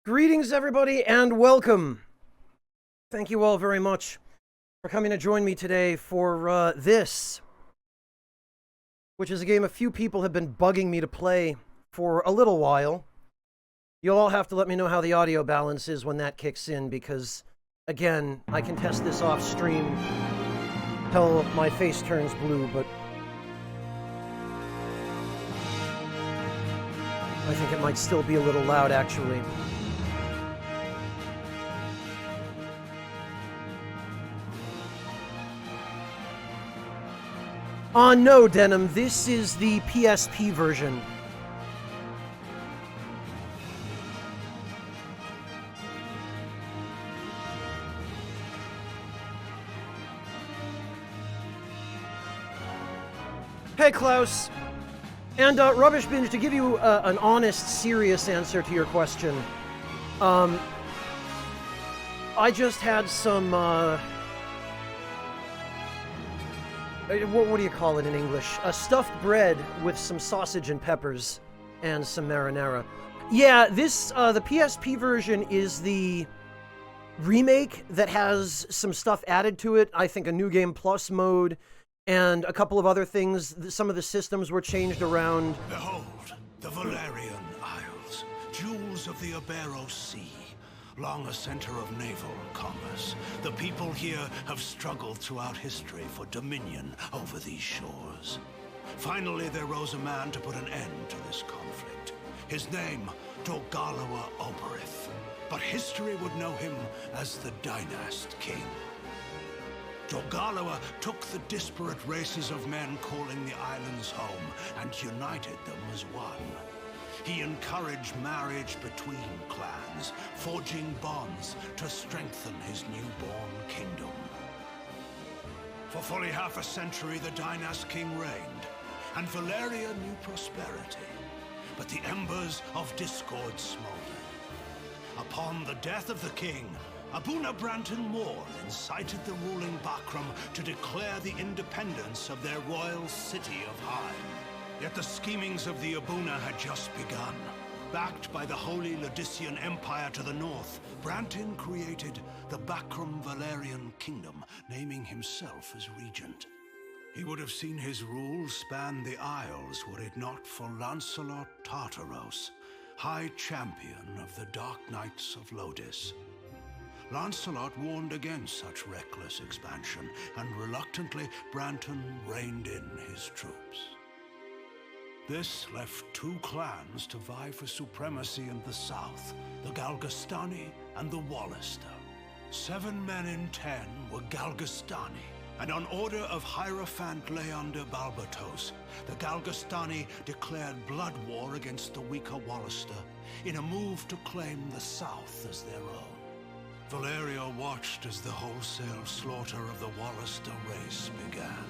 Greetings, everybody, and welcome. Thank you all very much for coming to join me today for this, which is a game a few people have been bugging me to play for a little while. You'll all have to let me know how the audio balance is when that kicks in, because, again, I can test this off stream till my face turns blue, but I think it might still be a little loud, actually. No, Denim, this is the PSP version. Hey, Klaus. And, Rubbish Binge, to give you an honest, serious answer to your question, I just had some, what do you call it in English? A stuffed bread with some sausage and peppers and some marinara. Yeah, this, the PSP version is the remake that has some stuff added to it. I think a New Game Plus mode and a couple of other things. Some of the systems were changed around. Behold, the Valerian Isles, jewels of the Ibero Sea. Long a center of naval commerce, the people here have struggled throughout history for dominion over these shores. Finally, there rose a man to put an end to this conflict. His name, Dogalawa Oberith. But history would know him as the Dynast King. Dogalawa took the disparate races of men calling the islands home and united them as one. He encouraged marriage between clans, forging bonds to strengthen his newborn kingdom. For fully half a century, the Dynast King reigned, and Valeria knew prosperity. But the embers of discord smoldered. Upon the death of the king, Abuna Branton Moore incited the ruling Bakram to declare the independence of their royal city of Hyde. Yet the schemings of the Abuna had just begun. Backed by the Holy Ludician Empire to the north, Brantin created the Bakram Valerian Kingdom, naming himself as regent. He would have seen his rule span the Isles were it not for Lancelot Tartaros, High Champion of the Dark Knights of Lodis. Lancelot warned against such reckless expansion, and reluctantly Branton reined in his troops. This left two clans to vie for supremacy in the south, the Galgastani and the Wallister. 7 men in 10 were Galgastani, and on order of Hierophant Leander Balbatos, the Galgastani declared blood war against the weaker Wallister in a move to claim the south as their own. Valeria watched as the wholesale slaughter of the Wallister race began.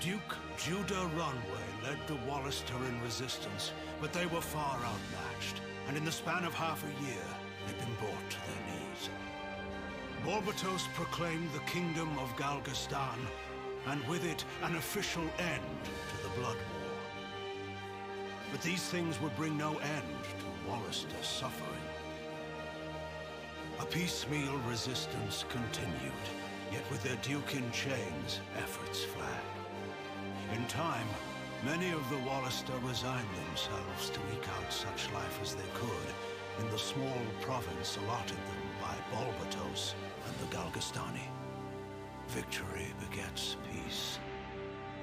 Duke Judah Runway led the Wallister in resistance, but they were far outmatched, and in the span of half a year, they'd been brought to their knees. Balbatos proclaimed the Kingdom of Galgastan, and with it, an official end to the Blood War. But these things would bring no end to Wallister's suffering. A piecemeal resistance continued, yet with their Duke in chains, efforts flagged. In time, many of the Wallister resigned themselves to eke out such life as they could in the small province allotted them by Balbatos and the Galgastani. Victory begets peace,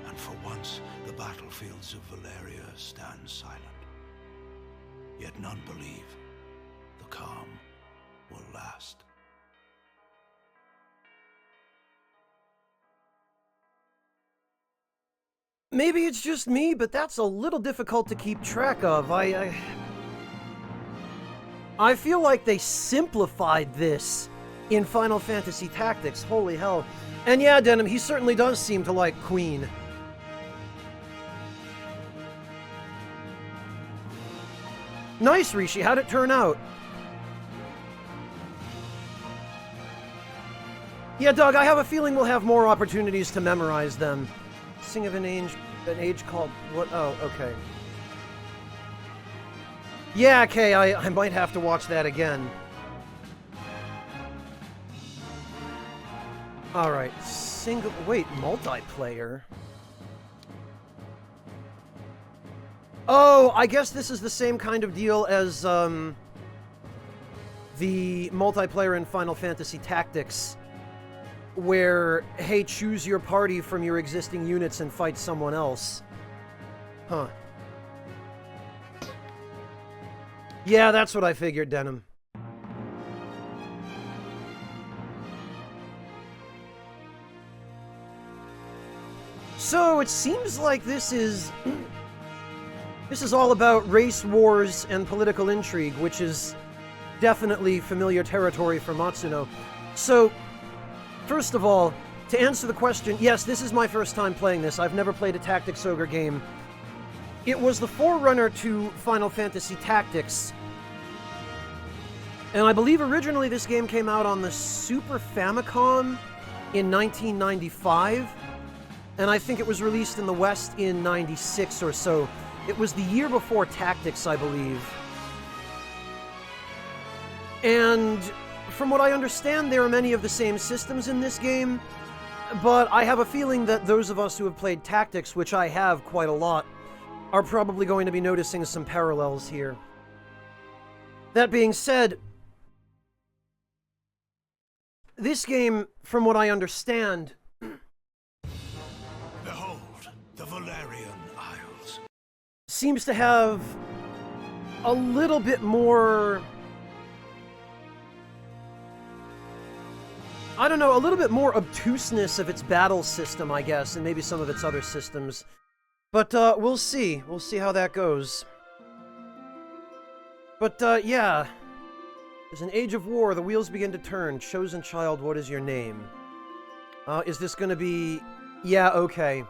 and for once the battlefields of Valeria stand silent. Yet none believe the calm will last. Maybe it's just me, but that's a little difficult to keep track of. I feel like they simplified this in Final Fantasy Tactics. Holy hell. And yeah, Denim, he certainly does seem to like Queen. Nice, Rishi. How'd it turn out? Yeah, Doug, I have a feeling we'll have more opportunities to memorize them. Sing of an age called... What? Oh, okay. Yeah, okay, I might have to watch that again. Alright, wait, multiplayer? Oh, I guess this is the same kind of deal as, the multiplayer in Final Fantasy Tactics, where, hey, choose your party from your existing units and fight someone else. Huh. Yeah, that's what I figured, Denim. So, it seems like this is all about race wars and political intrigue, which is definitely familiar territory for Matsuno. So, first of all, to answer the question, yes, this is my first time playing this. I've never played a Tactics Ogre game. It was the forerunner to Final Fantasy Tactics. And I believe originally this game came out on the Super Famicom in 1995. And I think it was released in the West in 96 or so. It was the year before Tactics, I believe. And from what I understand, there are many of the same systems in this game, but I have a feeling that those of us who have played Tactics, which I have quite a lot, are probably going to be noticing some parallels here. That being said, this game, from what I understand... Behold, the Valerian Isles. Seems to have a little bit more... I don't know, a little bit more obtuseness of its battle system, I guess, and maybe some of its other systems. But, we'll see. We'll see how that goes. But, yeah. There's an age of war, the wheels begin to turn. Chosen child, what is your name? Is this gonna be... Yeah, okay.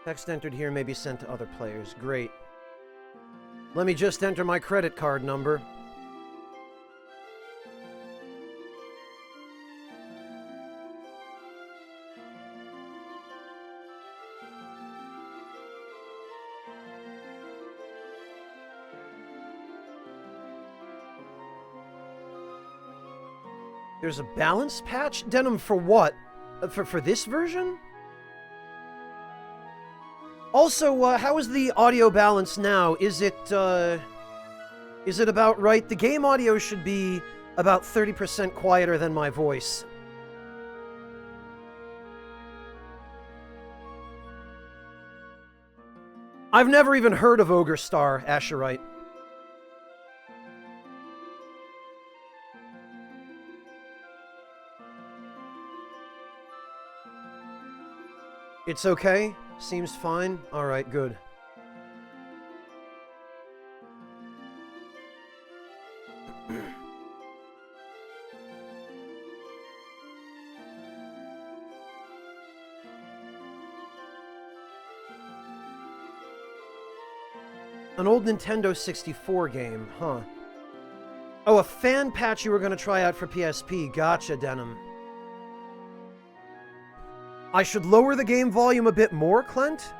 Text entered here may be sent to other players. Great. Let me just enter my credit card number. There's a balance patch? Denim, for what? For this version? Also, how is the audio balance now? Is it about right? The game audio should be about 30% quieter than my voice. I've never even heard of Ogre Star, Asherite. It's okay? Seems fine? Alright, good. An old Nintendo 64 game, huh? Oh, a fan patch you were gonna try out for PSP. Gotcha, Denim. I should lower the game volume a bit more, Clint?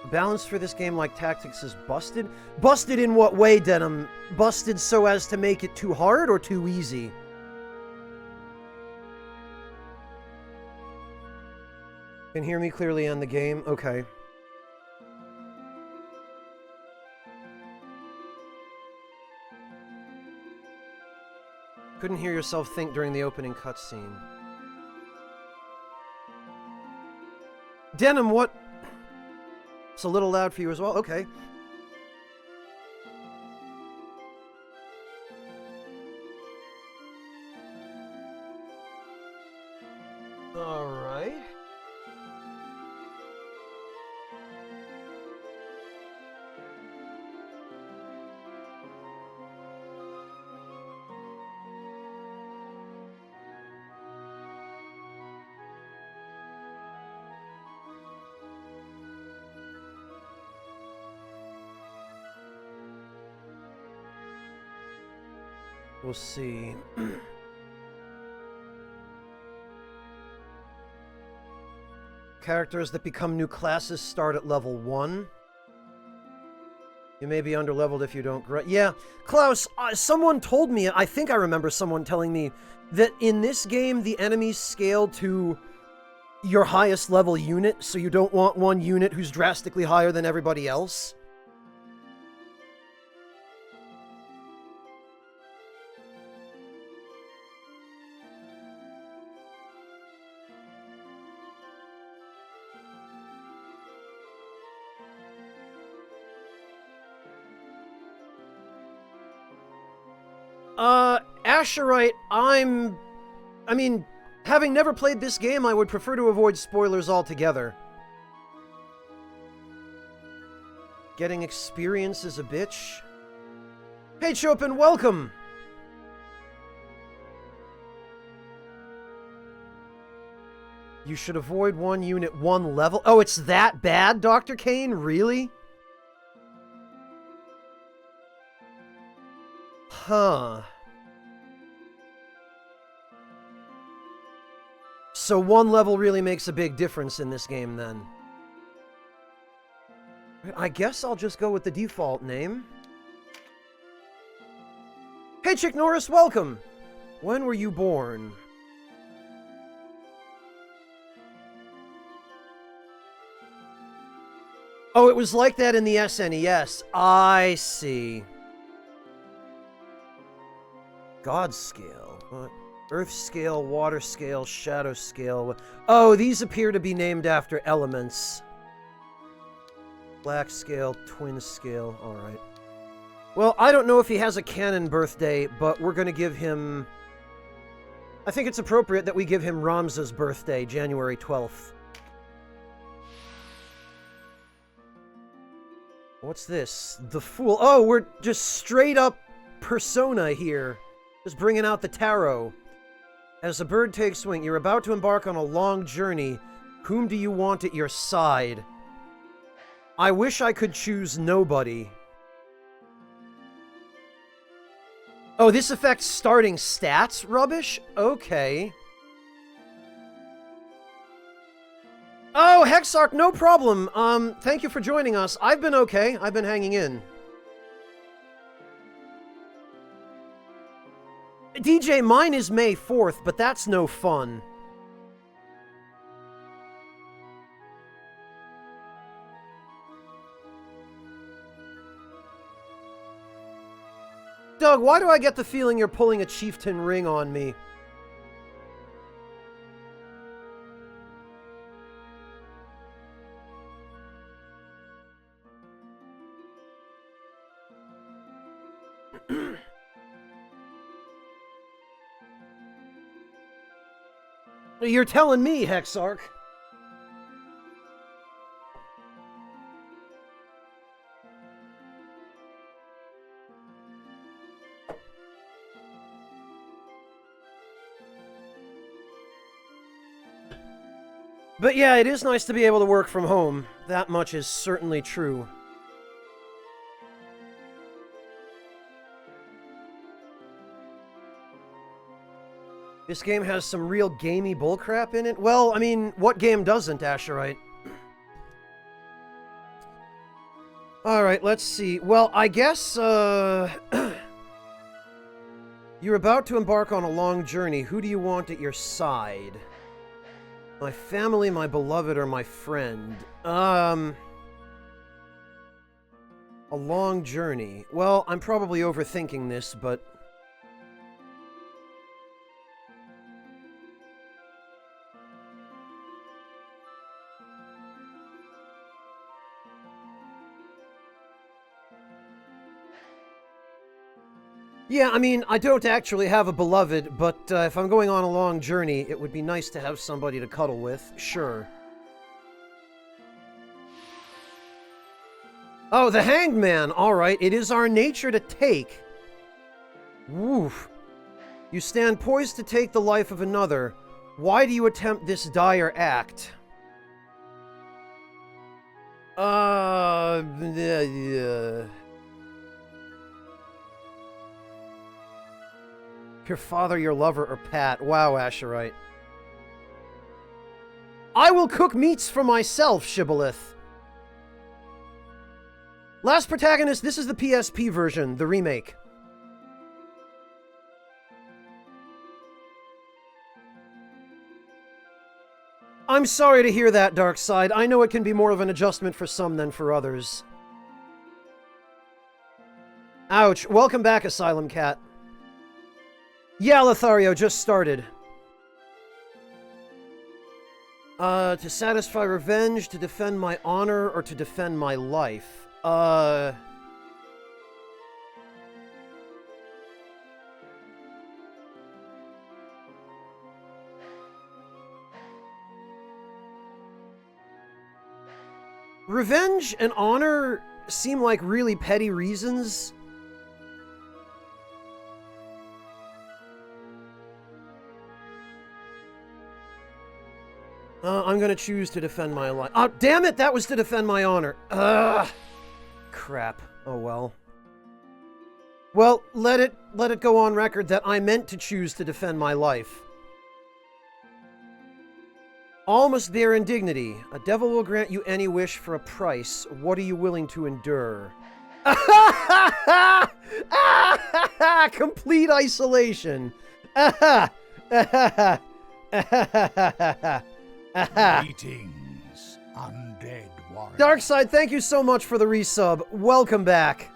The balance for this game, like Tactics, is busted? Busted in what way, Denim? Busted so as to make it too hard or too easy? Can hear me clearly on the game? Okay. Couldn't hear yourself think during the opening cutscene. Denim, what? It's a little loud for you as well? Okay. Alright. We'll see. Characters that become new classes start at level 1. You may be underleveled if you don't grow. Yeah, Klaus, someone told me, I think I remember someone telling me, that in this game the enemies scale to your highest level unit, so you don't want one unit who's drastically higher than everybody else. Asherite, I mean, having never played this game, I would prefer to avoid spoilers altogether. Getting experience is a bitch. Hey, Chopin, welcome! You should avoid one unit, one level. Oh, it's that bad, Dr. Kane? Really? Huh. So one level really makes a big difference in this game, then. I guess I'll just go with the default name. Hey, Chick Norris, welcome! When were you born? Oh, it was like that in the SNES. I see. God scale. What? Earth scale, water scale, shadow scale. Oh, these appear to be named after elements. Black scale, twin scale. Alright. Well, I don't know if he has a canon birthday, but we're gonna give him... I think it's appropriate that we give him Ramza's birthday, January 12th. What's this? The Fool. Oh, we're just straight up Persona here. Just bringing out the tarot. As a bird takes wing, you're about to embark on a long journey. Whom do you want at your side? I wish I could choose nobody. Oh, this affects starting stats? Rubbish? Okay. Oh, Hexarch, no problem. Thank you for joining us. I've been okay. I've been hanging in. DJ, mine is May 4th, but that's no fun. Doug, why do I get the feeling you're pulling a chieftain ring on me? You're telling me, Hexarch. But yeah, it is nice to be able to work from home. That much is certainly true. This game has some real gamey bullcrap in it. Well, I mean, what game doesn't, Asherite? Alright, let's see. Well, I guess, you're about to embark on a long journey. Who do you want at your side? My family, my beloved, or my friend? A long journey. Well, I'm probably overthinking this, but... Yeah, I mean, I don't actually have a beloved, but if I'm going on a long journey, it would be nice to have somebody to cuddle with, sure. Oh, the Hanged Man! Alright, it is our nature to take. Woof. You stand poised to take the life of another. Why do you attempt this dire act? Your father, your lover, or Pat? Wow, Asherite. I will cook meats for myself, Shibboleth. Last Protagonist, this is the PSP version, the remake. I'm sorry to hear that, Darkside. I know it can be more of an adjustment for some than for others. Ouch. Welcome back, Asylum Cat. Yeah, Lothario, just started. To satisfy revenge, to defend my honor, or to defend my life? Revenge and honor seem like really petty reasons. I'm gonna choose to defend my life. Oh, damn it! That was to defend my honor. Ugh! Crap. Oh well. Well, let it go on record that I meant to choose to defend my life. All must bear indignity. A devil will grant you any wish for a price. What are you willing to endure? Complete isolation. Greetings, undead warrior. Darkside, thank you so much for the resub. Welcome back.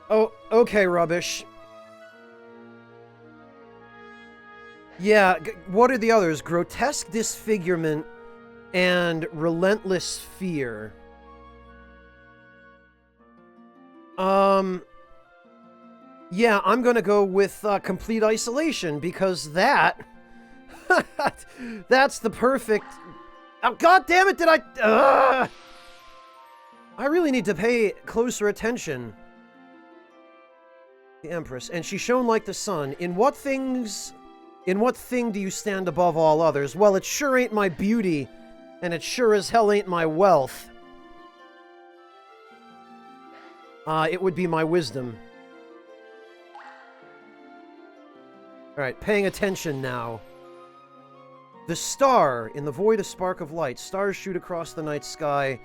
Oh, okay, Rubbish. Yeah, what are the others? Grotesque disfigurement and relentless fear. Yeah, I'm gonna go with complete isolation because that... that's the perfect... Oh, God damn it, did I... I really need to pay closer attention. The Empress. And she shone like the sun. In what thing do you stand above all others? Well, it sure ain't my beauty, and it sure as hell ain't my wealth. It would be my wisdom. Alright, paying attention now. The star, in the void a spark of light. Stars shoot across the night sky.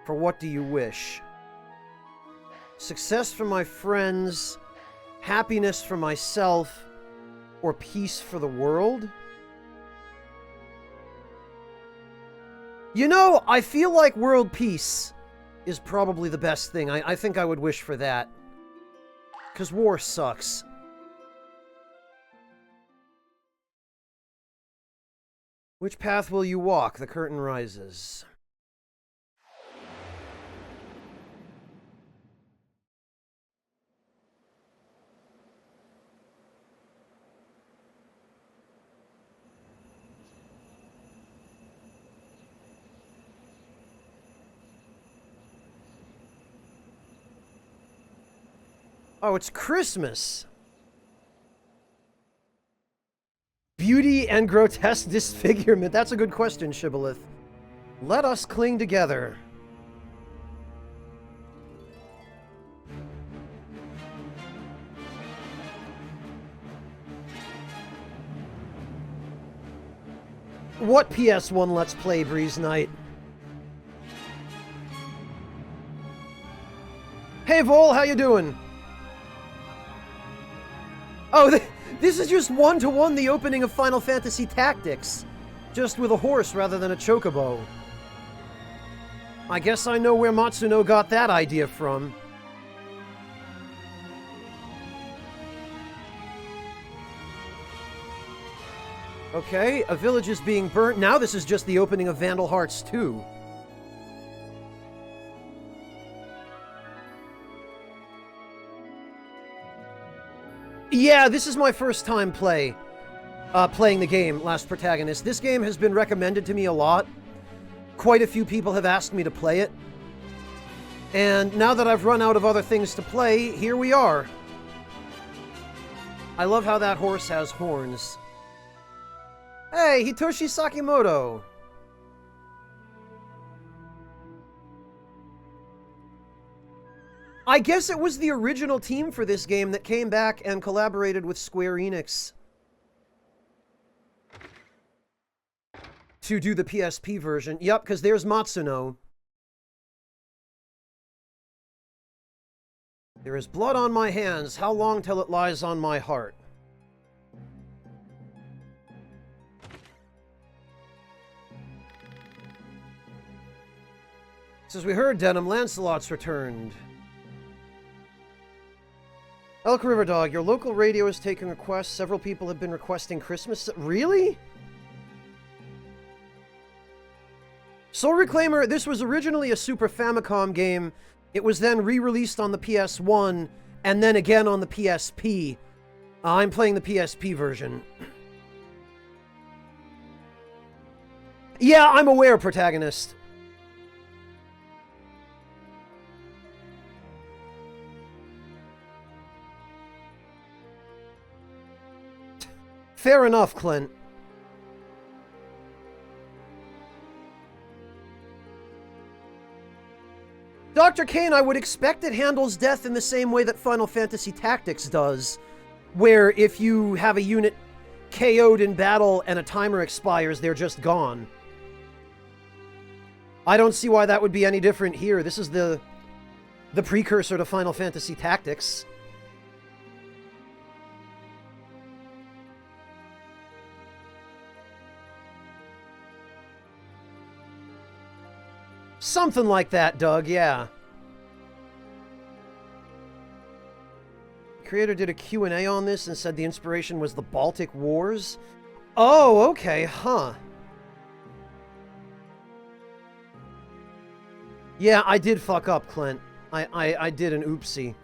For what do you wish? Success for my friends, happiness for myself, or peace for the world? You know, I feel like world peace is probably the best thing. I think I would wish for that. Because war sucks. Which path will you walk? The curtain rises. Oh, it's Christmas! Beauty and grotesque disfigurement. That's a good question, Shibboleth. Let us cling together. What PS1 Let's Play, Breeze Knight? Hey, Vol, how you doing? Oh, this is just one-to-one the opening of Final Fantasy Tactics. Just with a horse rather than a chocobo. I guess I know where Matsuno got that idea from. Okay, a village is being burnt. Now this is just the opening of Vandal Hearts 2. Yeah, this is my first time playing the game, Last Protagonist. This game has been recommended to me a lot. Quite a few people have asked me to play it. And now that I've run out of other things to play, here we are. I love how that horse has horns. Hey, Hitoshi Sakimoto! I guess it was the original team for this game that came back and collaborated with Square Enix to do the PSP version. Yep, because there's Matsuno. There is blood on my hands. How long till it lies on my heart? So as we heard, Denim, Lancelot's returned. Elk River Dog, your local radio is taking requests. Several people have been requesting Christmas. Really? Soul Reclaimer, this was originally a Super Famicom game. It was then re-released on the PS1, and then again on the PSP. I'm playing the PSP version. Yeah, I'm aware, Protagonist. Fair enough, Clint. Dr. Kane, I would expect it handles death in the same way that Final Fantasy Tactics does, where if you have a unit KO'd in battle and a timer expires, they're just gone. I don't see why that would be any different here. This is the precursor to Final Fantasy Tactics. Something like that, Doug, yeah. The creator did a Q&A on this and said the inspiration was the Baltic Wars. Oh, okay, huh. Yeah, I did fuck up, Clint. I did an oopsie.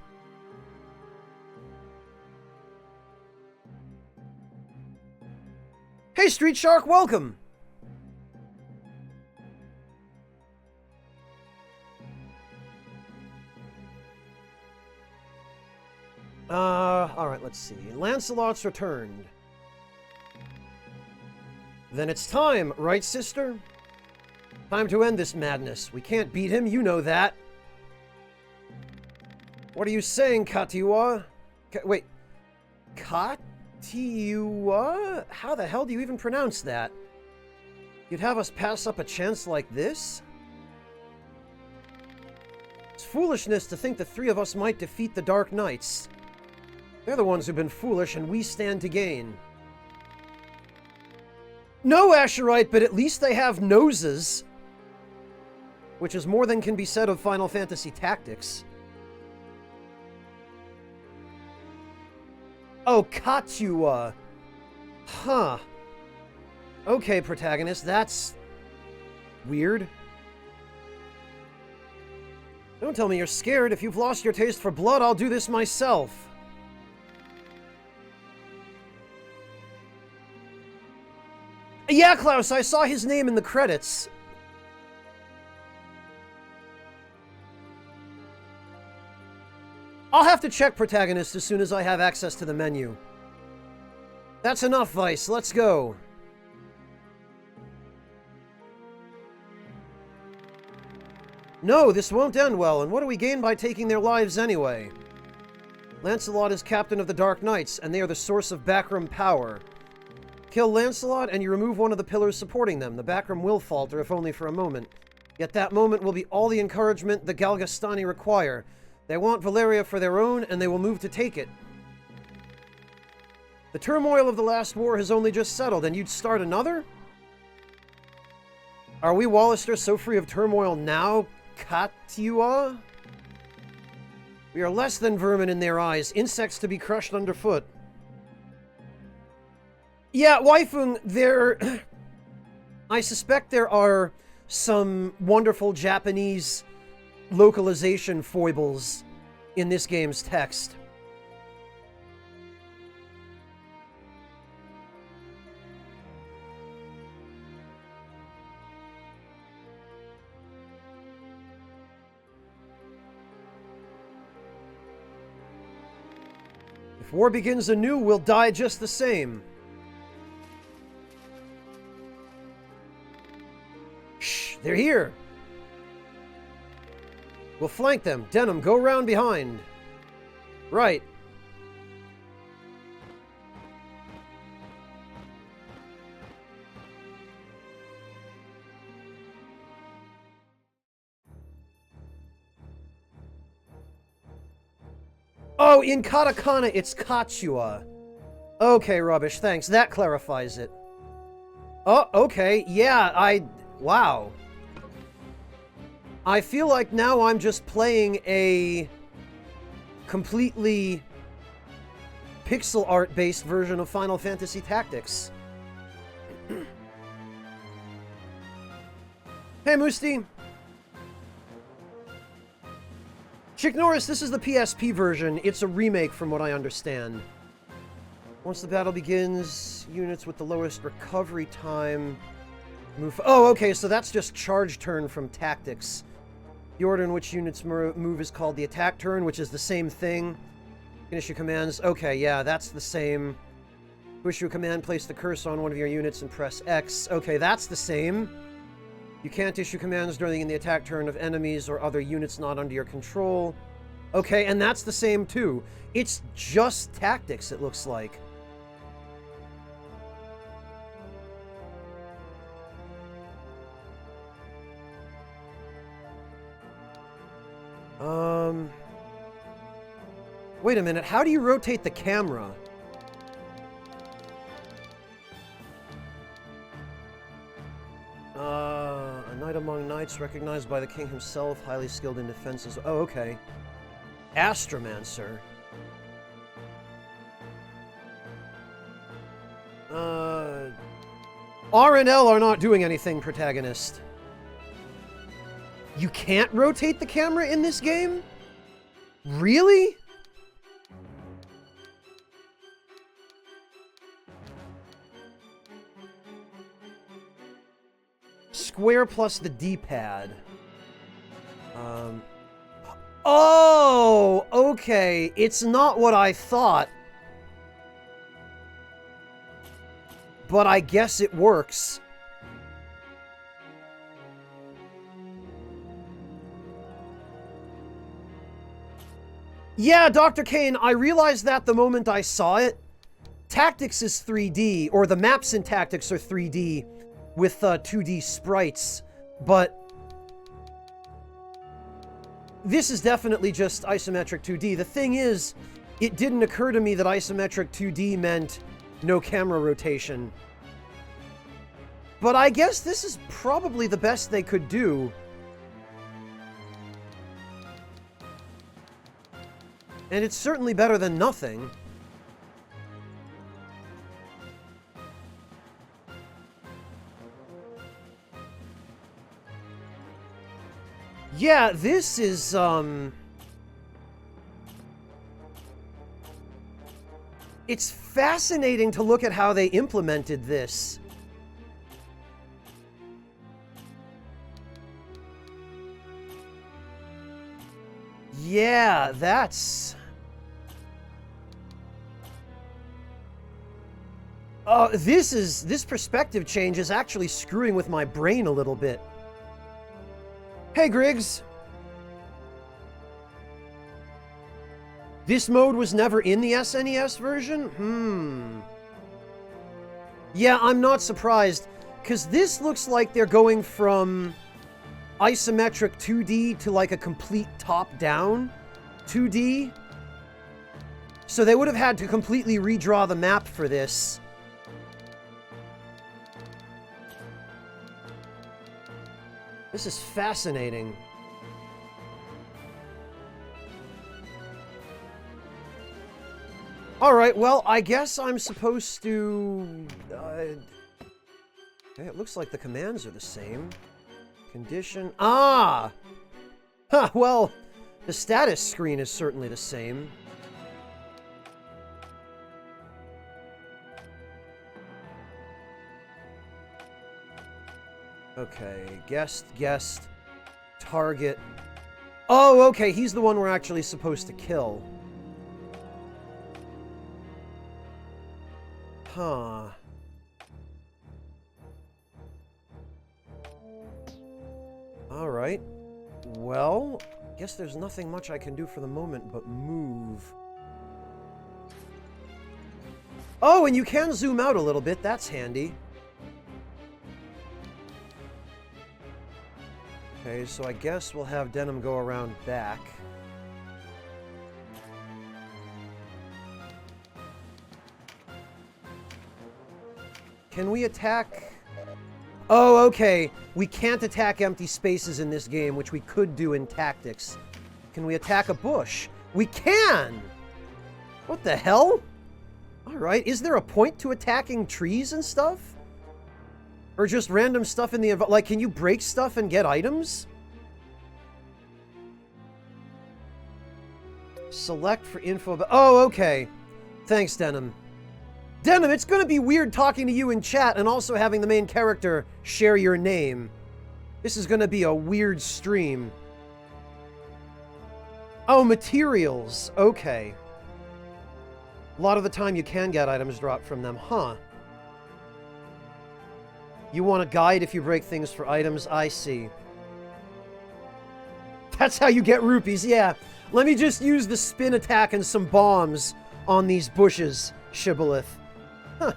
Hey, Street Shark, welcome! Alright, let's see. Lancelot's returned. Then it's time, right, sister? Time to end this madness. We can't beat him, you know that. What are you saying, Katiwa? Wait. Katiwa? How the hell do you even pronounce that? You'd have us pass up a chance like this? It's foolishness to think the three of us might defeat the Dark Knights. They're the ones who've been foolish, and we stand to gain. No, Asherite, but at least they have noses. Which is more than can be said of Final Fantasy Tactics. Oh, Katua. Huh. Okay, Protagonist, that's weird. Don't tell me you're scared. If you've lost your taste for blood, I'll do this myself. Yeah, Klaus, I saw his name in the credits. I'll have to check Protagonist as soon as I have access to the menu. That's enough, Vice. Let's go. No, this won't end well, and what do we gain by taking their lives anyway? Lancelot is captain of the Dark Knights, and they are the source of backroom power. Kill Lancelot, and you remove one of the pillars supporting them. The backroom will falter, if only for a moment. Yet that moment will be all the encouragement the Galgastani require. They want Valeria for their own, and they will move to take it. The turmoil of the last war has only just settled, and you'd start another? Are we Wallisters so free of turmoil now, Katua? We are less than vermin in their eyes, insects to be crushed underfoot. Yeah, Waifung, I suspect there are some wonderful Japanese localization foibles in this game's text. If war begins anew, we'll die just the same. Rubbish! They're here! We'll flank them. Denim, go round behind. Right. Oh, in katakana, it's Kachua. Okay, Rubbish, thanks. That clarifies it. Oh, okay. Yeah, wow. I feel like now I'm just playing a completely pixel art-based version of Final Fantasy Tactics. Hey, Musti. Chick Norris, this is the PSP version. It's a remake from what I understand. Once the battle begins, units with the lowest recovery time move... Oh, okay, so that's just charge turn from Tactics. The order in which units move is called the attack turn, which is the same thing. You can issue commands. Okay, yeah, that's the same. To issue a command, place the cursor on one of your units and press X. Okay, that's the same. You can't issue commands during the attack turn of enemies or other units not under your control. Okay, and that's the same too. It's just Tactics, it looks like. Wait a minute, how do you rotate the camera? A knight among knights, recognized by the king himself, highly skilled in defenses. Oh, okay. Astromancer. R and L are not doing anything, protagonist. You can't rotate the camera in this game? Really? Square plus the D-pad. Oh, okay. It's not what I thought. But I guess it works. Yeah, Dr. Kane, I realized that the moment I saw it. Tactics is 3D, or the maps in Tactics are 3D with 2D sprites, but this is definitely just isometric 2D. The thing is, it didn't occur to me that isometric 2D meant no camera rotation. But I guess this is probably the best they could do. And it's certainly better than nothing. Yeah, this is, it's fascinating to look at how they implemented this. Yeah, that's... this perspective change is actually screwing with my brain a little bit. Hey, Griggs. This mode was never in the SNES version? Yeah, I'm not surprised, because this looks like they're going from isometric 2D to like a complete top-down 2D. So they would have had to completely redraw the map for this. This is fascinating. Alright, well, I guess I'm supposed to... okay, it looks like the commands are the same. Condition... Ah! Huh, well, the status screen is certainly the same. Okay, guest, target. Oh, okay, he's the one we're actually supposed to kill. Huh. Alright. Well, guess there's nothing much I can do for the moment but move. Oh, and you can zoom out a little bit. That's handy. Okay, so I guess we'll have Denim go around back. Can we attack... Oh, okay. We can't attack empty spaces in this game, which we could do in Tactics. Can we attack a bush? We can! What the hell? Alright, is there a point to attacking trees and stuff? Or just random stuff in the... Like, can you break stuff and get items? Select for info... Oh, okay. Thanks, Denim. Denim, it's gonna be weird talking to you in chat and also having the main character share your name. This is gonna be a weird stream. Oh, materials. Okay. A lot of the time you can get items dropped from them, huh? You want a guide if you break things for items? I see. That's how you get rupees, yeah. Let me just use the spin attack and some bombs on these bushes, Shibboleth. Huh.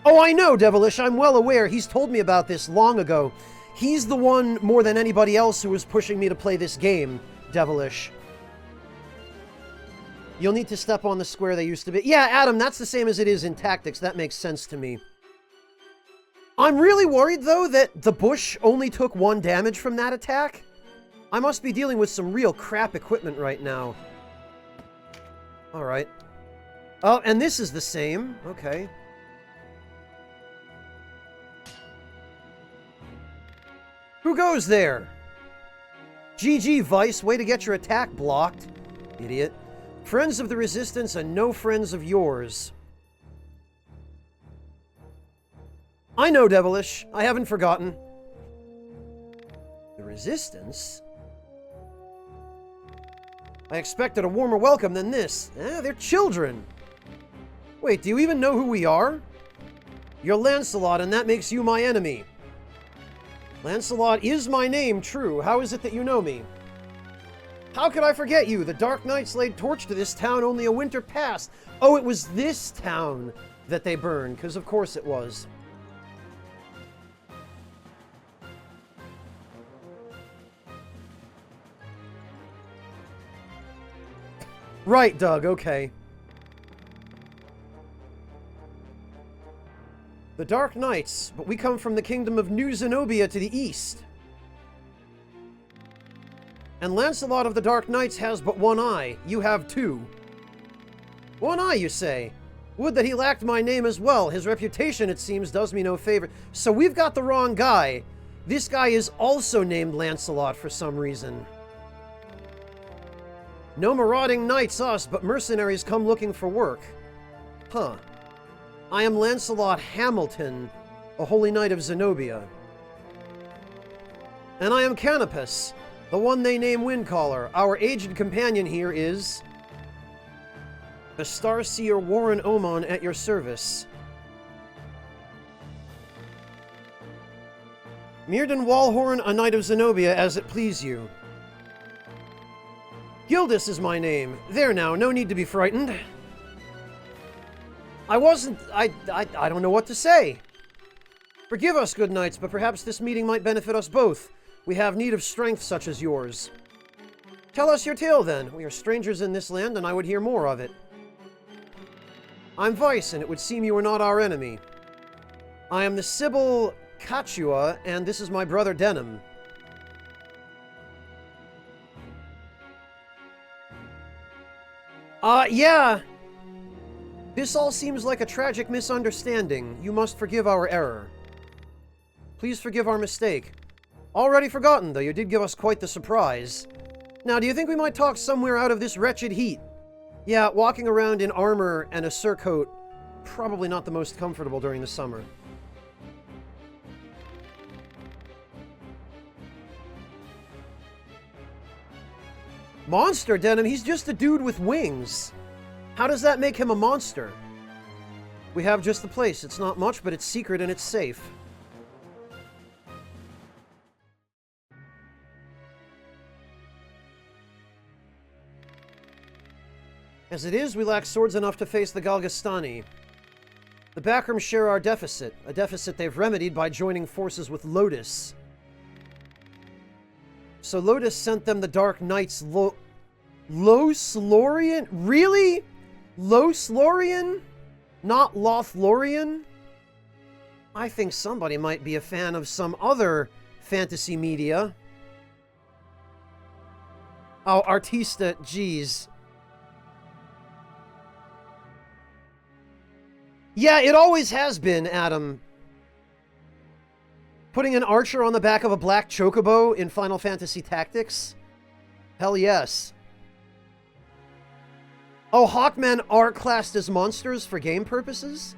Oh, I know, Devilish. I'm well aware. He's told me about this long ago. He's the one, more than anybody else, who was pushing me to play this game, Devilish. You'll need to step on the square they used to be. Yeah, Adam, that's the same as it is in Tactics. That makes sense to me. I'm really worried, though, that the bush only took 1 damage from that attack. I must be dealing with some real crap equipment right now. Alright. Oh, and this is the same. Okay. Who goes there? GG, Vice. Way to get your attack blocked. Idiot. Friends of the Resistance and no friends of yours. I know, Devilish. I haven't forgotten. The Resistance? I expected a warmer welcome than this. They're children. Wait, do you even know who we are? You're Lancelot, and that makes you my enemy. Lancelot is my name, true. How is it that you know me? How could I forget you? The Dark Knights laid torch to this town only a winter past. Oh, it was this town that they burned, because of course it was. Right, Doug, okay. The Dark Knights, but we come from the kingdom of New Zenobia to the east. And Lancelot of the Dark Knights has but 1 eye. You have 2. 1 eye, you say? Would that he lacked my name as well. His reputation, it seems, does me no favor. So we've got the wrong guy. This guy is also named Lancelot for some reason. No marauding knights us, but mercenaries come looking for work. Huh. I am Lancelot Hamilton, a holy knight of Zenobia. And I am Canopus, the one they name Windcaller. Our aged companion here is... the Starseer Warren Omon at your service. Mirden Walhorn, a knight of Zenobia, as it please you. Gildus is my name. There now, no need to be frightened. I don't know what to say. Forgive us, good knights, but perhaps this meeting might benefit us both. We have need of strength such as yours. Tell us your tale, then. We are strangers in this land, and I would hear more of it. I'm Vice, and it would seem you are not our enemy. I am the Sibyl Kachua, and this is my brother Denim. Yeah. This all seems like a tragic misunderstanding. You must forgive our error. Please forgive our mistake. Already forgotten, though you did give us quite the surprise. Now, do you think we might talk somewhere out of this wretched heat? Yeah, walking around in armor and a surcoat, probably not the most comfortable during the summer. Monster, Denim? He's just a dude with wings. How does that make him a monster? We have just the place. It's not much, but it's secret and it's safe. As it is, we lack swords enough to face the Galgastani. The Backrooms share our deficit, a deficit they've remedied by joining forces with Lotus. So Lotus sent them the Dark Knights Lothlorien? Really? Lothlorien? Not Lothlorien? I think somebody might be a fan of some other fantasy media. Oh, Artista, jeez. Yeah, it always has been, Adam. Putting an archer on the back of a black chocobo in Final Fantasy Tactics? Hell yes. Oh, Hawkmen are classed as monsters for game purposes?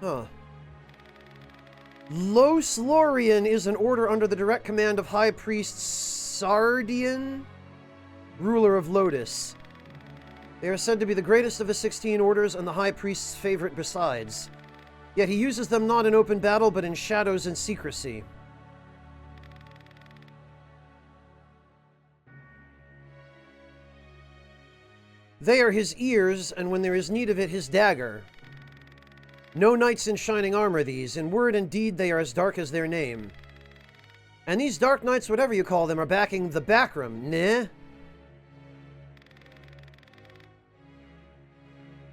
Huh. Lothlorien is an order under the direct command of High Priest Sardian, ruler of Lotus. They are said to be the greatest of the 16 orders and the High Priest's favorite besides. Yet he uses them not in open battle, but in shadows and secrecy. They are his ears, and when there is need of it, his dagger. No knights in shining armor, these. In word and deed, they are as dark as their name. And these dark knights, whatever you call them, are backing the Backroom, neh?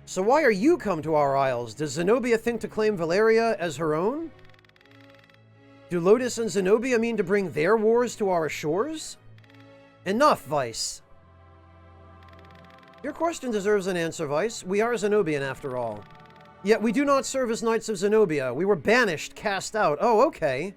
So why are you come to our isles? Does Zenobia think to claim Valeria as her own? Do Lotus and Zenobia mean to bring their wars to our shores? Enough, Vice. Your question deserves an answer, Vice. We are Zenobian, after all. Yet we do not serve as Knights of Zenobia. We were banished, cast out. Oh, okay.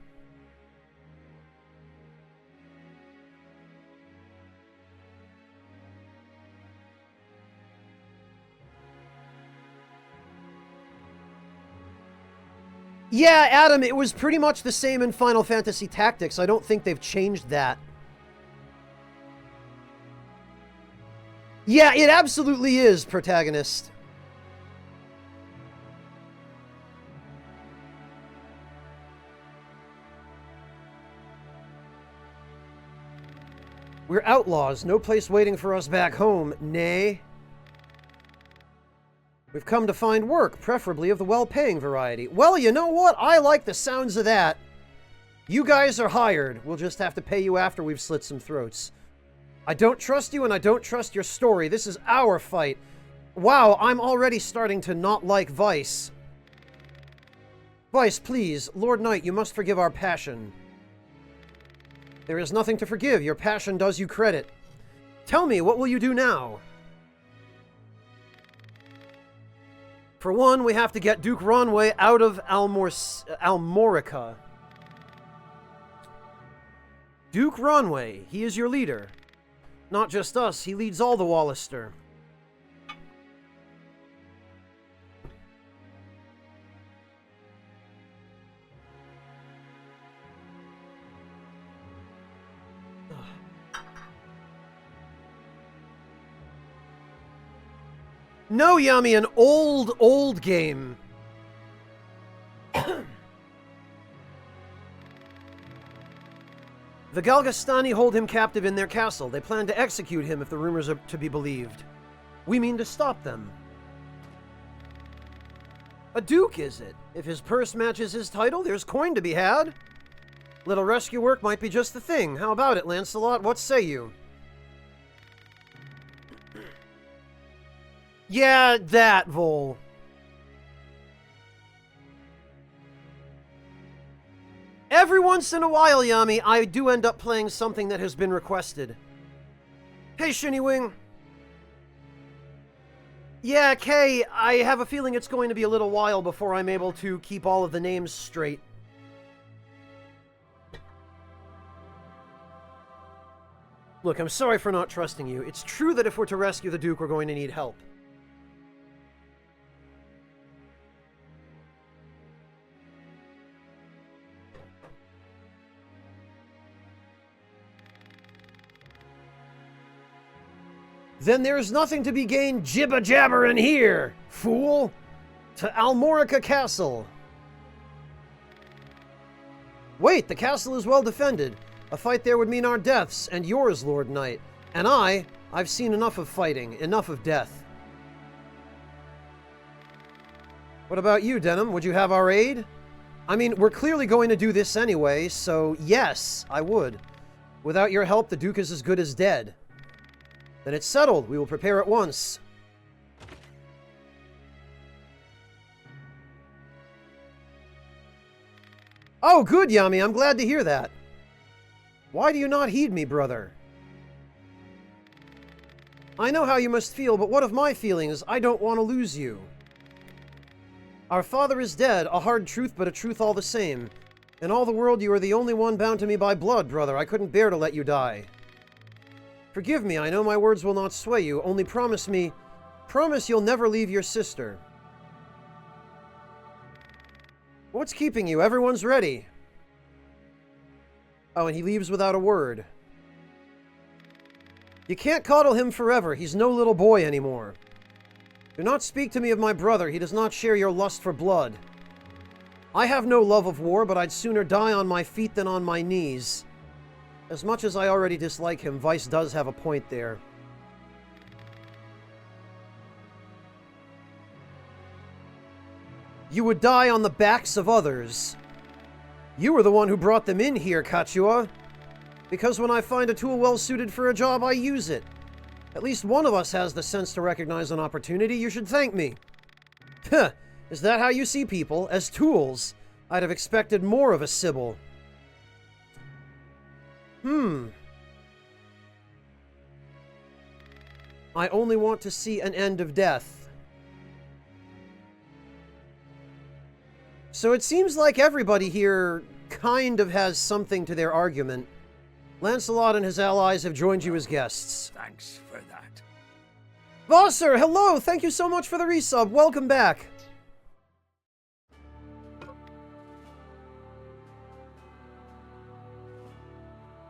Yeah, Adam, it was pretty much the same in Final Fantasy Tactics. I don't think they've changed that. Yeah, it absolutely is, protagonist. We're outlaws, no place waiting for us back home, nay. We've come to find work, preferably of the well-paying variety. Well, you know what? I like the sounds of that. You guys are hired. We'll just have to pay you after we've slit some throats. I don't trust you, and I don't trust your story. This is our fight. Wow, I'm already starting to not like Vice. Vice, please. Lord Knight, you must forgive our passion. There is nothing to forgive. Your passion does you credit. Tell me, what will you do now? For one, we have to get Duke Ronway out of Almorica. Duke Ronway, he is your leader. Not just us, he leads all the Wallister. No, Yami, an old game. The Galgastani hold him captive in their castle. They plan to execute him if the rumors are to be believed. We mean to stop them. A duke, is it? If his purse matches his title, there's coin to be had. Little rescue work might be just the thing. How about it, Lancelot? What say you? Yeah, that, Vol. Every once in a while, Yami, I do end up playing something that has been requested. Hey, Shinnywing. Yeah, Kay, I have a feeling it's going to be a little while before I'm able to keep all of the names straight. Look, I'm sorry for not trusting you. It's true that if we're to rescue the Duke, we're going to need help. Then there's nothing to be gained jibba-jabbering here, fool! To Almorica Castle. Wait, the castle is well defended. A fight there would mean our deaths, and yours, Lord Knight. And I've seen enough of fighting, enough of death. What about you, Denham? Would you have our aid? I mean, we're clearly going to do this anyway, so yes, I would. Without your help, the Duke is as good as dead. Then it's settled. We will prepare at once. Oh, good, Yami. I'm glad to hear that. Why do you not heed me, brother? I know how you must feel, but what of my feelings? I don't want to lose you. Our father is dead, a hard truth, but a truth all the same. In all the world, you are the only one bound to me by blood, brother. I couldn't bear to let you die. Forgive me, I know my words will not sway you. Only promise you'll never leave your sister. What's keeping you? Everyone's ready. Oh, and he leaves without a word. You can't coddle him forever. He's no little boy anymore. Do not speak to me of my brother. He does not share your lust for blood. I have no love of war, but I'd sooner die on my feet than on my knees. As much as I already dislike him, Vice does have a point there. You would die on the backs of others. You were the one who brought them in here, Kachua. Because when I find a tool well suited for a job, I use it. At least one of us has the sense to recognize an opportunity. You should thank me. Huh. Is that how you see people? As tools? I'd have expected more of a Sybil. I only want to see an end of death. So it seems like everybody here kind of has something to their argument. Lancelot and his allies have joined you as guests. Thanks for that. Vosser, hello! Thank you so much for the resub. Welcome back.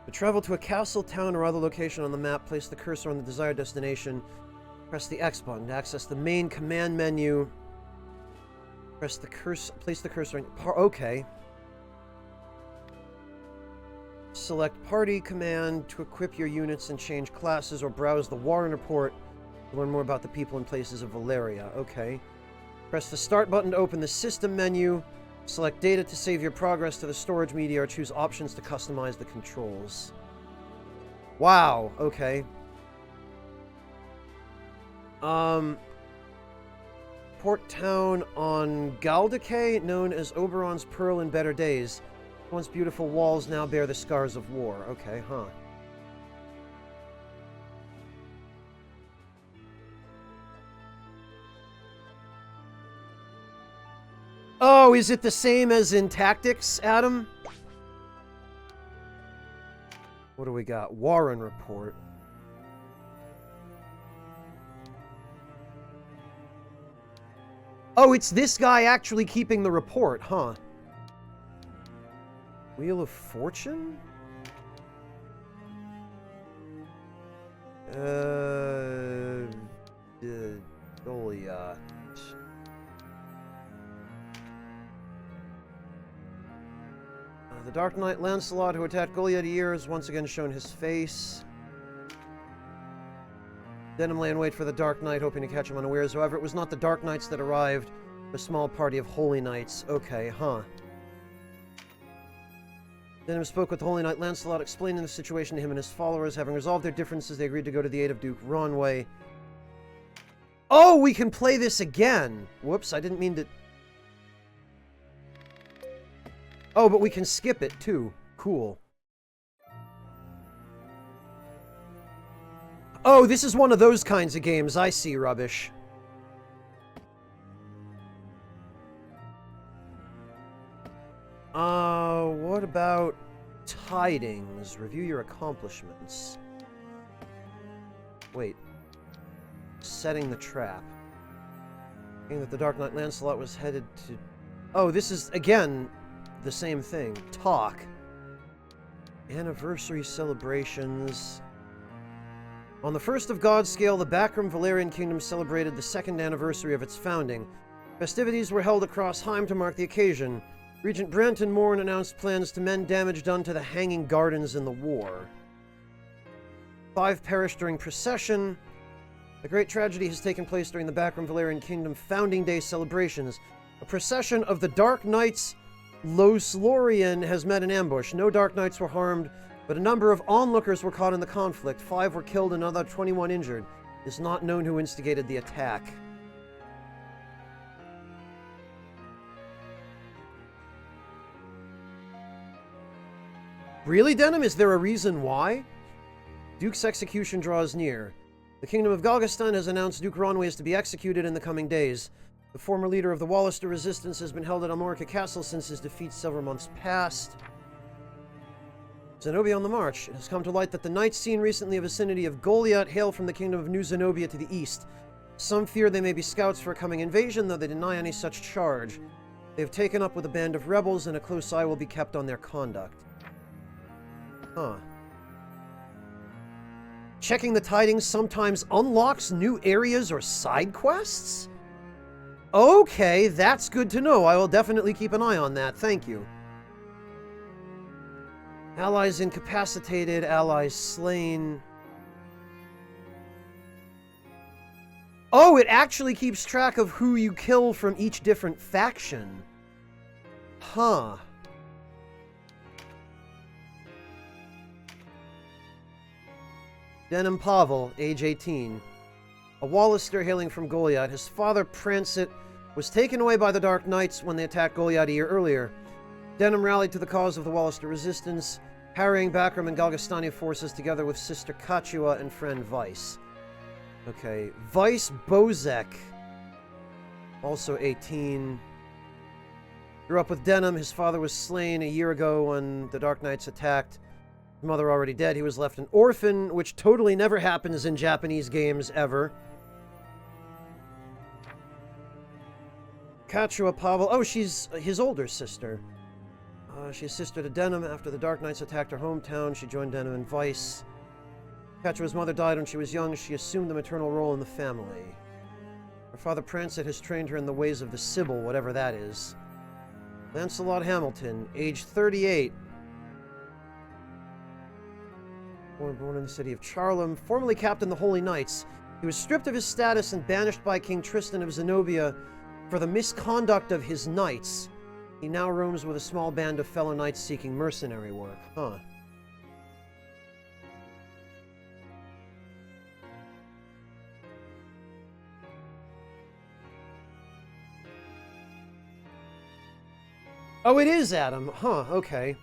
To travel to a castle, town, or other location on the map, place the cursor on the desired destination. Press the X button to access the main command menu. Press the cursor, place the cursor in... Okay. Select Party command to equip your units and change classes, or browse the Warren report to learn more about the people and places of Valeria. Okay. Press the Start button to open the system menu. Select Data to save your progress to the storage media, or choose options to customize the controls. Wow. Okay. Port town on Galdacay, known as Oberon's Pearl in better days. Once beautiful walls now bear the scars of war. Okay, huh. Oh, is it the same as in Tactics, Adam? What do we got? Warren report. Oh, it's this guy actually keeping the report, huh? Wheel of Fortune? Goliath. The Dark Knight Lancelot, who attacked Goliath a year, has once again shown his face. Denham lay in wait for the Dark Knight, hoping to catch him unawares. However, it was not the Dark Knights that arrived, but a small party of Holy Knights. Okay, huh. Denham spoke with the Holy Knight Lancelot, explaining the situation to him and his followers. Having resolved their differences, they agreed to go to the aid of Duke Ronway. Oh, we can play this again! Whoops, I didn't mean to... Oh, but we can skip it, too. Cool. Oh, this is one of those kinds of games. I see, rubbish. What about tidings? Review your accomplishments. Wait. Setting the trap. Saying that the Dark Knight Lancelot was headed to... Oh, this is, again, the same thing. Talk. Anniversary celebrations. On the 1st of God's scale, the Bakram Valerian Kingdom celebrated the 2nd anniversary of its founding. Festivities were held across Heim to mark the occasion. Regent Brenton Morn announced plans to mend damage done to the Hanging Gardens in the war. 5 perished during procession. A great tragedy has taken place during the Bakram Valerian Kingdom Founding Day celebrations. A procession of the Dark Knights Loslorian has met an ambush. No Dark Knights were harmed, but a number of onlookers were caught in the conflict. 5 were killed and another 21 injured. It is not known who instigated the attack. Really, Denim? Is there a reason why? Duke's execution draws near. The Kingdom of Galgastan has announced Duke Ronway is to be executed in the coming days. The former leader of the Wallister Resistance has been held at Almorica Castle since his defeat several months past. Zenobia on the march. It has come to light that the knights seen recently in the vicinity of Goliath hail from the Kingdom of New Zenobia to the east. Some fear they may be scouts for a coming invasion, though they deny any such charge. They have taken up with a band of rebels, and a close eye will be kept on their conduct. Huh. Checking the tidings sometimes unlocks new areas or side quests? Okay, that's good to know. I will definitely keep an eye on that. Thank you. Allies incapacitated, allies slain. Oh, it actually keeps track of who you kill from each different faction. Huh. Denim Pavel, age 18. A Wallister hailing from Goliath. His father, Prancet, was taken away by the Dark Knights when they attacked Goliath a year earlier. Denim rallied to the cause of the Wallister resistance, harrying Bakram and Galgastani forces together with sister Kachua and friend Vice. Okay, Vice Bozek, also 18. Grew up with Denim. His father was slain a year ago when the Dark Knights attacked. His mother already dead. He was left an orphan, which totally never happens in Japanese games ever. Kachua Pavel. Oh, she's his older sister. She's sister to Denim. After the Dark Knights attacked her hometown, she joined Denim and Vice. Kachua's mother died when she was young. She assumed the maternal role in the family. Her father Prancet has trained her in the ways of the Sibyl, whatever that is. Lancelot Hamilton, age 38. Born in the city of Charlem, formerly captained the Holy Knights. He was stripped of his status and banished by King Tristan of Zenobia for the misconduct of his knights. He now roams with a small band of fellow knights seeking mercenary work. Huh. Oh, it is Adam. Huh, okay.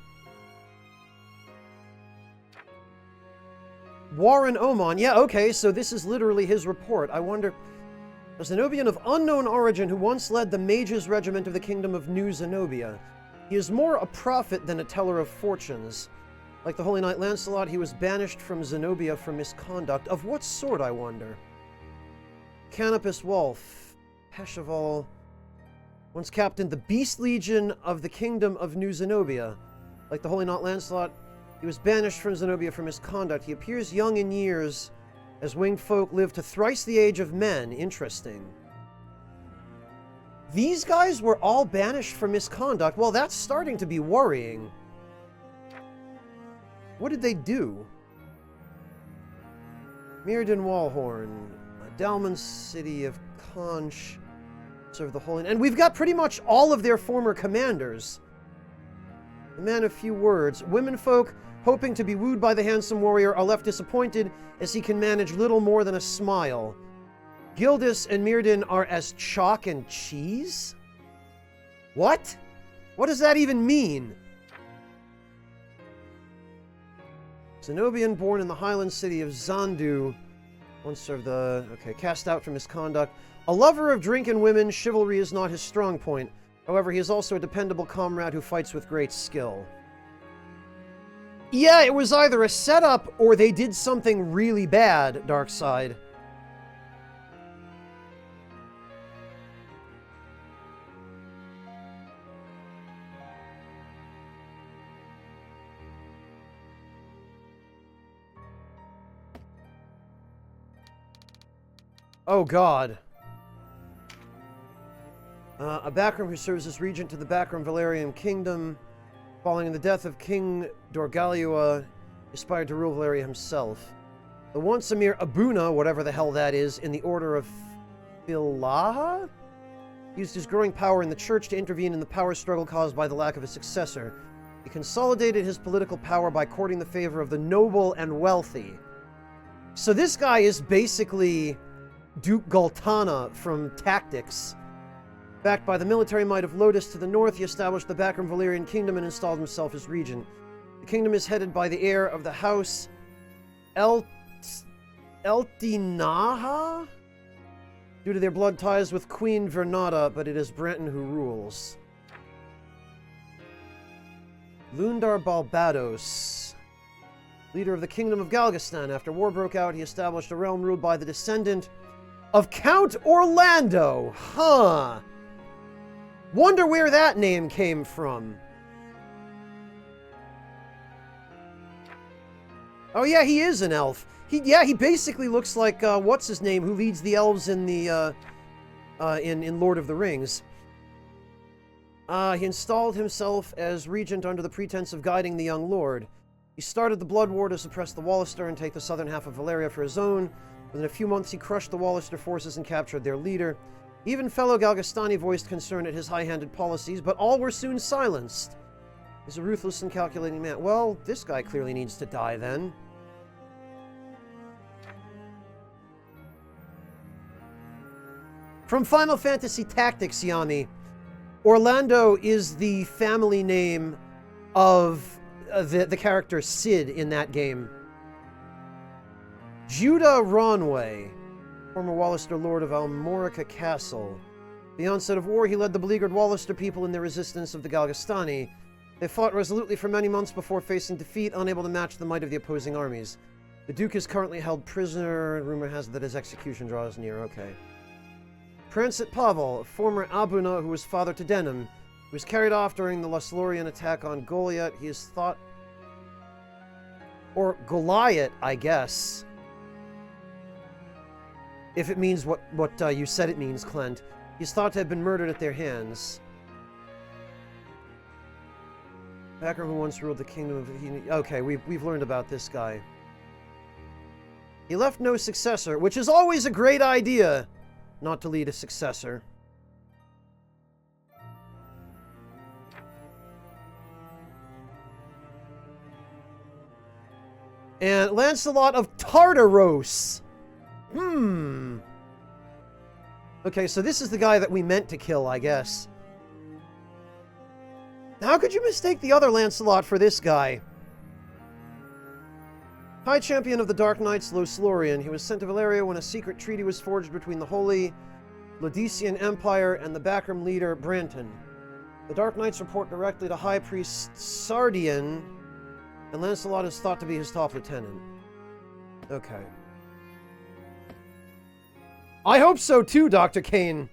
Warren Oman. Yeah, okay, so this is literally his report. I wonder... A Zenobian of unknown origin who once led the Mages Regiment of the Kingdom of New Zenobia. He is more a prophet than a teller of fortunes. Like the Holy Knight Lancelot, he was banished from Zenobia for misconduct. Of what sort, I wonder? Canopus Wolf. Peshaval. Once captained the Beast Legion of the Kingdom of New Zenobia. Like the Holy Knight Lancelot, he was banished from Zenobia for misconduct. He appears young in years, as winged folk live to thrice the age of men. Interesting. These guys were all banished for misconduct. Well, that's starting to be worrying. What did they do? Mirrodin Wallhorn. Dalman City of Conch. Serve the Holy... And we've got pretty much all of their former commanders. The man of few words. Womenfolk, hoping to be wooed by the handsome warrior, are left disappointed as he can manage little more than a smile. Gildis and Mirrodin are as chalk and cheese? What? What does that even mean? Zenobian born in the Highland city of Zandu. Once served the... Okay, cast out for misconduct. A lover of drink and women, chivalry is not his strong point. However, he is also a dependable comrade who fights with great skill. Yeah, it was either a setup or they did something really bad, Darkside. Oh, God. A Bakram who serves as regent to the Bakram Valerian Kingdom. Following the death of King Dorgaliua, aspired to rule Valeria himself. The once Emir Abuna, whatever the hell that is, in the Order of Philaha, used his growing power in the church to intervene in the power struggle caused by the lack of a successor. He consolidated his political power by courting the favor of the noble and wealthy. So this guy is basically Duke Galtana from Tactics. Backed by the military might of Lotus to the north, he established the Bakram Valerian Kingdom and installed himself as regent. The kingdom is headed by the heir of the house Eltinaha, due to their blood ties with Queen Vernata, but it is Branton who rules. Lundar Balbados, leader of the Kingdom of Galgastan. After war broke out, he established a realm ruled by the descendant of Count Orlando. Huh. Wonder where that name came from. Oh yeah, he is an elf. He basically looks like what's his name, who leads the elves in the in Lord of the Rings. He installed himself as regent under the pretense of guiding the young lord. He started the Blood War to suppress the Wallister and take the southern half of Valeria for his own. Within a few months, he crushed the Wallister forces and captured their leader. Even fellow Galgastani voiced concern at his high-handed policies, but all were soon silenced. He's a ruthless and calculating man. Well, this guy clearly needs to die, then. From Final Fantasy Tactics, Yami, Orlando is the family name of the character Cid in that game. Judah Ronway, former Wallister Lord of Almorica Castle. At the onset of war, he led the beleaguered Wallister people in their resistance of the Galgastani. They fought resolutely for many months before facing defeat, unable to match the might of the opposing armies. The Duke is currently held prisoner, and rumor has it that his execution draws near. Okay. Prancet Pavel, a former Abuna who was father to Denim, who was carried off during the Laslorian attack on Goliath. He is thought... Or Goliath, I guess. If it means what you said it means, Clint. He's thought to have been murdered at their hands. Backer who once ruled the kingdom of... Okay, we've learned about this guy. He left no successor, which is always a great idea, not to lead a successor. And Lancelot of Tartaros. Okay, so this is the guy that we meant to kill, I guess. How could you mistake the other Lancelot for this guy? High Champion of the Dark Knights, Loslorian. He was sent to Valeria when a secret treaty was forged between the Holy Lodician Empire and the Bakram leader, Branton. The Dark Knights report directly to High Priest Sardian, and Lancelot is thought to be his top lieutenant. Okay. I hope so too, Dr. Kane.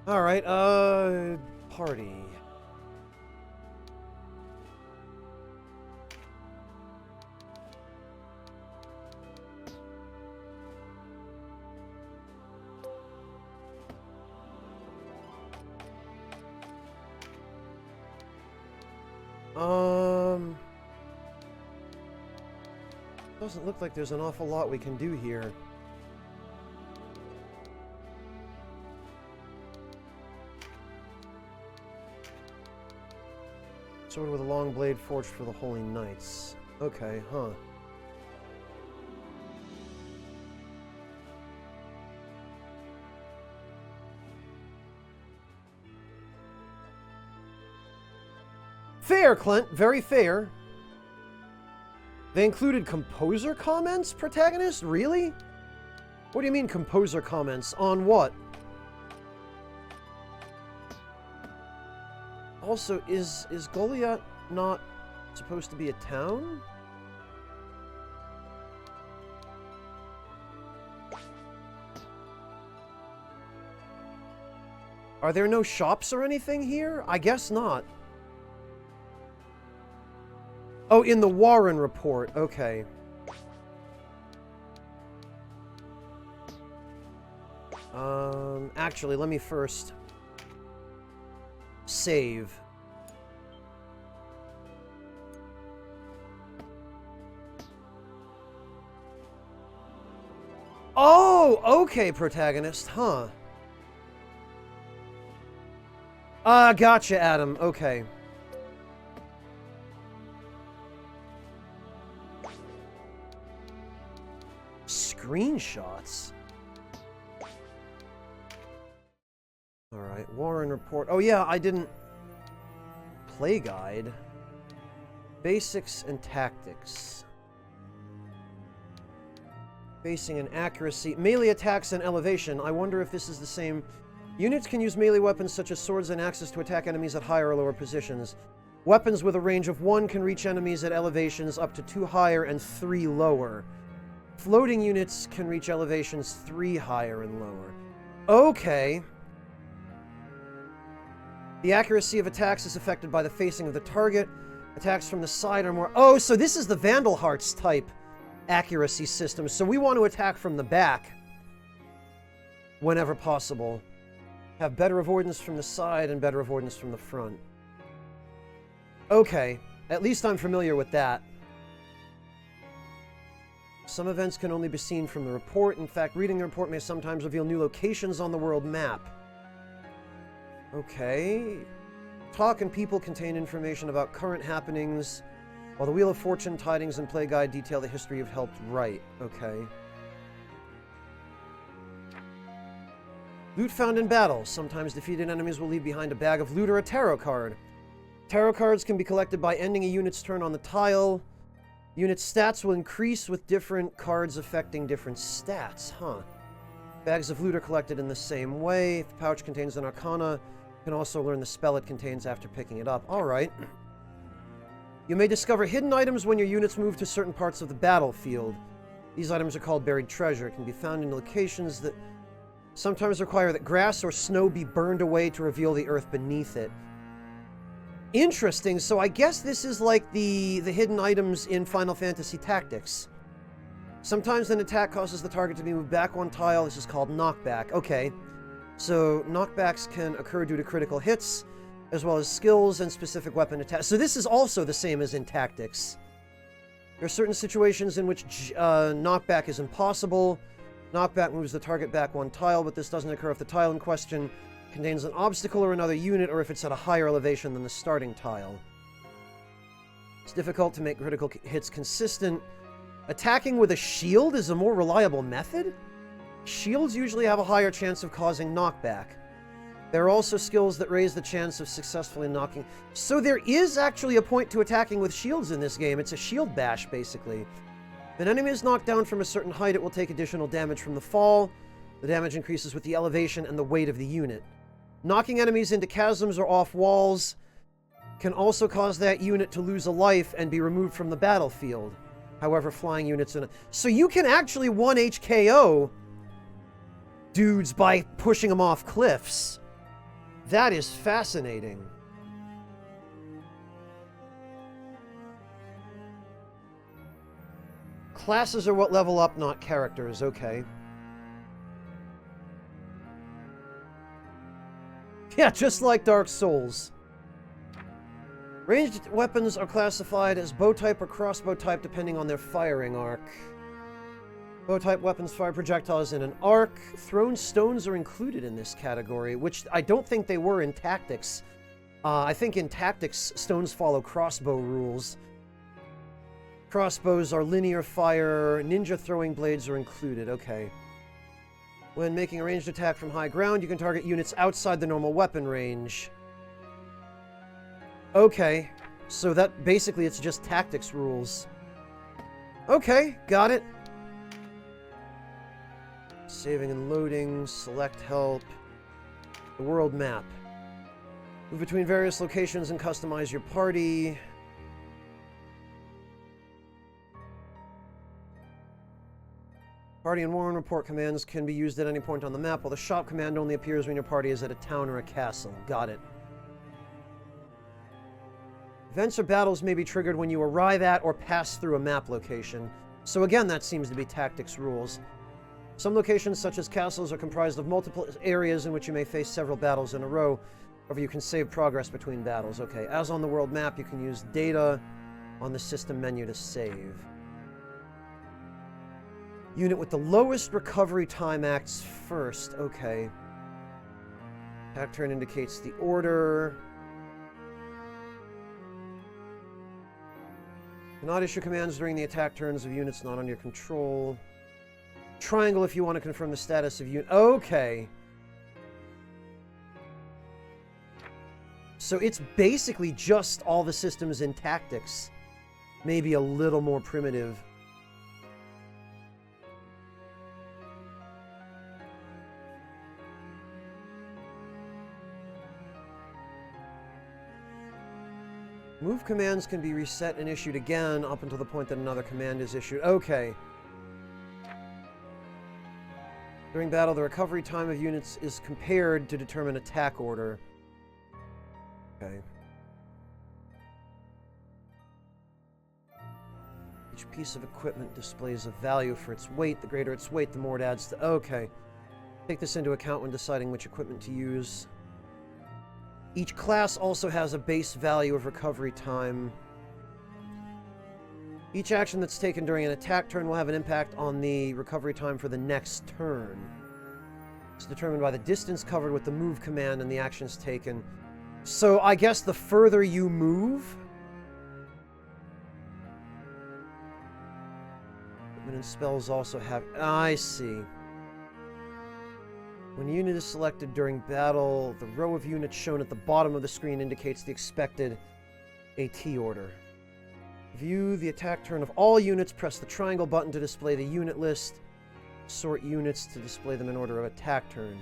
Alright, party. Doesn't look like there's an awful lot we can do here. Sword with a long blade forged for the Holy Knights. Okay, huh. Fair, Clint. Very fair. They included composer comments, protagonist? Really? What do you mean composer comments? On what? Also, is Goliath not supposed to be a town? Are there no shops or anything here? I guess not. Oh, in the Warren report. Okay. Actually, let me first save. Oh, okay, protagonist, huh? Gotcha, Adam. Okay. Screenshots. Alright, Warren report. Oh yeah, I didn't... Play guide. Basics and tactics. Facing and accuracy. Melee attacks and elevation. I wonder if this is the same... Units can use melee weapons such as swords and axes to attack enemies at higher or lower positions. Weapons with a range of 1 can reach enemies at elevations up to 2 higher and 3 lower. Floating units can reach elevations 3 higher and lower. Okay. The accuracy of attacks is affected by the facing of the target. Attacks from the side are more... Oh, so this is the Vandal Hearts type accuracy system. So we want to attack from the back whenever possible. Have better avoidance from the side and better avoidance from the front. Okay, at least I'm familiar with that. Some events can only be seen from the report. In fact, reading the report may sometimes reveal new locations on the world map. Okay. Talk and people contain information about current happenings, while the Wheel of Fortune, tidings, and play guide detail the history you've helped write. Okay. Loot found in battle. Sometimes defeated enemies will leave behind a bag of loot or a tarot card. Tarot cards can be collected by ending a unit's turn on the tile. Unit stats will increase with different cards affecting different stats. Huh. Bags of loot are collected in the same way. If the pouch contains an arcana, you can also learn the spell it contains after picking it up. Alright. You may discover hidden items when your units move to certain parts of the battlefield. These items are called buried treasure. It can be found in locations that sometimes require that grass or snow be burned away to reveal the earth beneath it. Interesting. So I guess this is like the hidden items in Final Fantasy Tactics. Sometimes an attack causes the target to be moved back one tile. This is called knockback. Okay. So knockbacks can occur due to critical hits, as well as skills and specific weapon attacks. So this is also the same as in Tactics. There are certain situations in which knockback is impossible. Knockback moves the target back one tile, but this doesn't occur if the tile in question contains an obstacle or another unit, or if it's at a higher elevation than the starting tile. It's difficult to make critical hits consistent. Attacking with a shield is a more reliable method? Shields usually have a higher chance of causing knockback. There are also skills that raise the chance of successfully knocking. So there is actually a point to attacking with shields in this game. It's a shield bash, basically. If an enemy is knocked down from a certain height, it will take additional damage from the fall. The damage increases with the elevation and the weight of the unit. Knocking enemies into chasms or off walls can also cause that unit to lose a life and be removed from the battlefield. However, flying units in... So you can actually 1-HKO dudes by pushing them off cliffs. That is fascinating. Classes are what level up, not characters. Okay. Yeah, just like Dark Souls. Ranged weapons are classified as bow type or crossbow type depending on their firing arc. Bow type weapons fire projectiles in an arc. Thrown stones are included in this category, which I don't think they were in Tactics. I think in Tactics, stones follow crossbow rules. Crossbows are linear fire. Ninja throwing blades are included. Okay. When making a ranged attack from high ground, you can target units outside the normal weapon range. Okay. So that basically it's just Tactics rules. Okay, got it. Saving and loading, select help. The world map. Move between various locations and customize your party. Party and Warren report commands can be used at any point on the map, while the shop command only appears when your party is at a town or a castle. Got it. Events or battles may be triggered when you arrive at or pass through a map location. So again, that seems to be tactics rules. Some locations, such as castles, are comprised of multiple areas in which you may face several battles in a row. However, you can save progress between battles. Okay, as on the world map, you can use data on the system menu to save. Unit with the lowest recovery time acts first. Okay. Attack turn indicates the order. Cannot issue commands during the attack turns of units not under your control. Triangle if you want to confirm the status of unit. Okay. So it's basically just all the systems in tactics. Maybe a little more primitive. Move commands can be reset and issued again up until the point that another command is issued. Okay. During battle, the recovery time of units is compared to determine attack order. Okay. Each piece of equipment displays a value for its weight. The greater its weight, the more it adds to... Okay. Take this into account when deciding which equipment to use. Each class also has a base value of recovery time. Each action that's taken during an attack turn will have an impact on the recovery time for the next turn. It's determined by the distance covered with the move command and the actions taken. So I guess the further you move... Equipment and spells also have... I see. When a unit is selected during battle, the row of units shown at the bottom of the screen indicates the expected AT order. View the attack turn of all units. Press the triangle button to display the unit list. Sort units to display them in order of attack turn.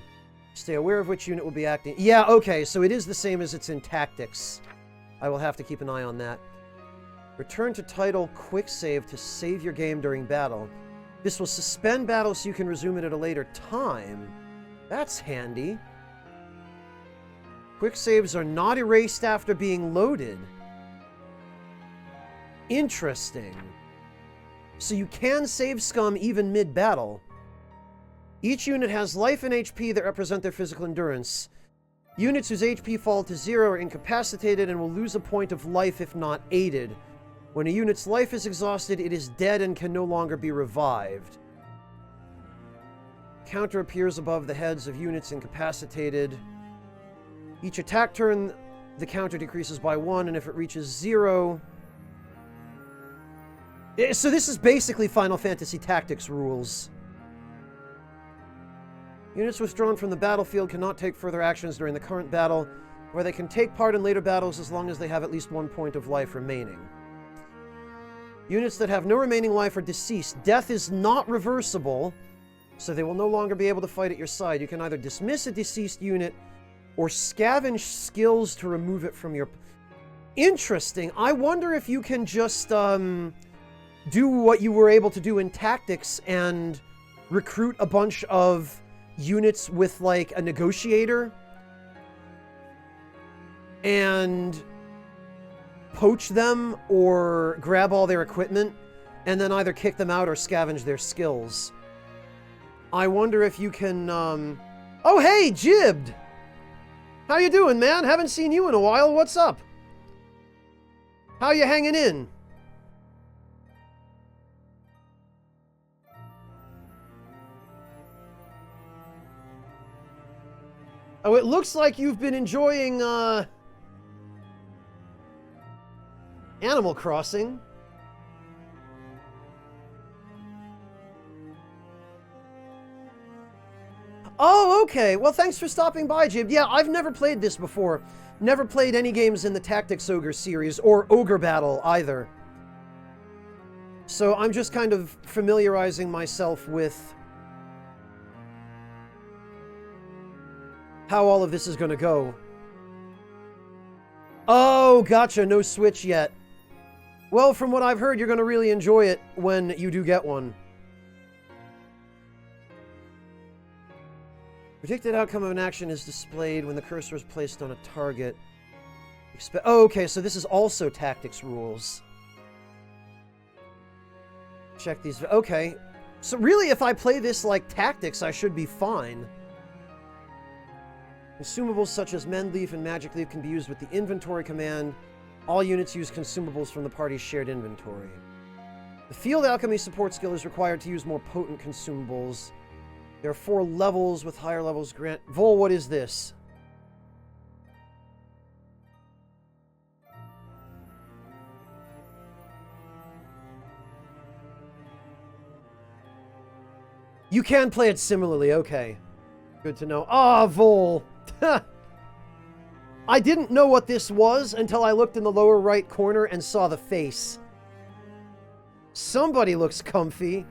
Stay aware of which unit will be acting. Yeah, okay, so it is the same as it's in tactics. I will have to keep an eye on that. Return to title quick save to save your game during battle. This will suspend battle so you can resume it at a later time. That's handy. Quick saves are not erased after being loaded. Interesting. So you can save scum even mid-battle. Each unit has life and HP that represent their physical endurance. Units whose HP fall to 0 are incapacitated and will lose a point of life if not aided. When a unit's life is exhausted, it is dead and can no longer be revived. Counter appears above the heads of units incapacitated. Each attack turn, the counter decreases by 1, and if it reaches 0... So this is basically Final Fantasy Tactics rules. Units withdrawn from the battlefield cannot take further actions during the current battle, where they can take part in later battles as long as they have at least 1 point of life remaining. Units that have no remaining life are deceased. Death is not reversible, so they will no longer be able to fight at your side. You can either dismiss a deceased unit or scavenge skills to remove it from your... Interesting. I wonder if you can just do what you were able to do in tactics and recruit a bunch of units with, like, a negotiator and poach them or grab all their equipment and then either kick them out or scavenge their skills. I wonder if you can, Oh, hey, Jibbed! How you doing, man? Haven't seen you in a while. What's up? How you hanging in? Oh, it looks like you've been enjoying, Animal Crossing. Oh, okay. Well, thanks for stopping by, Jib. Yeah, I've never played this before. Never played any games in the Tactics Ogre series, or Ogre Battle, either. So I'm just kind of familiarizing myself with how all of this is going to go. Oh, gotcha. No Switch yet. Well, from what I've heard, you're going to really enjoy it when you do get one. Predicted outcome of an action is displayed when the cursor is placed on a target. Oh, okay, so this is also tactics rules. Check these. Okay. So really, if I play this like tactics, I should be fine. Consumables such as Mend Leaf and Magic Leaf can be used with the inventory command. All units use consumables from the party's shared inventory. The Field Alchemy support skill is required to use more potent consumables. There are 4 levels with higher levels grant... Vol, what is this? You can play it similarly, okay. Good to know. Ah, Vol! I didn't know what this was until I looked in the lower right corner and saw the face. Somebody looks comfy.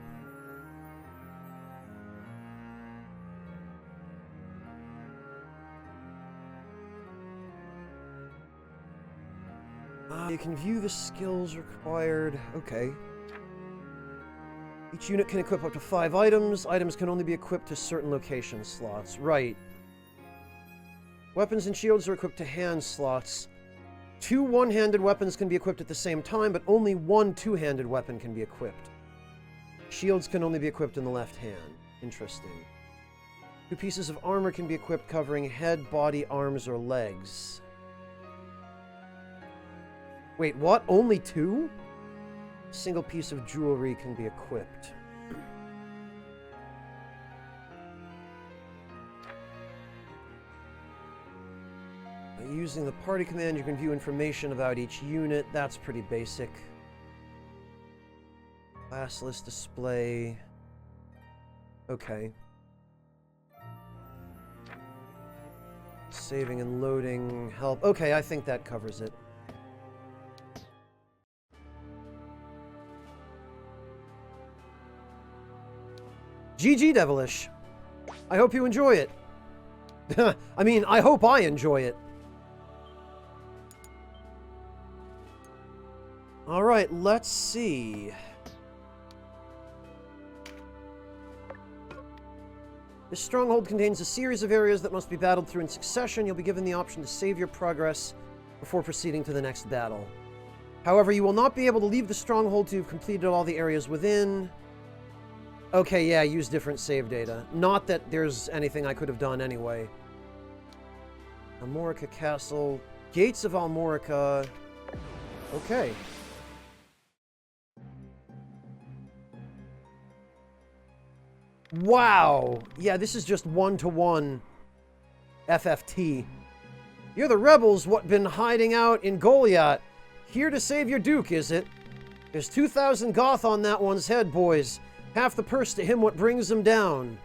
You can view the skills required. Okay. Each unit can equip up to 5 items. Items can only be equipped to certain location slots. Right. Weapons and shields are equipped to hand slots. 2 one-handed weapons can be equipped at the same time, but only 1 two-handed weapon can be equipped. Shields can only be equipped in the left hand. Interesting. 2 pieces of armor can be equipped covering head, body, arms, or legs. Wait, what? Only 2? A single piece of jewelry can be equipped. Using the party command, you can view information about each unit. That's pretty basic. Class list display. Okay. Saving and loading help. Okay, I think that covers it. GG, Devilish. I hope you enjoy it. I mean, I hope I enjoy it. Alright, let's see. This stronghold contains a series of areas that must be battled through in succession. You'll be given the option to save your progress before proceeding to the next battle. However, you will not be able to leave the stronghold till you've completed all the areas within. Okay, yeah, use different save data. Not that there's anything I could have done anyway. Almorica Castle. Gates of Almorica. Okay. Wow! Yeah, this is just one-to-one FFT. You're the rebels what been hiding out in Goliath. Here to save your duke, is it? There's 2,000 goth on that one's head, boys. Half the purse to him what brings him down.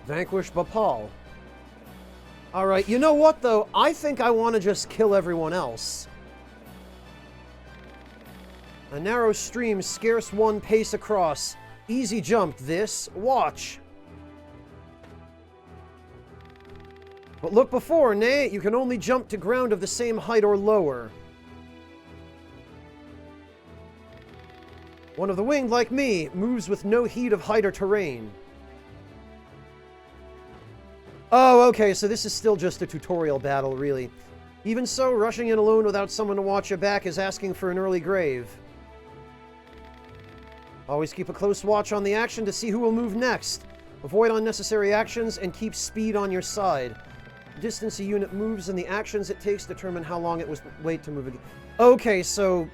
Vanquish Bapal. Alright, you know what, though? I think I want to just kill everyone else. A narrow stream, scarce 1 pace across. Easy jumped this. Watch. But look before, nay, you can only jump to ground of the same height or lower. One of the winged, like me, moves with no heed of height or terrain. Oh, okay, so this is still just a tutorial battle, really. Even so, rushing in alone without someone to watch your back is asking for an early grave. Always keep a close watch on the action to see who will move next. Avoid unnecessary actions and keep speed on your side. The distance a unit moves and the actions it takes determine how long it will wait to move again. Okay, so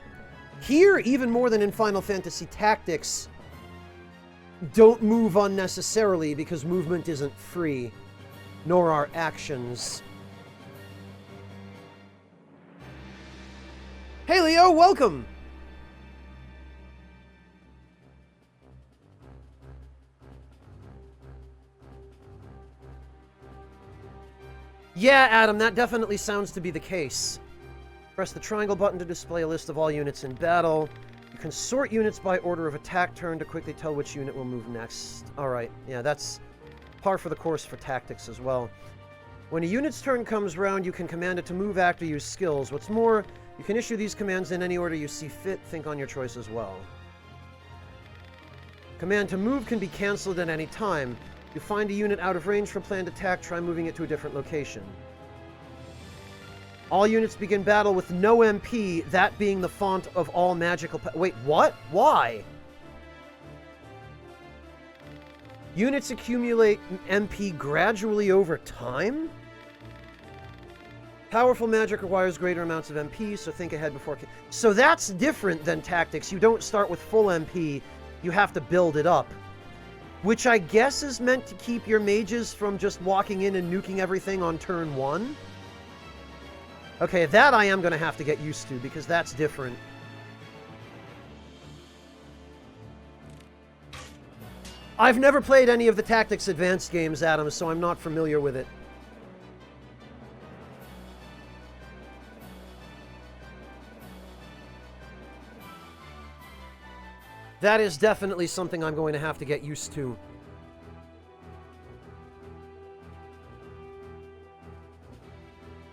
here, even more than in Final Fantasy Tactics, don't move unnecessarily because movement isn't free, nor are actions. Hey Leo, welcome! Yeah, Adam, that definitely sounds to be the case. Press the triangle button to display a list of all units in battle. You can sort units by order of attack turn to quickly tell which unit will move next. Alright, yeah, that's par for the course for tactics as well. When a unit's turn comes round, you can command it to move, act, or use skills. What's more, you can issue these commands in any order you see fit. Think on your choice as well. Command to move can be cancelled at any time. You find a unit out of range from planned attack, try moving it to a different location. All units begin battle with no MP, that being the font of all magical... Wait, what? Why? Units accumulate MP gradually over time? Powerful magic requires greater amounts of MP, so think ahead before... So that's different than tactics. You don't start with full MP, you have to build it up. Which I guess is meant to keep your mages from just walking in and nuking everything on turn 1? Okay, that I am going to have to get used to, because that's different. I've never played any of the Tactics Advanced games, Adam, so I'm not familiar with it. That is definitely something I'm going to have to get used to.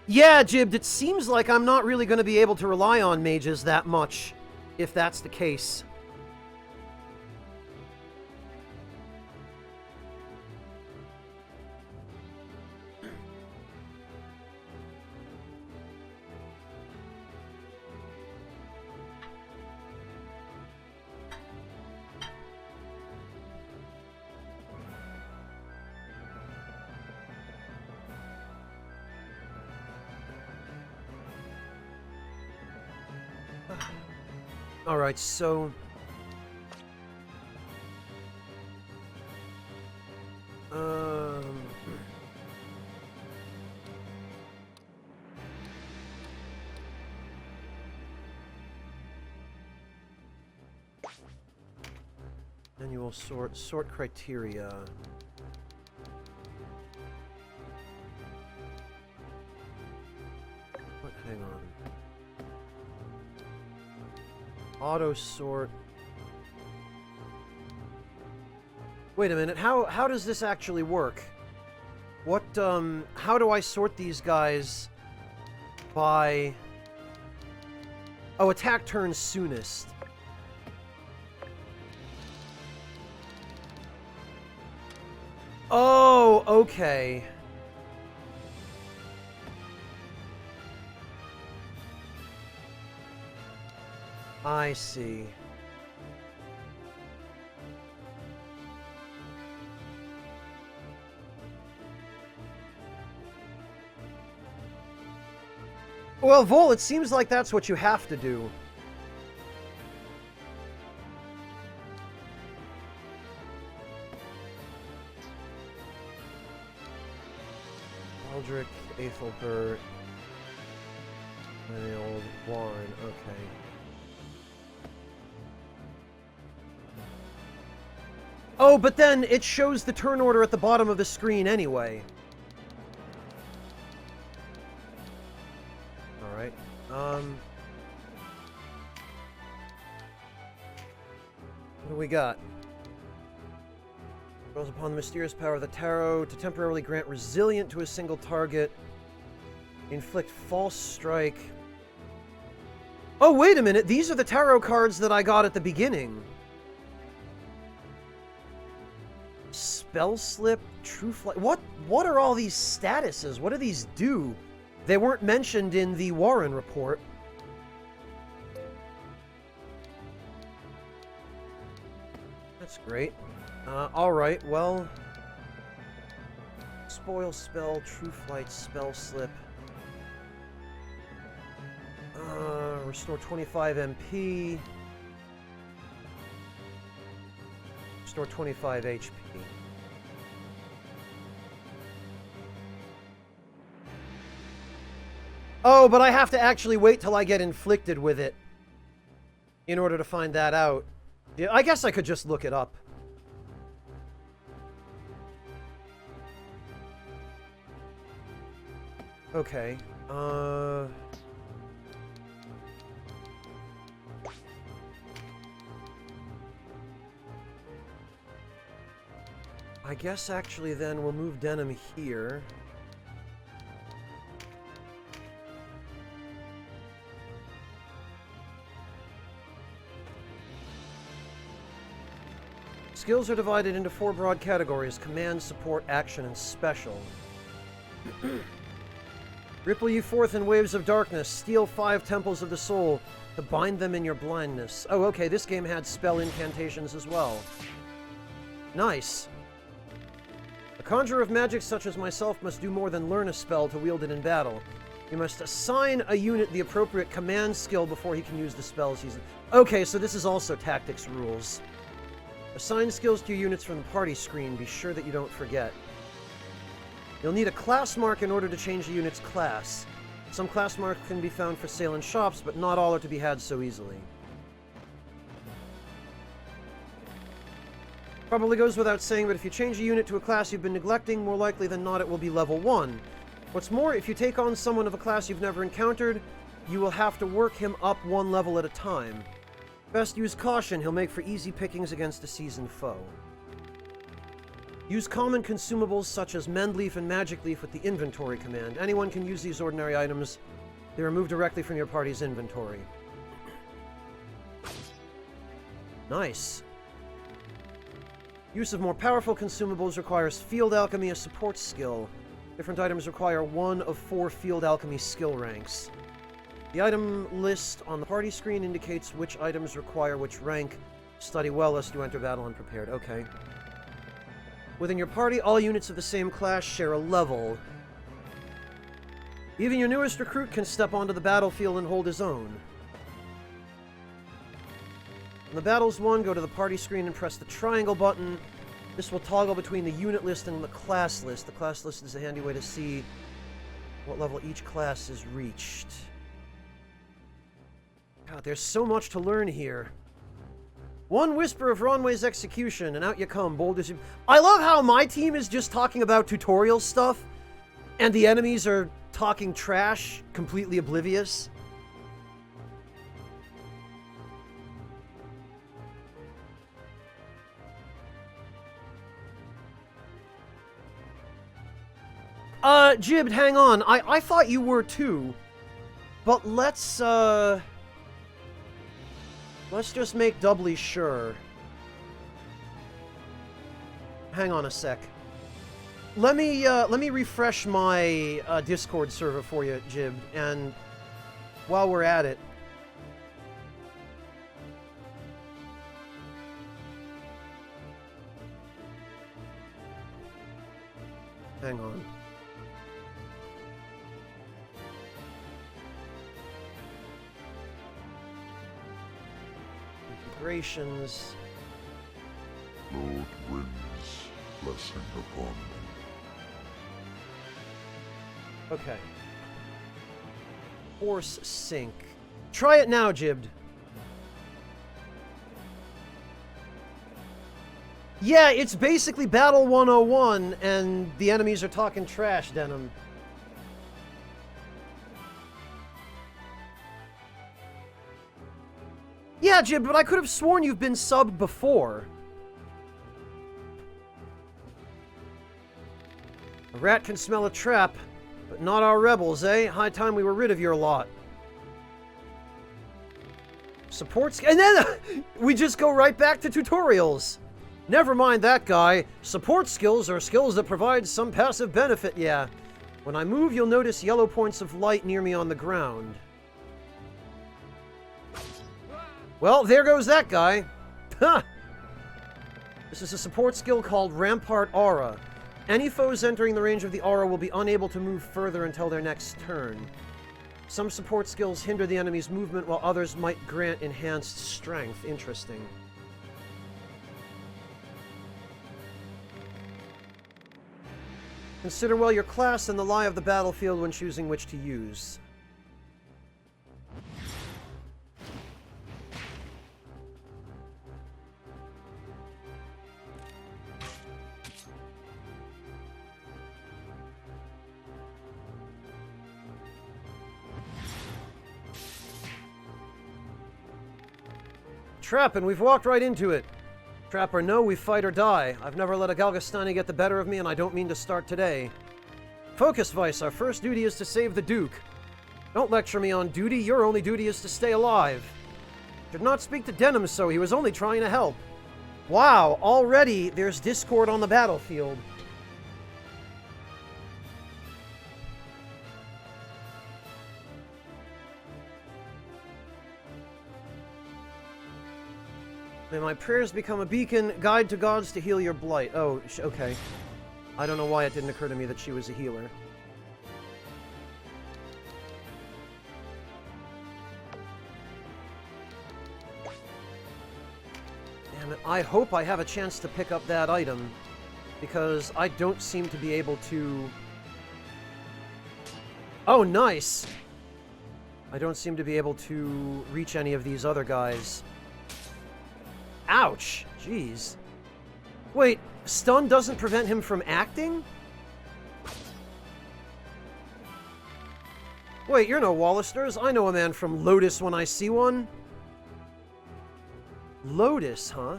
Yeah, Jibbed, it seems like I'm not really going to be able to rely on mages that much, if that's the case. Alright, so... Annual sort criteria. What? Hang on. Auto sort. Wait a minute. How does this actually work? What how do I sort these guys by... Oh, attack turn soonest. Oh, okay. I see. Well, Vol, it seems like that's what you have to do. Aldrich, Ethelbert, and the old Warren, okay. Oh, but then it shows the turn order at the bottom of the screen anyway. Alright. What do we got? Draws upon the mysterious power of the tarot to temporarily grant resilient to a single target. Inflict false strike. Oh, wait a minute. These are the tarot cards that I got at the beginning. Spell slip, true flight. What are all these statuses? What do these do? They weren't mentioned in the Warren report. That's great. Alright, well... Spoil spell, true flight, spell slip. Restore 25 MP. Restore 25 HP. Oh, but I have to actually wait till I get inflicted with it in order to find that out. Yeah, I guess I could just look it up. Okay. I guess actually then we'll move Denim here. Skills are divided into 4 broad categories: command, support, action, and special. Ripple you forth in waves of darkness. Steal 5 temples of the soul to bind them in your blindness. Oh, okay, this game had spell incantations as well. Nice. A conjurer of magic such as myself must do more than learn a spell to wield it in battle. You must assign a unit the appropriate command skill before he can use the spells he's... Okay, so this is also tactics rules. Assign skills to your units from the party screen. Be sure that you don't forget. You'll need a class mark in order to change the unit's class. Some class marks can be found for sale in shops, but not all are to be had so easily. Probably goes without saying, but if you change a unit to a class you've been neglecting, more likely than not it will be level 1. What's more, if you take on someone of a class you've never encountered, you will have to work him up 1 level at a time. Best use caution, he'll make for easy pickings against a seasoned foe. Use common consumables such as Mend Leaf and Magic Leaf with the inventory command. Anyone can use these ordinary items. They are moved directly from your party's inventory. Nice. Use of more powerful consumables requires Field Alchemy, a support skill. Different items require 1 of 4 Field Alchemy skill ranks. The item list on the party screen indicates which items require which rank. Study well lest you enter battle unprepared. Okay. Within your party, all units of the same class share a level. Even your newest recruit can step onto the battlefield and hold his own. When the battle's won, go to the party screen and press the triangle button. This will toggle between the unit list and the class list. The class list is a handy way to see what level each class has reached. God, there's so much to learn here. One whisper of Ronway's execution, and out you come, bold as you... I love how my team is just talking about tutorial stuff, and the enemies are talking trash, completely oblivious. Jibbed, hang on. I thought you were too. But let's just make doubly sure. Hang on a sec. Let me refresh my Discord server for you, Jib, and while we're at it, hang on. Configurations. Lord Wind's blessing upon me. Okay. Force sync. Try it now, Jibbed. Yeah, it's basically Battle 101, and the enemies are talking trash, Denim. Yeah, Jib, but I could have sworn you've been subbed before. A rat can smell a trap, but not our rebels, eh? High time we were rid of your lot. Support and then we just go right back to tutorials. Never mind that guy. Support skills are skills that provide some passive benefit, yeah. When I move, you'll notice yellow points of light near me on the ground. Well, there goes that guy. Ha! This is a support skill called Rampart Aura. Any foes entering the range of the aura will be unable to move further until their next turn. Some support skills hinder the enemy's movement, while others might grant enhanced strength. Interesting. Consider well your class and the lie of the battlefield when choosing which to use. Trap, and we've walked right into it. Trap or no, we fight or die. I've never let a Galgastani get the better of me, and I don't mean to start today. Focus, Vice. Our first duty is to save the Duke. Don't lecture me on duty. Your only duty is to stay alive. Should not speak to Denim so. He was only trying to help. Wow, already there's discord on the battlefield. May my prayers become a beacon, guide to gods to heal your blight. Oh, okay. I don't know why it didn't occur to me that she was a healer. Damn it, I hope I have a chance to pick up that item, because I don't seem to be able to... Oh, nice! I don't seem to be able to reach any of these other guys. Ouch! Jeez. Wait, stun doesn't prevent him from acting? Wait, you're no Wallisters. I know a man from Lotus when I see one. Lotus, huh?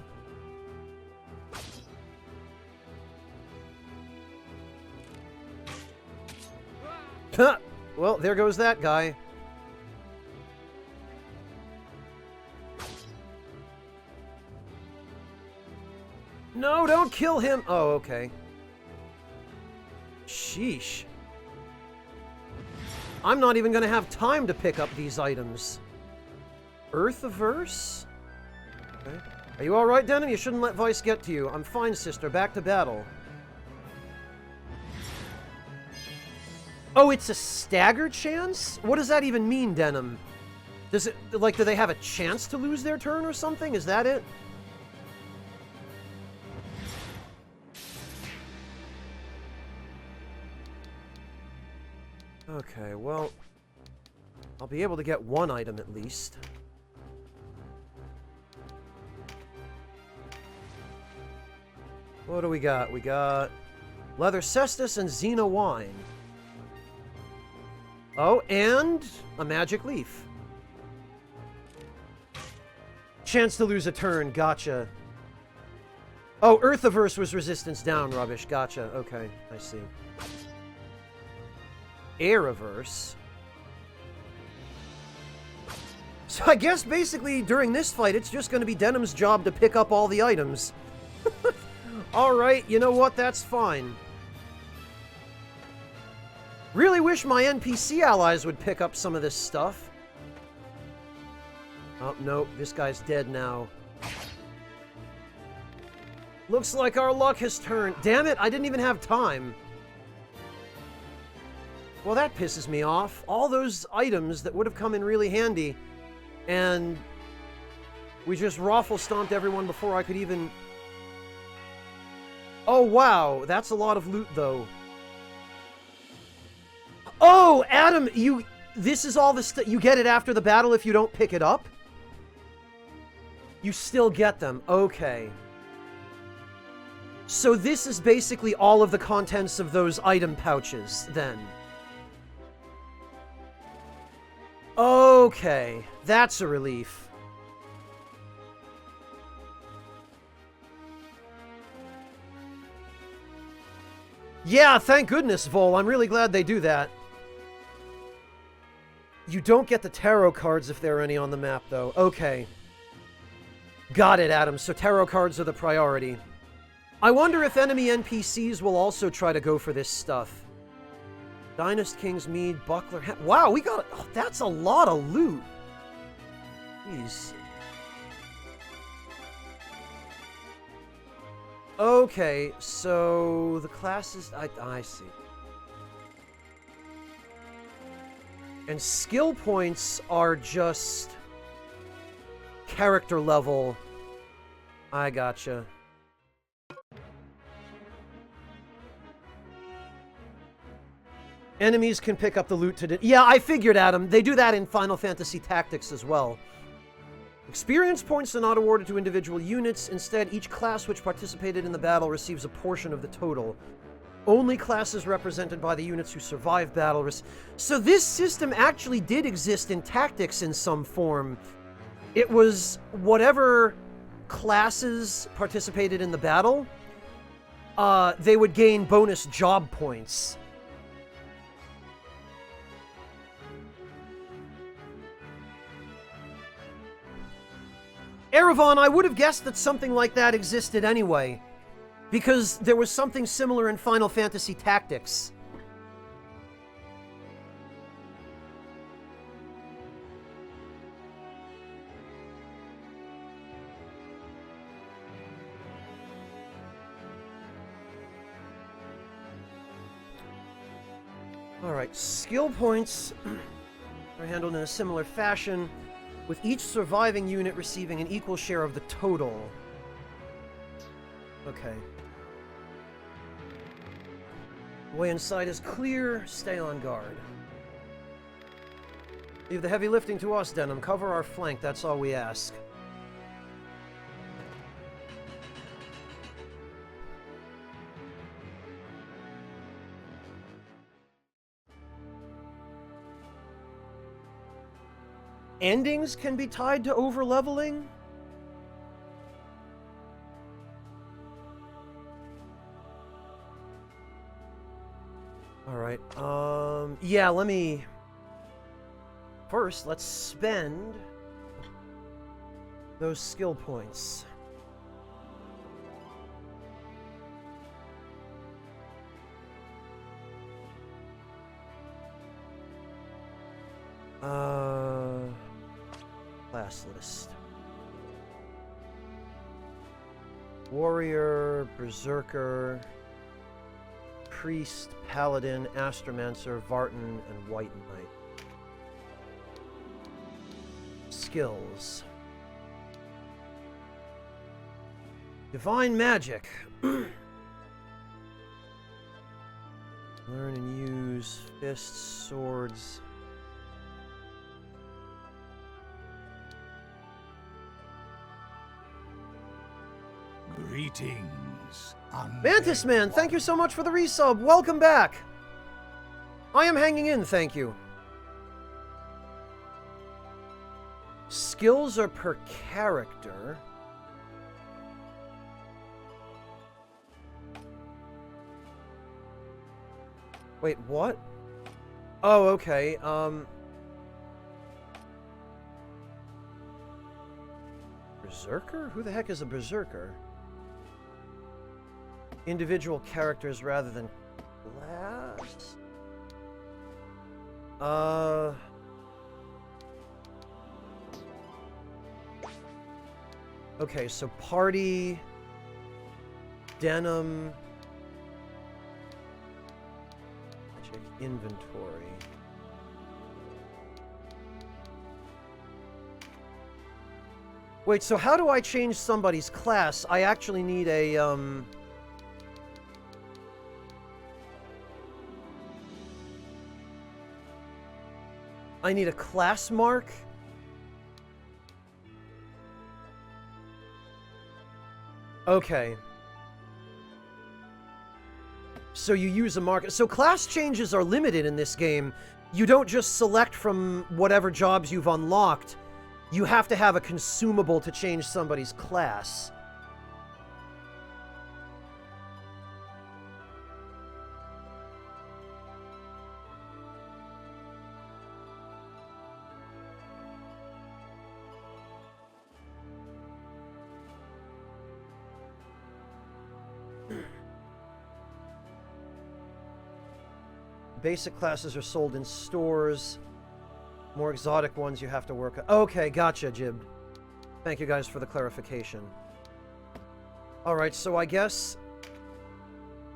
Well, there goes that guy. No, don't kill him! Oh, okay. Sheesh. I'm not even gonna have time to pick up these items. Earth-averse? Okay. Are you alright, Denim? You shouldn't let Vice get to you. I'm fine, sister. Back to battle. Oh, it's a stagger chance? What does that even mean, Denim? Does it, like, do they have a chance to lose their turn or something? Is that it? Okay, well, I'll be able to get one item at least. What do we got? We got Leather Cestus and Xena Wine. Oh, and a Magic Leaf. Chance to lose a turn, gotcha. Oh, Earth-averse was resistance down, rubbish, gotcha. Okay, I see. Air-averse. So I guess basically during this fight, it's just going to be Denim's job to pick up all the items. Alright, you know what? That's fine. Really wish my NPC allies would pick up some of this stuff. Oh, no, this guy's dead now. Looks like our luck has turned. Damn it, I didn't even have time. Well, that pisses me off. All those items that would have come in really handy, and we just raffle-stomped everyone before I could even... Oh, wow. That's a lot of loot, though. Oh, Adam, you... This is all the stuff... You get it after the battle if you don't pick it up? You still get them. Okay. So this is basically all of the contents of those item pouches, then. Okay, that's a relief. Yeah, thank goodness, Vol. I'm really glad they do that. You don't get the tarot cards if there are any on the map, though. Okay. Got it, Adam. So tarot cards are the priority. I wonder if enemy NPCs will also try to go for this stuff. Dynast King's Mead, Buckler... Wow, we got... Oh, that's a lot of loot. Jeez. Okay, so... The classes... I see. And skill points are just... character level. I gotcha. Enemies can pick up the loot to... Yeah, I figured, Adam. They do that in Final Fantasy Tactics as well. Experience points are not awarded to individual units. Instead, each class which participated in the battle receives a portion of the total. Only classes represented by the units who survive battle... So this system actually did exist in Tactics in some form. It was whatever classes participated in the battle, they would gain bonus job points. Erevan, I would have guessed that something like that existed anyway, because there was something similar in Final Fantasy Tactics. Alright, skill points are handled in a similar fashion, with each surviving unit receiving an equal share of the total. Okay. The way inside is clear. Stay on guard. Leave the heavy lifting to us, Denim. Cover our flank, that's all we ask. Endings can be tied to overleveling? Alright, yeah, let me... First, let's spend those skill points. Class list. Warrior, Berserker, Priest, Paladin, Astromancer, Vartan, and White Knight. Skills. Divine Magic. Learn and use fists, swords. Greetings, Mantis Man, thank you so much for the resub. Welcome back. I am hanging in, thank you. Skills are per character. Wait, what? Oh, okay. Berserker? Who the heck is a Berserker? Individual characters rather than class? Okay, so party, Denim, check inventory. Wait, so how do I change somebody's class? I actually need a, I need a class mark? Okay. So you use a mark. So class changes are limited in this game. You don't just select from whatever jobs you've unlocked. You have to have a consumable to change somebody's class. Basic classes are sold in stores. More exotic ones you have to work on. Okay, gotcha, Jib. Thank you guys for the clarification. Alright, so I guess...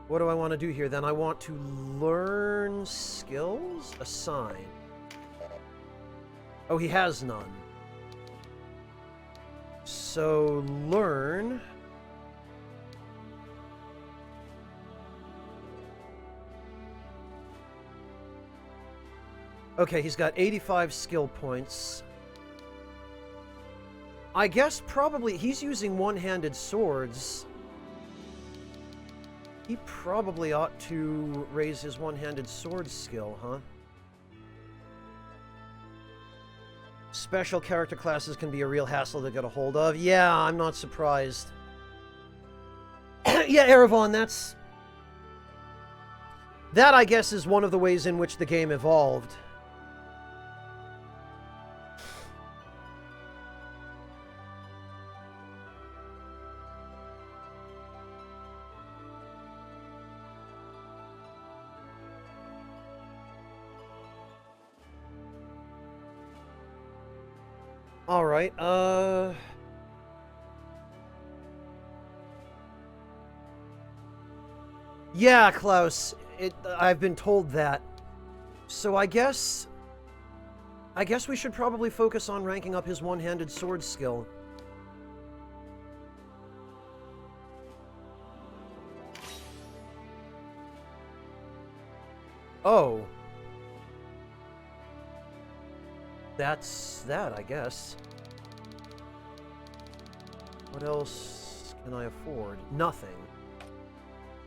What do I want to do here then? I want to learn skills? Assign. Oh, he has none. So, learn... Okay, he's got 85 skill points. I guess probably he's using one-handed swords. He probably ought to raise his one-handed sword skill, huh? Special character classes can be a real hassle to get a hold of. Yeah, I'm not surprised. Yeah, Erevan, that's... That, I guess, is one of the ways in which the game evolved. Alright, yeah, Klaus, I've been told that. So I guess we should probably focus on ranking up his one-handed sword skill. Oh. That's that, I guess. What else can I afford? Nothing.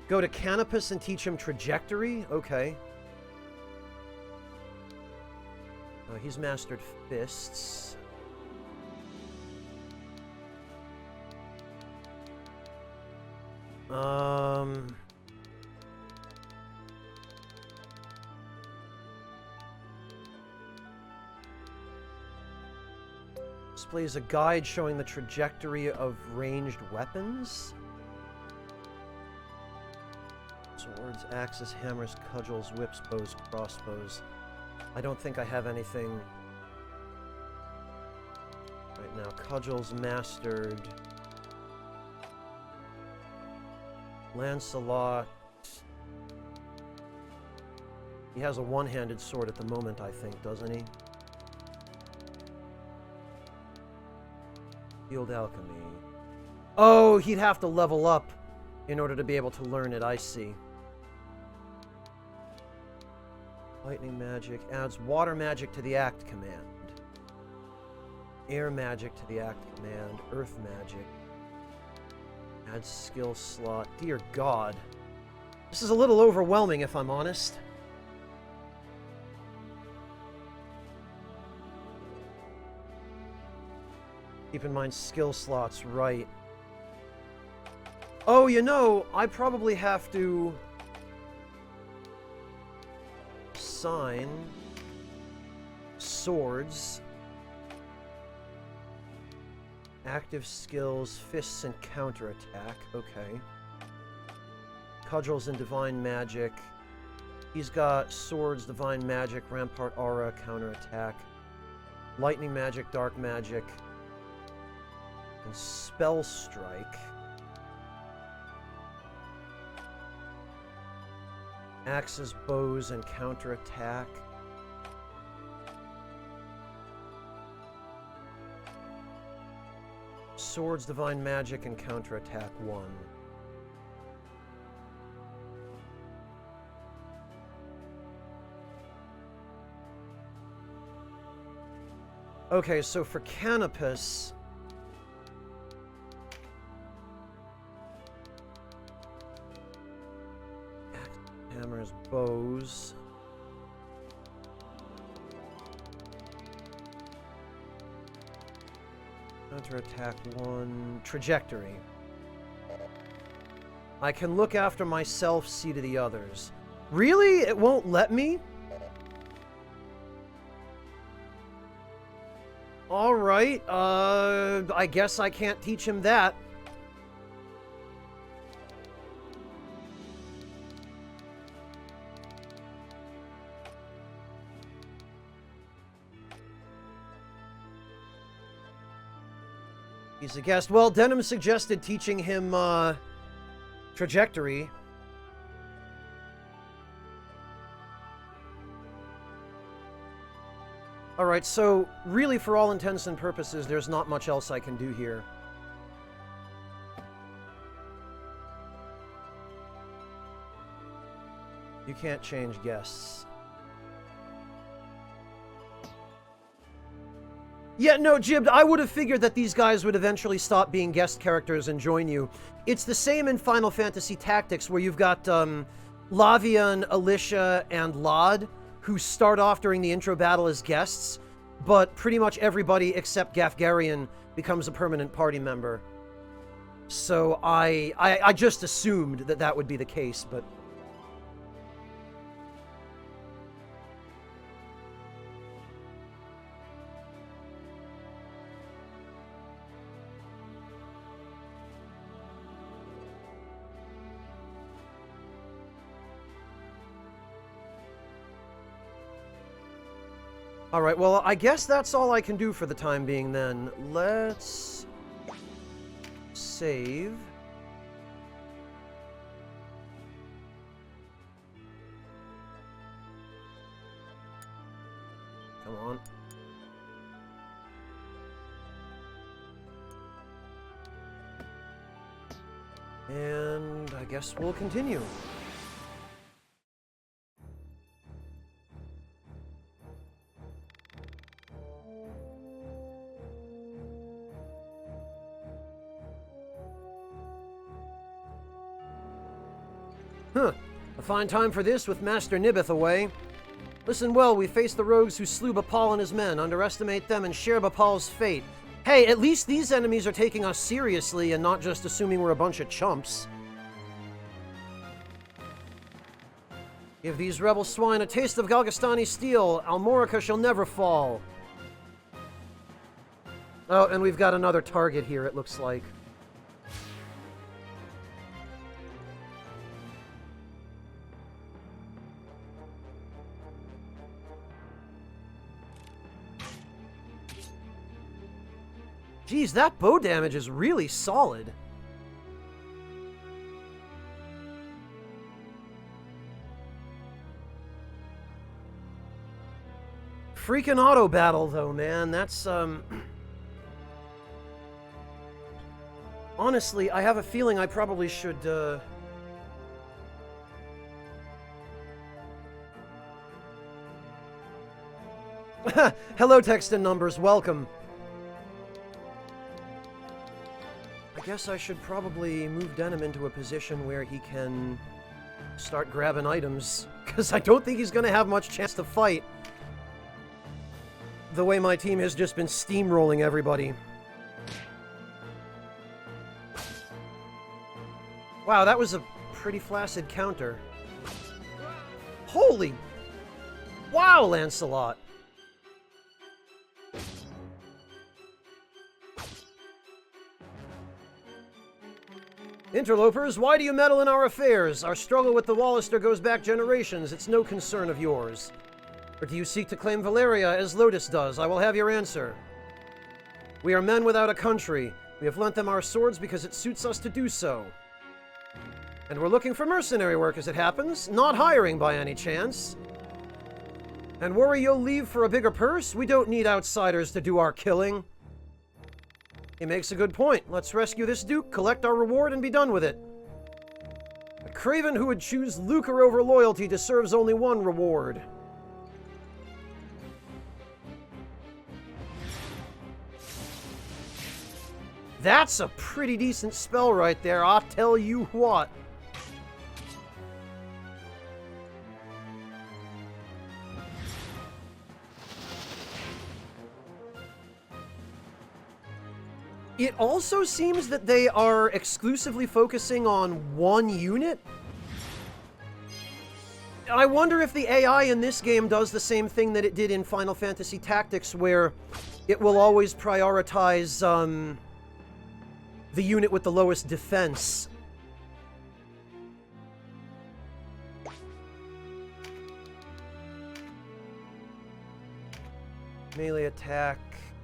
Go to Canopus and teach him trajectory? Okay. He's mastered fists. Displays a guide showing the trajectory of ranged weapons. Swords, axes, hammers, cudgels, whips, bows, crossbows. I don't think I have anything right now. Cudgels mastered. Lancelot. He has a one-handed sword at the moment, I think, doesn't he? Field alchemy. Oh, he'd have to level up in order to be able to learn it, I see. Lightning magic adds water magic to the act command. Air magic to the act command. Earth magic. Adds skill slot. Dear God. This is a little overwhelming, if I'm honest. Keep in mind skill slots, right. Oh, you know, I probably have to assign swords, active skills, fists and counterattack. Okay. Cudgels and divine magic. He's got swords, divine magic, rampart aura, counterattack, lightning magic, dark magic, and spell strike. Axes, bows, and counterattack. Swords, divine magic, and counterattack 1. Okay, so for Canopus, hammers, bows. Counterattack 1. Trajectory. I can look after myself, see to the others. Really? It won't let me? Alright, I guess I can't teach him that. He's a guest. Well, Denim suggested teaching him, trajectory. Alright, so really for all intents and purposes, there's not much else I can do here. You can't change guests. Yeah, no, Jib, I would have figured that these guys would eventually stop being guest characters and join you. It's the same in Final Fantasy Tactics, where you've got, Lavian, Alicia, and Lod, who start off during the intro battle as guests, but pretty much everybody except Gafgarian becomes a permanent party member. So I just assumed that that would be the case, but... Alright, well, I guess that's all I can do for the time being then. Let's save. Come on. And I guess we'll continue. Huh. A fine time for this with Master Nibbeth away. Listen well, we face the rogues who slew Bapal and his men. Underestimate them and share Bapal's fate. Hey, at least these enemies are taking us seriously and not just assuming we're a bunch of chumps. Give these rebel swine a taste of Galgastani steel. Almorica shall never fall. Oh, and we've got another target here, it looks like. Geez, that bow damage is really solid. Freaking auto battle, though, man. That's, honestly, I have a feeling I probably should, Hello, text and numbers. Welcome. I guess I should probably move Denim into a position where he can start grabbing items, because I don't think he's going to have much chance to fight. The way my team has just been steamrolling everybody. Wow, that was a pretty flaccid counter. Holy... Wow, Lancelot! Interlopers, why do you meddle in our affairs? Our struggle with the Wallister goes back generations. It's no concern of yours. Or do you seek to claim Valeria as Lotus does? I will have your answer. We are men without a country. We have lent them our swords because it suits us to do so. And we're looking for mercenary work as it happens, not hiring by any chance. And worry you'll leave for a bigger purse? We don't need outsiders to do our killing. He makes a good point. Let's rescue this Duke, collect our reward, and be done with it. A craven who would choose lucre over loyalty deserves only one reward. That's a pretty decent spell right there, I'll tell you what. It also seems that they are exclusively focusing on one unit. I wonder if the AI in this game does the same thing that it did in Final Fantasy Tactics, where it will always prioritize, the unit with the lowest defense. Melee attack,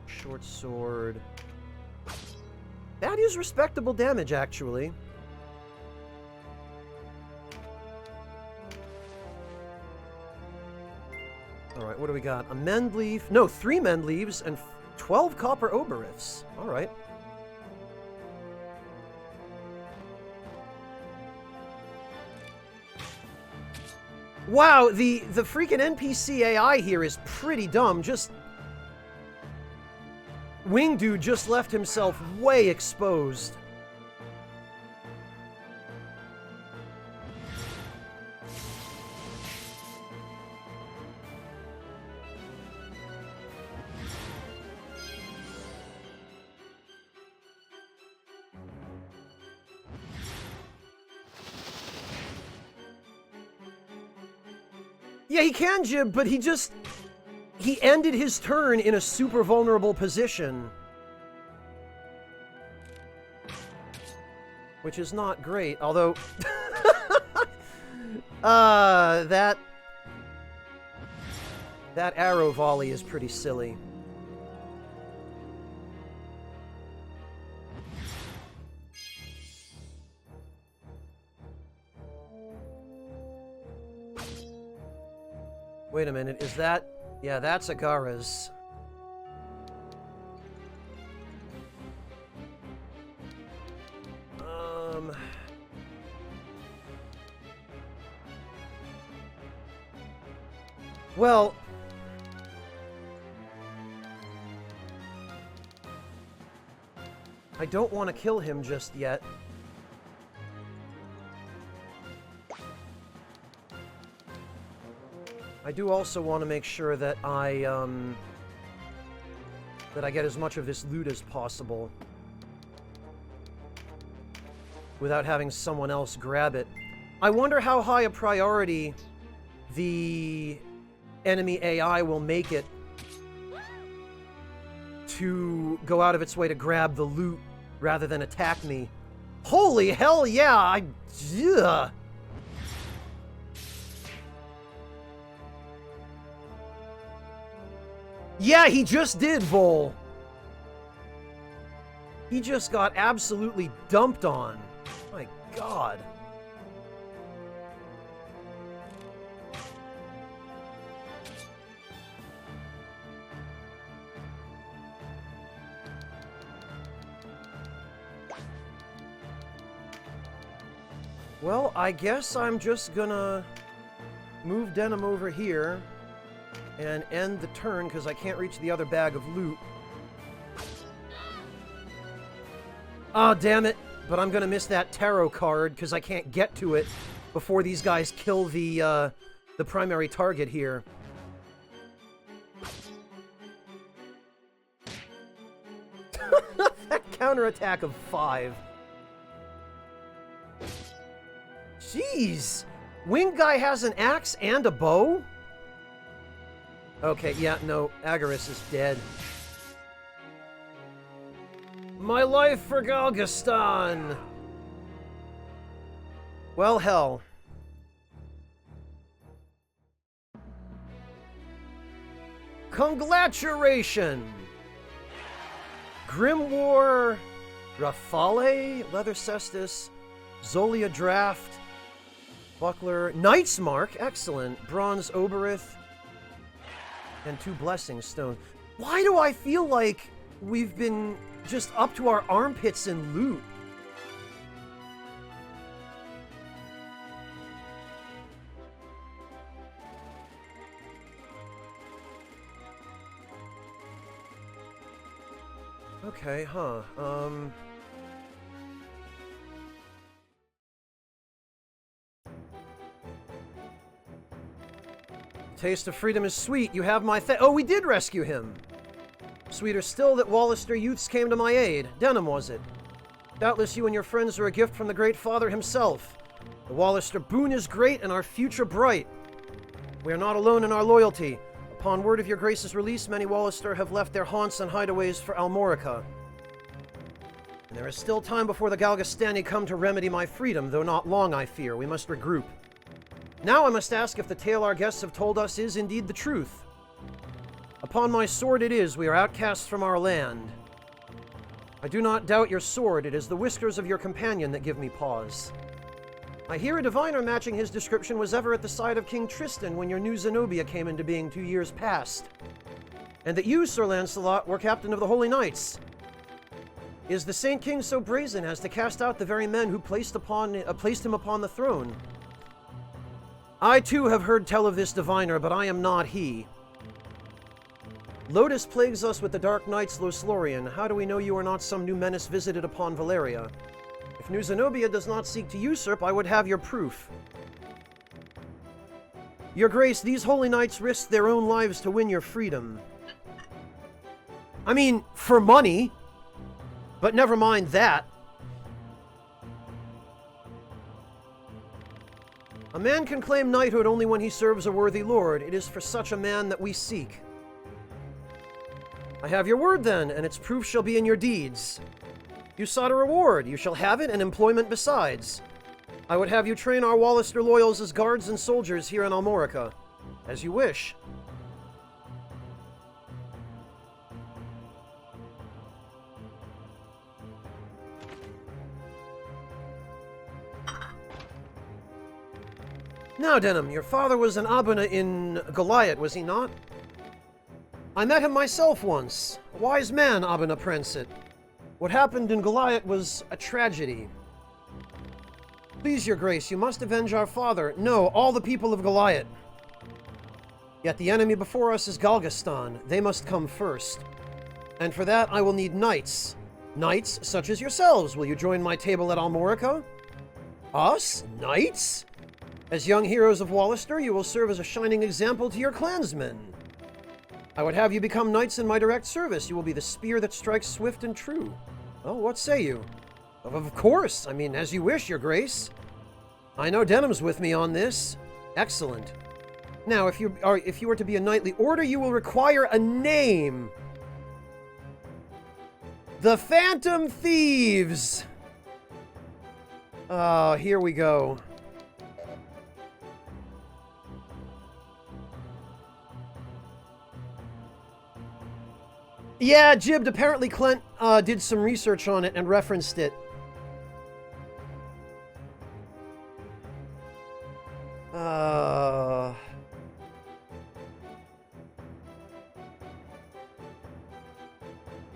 short sword. That is respectable damage, actually. Alright, what do we got? A mend leaf. No, 3 mend leaves and 12 copper oberifs. Alright. Wow, the freaking NPC AI here is pretty dumb. Just... Wing Dude just left himself way exposed. Yeah, he can jib, but he ended his turn in a super vulnerable position. Which is not great, although... That arrow volley is pretty silly. Wait a minute, is that... Yeah, that's Agara's. Well... I don't want to kill him just yet. I do also want to make sure that I get as much of this loot as possible without having someone else grab it. I wonder how high a priority the enemy AI will make it to go out of its way to grab the loot rather than attack me. Holy hell, yeah! Ugh. Yeah, he just did, Vol. He just got absolutely dumped on. My God. Well, I guess I'm just gonna move Denim over here and end the turn because I can't reach the other bag of loot. Ah, damn it. But I'm gonna miss that tarot card because I can't get to it before these guys kill the primary target here. That counterattack of 5. Jeez! Winged guy has an axe and a bow? Okay, yeah, no, Agaris is dead. My life for Galgastan! Well, hell. Congratulations! Grimoire, Rafale, Leather Cestus, Zolia Draft, Buckler, Knight's Mark, excellent, Bronze Oberith, and 2 Blessing Stone. Why do I feel like we've been just up to our armpits in loot? Okay, huh, Taste of freedom is sweet. You have my oh, we did rescue him. Sweeter still that Wallister youths came to my aid. Denim, was it? Doubtless you and your friends are a gift from the Great Father himself. The Wallister boon is great and our future bright. We are not alone in our loyalty. Upon word of your grace's release, many Wallister have left their haunts and hideaways for Almorica. And there is still time before the Galgastani come to remedy my freedom, though not long, I fear. We must regroup. Now I must ask if the tale our guests have told us is indeed the truth. Upon my sword it is, we are outcasts from our land. I do not doubt your sword, it is the whiskers of your companion that give me pause. I hear a diviner matching his description was ever at the side of King Tristan when your new Zenobia came into being 2 years past. And that you, Sir Lancelot, were captain of the Holy Knights. Is the Saint King so brazen as to cast out the very men who placed him upon the throne? I too have heard tell of this diviner, but I am not he. Lotus plagues us with the dark nights, Loslorian. How do we know you are not some new menace visited upon Valeria? If New Zenobia does not seek to usurp, I would have your proof. Your Grace, these holy knights risked their own lives to win your freedom. I mean, for money. But never mind that. A man can claim knighthood only when he serves a worthy lord. It is for such a man that we seek. I have your word then, and its proof shall be in your deeds. You sought a reward, you shall have it, and employment besides. I would have you train our Wallister loyals as guards and soldiers here in Almorica. As you wish. Now, Denim, your father was an Abuna in Goliath, was he not? I met him myself once. A wise man, Abuna Prensit. What happened in Goliath was a tragedy. Please, your grace, you must avenge our father. No, all the people of Goliath. Yet the enemy before us is Galgastan. They must come first. And for that, I will need knights. Knights such as yourselves. Will you join my table at Almorica? Us? Knights? As young heroes of Wallister, you will serve as a shining example to your clansmen. I would have you become knights in my direct service. You will be the spear that strikes swift and true. Oh, what say you? Of course. I mean, as you wish, your grace. I know Denham's with me on this. Excellent. Now, if you are to be a knightly order, you will require a name. The Phantom Thieves! Oh, here we go. Yeah, Jibbed. Apparently Clint did some research on it and referenced it.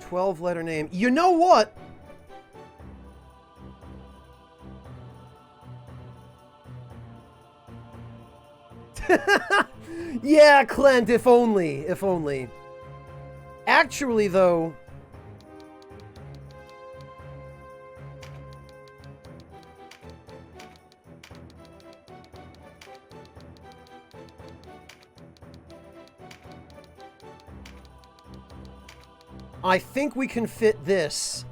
12-letter name. You know what? Yeah, Clint, if only. If only. Actually, though... I think we can fit this.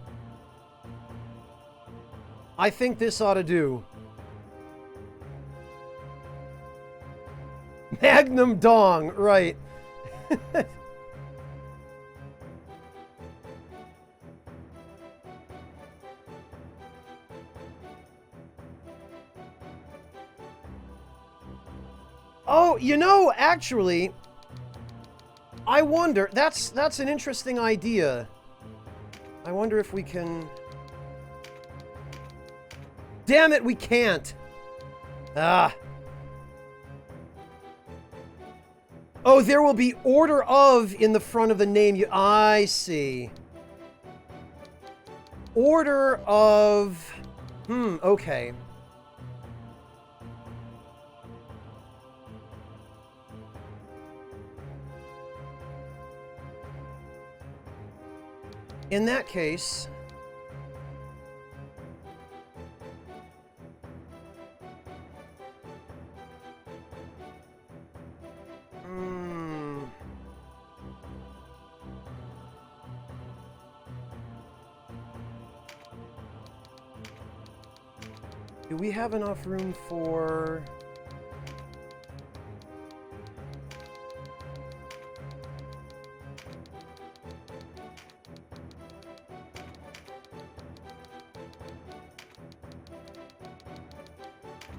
I think this ought to do. Magnum Dong, right. Oh, you know, actually... I wonder, that's an interesting idea. I wonder if we can... Damn it, we can't! Ah. Oh, there will be order of in the front of the name. I see. Order of... okay. In that case... Do we have enough room for...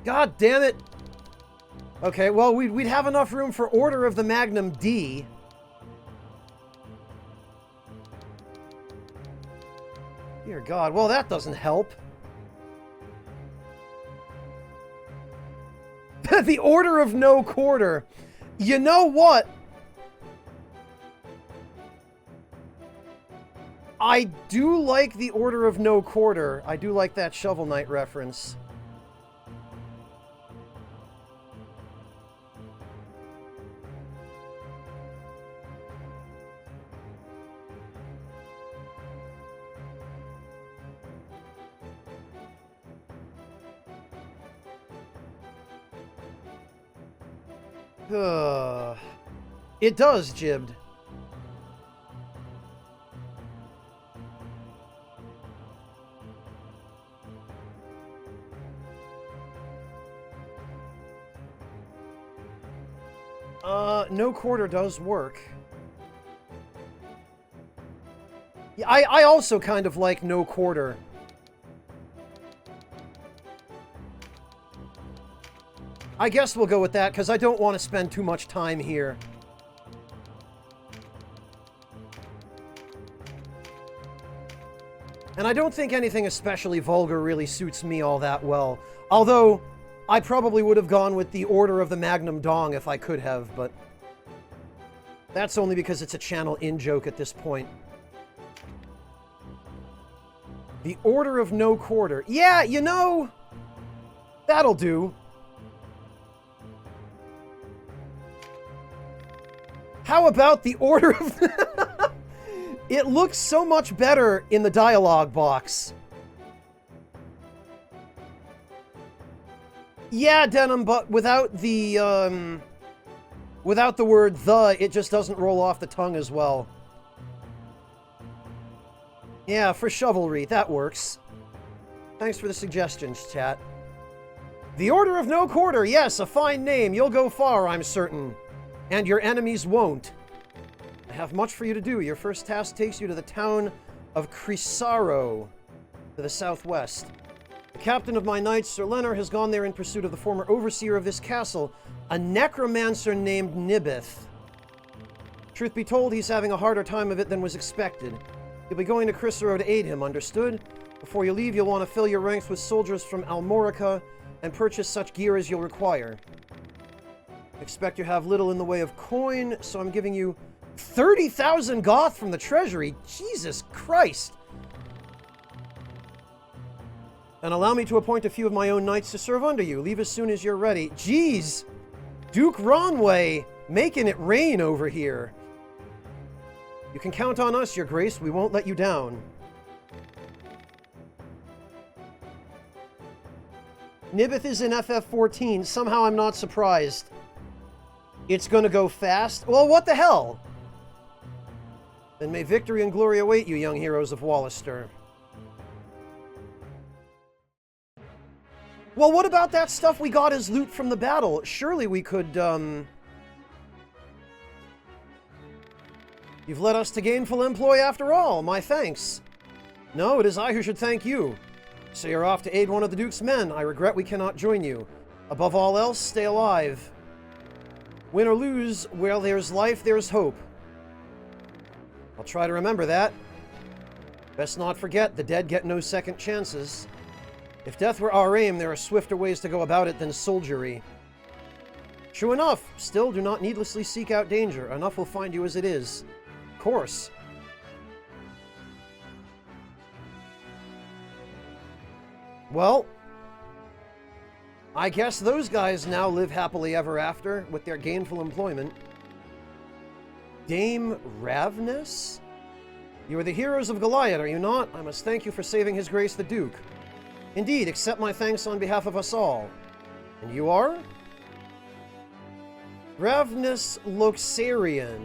God damn it! Okay, well, we'd have enough room for Order of the Magnum D. Dear God, well, that doesn't help. The Order of No Quarter. You know what? I do like the Order of No Quarter. I do like that Shovel Knight reference. It does, Jibbed. No quarter does work. Yeah, I also kind of like no quarter. I guess we'll go with that, because I don't want to spend too much time here. And I don't think anything especially vulgar really suits me all that well. Although, I probably would have gone with the Order of the Magnum Dong if I could have, but that's only because it's a channel in-joke at this point. The Order of No Quarter. Yeah, you know, that'll do. How about the Order of... It looks so much better in the dialogue box. Yeah, Denim, but without the word "the," it just doesn't roll off the tongue as well. Yeah, for chivalry, that works. Thanks for the suggestions, chat. The Order of No Quarter, yes, a fine name. You'll go far, I'm certain. And your enemies won't. I have much for you to do. Your first task takes you to the town of Crisaro, to the southwest. The captain of my knights, Sir Leonard, has gone there in pursuit of the former overseer of this castle, a necromancer named Nibith. Truth be told, he's having a harder time of it than was expected. You'll be going to Crisaro to aid him, understood? Before you leave, you'll want to fill your ranks with soldiers from Almorica and purchase such gear as you'll require. Expect you have little in the way of coin, so I'm giving you 30,000 goth from the treasury. Jesus Christ! And allow me to appoint a few of my own knights to serve under you. Leave as soon as you're ready. Jeez! Duke Ronway making it rain over here. You can count on us, Your Grace. We won't let you down. Nibith is in FF14. Somehow I'm not surprised. It's gonna go fast? Well, what the hell? Then may victory and glory await you, young heroes of Wallister. Well, what about that stuff we got as loot from the battle? Surely we could, You've led us to gainful employ after all. My thanks. No, it is I who should thank you. So you're off to aid one of the Duke's men. I regret we cannot join you. Above all else, stay alive. Win or lose, where there's life, there's hope. I'll try to remember that. Best not forget, the dead get no second chances. If death were our aim, there are swifter ways to go about it than soldiery. True enough. Still, do not needlessly seek out danger. Enough will find you as it is. Of course. Well, I guess those guys now live happily ever after with their gainful employment. Dame Ravnus? You are the heroes of Goliath, are you not? I must thank you for saving His Grace the Duke. Indeed, accept my thanks on behalf of us all. And you are? Ravnus Loxarian.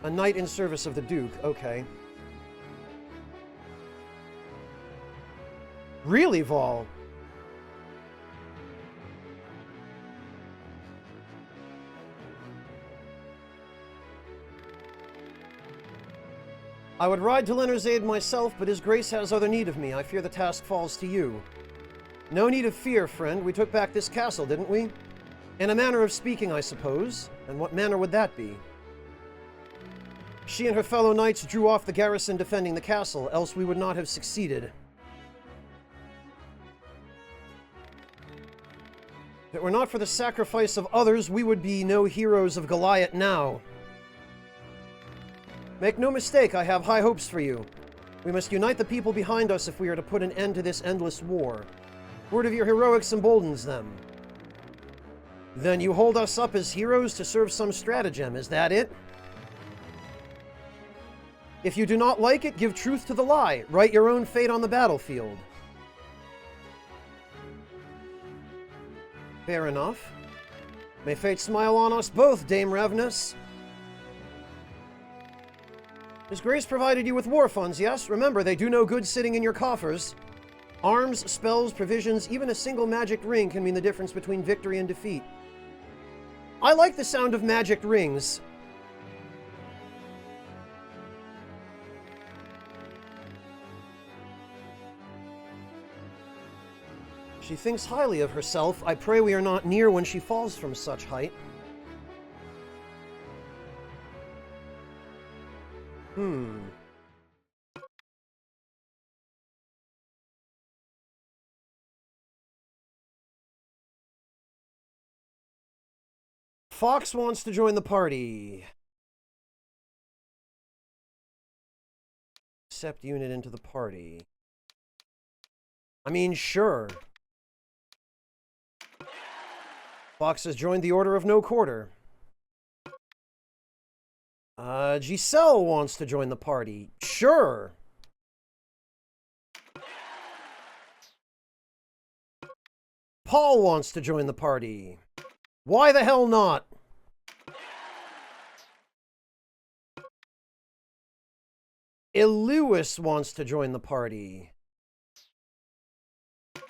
A knight in service of the Duke. Okay. Really, Vol? I would ride to Leonard's aid myself, but His Grace has other need of me. I fear the task falls to you. No need of fear, friend. We took back this castle, didn't we? In a manner of speaking, I suppose. And what manner would that be? She and her fellow knights drew off the garrison defending the castle, else we would not have succeeded. If it were not for the sacrifice of others, we would be no heroes of Goliath now. Make no mistake, I have high hopes for you. We must unite the people behind us if we are to put an end to this endless war. Word of your heroics emboldens them. Then you hold us up as heroes to serve some stratagem, is that it? If you do not like it, give truth to the lie. Write your own fate on the battlefield. Fair enough. May fate smile on us both, Dame Ravnus. His Grace provided you with war funds, yes? Remember, they do no good sitting in your coffers. Arms, spells, provisions, even a single magic ring can mean the difference between victory and defeat. I like the sound of magic rings. She thinks highly of herself. I pray we are not near when she falls from such height. Fox wants to join the party. Accept unit into the party. I mean, sure. Fox has joined the Order of No Quarter. Giselle wants to join the party. Sure. Paul wants to join the party. Why the hell not? Lewis wants to join the party.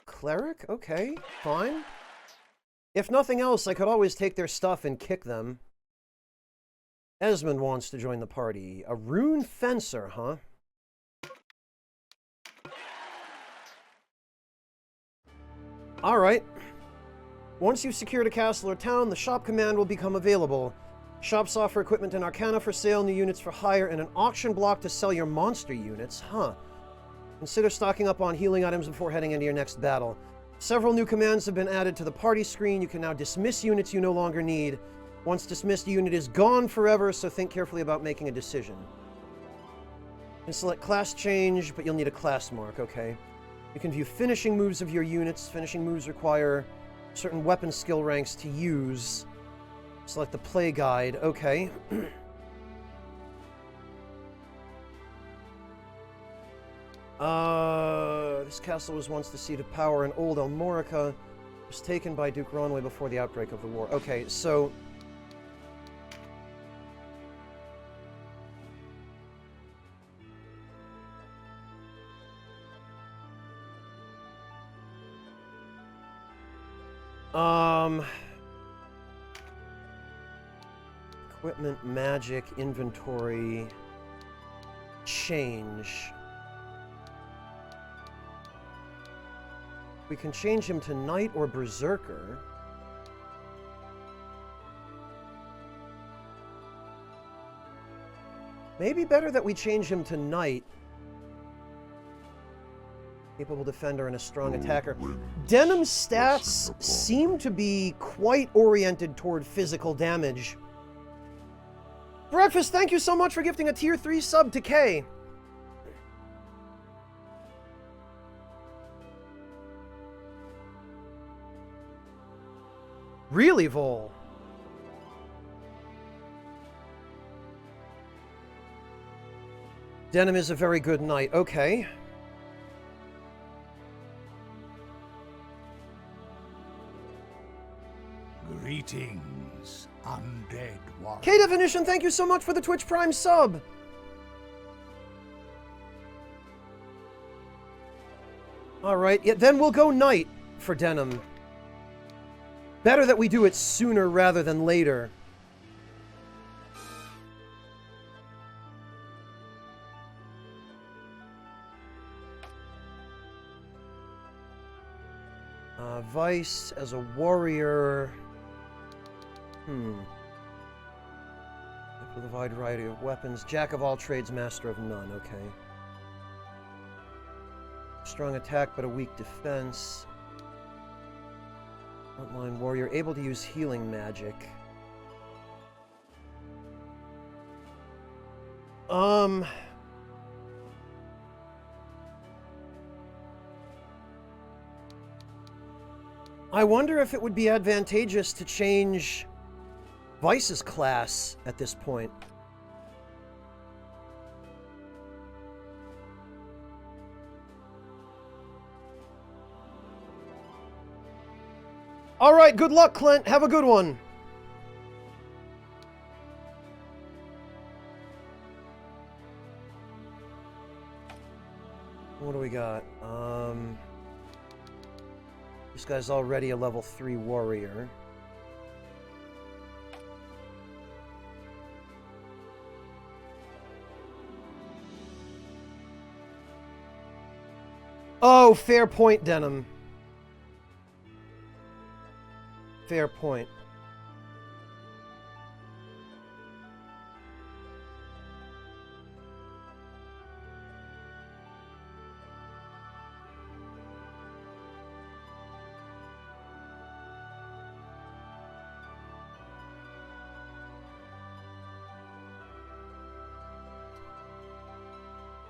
Cleric? Okay, fine. If nothing else, I could always take their stuff and kick them. Esmond wants to join the party. A rune fencer, huh? Alright. Once you've secured a castle or town, the shop command will become available. Shops offer equipment and arcana for sale, new units for hire, and an auction block to sell your monster units. Huh. Consider stocking up on healing items before heading into your next battle. Several new commands have been added to the party screen. You can now dismiss units you no longer need. Once dismissed, a unit is gone forever, so think carefully about making a decision. You can select class change, but you'll need a class mark, okay. You can view finishing moves of your units. Finishing moves require certain weapon skill ranks to use. Select the play guide, okay. This castle was once the seat of power in Old Elmorica. It was taken by Duke Ronway before the outbreak of the war. Okay, so... Equipment, magic, inventory, change. We can change him to Knight or Berserker. Maybe better that we change him to Knight. Capable defender and a strong attacker. Denham's stats seem to be quite oriented toward physical damage. Breakfast, thank you so much for gifting a tier 3 sub to K. Really, Vol? Denham is a very good knight. Okay. Greetings, undead warrior. K-Definition, thank you so much for the Twitch Prime sub. Alright, yeah, then we'll go knight for Denham. Better that we do it sooner rather than later. Vice as a warrior. With a wide variety of weapons. Jack of all trades, master of none. Okay. Strong attack, but a weak defense. Frontline warrior, able to use healing magic. I wonder if it would be advantageous to change Vice's class at this point. All right, good luck, Clint. Have a good one. What do we got? This guy's already a level 3 warrior. Oh, fair point, Denham. Fair point.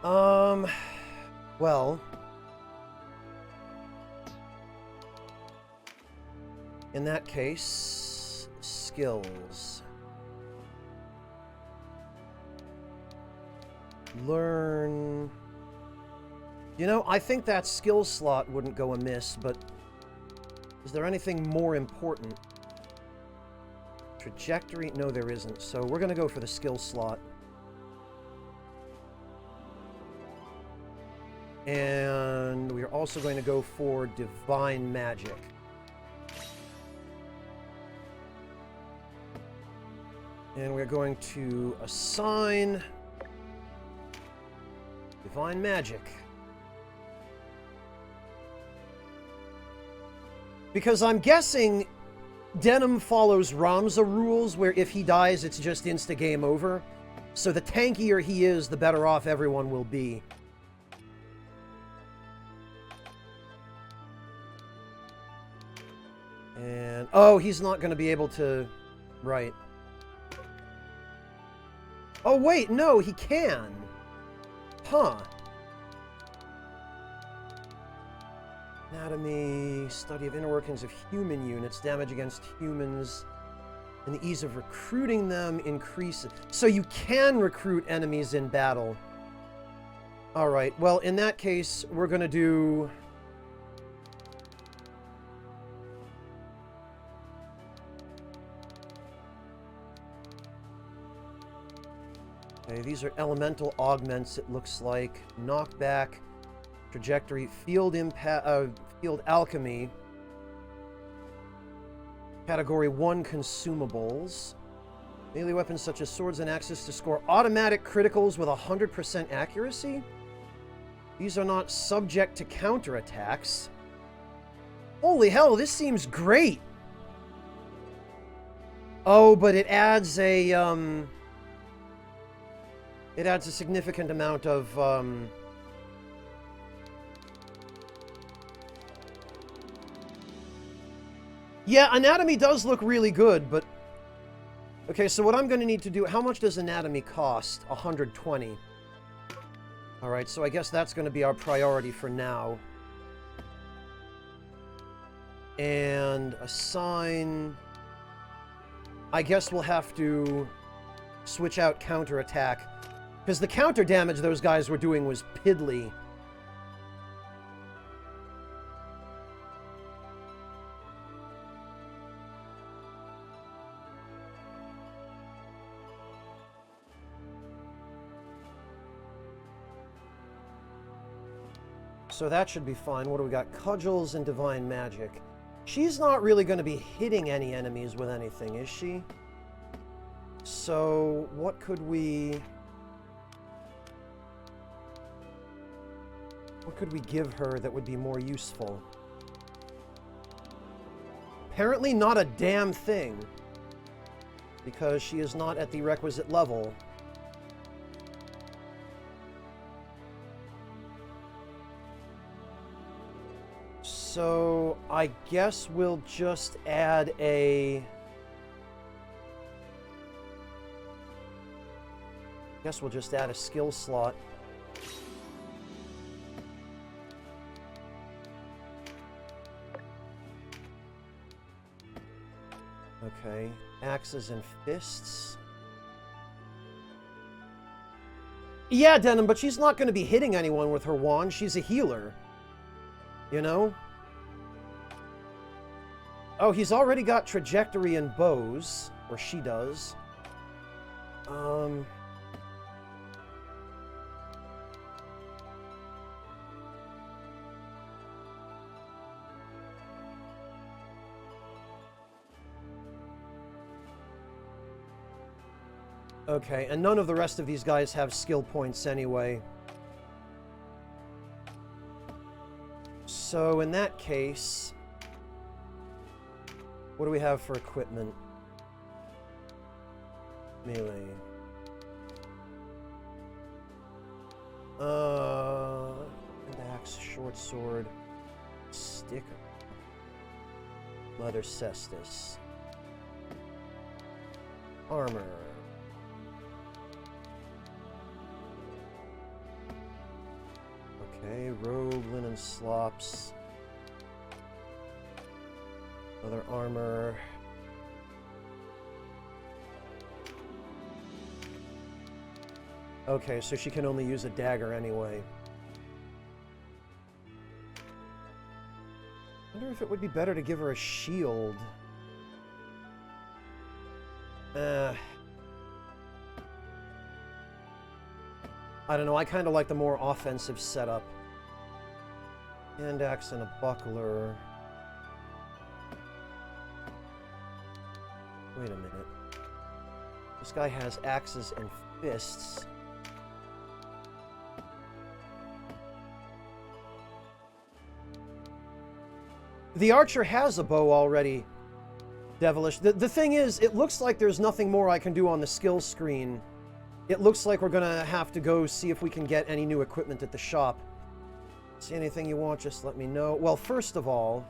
Well, in that case, skills. Learn... You know, I think that skill slot wouldn't go amiss, but is there anything more important? Trajectory? No, there isn't. So we're going to go for the skill slot. And we're also going to go for Divine Magic. And we're going to assign Divine Magic. Because I'm guessing Denim follows Ramza rules, where if he dies, it's just insta-game over. So the tankier he is, the better off everyone will be. And... oh, he's not going to be able to... right. Oh, wait, no, he can. Huh. Anatomy, study of inner workings of human units, damage against humans, and the ease of recruiting them increases. So you can recruit enemies in battle. Alright, well, in that case, we're going to do... okay, these are elemental augments, it looks like. Knockback. Trajectory, field impact, field alchemy, category 1 consumables, melee weapons such as swords and axes to score automatic criticals with 100% accuracy. These are not subject to counterattacks. Holy hell, this seems great. Oh, but it adds a significant amount of yeah, anatomy does look really good, but... okay, so what I'm going to need to do... how much does anatomy cost? 120. Alright, so I guess that's going to be our priority for now. And assign... I guess we'll have to switch out counterattack. Because the counter damage those guys were doing was piddly. So that should be fine. What do we got? Cudgels and Divine Magic. She's not really going to be hitting any enemies with anything, is she? So, what could we... what could we give her that would be more useful? Apparently not a damn thing. Because she is not at the requisite level. So, I guess we'll just add a... guess we'll just add a skill slot. Okay, axes and fists. Yeah, Denim, but she's not going to be hitting anyone with her wand. She's a healer. You know? Oh, he's already got trajectory and bows. Or she does. Okay, and none of the rest of these guys have skill points anyway. So, in that case... what do we have for equipment? Melee. Hand axe, short sword, stick, leather cestus, armor. Okay, robe, linen slops. Other armor. Okay, so she can only use a dagger anyway. I wonder if it would be better to give her a shield. I don't know, I kind of like the more offensive setup. Hand axe and a buckler. Wait a minute. This guy has axes and fists. The archer has a bow already, Devilish. The thing is, it looks like there's nothing more I can do on the skill screen. It looks like we're gonna have to go see if we can get any new equipment at the shop. See anything you want, just let me know. Well, first of all...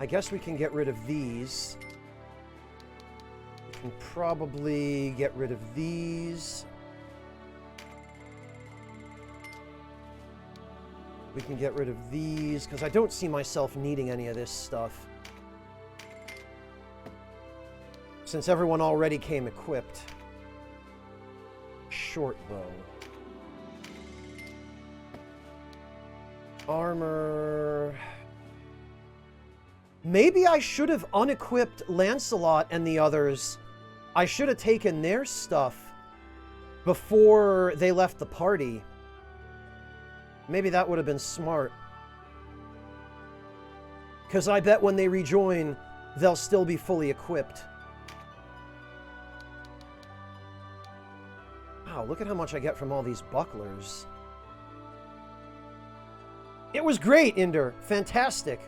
I guess we can get rid of these. We can probably get rid of these. We can get rid of these, because I don't see myself needing any of this stuff. Since everyone already came equipped. Short bow. Armor... Maybe I should have unequipped Lancelot and the others. I should have taken their stuff before they left the party. Maybe that would have been smart. Because I bet when they rejoin, they'll still be fully equipped. Wow, look at how much I get from all these bucklers. It was great, Inder. Fantastic.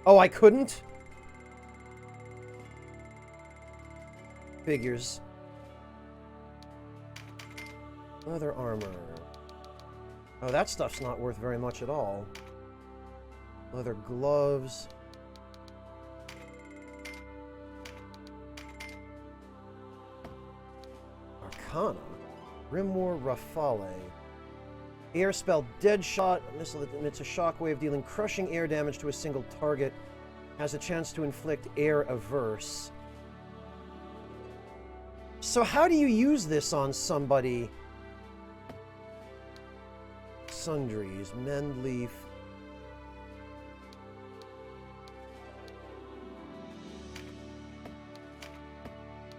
Oh, I couldn't? Figures. Leather armor. Oh, that stuff's not worth very much at all. Leather gloves. Arcana. Grimoire Rafale. Air spell Dead Shot. Missile that emits a shockwave dealing crushing air damage to a single target. Has a chance to inflict air averse. So how do you use this on somebody? Sundries. Mend leaf.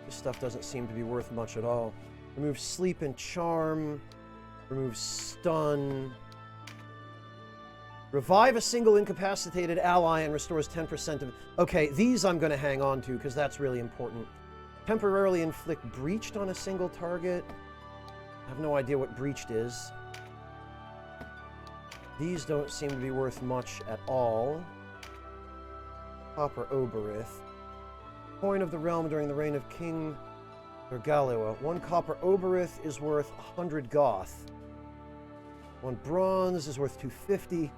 This stuff doesn't seem to be worth much at all. Remove sleep and charm. Remove stun. Revive a single incapacitated ally and restores 10% of... Okay, these I'm going to hang on to because that's really important. Temporarily inflict breached on a single target. I have no idea what breached is. These don't seem to be worth much at all. Copper Oberith. Coin of the realm during the reign of King Ergaliwa. 1 copper Oberith is worth 100 Goth. 1 bronze is worth 250.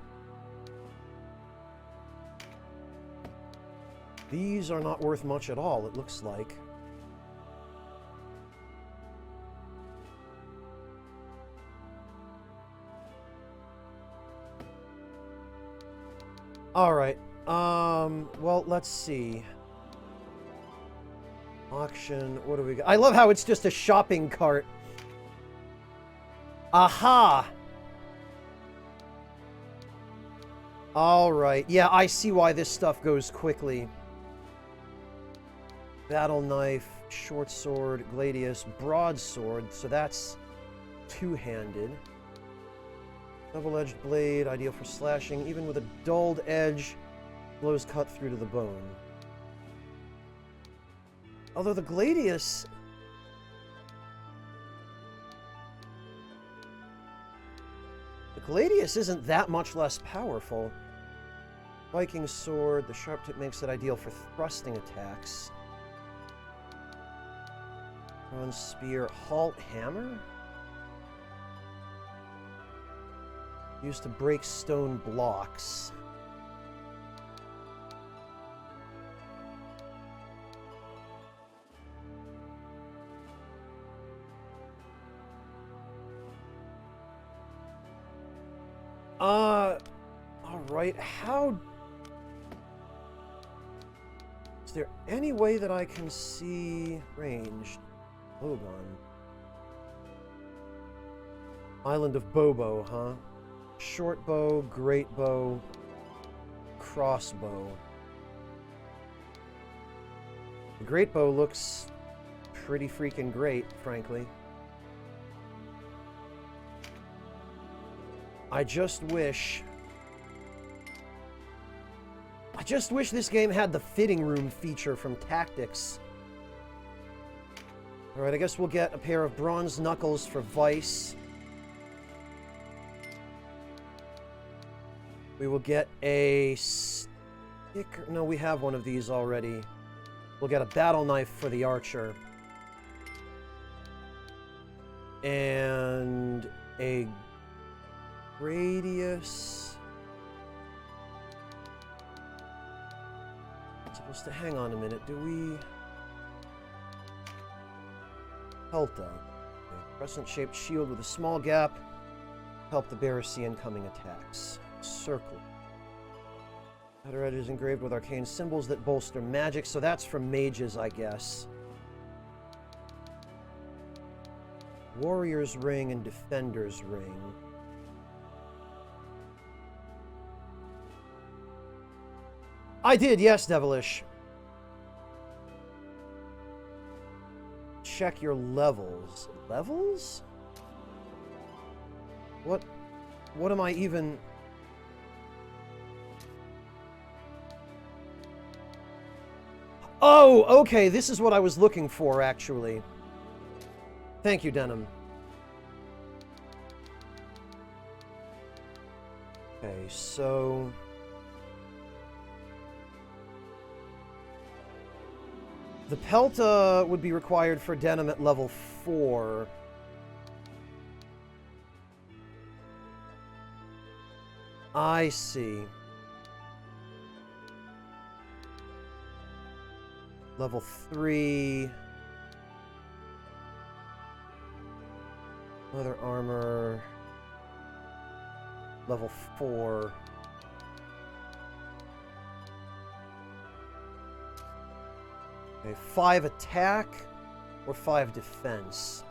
These are not worth much at all, it looks like. Alright, well, let's see. Auction, what do we got? I love how it's just a shopping cart. Aha! Alright, yeah, I see why this stuff goes quickly. Battle knife, short sword, gladius, broadsword, so that's two-handed. Double-edged blade, ideal for slashing, even with a dulled edge, blows cut through to the bone. Although the gladius... The gladius isn't that much less powerful. Viking sword, the sharp tip makes it ideal for thrusting attacks. Bronze spear, halt hammer? Used to break stone blocks. Alright, how... Is there any way that I can see ranged? Hold on. Island of Bobo, huh? Short bow, great bow, crossbow. The great bow looks pretty freaking great, frankly. I just wish this game had the fitting room feature from Tactics. Alright, I guess we'll get a pair of bronze knuckles for Vice. We will get a sticker. No, we have one of these already. We'll get a battle knife for the archer. And a radius. I'm supposed to hang on a minute. Do we? Pelta. A crescent-shaped shield with a small gap. Help the bearer see incoming attacks. Circle. Outer edge is engraved with arcane symbols that bolster magic, so that's for mages, I guess. Warrior's ring and defender's ring. I did, yes, Devilish. Check your levels. Levels? What am I even... Oh, okay, this is what I was looking for, actually. Thank you, Denim. Okay, so... The Pelta would be required for Denim at level 4. I see. Level 3. Leather armor. Level 4. Okay, 5 attack or 5 defense.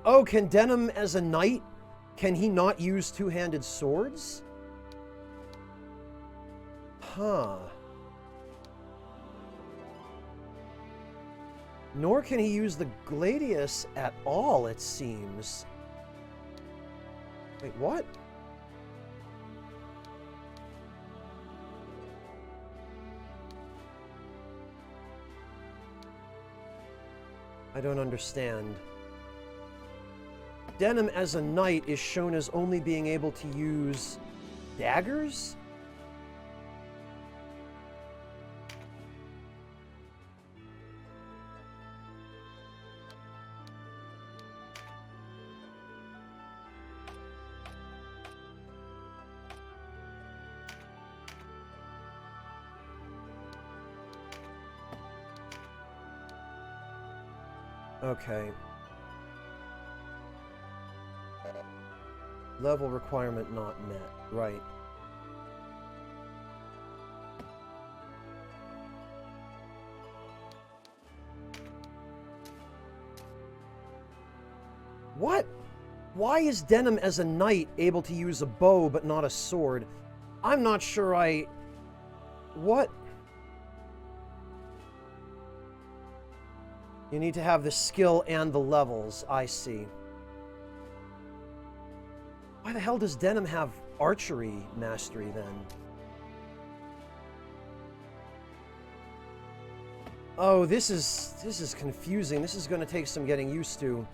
Oh, can Denim as a knight, can he not use two-handed swords? Huh. Nor can he use the gladius at all, it seems. Wait, what? I don't understand. Denim as a knight is shown as only being able to use daggers? Okay. Level requirement not met. Right. What? Why is Denim as a knight able to use a bow but not a sword? I'm not sure I... What? You need to have the skill and the levels, I see. Why the hell does Denim have archery mastery then? Oh, this is confusing. This is going to take some getting used to.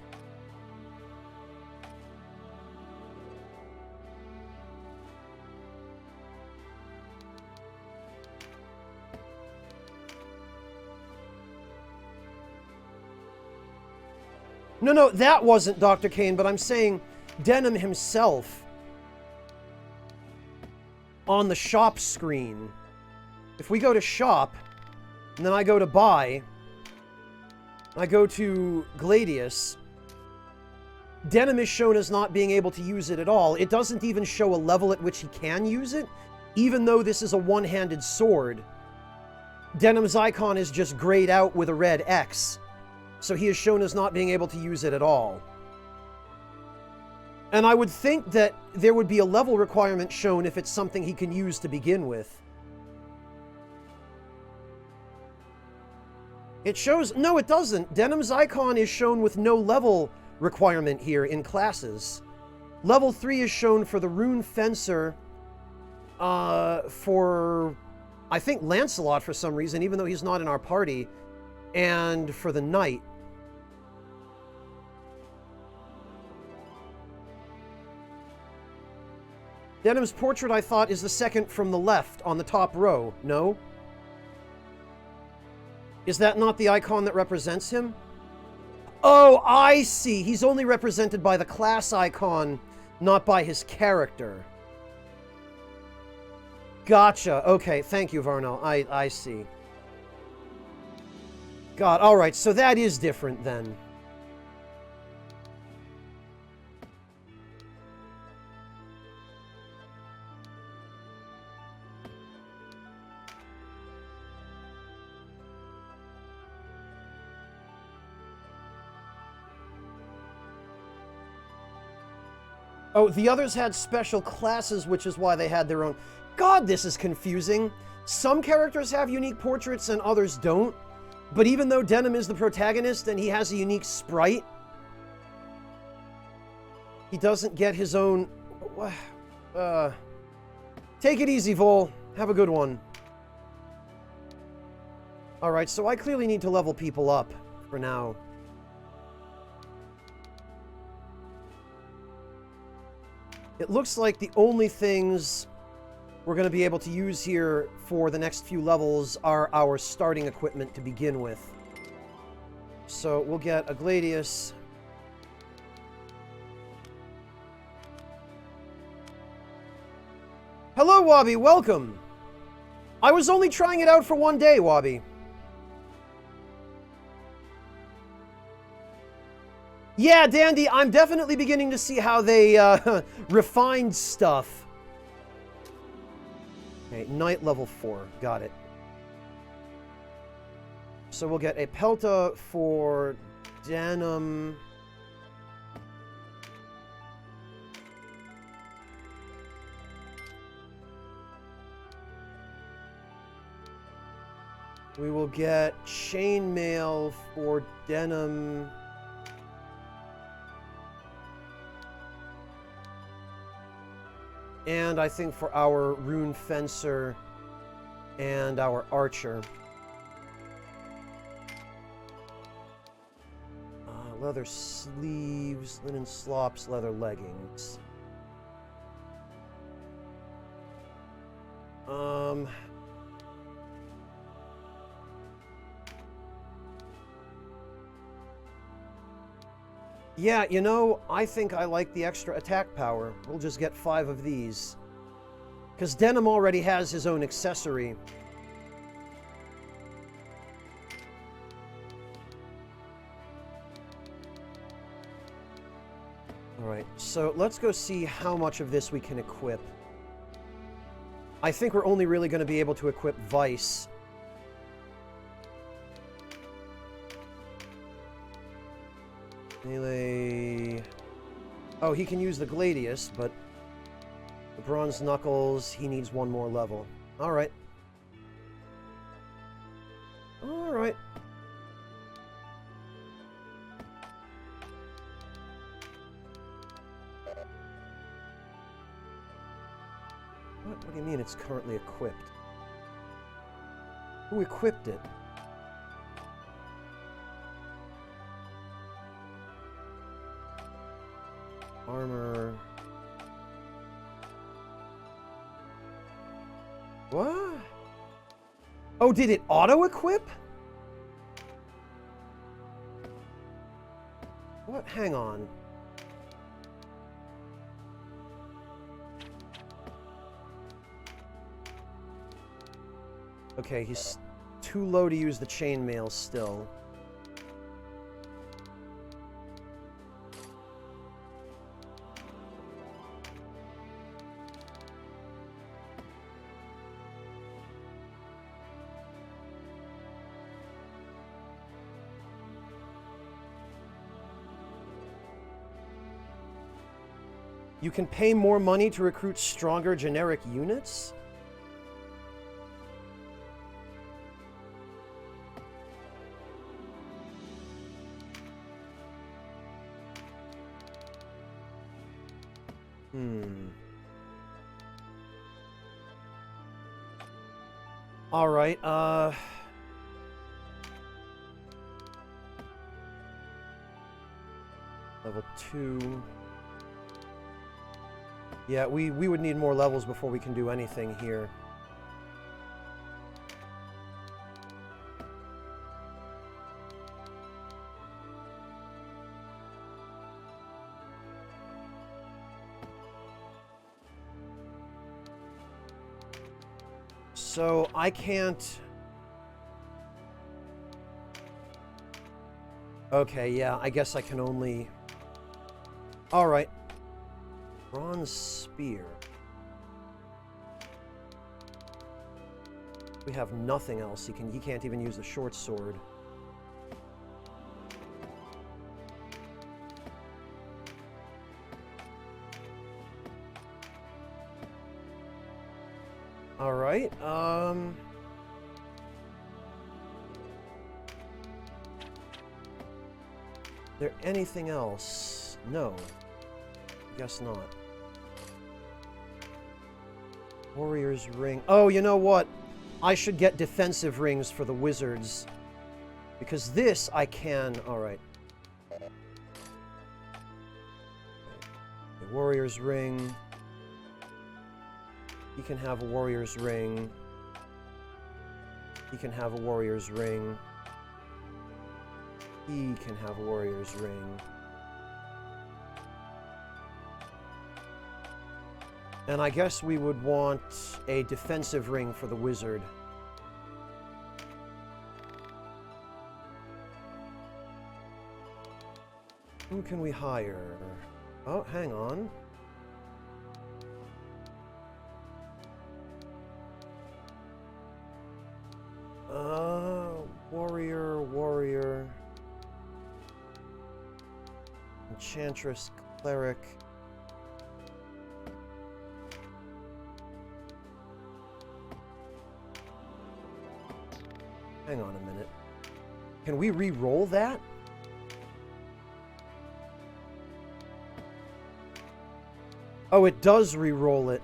No, that wasn't Dr. Kane, but I'm saying Denim himself on the shop screen. If we go to shop, and then I go to buy, I go to Gladius, Denim is shown as not being able to use it at all. It doesn't even show a level at which he can use it, even though this is a one-handed sword. Denim's icon is just grayed out with a red X, so he is shown as not being able to use it at all. And I would think that there would be a level requirement shown if it's something he can use to begin with. It shows... No, it doesn't. Denim's icon is shown with no level requirement here in classes. Level 3 is shown for the Rune Fencer, for, I think, Lancelot for some reason, even though he's not in our party, and for the Knight. Denim's portrait, I thought, is the second from the left on the top row. No? Is that not the icon that represents him? Oh, I see. He's only represented by the class icon, not by his character. Gotcha. Okay, thank you, Varnell. I see. God, alright, so that is different then. Oh, the others had special classes, which is why they had their own... God, this is confusing. Some characters have unique portraits and others don't. But even though Denim is the protagonist and he has a unique sprite, he doesn't get his own... Take it easy, Vol. Have a good one. Alright, so I clearly need to level people up for now. It looks like the only things we're going to be able to use here for the next few levels are our starting equipment to begin with. So we'll get a Gladius. Hello, Wabi. Welcome. I was only trying it out for one day, Wabi. Yeah, Dandy, I'm definitely beginning to see how they refined stuff. Okay, Knight level 4. Got it. So we'll get a Pelta for Denim. We will get Chainmail for Denim. And I think for our Rune Fencer and our Archer. Leather sleeves, linen slops, leather leggings. Yeah, you know, I think I like the extra attack power. We'll just get 5 of these. Because Denim already has his own accessory. Alright, so let's go see how much of this we can equip. I think we're only really going to be able to equip Vice. Melee... Oh, he can use the Gladius, but the Bronze Knuckles, he needs one more level. Alright. Alright. What do you mean it's currently equipped? Who equipped it? Armor... What? Oh, did it auto-equip? What? Hang on. Okay, he's too low to use the chainmail still. You can pay more money to recruit stronger generic units? All right, level 2. Yeah, we would need more levels before we can do anything here. So I can't... Okay, yeah, I guess I can only... Alright. Bronze spear. We have nothing else. He can't even use the short sword. Alright, there anything else? No. Guess not. Warrior's ring. Oh, you know what? I should get defensive rings for the wizards. Because this I can... Alright. Warrior's ring. He can have a warrior's ring. He can have a warrior's ring. He can have a warrior's ring. And I guess we would want a defensive ring for the wizard. Who can we hire? Oh, hang on. Warrior. Enchantress, cleric. Hang on a minute. Can we re-roll that? Oh, it does re-roll it.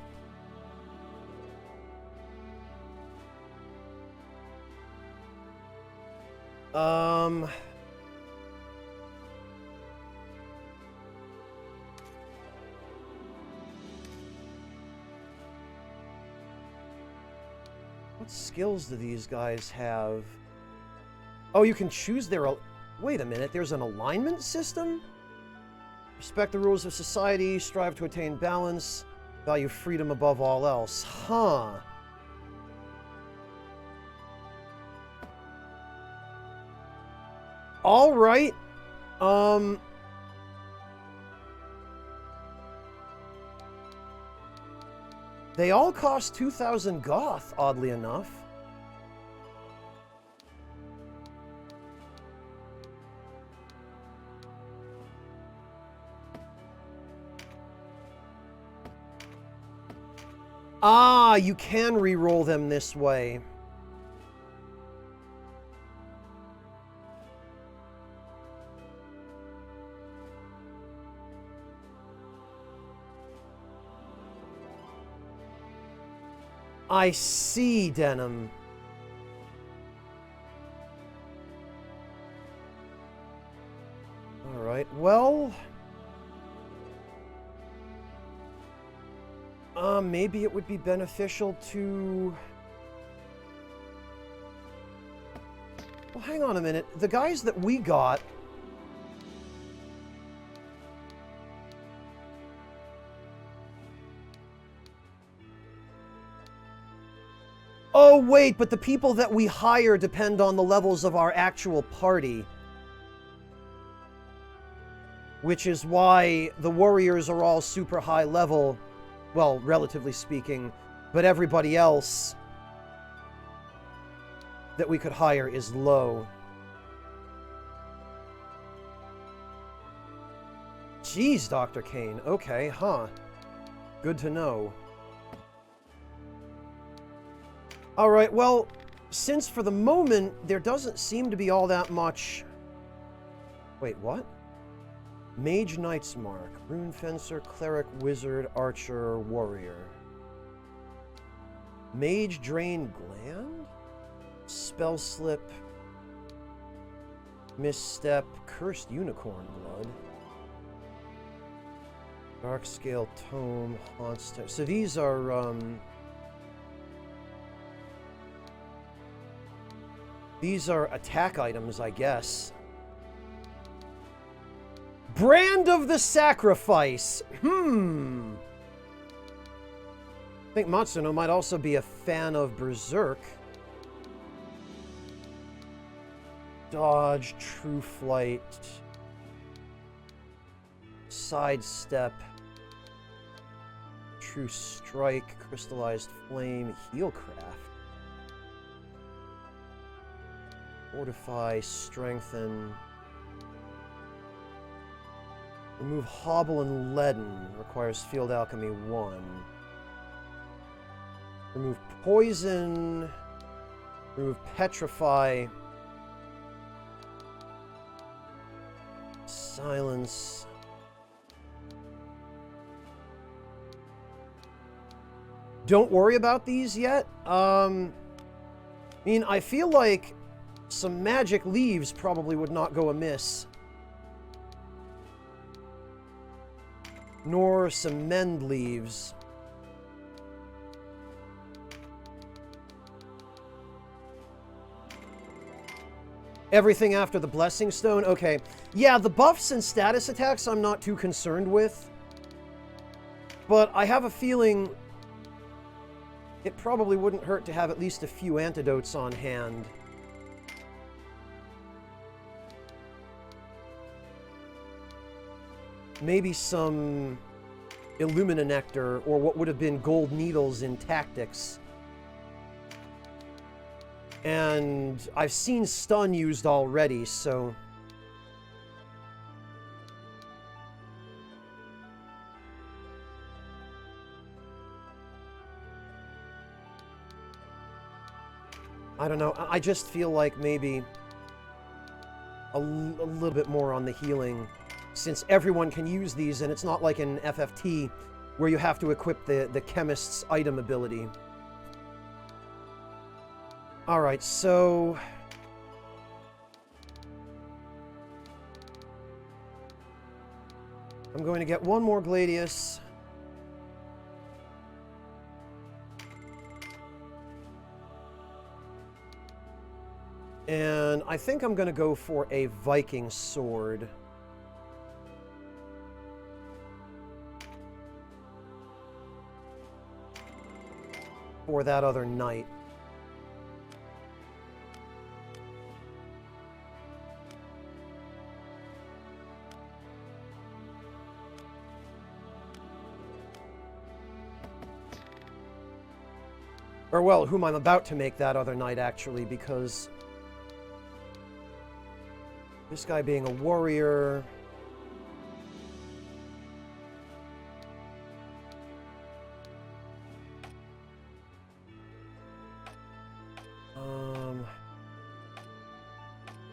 What skills do these guys have? Oh, you can choose their... Wait a minute, there's an alignment system? Respect the rules of society, strive to attain balance, value freedom above all else. Huh. All right. They all cost 2,000 goth, oddly enough. Ah, you can re-roll them this way. I see, Denim. All right, well... maybe it would be beneficial to... Well, hang on a minute. The guys that we got... Oh, wait, but the people that we hire depend on the levels of our actual party. Which is why the warriors are all super high level, well, relatively speaking, but everybody else that we could hire is low. Jeez, Dr. Kane. Okay, huh. Good to know. Alright, well, since for the moment there doesn't seem to be all that much... Wait, what? Mage Knight's Mark. Rune Fencer, Cleric, Wizard, Archer, Warrior. Mage Drain Gland? Spell Slip. Misstep. Cursed Unicorn Blood. Dark Scale Tome. Haunts. So these are, these are attack items, I guess. Brand of the Sacrifice. I think Matsuno might also be a fan of Berserk. Dodge, True Flight, Sidestep, True Strike, Crystallized Flame, Healcraft, Fortify, Strengthen, remove Hobble and Leaden, requires Field Alchemy 1. Remove Poison, remove Petrify, Silence. Don't worry about these yet. I mean, I feel like some magic leaves probably would not go amiss. Nor some mend leaves. Everything after the Blessing Stone? Okay. Yeah, the buffs and status attacks I'm not too concerned with. But I have a feeling it probably wouldn't hurt to have at least a few antidotes on hand. Maybe some Illumina Nectar, or what would have been gold needles in Tactics. And I've seen stun used already, so... I don't know, I just feel like maybe a little bit more on the healing, since everyone can use these, and it's not like in FFT, where you have to equip the chemist's item ability. Alright, so... I'm going to get one more Gladius. And I think I'm going to go for a Viking sword. For that other knight. Or, well, whom I'm about to make that other knight, actually, because... this guy being a warrior...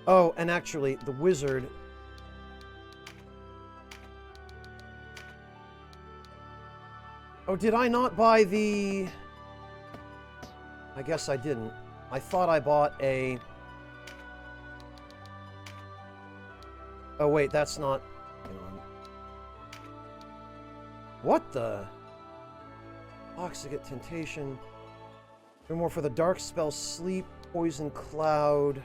Oh, and actually, the wizard... Oh, did I not buy the... I guess I didn't. I thought I bought a... Oh, wait, that's not... Hang on. What the... Oxygate Temptation... No more for the dark spell, Sleep, Poison Cloud...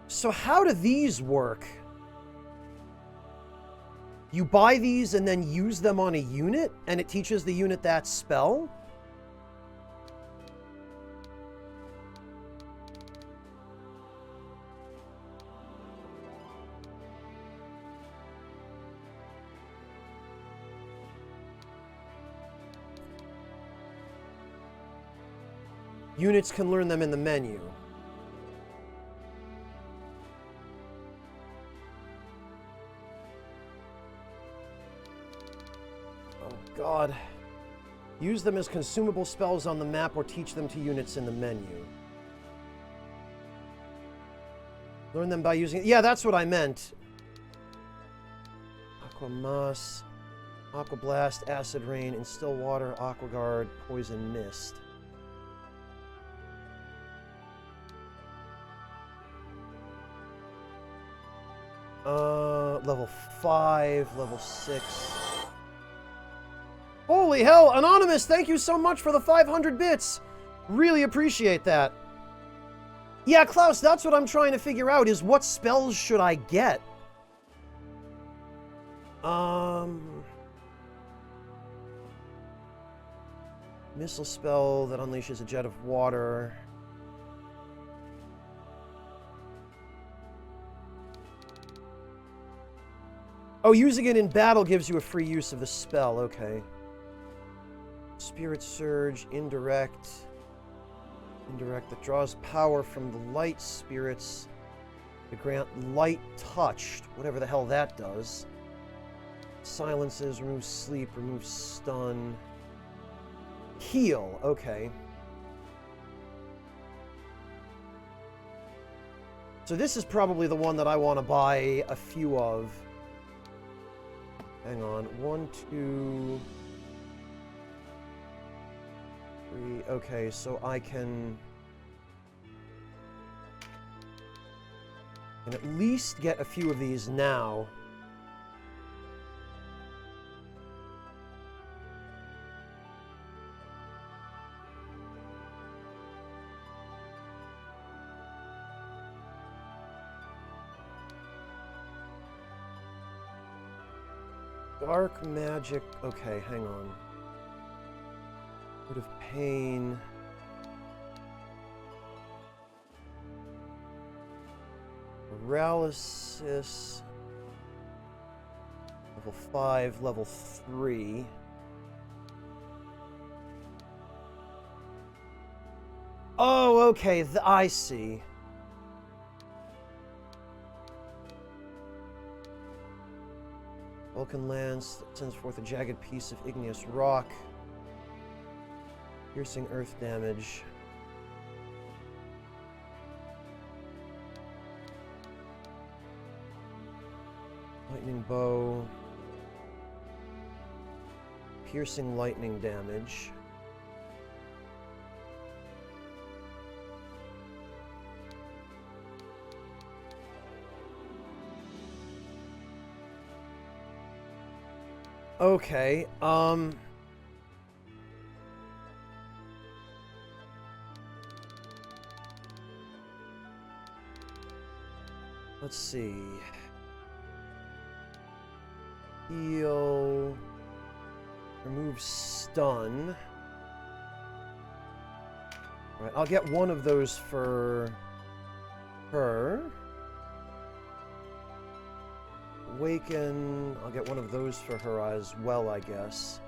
So how do these work? You buy these and then use them on a unit, and it teaches the unit that spell? Units can learn them in the menu. Oh god. Use them as consumable spells on the map or teach them to units in the menu. Learn them by using... Yeah, that's what I meant. Aqua Moss, Aqua Blast, Acid Rain, Instill Water, Aqua Guard, Poison Mist. Level 5, level 6. Holy hell, Anonymous, thank you so much for the 500 bits. Really appreciate that. Yeah, Klaus, that's what I'm trying to figure out, is what spells should I get? Missile spell that unleashes a jet of water. Oh, using it in battle gives you a free use of the spell, okay. Spirit Surge, indirect. Indirect that draws power from the light spirits to grant light touched, whatever the hell that does. Silences, removes sleep, removes stun. Heal, okay. So this is probably the one that I want to buy a few of. Hang on. 1, 2, 3. Okay, so I can at least get a few of these now. Dark magic. Okay, hang on. Word of pain. Paralysis. Level 5, level 3. Oh, okay, I see. Vulcan Lance sends forth a jagged piece of igneous rock. Piercing earth damage. Lightning bow. Piercing lightning damage. Okay, let's see. Heal. Remove stun. Alright, I'll get one of those for her. Awaken. I'll get one of those for her as well, I guess.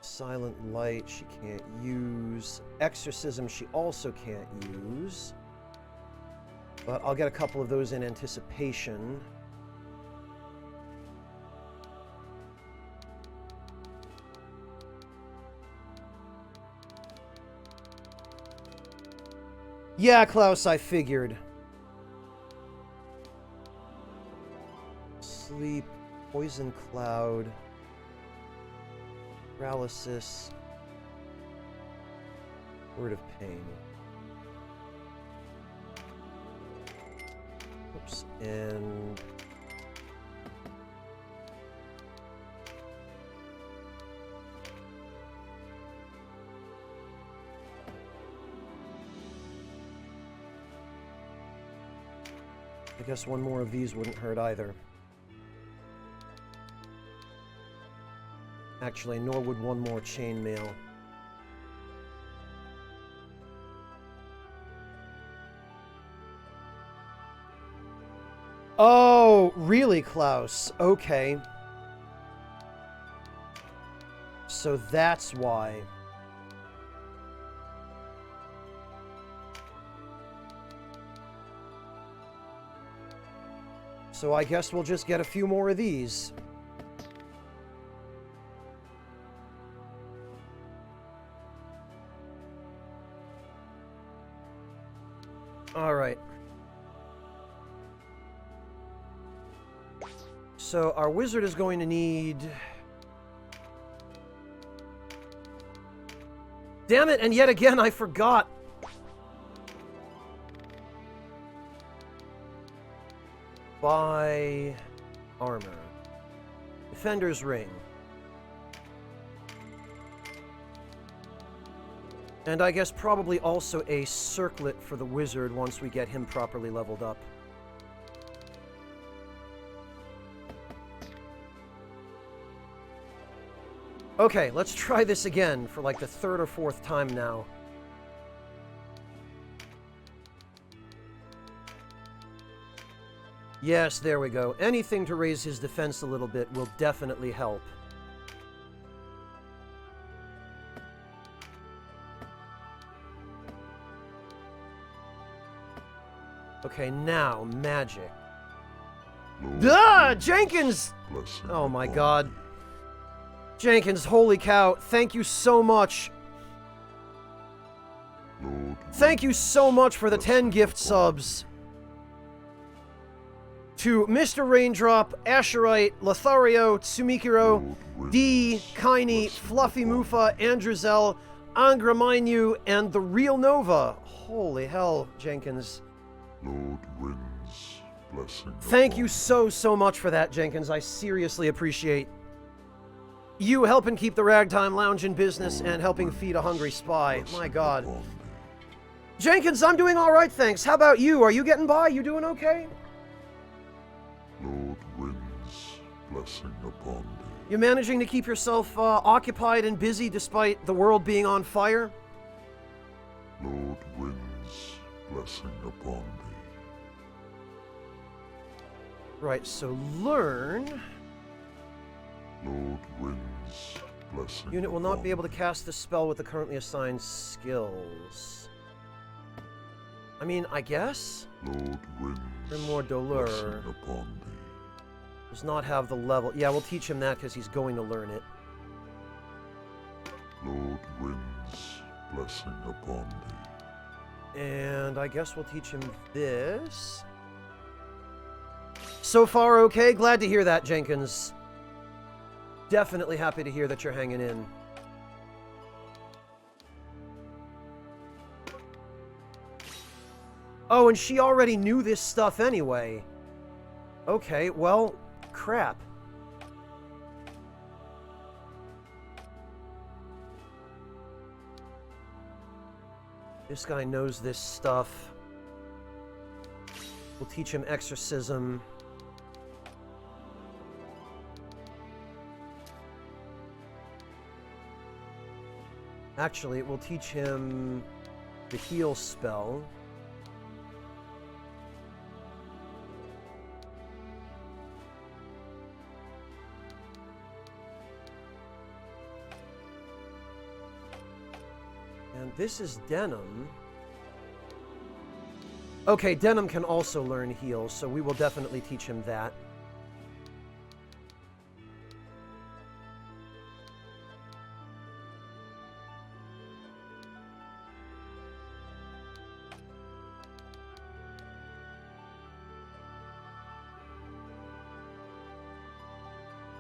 Silent Light she can't use. Exorcism she also can't use. But I'll get a couple of those in anticipation. Yeah, Klaus, I figured. Sleep, poison cloud, paralysis, word of pain. Oops, and I guess one more of these wouldn't hurt either. Actually, nor would one more chainmail. Oh, really, Klaus? Okay. So that's why. So I guess we'll just get a few more of these. All right. So our wizard is going to need... Damn it, and yet again I forgot. Buy armor. Defender's ring. And I guess probably also a circlet for the wizard once we get him properly leveled up. Okay, let's try this again for like the third or fourth time now. Yes, there we go. Anything to raise his defense a little bit will definitely help. Okay, now, magic. Jenkins! Oh my god. Jenkins, holy cow, thank you so much. Thank you so much for the 10 gift subs. To Mr. Raindrop, Asherite, Lothario, Tsumikiro, D, Kaini, Fluffy Mufa, Andrizel, Angra Mainu, and the Real Nova. Holy hell, Jenkins. Lord Wind's blessing. Thank you so much for that, Jenkins. I seriously appreciate you helping keep the Ragtime Lounge in business and helping feed a hungry spy. My god. Jenkins, I'm doing alright, thanks. How about you? Are you getting by? You doing okay? Lord Wind's blessing upon thee. You managing to keep yourself occupied and busy despite the world being on fire? Lord Wind's blessing upon thee. Right, so learn. Lord Wind's blessing. Unit will not be able to cast the spell with the currently assigned skills. I mean, I guess? Lord Wind's Grimoire Doleur blessing upon thee. does not have the level. Yeah, we'll teach him that because he's going to learn it. Lord Wind's blessing upon thee. And I guess we'll teach him this. So far, okay. Glad to hear that, Jenkins. Definitely happy to hear that you're hanging in. Oh, and she already knew this stuff anyway. Okay, well, crap. This guy knows this stuff. We'll teach him exorcism. Actually, we'll teach him the heal spell. And this is Denim. Okay, Denim can also learn heal, so we will definitely teach him that.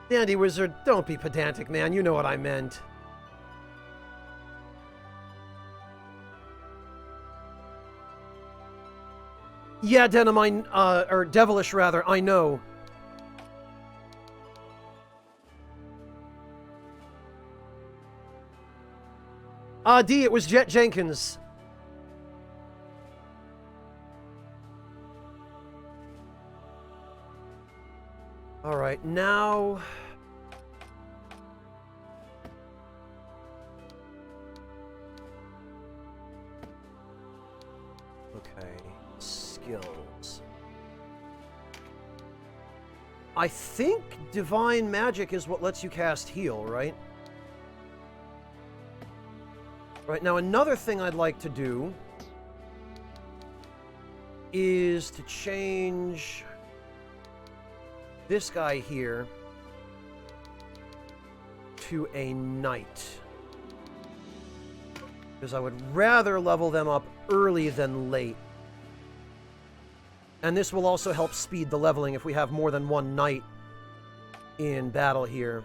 Dandy Wizard, don't be pedantic, man. You know what I meant. Yeah, Denim, or Devilish, rather, I know. D, it was Jet Jenkins. Alright, now... skills. I think Divine Magic is what lets you cast Heal, right? Right, now another thing I'd like to do is to change this guy here to a knight. Because I would rather level them up early than late. And this will also help speed the leveling if we have more than one knight in battle here.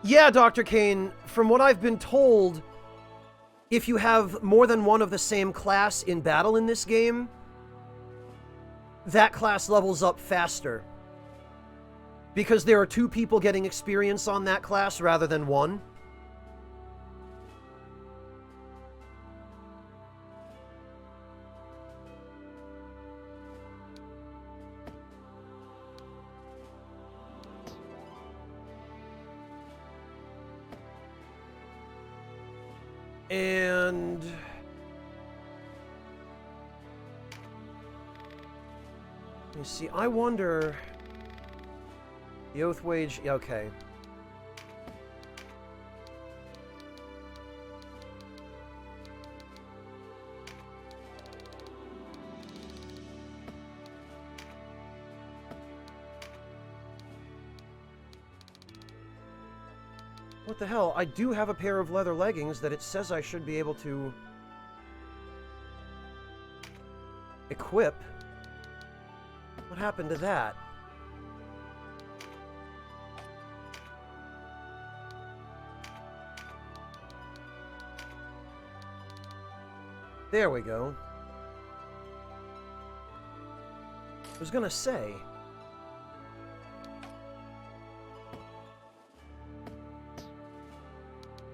Yeah, Dr. Kane, from what I've been told, if you have more than one of the same class in battle in this game, that class levels up faster. Because there are two people getting experience on that class rather than one. And let me see, I wonder, the Oath Wage, okay. What the hell? I do have a pair of leather leggings that it says I should be able to equip. What happened to that? There we go. I was gonna say.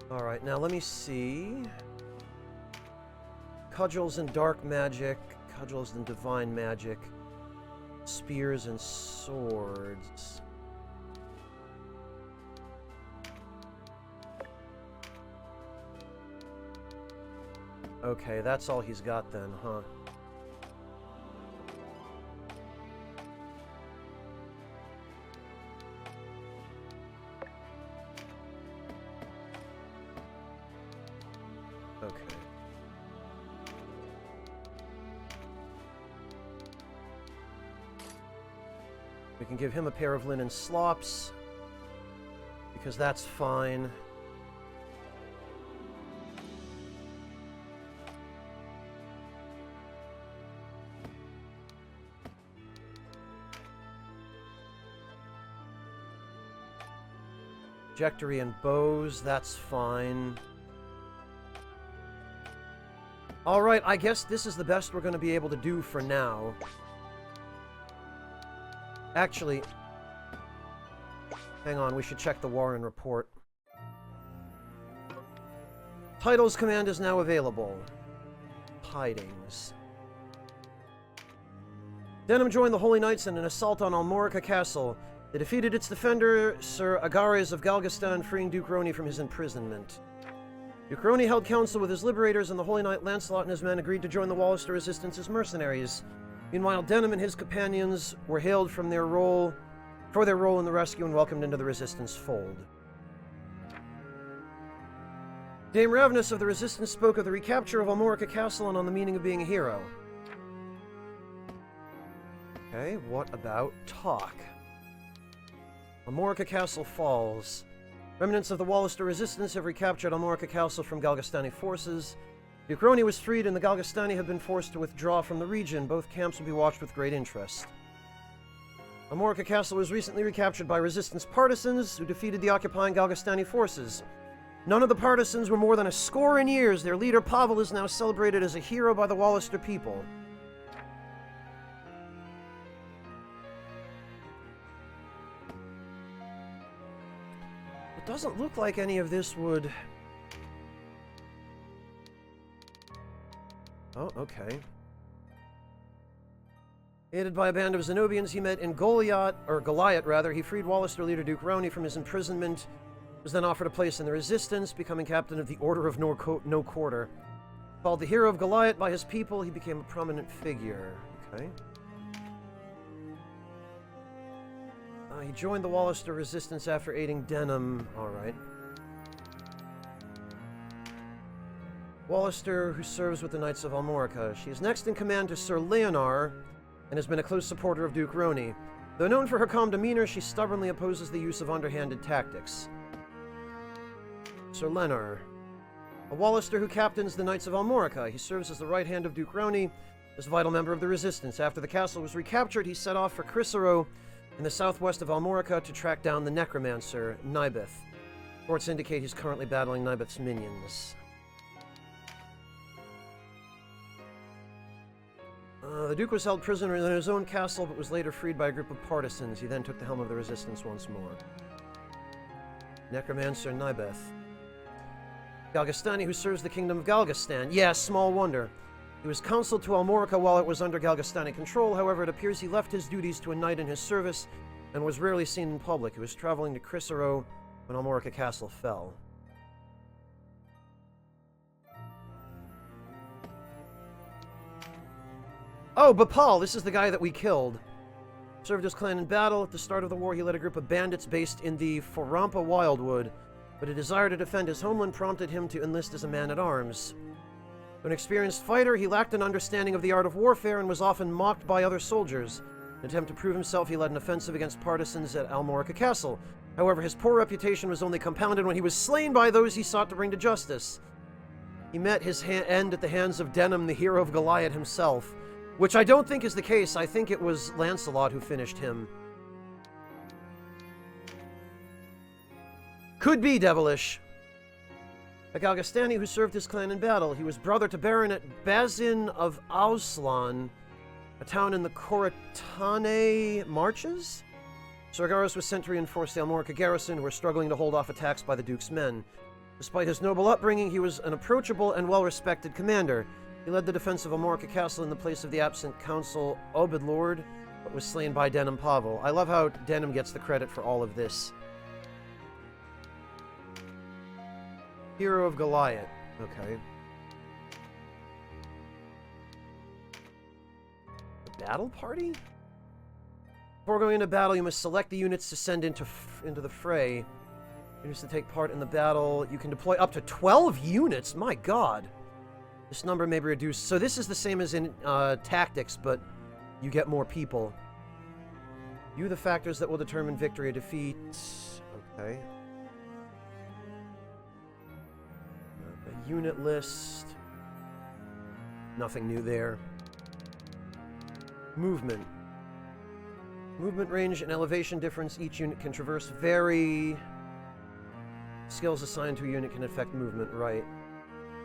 Alright, now let me see. Cudgels and dark magic, cudgels and divine magic, spears and swords. Okay, that's all he's got then, huh? Okay. We can give him a pair of linen slops, because that's fine. Trajectory and bows, that's fine. Alright, I guess this is the best we're going to be able to do for now. Actually, hang on, we should check the Warren report. Titles command is now available. Tidings. Denim joined the Holy Knights in an assault on Almorica Castle. They defeated its defender, Sir Agares of Galgastan, freeing Duke Roni from his imprisonment. Duke Roni held council with his liberators, and the Holy Knight Lancelot and his men agreed to join the Wallister resistance as mercenaries. Meanwhile, Denim and his companions were hailed for their role in the rescue and welcomed into the resistance fold. Dame Ravenous of the Resistance spoke of the recapture of Almorica Castle and on the meaning of being a hero. Okay, what about talk? Almorica Castle falls. Remnants of the Wallister resistance have recaptured Almorica Castle from Galgastani forces. Duke Roni was freed and the Galgastani have been forced to withdraw from the region. Both camps will be watched with great interest. Almorica Castle was recently recaptured by resistance partisans who defeated the occupying Galgastani forces. None of the partisans were more than a score in years. Their leader Pavel is now celebrated as a hero by the Wallister people. Doesn't look like any of this would Oh, okay. Aided by a band of Zenobians he met in Goliath, rather, he freed Wallace, their leader Duke Roni, from his imprisonment, was then offered a place in the Resistance, becoming captain of the Order of No Quarter. Called the Hero of Goliath by his people, he became a prominent figure. Okay. He joined the Wallace Resistance after aiding Denham. Alright. Wallaster, who serves with the Knights of Almorica. She is next in command to Sir Leonar, and has been a close supporter of Duke Roni. Though known for her calm demeanor, she stubbornly opposes the use of underhanded tactics. Sir Leonar. A Wallaster who captains the Knights of Almorica. He serves as the right hand of Duke Roni, as a vital member of the Resistance. After the castle was recaptured, he set off for Chrysero in the southwest of Almorica to track down the necromancer, Nibeth. Reports indicate he's currently battling Nibeth's minions. The Duke was held prisoner in his own castle, but was later freed by a group of partisans. He then took the helm of the Resistance once more. Necromancer Nibeth. Galgastani, who serves the kingdom of Galgastan. Yes, small wonder. He was consul to Almorica while it was under Galgastani control. However, it appears he left his duties to a knight in his service and was rarely seen in public. He was traveling to Chrysero when Almorica Castle fell. Oh, Bapal, this is the guy that we killed. Served his clan in battle. At the start of the war, he led a group of bandits based in the Forampa Wildwood, but a desire to defend his homeland prompted him to enlist as a man-at-arms. An experienced fighter, he lacked an understanding of the art of warfare and was often mocked by other soldiers. In an attempt to prove himself, he led an offensive against partisans at Almorica Castle. However, his poor reputation was only compounded when he was slain by those he sought to bring to justice. He met his end at the hands of Denham, the hero of Goliath himself. Which I don't think is the case. I think it was Lancelot who finished him. Could be devilish. A Galgastani who served his clan in battle. He was brother to Baronet Bazin of Auslan, a town in the Coritane Marches. Sargeras was sent to reinforce the Almorica garrison, who were struggling to hold off attacks by the Duke's men. Despite his noble upbringing, he was an approachable and well-respected commander. He led the defense of Almorica Castle in the place of the absent Consul Obidlord, but was slain by Denham Pavel. I love how Denham gets the credit for all of this. Hero of Goliath. Okay. The battle party? Before going into battle, you must select the units to send into the fray. Units to take part in the battle. You can deploy up to 12 units? My god. This number may be reduced. So this is the same as in tactics, but you get more people. View the factors that will determine victory or defeat. Okay. A unit list. Nothing new there. Movement. Movement range and elevation difference each unit can traverse vary. Skills assigned to a unit can affect movement, right.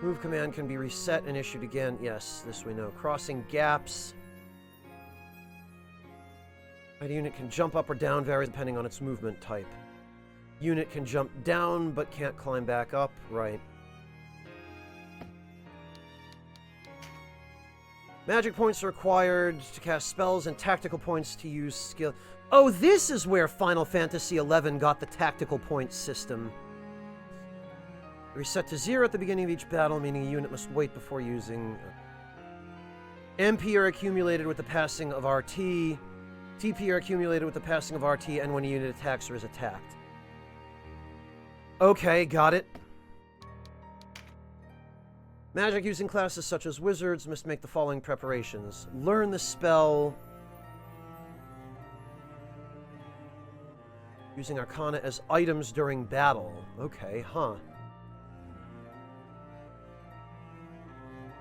Move command can be reset and issued again. Yes, this we know. Crossing gaps. A unit can jump up or down, varies depending on its movement type. Unit can jump down, but can't climb back up. Right. Magic points are required to cast spells and tactical points to use skill. Oh, this is where Final Fantasy XI got the tactical points system. Reset to 0 at the beginning of each battle, meaning a unit must wait before using. MP are accumulated with the passing of RT. TP are accumulated with the passing of RT and when a unit attacks or is attacked. Okay, got it. Magic using classes such as wizards must make the following preparations. Learn the spell using Arcana as items during battle. Okay, huh.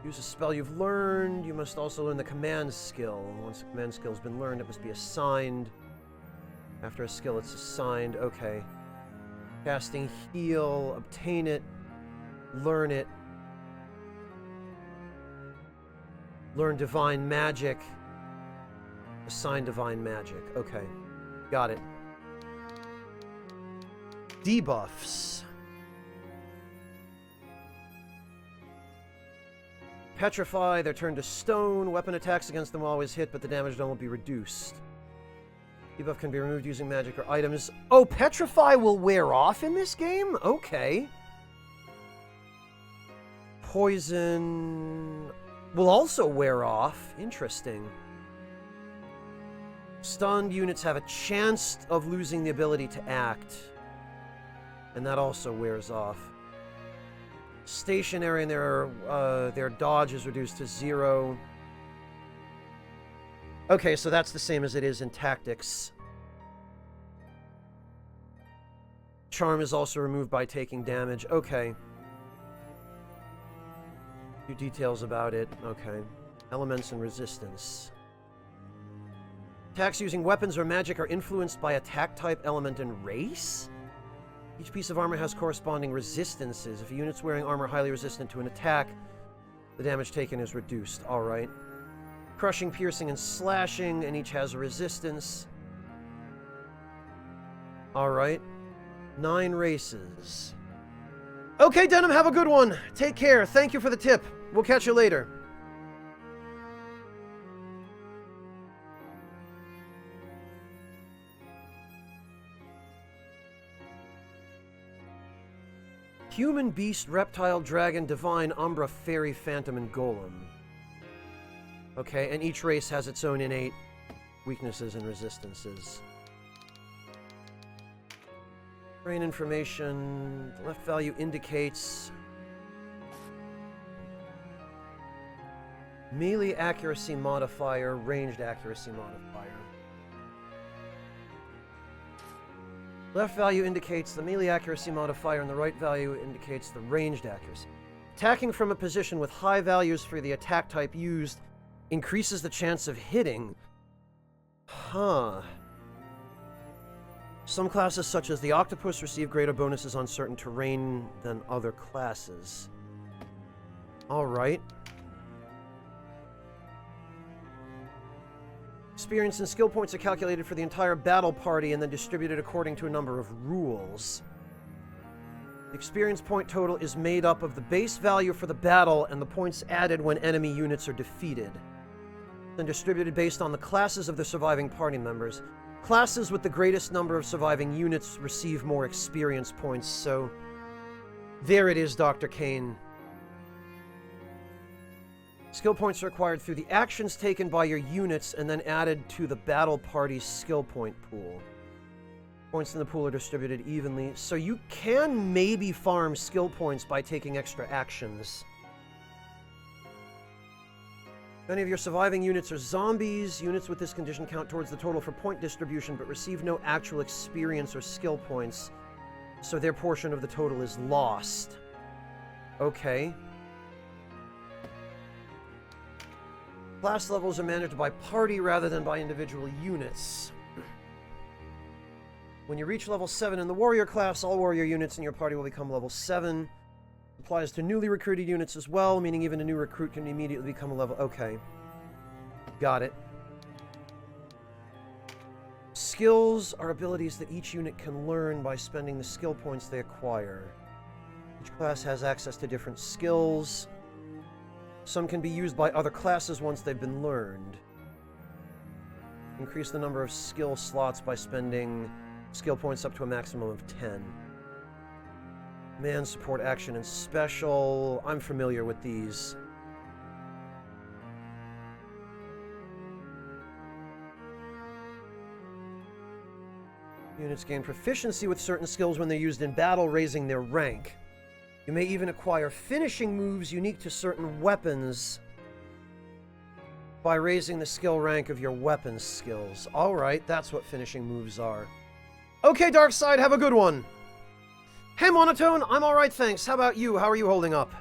Use a spell you've learned. You must also learn the command skill. Once the command skill has been learned, it must be assigned. After a skill, it's assigned. Okay. Casting heal. Obtain it. Learn it. Learn divine magic. Assign divine magic. Okay. Got it. Debuffs. petrify, they're turned to stone. Weapon attacks against them will always hit, but the damage done will be reduced. Debuff can be removed using magic or items. Oh, petrify will wear off in this game? Okay. Poison will also wear off. Interesting. Stunned units have a chance of losing the ability to act. And that also wears off. Stationary and their dodge is reduced to 0. Okay, so that's the same as it is in tactics. Charm is also removed by taking damage. Okay. Few details about it. Okay. Elements and resistance. Attacks using weapons or magic are influenced by attack type, element, and race? Each piece of armor has corresponding resistances. If a unit's wearing armor highly resistant to an attack, the damage taken is reduced. Alright. Crushing, piercing, and slashing, and each has a resistance. Alright. 9 races. Okay, Denim, have a good one. Take care. Thank you for the tip. We'll catch you later. Human, beast, reptile, dragon, divine, umbra, fairy, phantom, and golem. Okay, and each race has its own innate weaknesses and resistances. Brain information. The left value indicates melee accuracy modifier, ranged accuracy modifier. Left value indicates the melee accuracy modifier, and the right value indicates the ranged accuracy. Attacking from a position with high values for the attack type used increases the chance of hitting. Huh. Some classes, such as the octopus, receive greater bonuses on certain terrain than other classes. Alright. Experience and skill points are calculated for the entire battle party and then distributed according to a number of rules. The experience point total is made up of the base value for the battle and the points added when enemy units are defeated. Then distributed based on the classes of the surviving party members. Classes with the greatest number of surviving units receive more experience points, so there it is, Dr. Kane. Skill points are acquired through the actions taken by your units and then added to the battle party's skill point pool. Points in the pool are distributed evenly, so you can maybe farm skill points by taking extra actions. If any of your surviving units are zombies, units with this condition count towards the total for point distribution but receive no actual experience or skill points, so their portion of the total is lost. Okay. Class levels are managed by party rather than by individual units. When you reach level 7 in the warrior class, all warrior units in your party will become level 7. Applies to newly recruited units as well, meaning even a new recruit can immediately become a level... Okay. Got it. Skills are abilities that each unit can learn by spending the skill points they acquire. Each class has access to different skills. Some can be used by other classes once they've been learned. Increase the number of skill slots by spending skill points up to a maximum of 10. Man, support, action, and special. I'm familiar with these. Units gain proficiency with certain skills when they're used in battle, raising their rank. You may even acquire finishing moves unique to certain weapons by raising the skill rank of your weapons skills. Alright, that's what finishing moves are. Okay, Darkside, have a good one! Hey, Monotone, I'm alright, thanks. How about you? How are you holding up?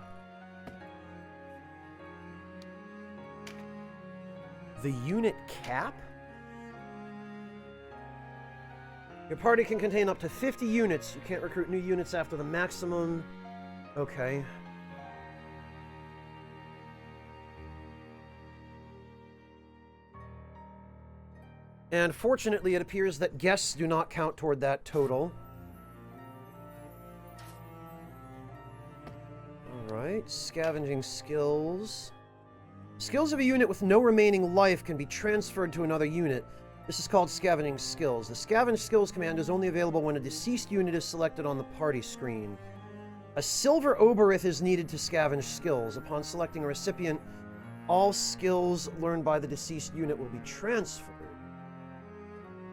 The unit cap? Your party can contain up to 50 units. You can't recruit new units after the maximum. Okay. And fortunately, it appears that guests do not count toward that total. Alright, scavenging skills. Skills of a unit with no remaining life can be transferred to another unit. This is called scavenging skills. The scavenge skills command is only available when a deceased unit is selected on the party screen. A silver oberith is needed to scavenge skills. Upon selecting a recipient, all skills learned by the deceased unit will be transferred.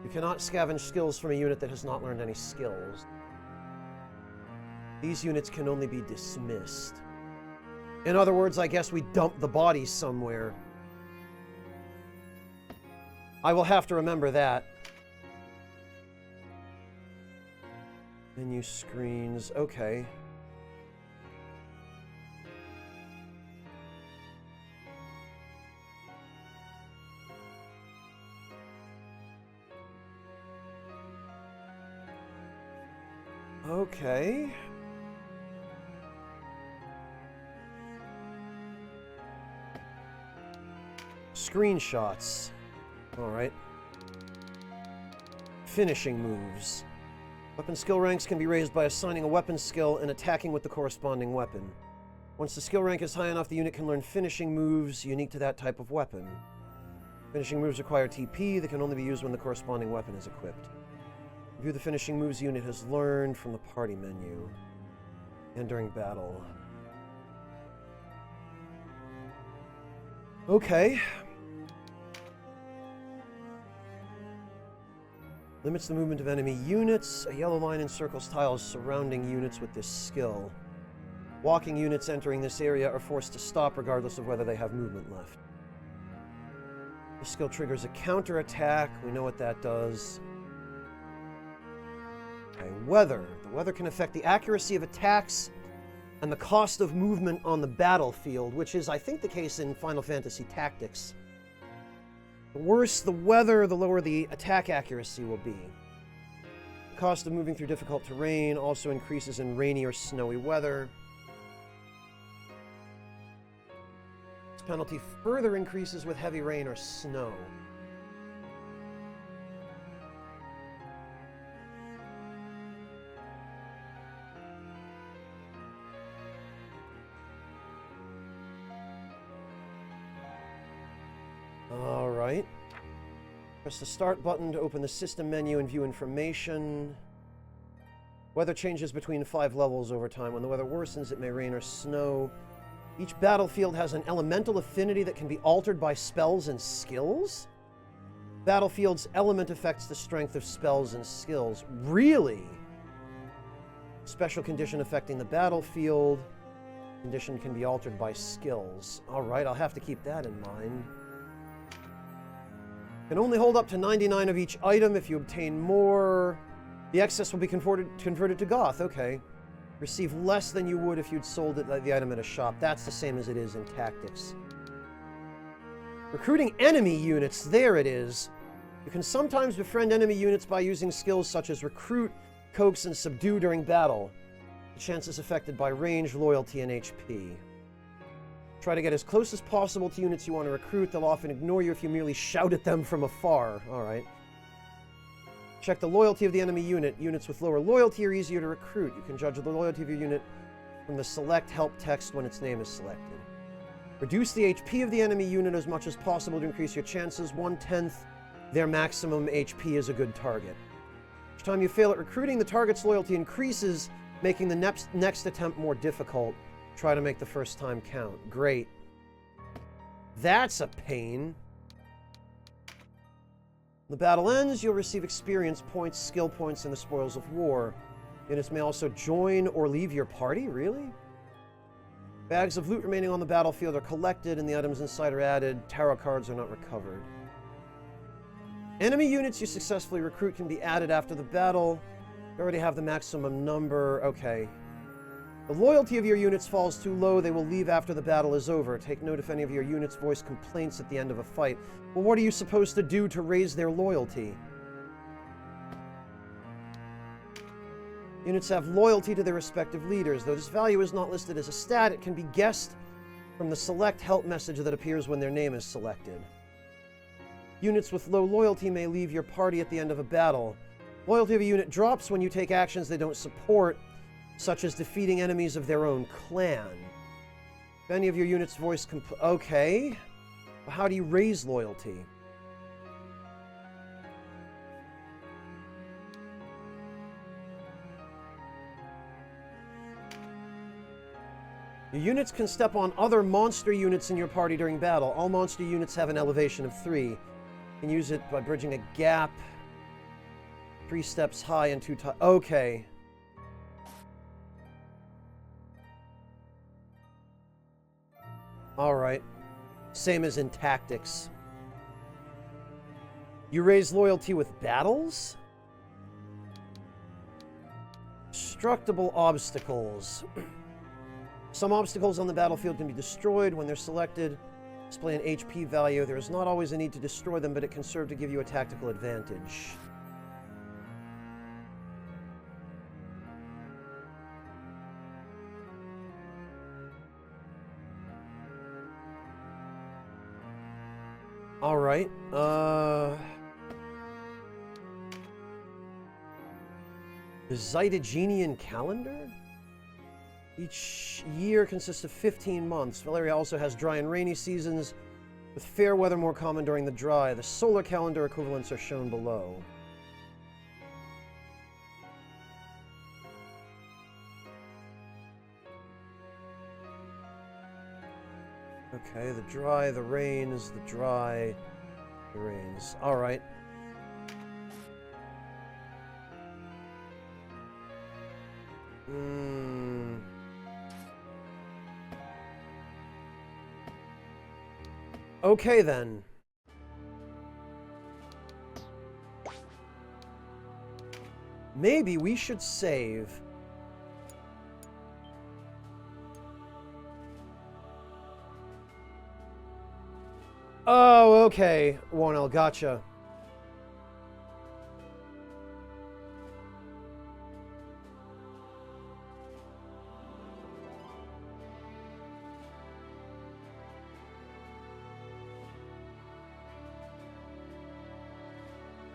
You cannot scavenge skills from a unit that has not learned any skills. These units can only be dismissed. In other words, I guess we dump the bodies somewhere. I will have to remember that. Menu screens, okay. Okay. Screenshots. Alright. Finishing moves. Weapon skill ranks can be raised by assigning a weapon skill and attacking with the corresponding weapon. Once the skill rank is high enough, the unit can learn finishing moves unique to that type of weapon. Finishing moves require TP that can only be used when the corresponding weapon is equipped. View the finishing moves the unit has learned from the party menu and during battle. Okay. Limits the movement of enemy units. A yellow line encircles tiles surrounding units with this skill. Walking units entering this area are forced to stop regardless of whether they have movement left. This skill triggers a counterattack. We know what that does. Okay, weather. The weather can affect the accuracy of attacks and the cost of movement on the battlefield, which is, I think, the case in Final Fantasy Tactics. The worse the weather, the lower the attack accuracy will be. The cost of moving through difficult terrain also increases in rainy or snowy weather. This penalty further increases with heavy rain or snow. Alright. Press the start button to open the system menu and view information. Weather changes between 5 levels over time. When the weather worsens, it may rain or snow. Each battlefield has an elemental affinity that can be altered by spells and skills. Battlefield's element affects the strength of spells and skills. Really? Special condition affecting the battlefield. Condition can be altered by skills. Alright, I'll have to keep that in mind. Can only hold up to 99 of each item. If you obtain more, the excess will be converted to goth. Okay. Receive less than you would if you'd sold it, the item at a shop. That's the same as it is in Tactics. Recruiting enemy units. There it is. You can sometimes befriend enemy units by using skills such as Recruit, Coax, and Subdue during battle. The chance is affected by range, loyalty, and HP. Try to get as close as possible to units you want to recruit. They'll often ignore you if you merely shout at them from afar. Alright. Check the loyalty of the enemy unit. Units with lower loyalty are easier to recruit. You can judge the loyalty of your unit from the select help text when its name is selected. Reduce the HP of the enemy unit as much as possible to increase your chances. 1/10 their maximum HP is a good target. Each time you fail at recruiting, the target's loyalty increases, making the next attempt more difficult. Try to make the first time count. Great. That's a pain. When the battle ends, you'll receive experience points, skill points, and the spoils of war. Units may also join or leave your party? Really? Bags of loot remaining on the battlefield are collected and the items inside are added. Tarot cards are not recovered. Enemy units you successfully recruit can be added after the battle. You already have the maximum number. Okay. The loyalty of your units falls too low, they will leave after the battle is over. Take note if any of your units voice complaints at the end of a fight. Well, what are you supposed to do to raise their loyalty? Units have loyalty to their respective leaders. Though this value is not listed as a stat, it can be guessed from the select help message that appears when their name is selected. Units with low loyalty may leave your party at the end of a battle. Loyalty of a unit drops when you take actions they don't support, such as defeating enemies of their own clan. If any of your units voice okay. How do you raise loyalty? Your units can step on other monster units in your party during battle. All monster units have an elevation of 3. You can use it by bridging a gap 3 steps high and 2 times. Okay. Alright. Same as in tactics. You raise loyalty with battles? Destructible obstacles. Some obstacles on the battlefield can be destroyed when they're selected. Display an HP value. There is not always a need to destroy them, but it can serve to give you a tactical advantage. Alright, The Zytogenian calendar? Each year consists of 15 months. Valeria also has dry and rainy seasons, with fair weather more common during the dry. The solar calendar equivalents are shown below. Okay, the dry, the rains, the dry, the rains. Alright. Okay, then. Maybe we should save. Oh, okay, Warnell, gotcha.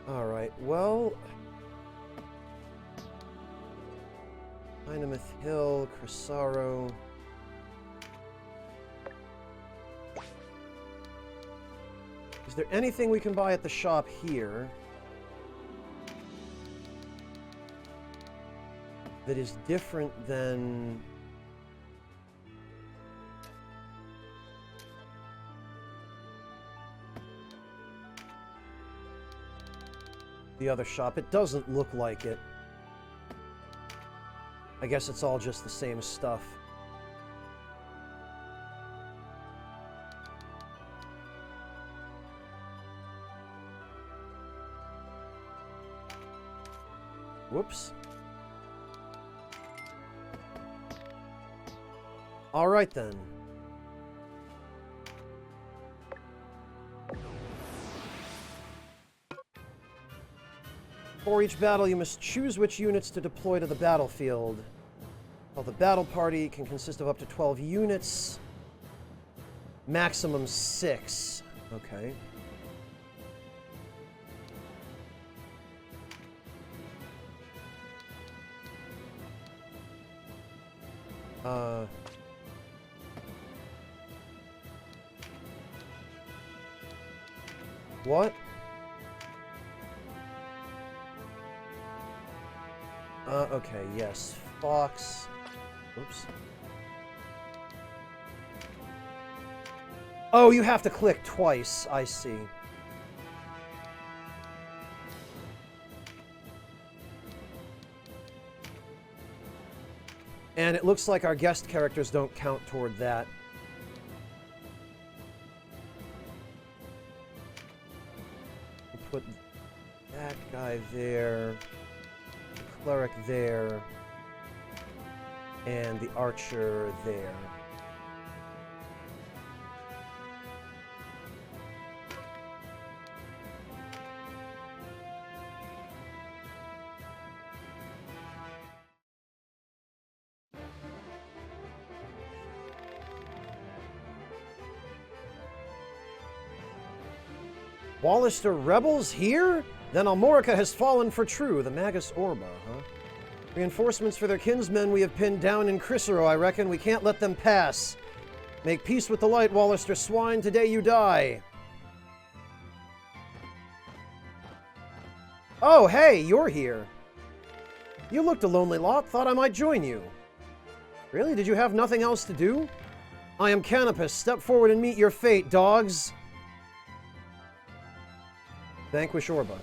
Alright, well... Dynamith Hill, Crisaro... Is there anything we can buy at the shop here that is different than the other shop? It doesn't look like it. I guess it's all just the same stuff. Whoops. All right, then. For each battle, you must choose which units to deploy to the battlefield. Well, the battle party can consist of up to 12 units. Maximum 6. Okay. What? Okay, yes. Fox. Oops. Oh, you have to click twice. I see. And it looks like our guest characters don't count toward that. We'll put that guy there, the cleric there, and the archer there. Wallister rebels here? Then Almorica has fallen for true. The Magus Orba, huh? Reinforcements for their kinsmen we have pinned down in Crisaro, I reckon. We can't let them pass. Make peace with the light, Wallister swine. Today you die. Oh, hey, you're here. You looked a lonely lot. Thought I might join you. Really? Did you have nothing else to do? I am Canopus. Step forward and meet your fate, dogs. Vanquish Orba.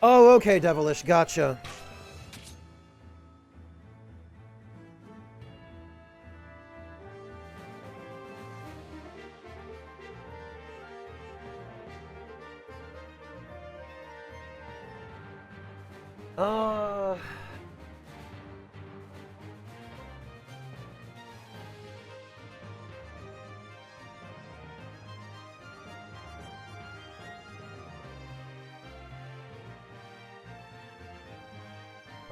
Oh, okay, Devilish. Gotcha.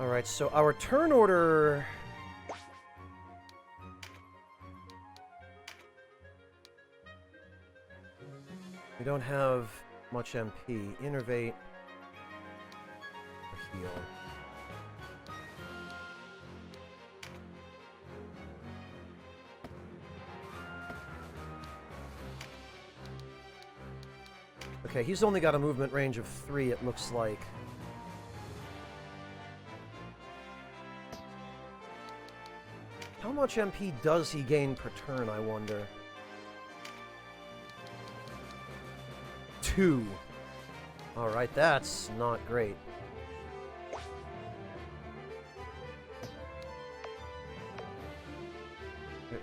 Alright, so our turn order... We don't have much MP. Innervate. Or heal. Okay, he's only got a movement range of 3, it looks like. How much MP does he gain per turn, I wonder? 2. Alright, that's not great.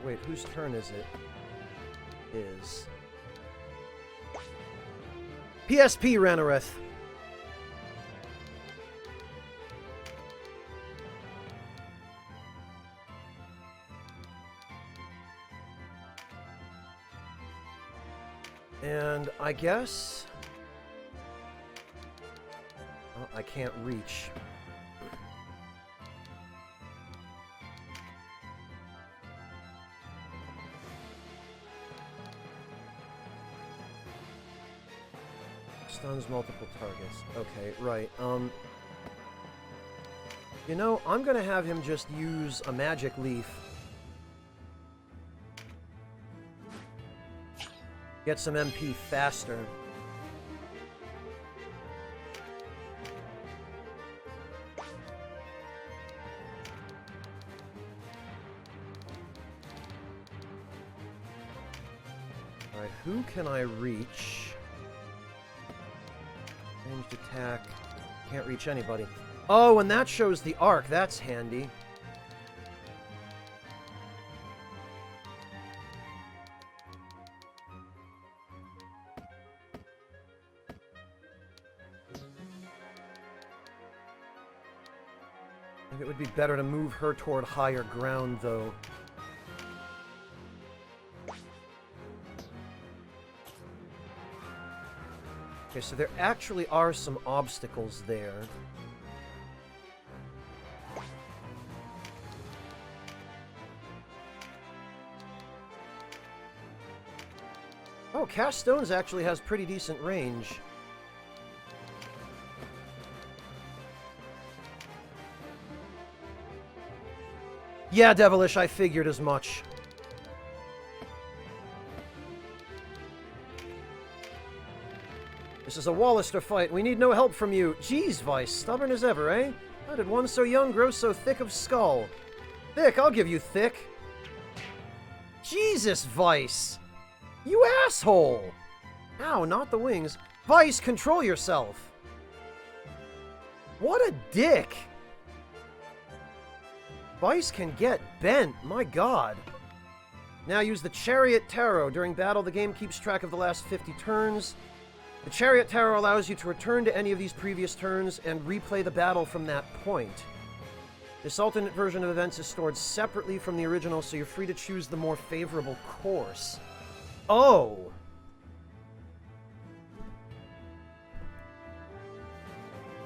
Wait, whose turn is it? Is... PSP Ranareth. And I guess... Oh, I can't reach. Stuns multiple targets. Okay, right. You know, I'm gonna have him just use a magic leaf. Get some MP faster. Alright, who can I reach? Ranged attack. Can't reach anybody. Oh, and that shows the arc. That's handy. I think it would be better to move her toward higher ground, though. Okay, so there actually are some obstacles there. Oh, Cast Stones actually has pretty decent range. Yeah, Devilish, I figured as much. This is a Wallister fight. We need no help from you. Jeez, Vice. Stubborn as ever, eh? How did one so young grow so thick of skull? Thick, I'll give you thick. Jesus, Vice! You asshole! Ow, not the wings. Vice, control yourself! What a dick! Vice can get bent, my god. Now use the Chariot Tarot. During battle, the game keeps track of the last 50 turns. The Chariot Tarot allows you to return to any of these previous turns and replay the battle from that point. This alternate version of events is stored separately from the original, so you're free to choose the more favorable course. Oh!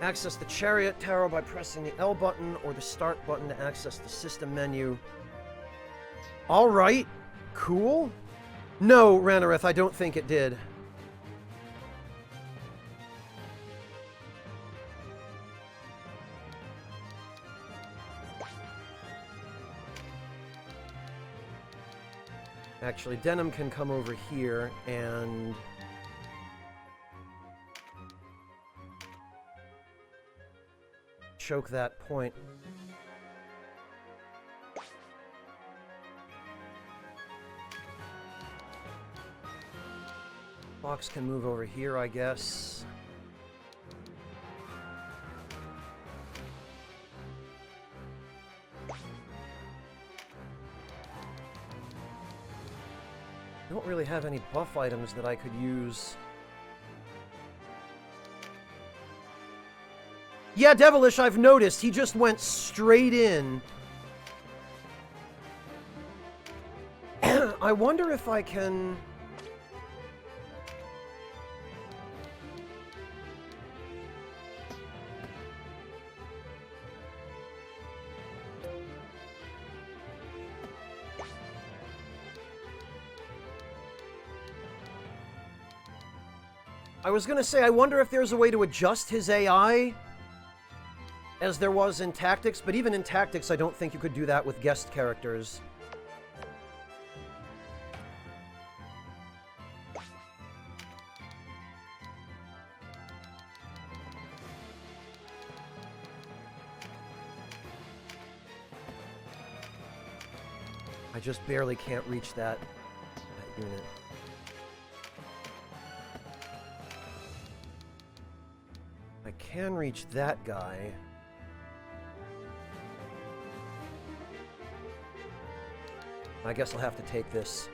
Access the Chariot Tarot by pressing the L button or the Start button to access the system menu. Alright, cool. No, Ranareth, I don't think it did. Actually, Denim can come over here and... choke that point. Fox can move over here, I guess. I don't really have any buff items that I could use. Yeah, Devilish, I've noticed. He just went straight in. I wonder if I can... I was gonna say, I wonder if there's a way to adjust his AI as there was in Tactics, but even in Tactics, I don't think you could do that with guest characters. I just barely can't reach that unit. I can reach that guy. I guess I'll have to take this.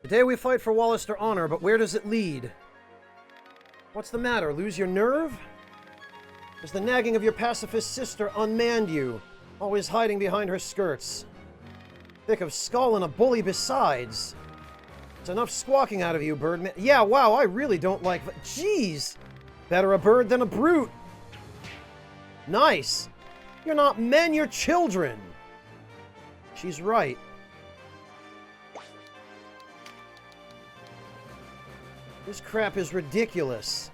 Today we fight for Wallister honor, but where does it lead? What's the matter? Lose your nerve? Has the nagging of your pacifist sister unmanned you, always hiding behind her skirts? Thick of skull and a bully besides. It's enough squawking out of you, Birdman. Yeah, wow, I really don't like... Jeez! Better a bird than a brute. Nice. You're not men, you're children. She's right. This crap is ridiculous.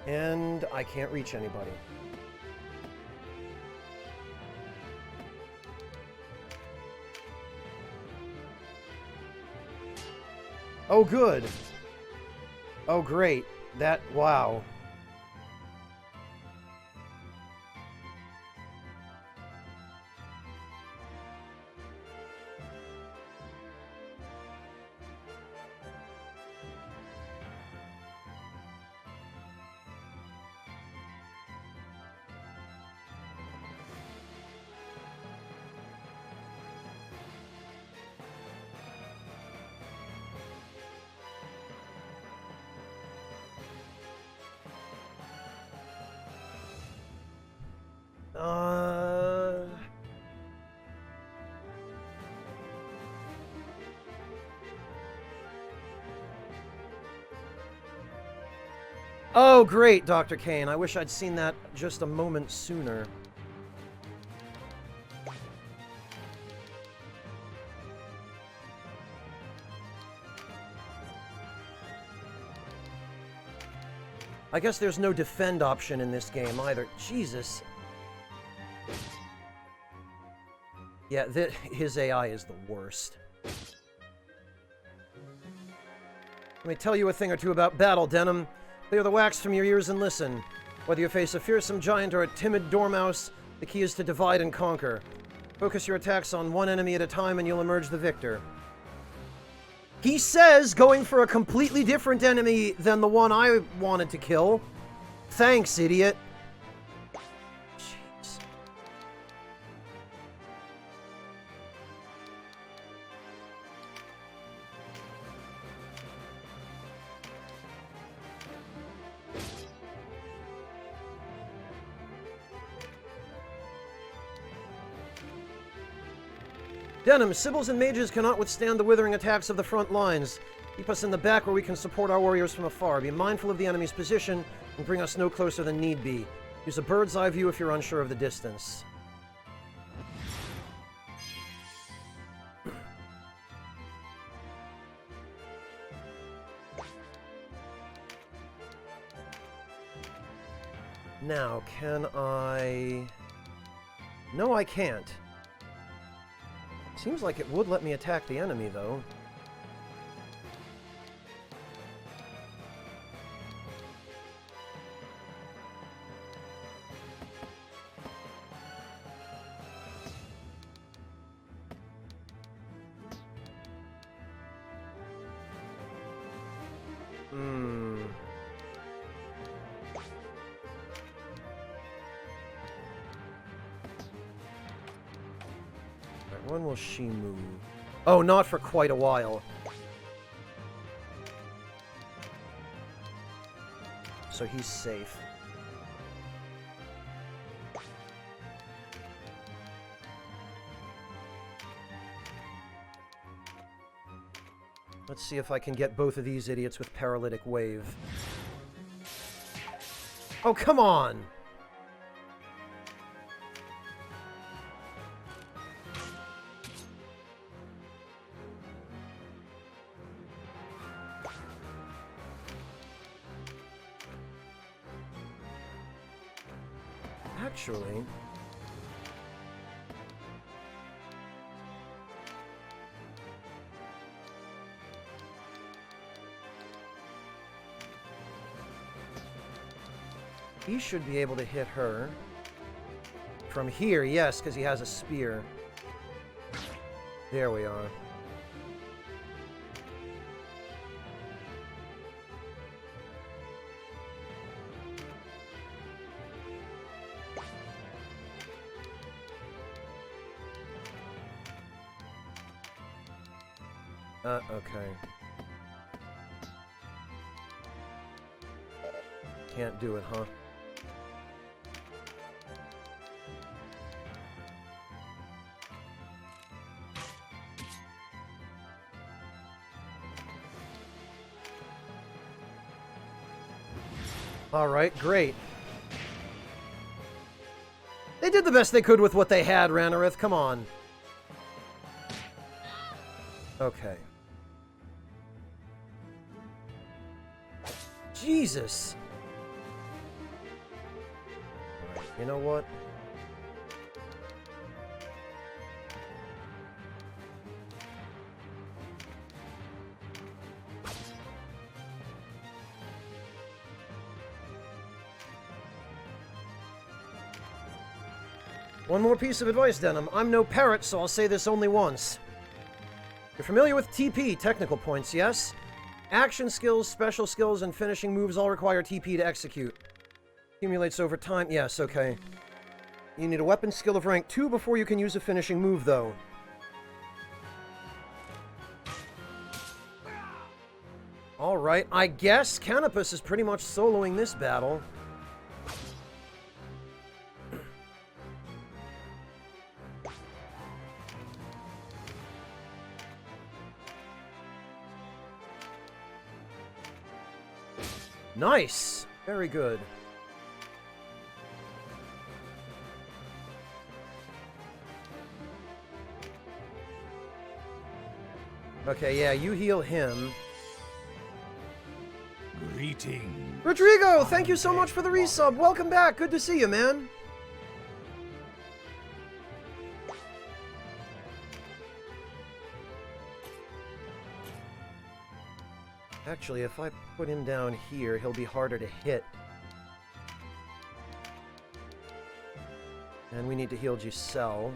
And I can't reach anybody. Oh, good. Oh, great. That, wow. Oh, great, Dr. Kane. I wish I'd seen that just a moment sooner. I guess there's no defend option in this game either. Jesus. Yeah, his AI is the worst. Let me tell you a thing or two about battle, Denim. Clear the wax from your ears and listen. Whether you face a fearsome giant or a timid dormouse, the key is to divide and conquer. Focus your attacks on one enemy at a time and you'll emerge the victor. He says going for a completely different enemy than the one I wanted to kill. Thanks, idiot. Jeez. Denim, Sibyls and mages cannot withstand the withering attacks of the front lines. Keep us in the back where we can support our warriors from afar. Be mindful of the enemy's position and bring us no closer than need be. Use a bird's eye view if you're unsure of the distance. Now, can I... No, I can't. Seems like it would let me attack the enemy, though. When will she move? Oh, not for quite a while. So he's safe. Let's see if I can get both of these idiots with Paralytic Wave. Oh, come on! Actually... he should be able to hit her. From here, yes, because he has a spear. There we are. Okay. Can't do it, huh? Alright, great. They did the best they could with what they had, Ranarith. Come on. Okay. Jesus! Alright, you know what? One more piece of advice, Denim. I'm no parrot, so I'll say this only once. You're familiar with TP, technical points, yes? Action skills, special skills, and finishing moves all require TP to execute. Accumulates over time. Yes, okay. You need a weapon skill of rank 2 before you can use a finishing move, though. Alright, I guess Canopus is pretty much soloing this battle. Nice! Very good. Okay, yeah, you heal him. Greetings. Rodrigo, thank you so much for the resub. Welcome back. Good to see you, man. Actually, if I put him down here, he'll be harder to hit. And we need to heal Giselle.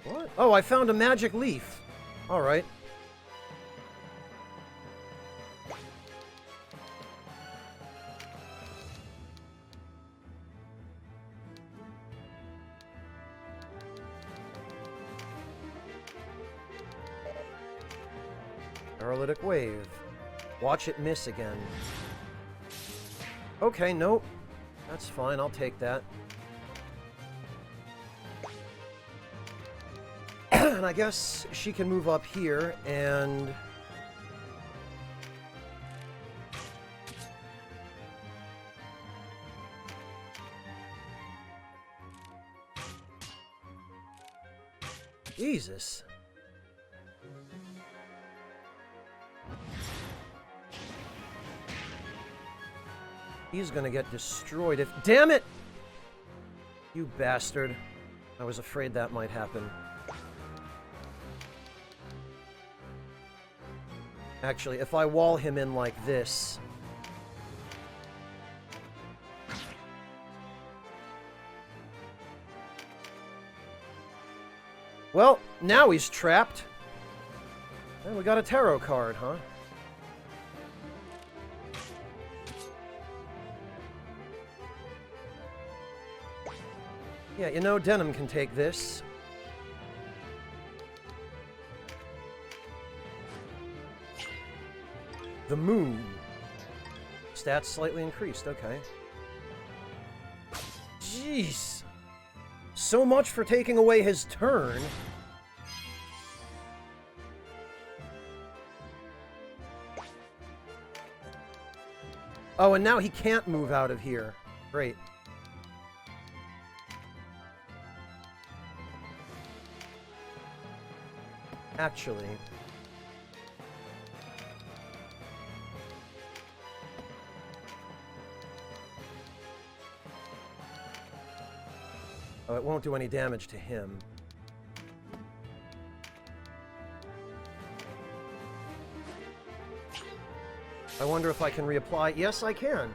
What? Oh, I found a magic leaf. All right. Paralytic wave. Watch it miss again. Okay, nope. That's fine, I'll take that. And I guess she can move up here and... Jesus. He's gonna get destroyed if... Damn it! You bastard. I was afraid that might happen. Actually, if I wall him in like this... Well, now he's trapped. And we got a tarot card, huh? Yeah, you know, Denim can take this. The moon. Stats slightly increased, okay. Jeez. So much for taking away his turn. Oh, and now he can't move out of here. Great. Actually... Oh, it won't do any damage to him. I wonder if I can reapply. Yes, I can.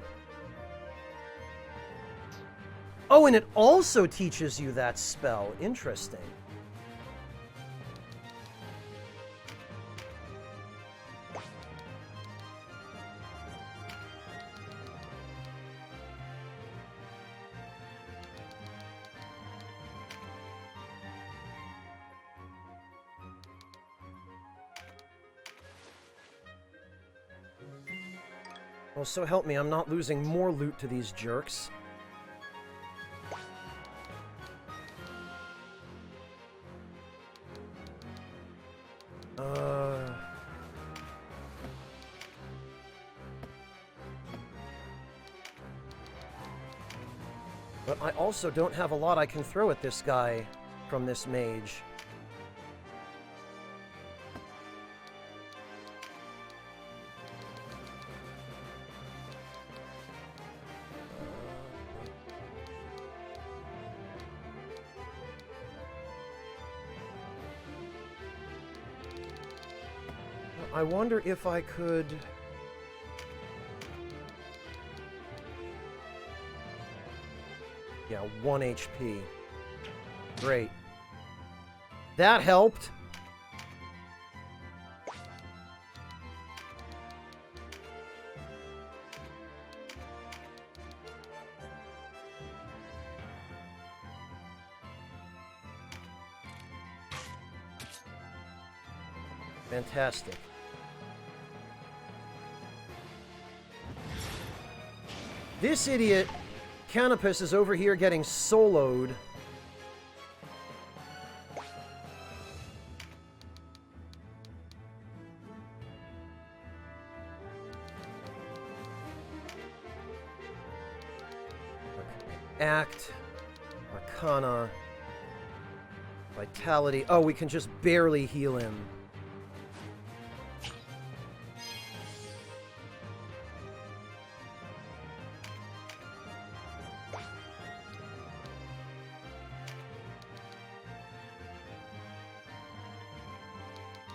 Oh, and it also teaches you that spell. Interesting. Well, so help me, I'm not losing more loot to these jerks. But I also don't have a lot I can throw at this guy from this mage. I wonder if I could... Yeah, 1 HP. Great. That helped. Fantastic. This idiot, Canopus, is over here getting soloed. Act, Arcana, Vitality. Oh, we can just barely heal him.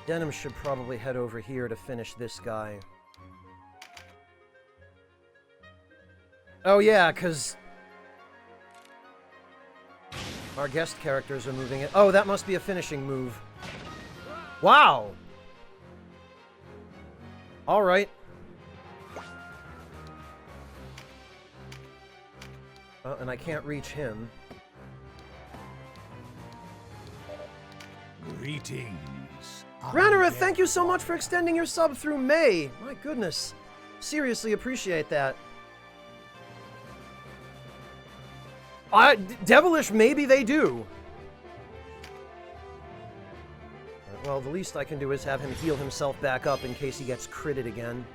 Denim should probably head over here to finish this guy. Oh yeah, because our guest characters are moving it. Oh, that must be a finishing move. Wow! Alright. And I can't reach him. Greetings. Ranarith, thank you so much for extending your sub through May. My goodness. Seriously appreciate that. Devilish, maybe they do. Well, the least I can do is have him heal himself back up in case he gets critted again.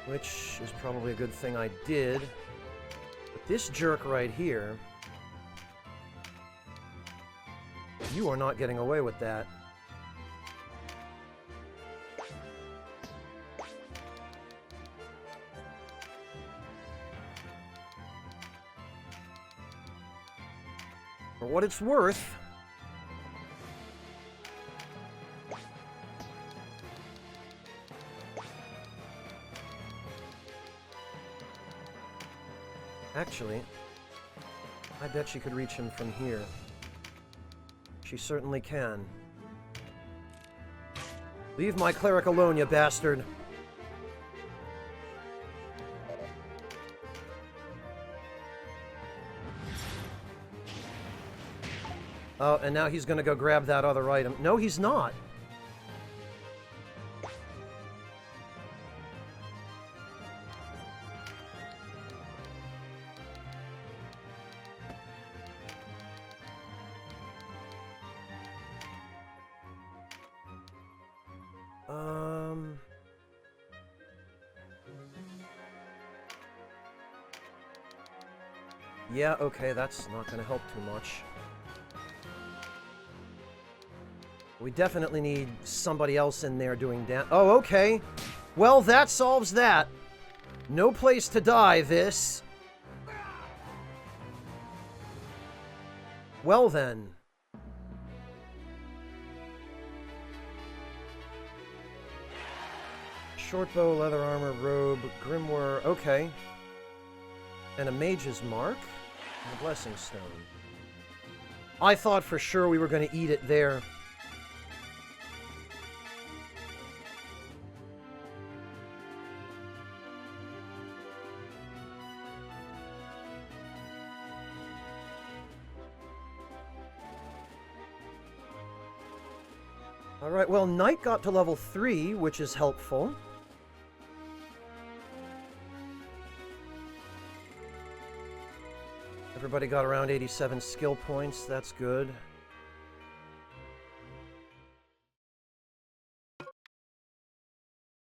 Which is probably a good thing I did. But this jerk right here... You are not getting away with that. For what it's worth... Actually, I bet she could reach him from here. She certainly can. Leave my cleric alone, you bastard. Oh, and now he's gonna go grab that other item. No, he's not. Yeah, okay, that's not gonna help too much. We definitely need somebody else in there doing damage. Oh, okay. Well, that solves that. No place to die, this. Well, then. Short bow, leather armor, robe, grimoire. Okay. And a mage's mark. And a blessing stone. I thought for sure we were going to eat it there. Alright, well, Knight got to level 3, which is helpful. Everybody got around 87 skill points, that's good.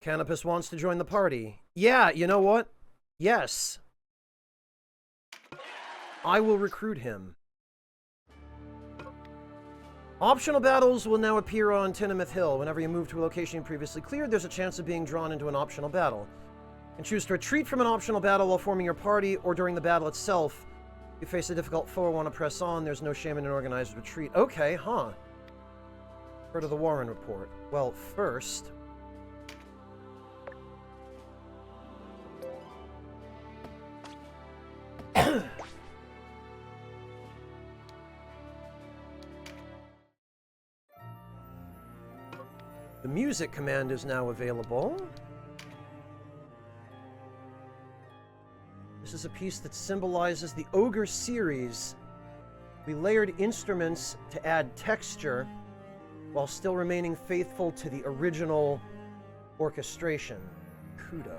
Canopus wants to join the party. Yeah, you know what? Yes. I will recruit him. Optional battles will now appear on Tinnamouth Hill. Whenever you move to a location you previously cleared, there's a chance of being drawn into an optional battle. You can choose to retreat from an optional battle while forming your party, or during the battle itself. If you face a difficult foe or want to press on, there's no shame in an organized retreat. Okay, huh. Heard of the Warren report. Well, first... The music command is now available. This is a piece that symbolizes the Ogre series. We layered instruments to add texture while still remaining faithful to the original orchestration. Kudo.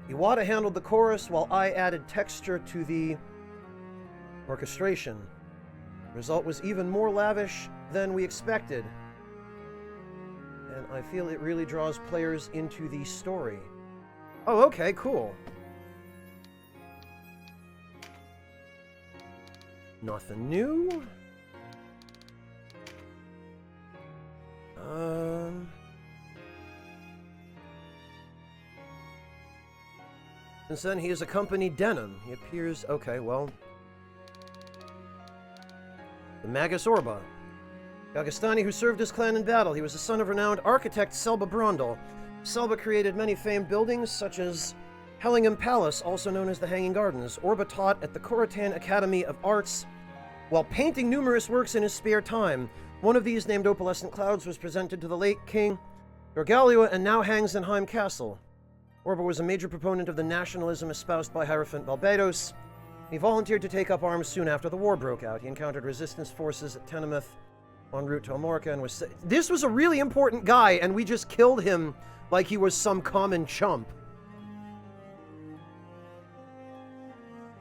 Iwata handled the chorus while I added texture to the orchestration. The result was even more lavish than we expected. And I feel it really draws players into the story. Oh, okay, cool. Nothing new. Since then, he has accompanied Denim. He appears... Okay, well... The Magus Orba. Gagastani, who served his clan in battle. He was the son of renowned architect Selba Brondel. Selba created many famed buildings, such as Hellingham Palace, also known as the Hanging Gardens. Orba taught at the Coratan Academy of Arts, while painting numerous works in his spare time. One of these, named Opalescent Clouds, was presented to the late King Dorgalua and now hangs in Heim Castle. Orba was a major proponent of the nationalism espoused by Hierophant Balbados. He volunteered to take up arms soon after the war broke out. He encountered resistance forces at Tenemeth en route to Amorca and was... This was a really important guy, and we just killed him like he was some common chump.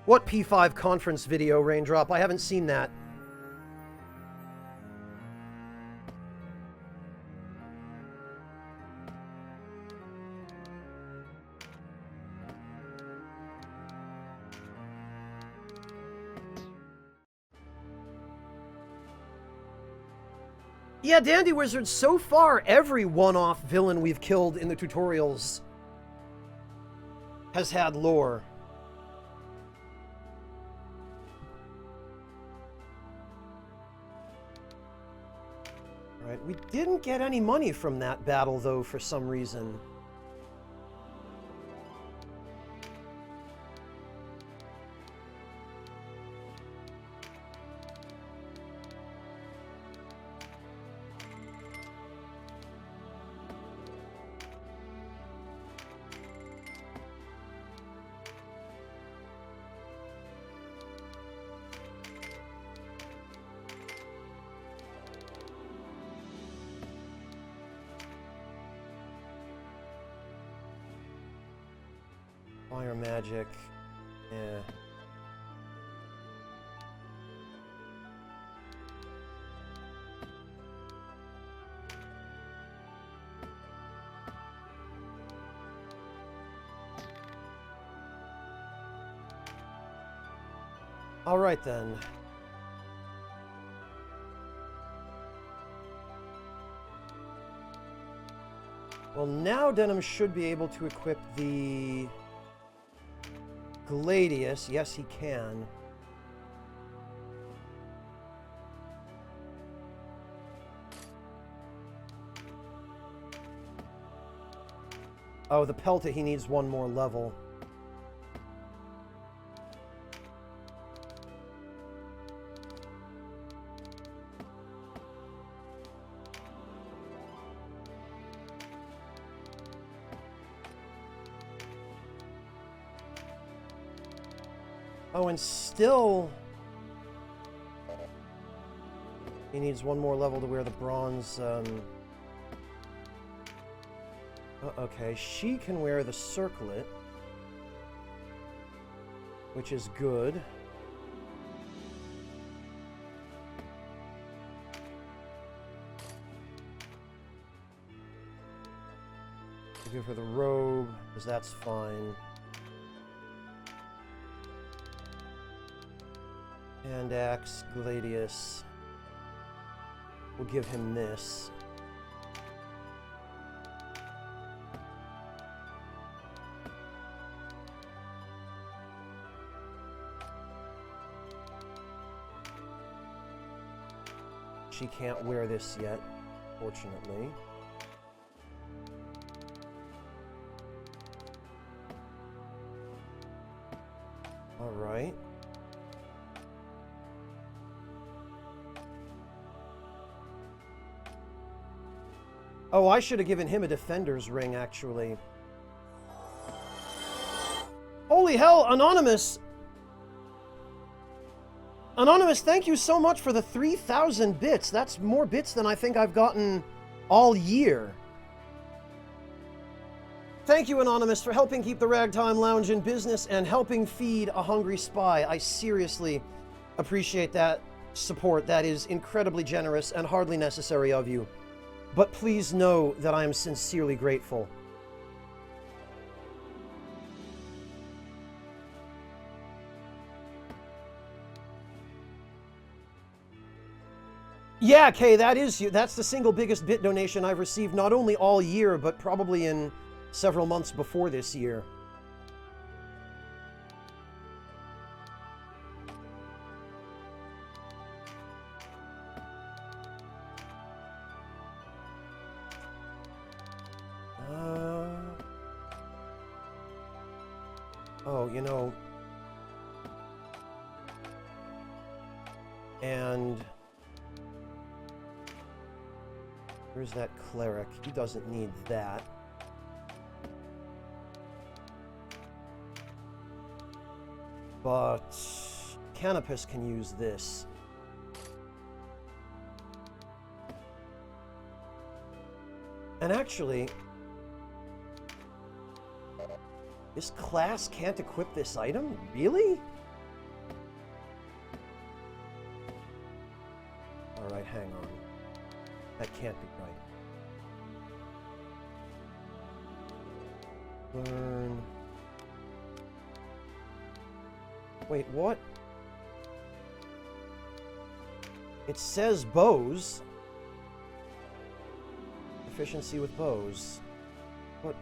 What P5 conference video, Raindrop? I haven't seen that. Yeah, Dandy Wizard, so far, every one-off villain we've killed in the tutorials has had lore. Right, we didn't get any money from that battle, though, for some reason. Fire magic. Yeah. All right then. Well, now Denim should be able to equip the Gladius. Yes, he can. Oh, the Pelta, he needs one more level. Oh, and still... he needs one more level to wear the bronze, okay, she can wear the circlet, which is good. I'll give her the robe, because that's fine. Hand axe, Gladius. We'll give him this. She can't wear this yet, fortunately. All right. Oh, I should have given him a defender's ring, actually. Holy hell, Anonymous! Anonymous, thank you so much for the 3,000 bits. That's more bits than I think I've gotten all year. Thank you, Anonymous, for helping keep the Ragtime Lounge in business and helping feed a hungry spy. I seriously appreciate that support. That is incredibly generous and hardly necessary of you. But please know that I am sincerely grateful. Yeah, Kay, that's the single biggest bit donation I've received, not only all year, but probably in several months before this year. Oh, you know... and... where's that cleric? He doesn't need that. But Canopus can use this. And actually, this class can't equip this item? Really? Alright, hang on. That can't be right. Learn. Wait, what? It says bows. Efficiency with bows. What?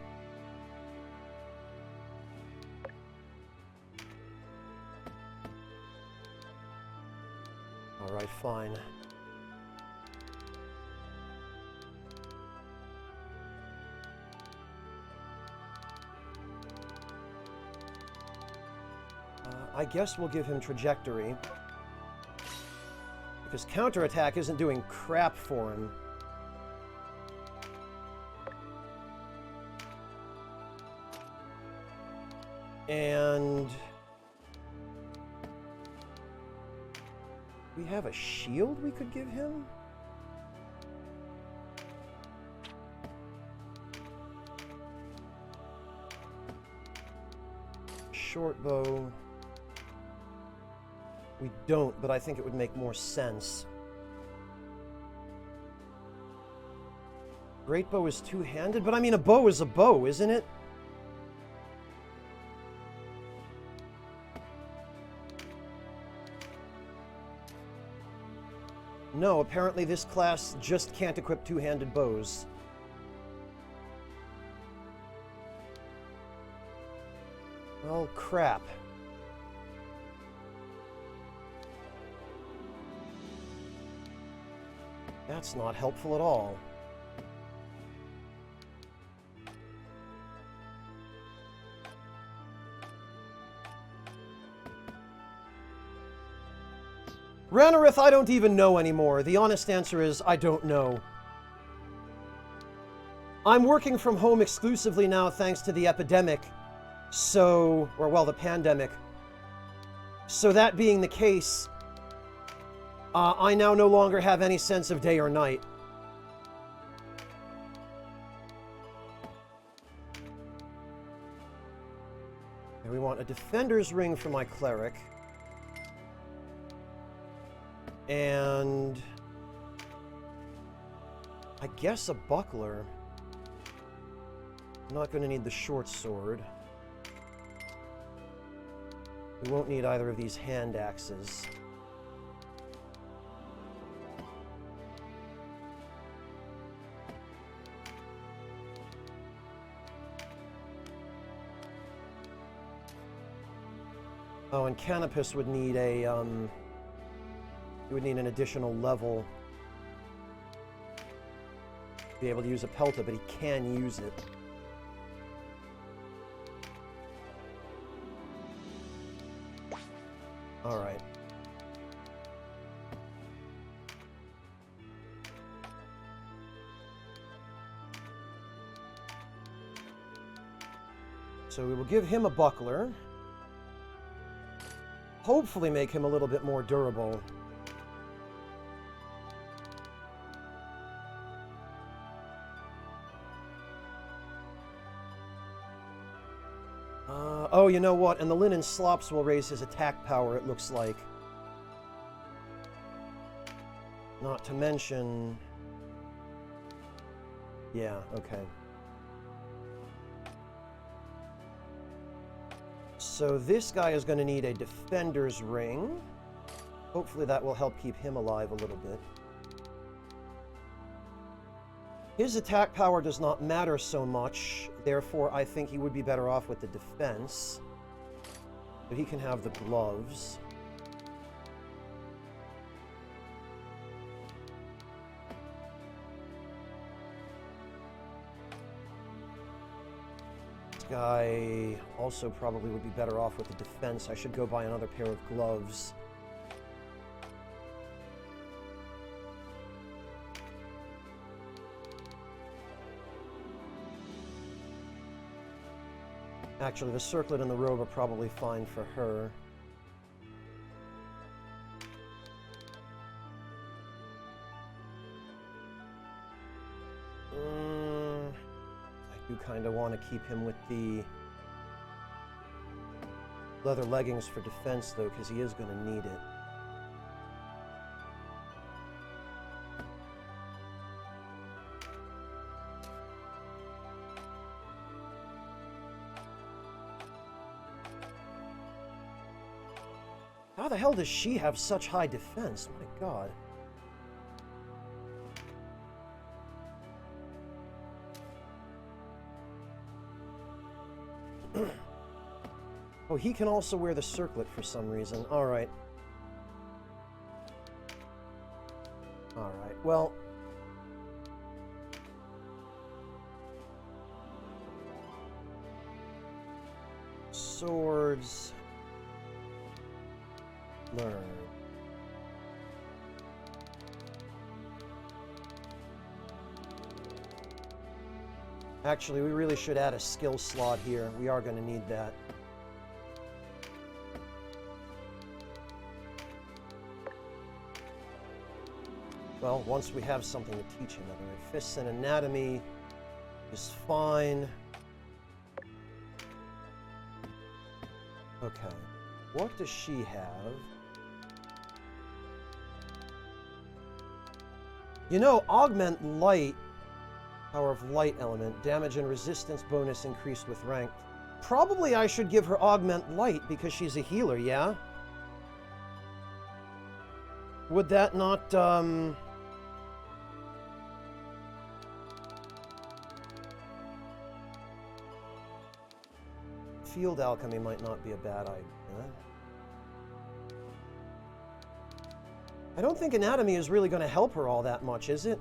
Alright, fine. I guess we'll give him trajectory. Because counterattack isn't doing crap for him. And we have a shield we could give him? Short bow. We don't, but I think it would make more sense. Great bow is two-handed, but I mean a bow is a bow, isn't it? No, apparently this class just can't equip two-handed bows. Oh, crap. That's not helpful at all. Ranarith, I don't even know anymore. The honest answer is, I don't know. I'm working from home exclusively now thanks to the epidemic. So, or well, the pandemic. So that being the case, I now no longer have any sense of day or night. And we want a defender's ring for my cleric. And I guess a buckler. I'm not going to need the short sword. We won't need either of these hand axes. Oh, and Canopus would need a, he would need an additional level to be able to use a pelta, but he can use it. Alright. So we will give him a buckler. Hopefully make him a little bit more durable. Oh, you know what? And the linen slops will raise his attack power, it looks like. Not to mention... Yeah, okay. So this guy is going to need a defender's ring. Hopefully that will help keep him alive a little bit. His attack power does not matter so much, therefore I think he would be better off with the defense. But he can have the gloves. This guy also probably would be better off with the defense. I should go buy another pair of gloves. Actually, the circlet and the robe are probably fine for her. You kind of want to keep him with the leather leggings for defense, though, because he is going to need it. How the hell does she have such high defense? My God. Oh, he can also wear the circlet for some reason. Alright. Alright, well... Swords... Learn. Actually, we really should add a skill slot here. We are going to need that. Well, once we have something to teach him, anyway. Fists and anatomy is fine. Okay. What does she have? You know, augment light, power of light element, damage and resistance bonus increased with rank. Probably I should give her augment light because she's a healer, yeah? Would that not, Field alchemy might not be a bad idea. I don't think anatomy is really going to help her all that much, is it?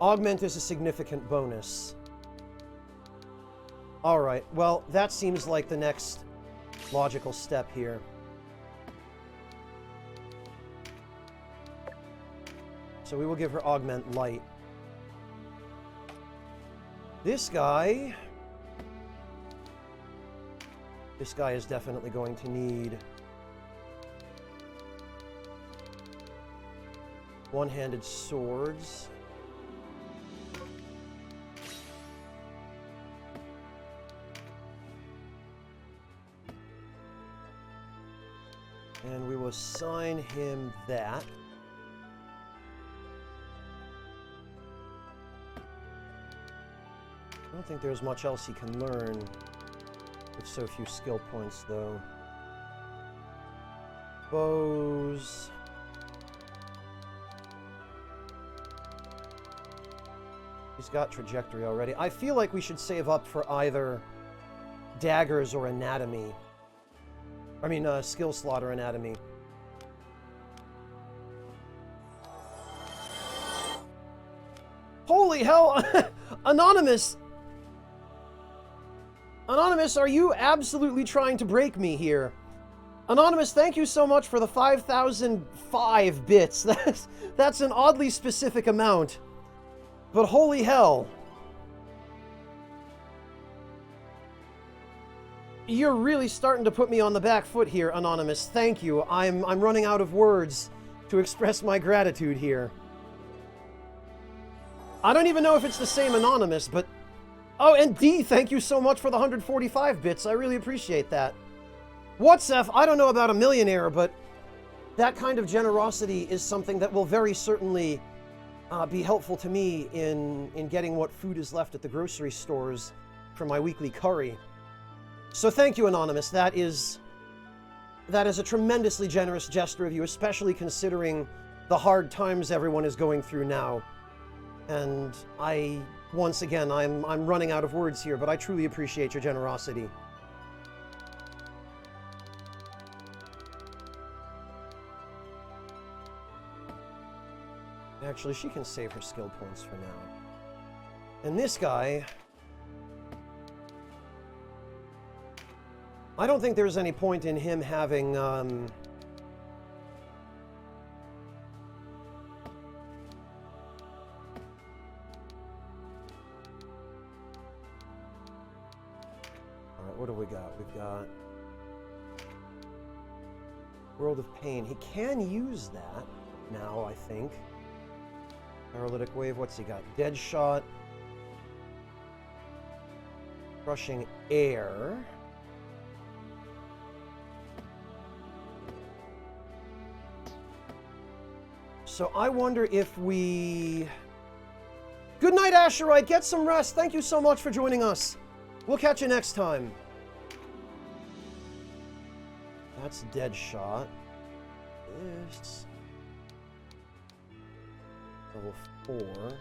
Augment is a significant bonus. Alright, well, that seems like the next logical step here. So we will give her augment light. This guy is definitely going to need one-handed swords. And we will assign him that. I don't think there's much else he can learn with so few skill points, though. Bows. He's got trajectory already. I feel like we should save up for either daggers or anatomy. I mean, skill slot or anatomy. Holy hell! Anonymous! Anonymous, are you absolutely trying to break me here? Anonymous, thank you so much for the 5,005 bits. That's an oddly specific amount. But holy hell. You're really starting to put me on the back foot here, Anonymous. Thank you. I'm running out of words to express my gratitude here. I don't even know if it's the same Anonymous, but... Oh, and D, thank you so much for the 145 bits. I really appreciate that. Whatsef, I don't know about a millionaire, but that kind of generosity is something that will very certainly be helpful to me in getting what food is left at the grocery stores for my weekly curry. So thank you, Anonymous. That is a tremendously generous gesture of you, especially considering the hard times everyone is going through now. And once again, I'm running out of words here, but I truly appreciate your generosity. Actually, she can save her skill points for now. And this guy... I don't think there's any point in him having, Alright, what do we got? We've got... World of Pain. He can use that now, I think. Paralytic Wave. What's he got? Dead Shot. Crushing Air. So I wonder if we... Good night, Asherite. Get some rest. Thank you so much for joining us. We'll catch you next time. That's Dead Shot. This... Level 4.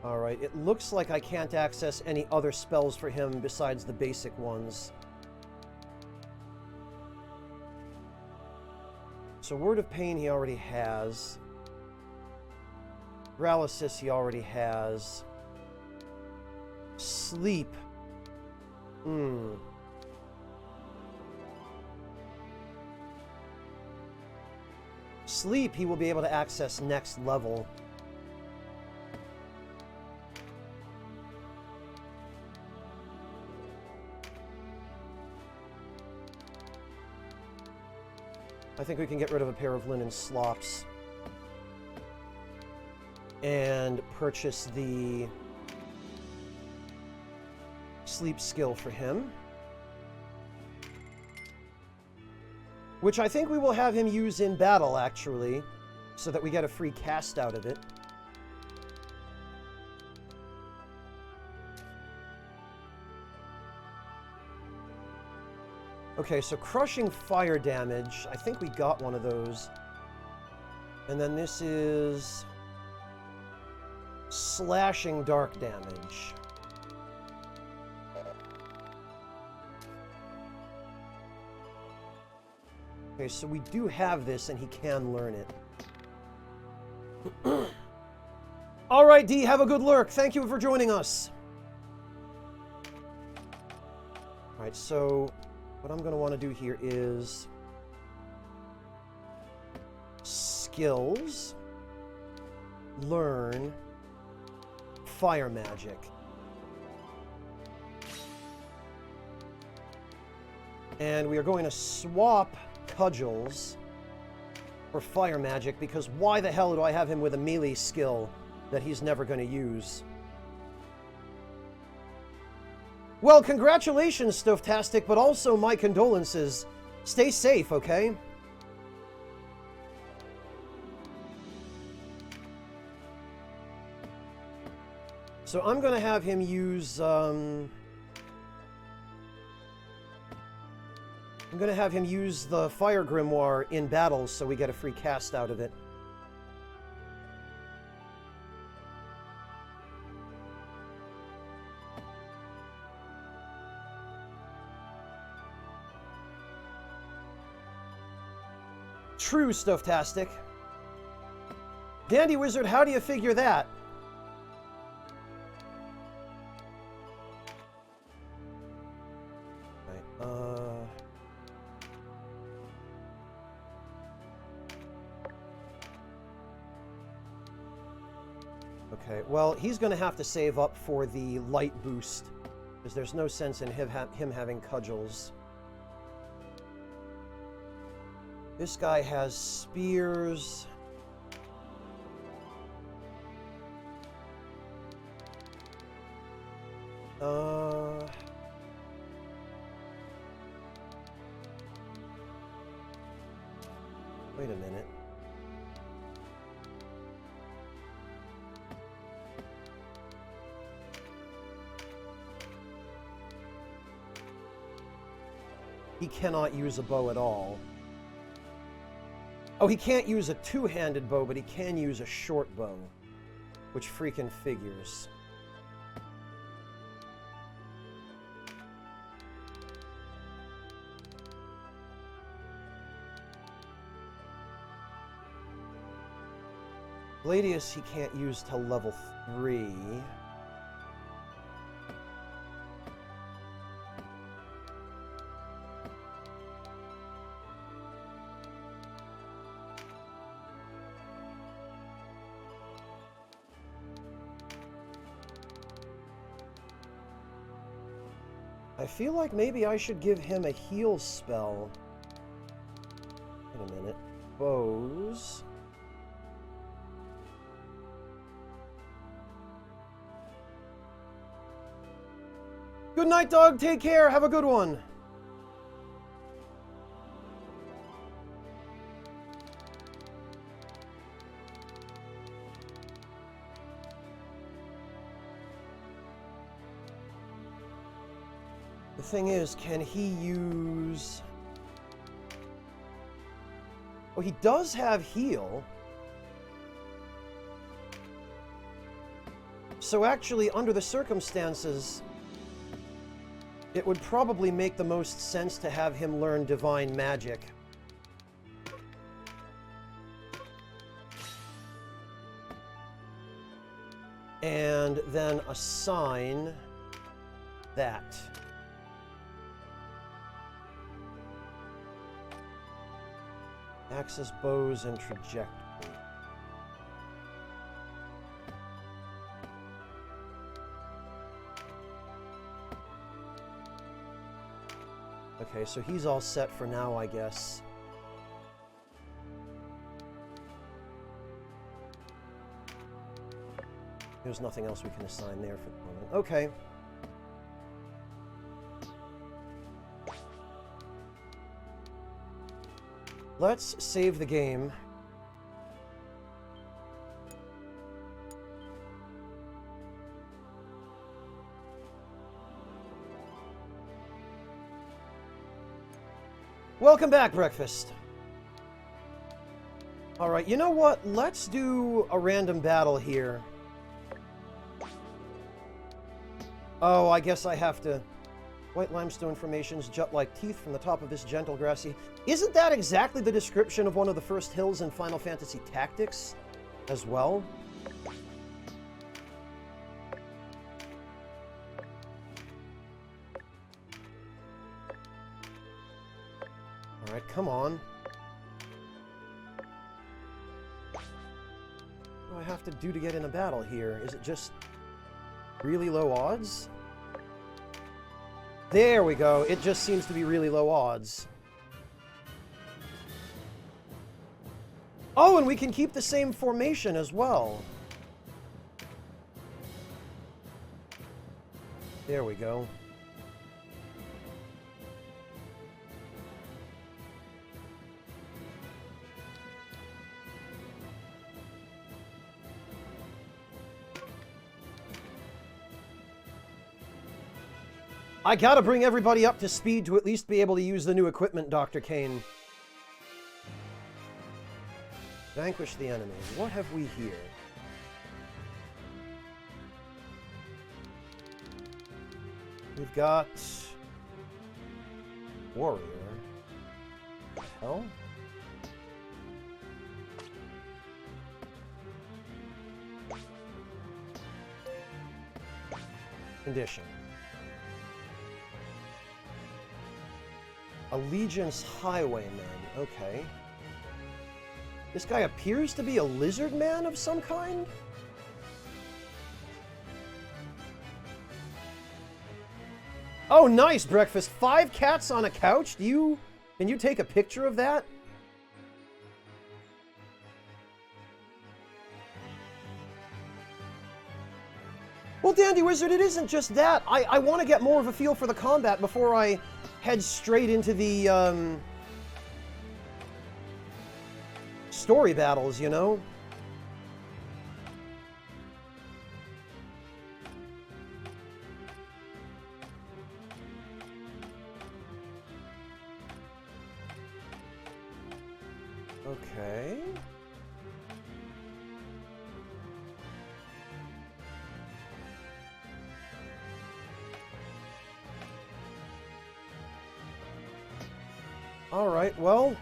Alright, it looks like I can't access any other spells for him besides the basic ones. So Word of Pain he already has. Paralysis he already has. Sleep. Sleep he will be able to access next level. I think we can get rid of a pair of linen slops and purchase the sleep skill for him, which I think we will have him use in battle, actually, so that we get a free cast out of it. Okay, so crushing fire damage. I think we got one of those. And then this is slashing dark damage. Okay, so we do have this and he can learn it. All right, D, have a good lurk. Thank you for joining us. All right, so what I'm going to want to do here is skills, learn, fire magic. And we are going to swap cudgels for fire magic, because why the hell do I have him with a melee skill that he's never going to use? Well, congratulations, Stufftastic, but also my condolences. Stay safe, okay? So I'm going to have him use... I'm going to have him use the Fire Grimoire in battles so we get a free cast out of it. True, Stufftastic. Dandy Wizard, how do you figure that? Right, okay, well, he's going to have to save up for the light boost, because there's no sense in him having cudgels. This guy has spears. Wait a minute. He cannot use a bow at all. Oh, he can't use a two-handed bow, but he can use a short bow, which freaking figures. Gladius he can't use till level 3. I feel like maybe I should give him a heal spell. Wait a minute. Bows. Good night, dog. Take care. Have a good one. The thing is, can he use... Oh, he does have heal. So actually, under the circumstances, it would probably make the most sense to have him learn Divine Magic. And then assign that. Access bows and trajectory. Okay, so he's all set for now, I guess. There's nothing else we can assign there for the moment. Okay. Let's save the game. Welcome back, Breakfast. Alright, you know what? Let's do a random battle here. Oh, I guess I have to... White limestone formations jut like teeth from the top of this gentle grassy... Isn't that exactly the description of one of the first hills in Final Fantasy Tactics as well? Alright, come on. What do I have to do to get in a battle here? Is it just really low odds? There we go. It just seems to be really low odds. Oh, and we can keep the same formation as well. There we go. I gotta bring everybody up to speed to at least be able to use the new equipment, Dr. Kane. Vanquish the enemy. What have we here? We've got... Warrior. Hell? Condition. Allegiance Highwayman. Okay. This guy appears to be a lizard man of some kind? Oh, nice, Breakfast. 5 cats on a couch? Can you take a picture of that? Well, Dandy Wizard, it isn't just that. I want to get more of a feel for the combat before I head straight into the, story battles, you know? Okay. All right, well...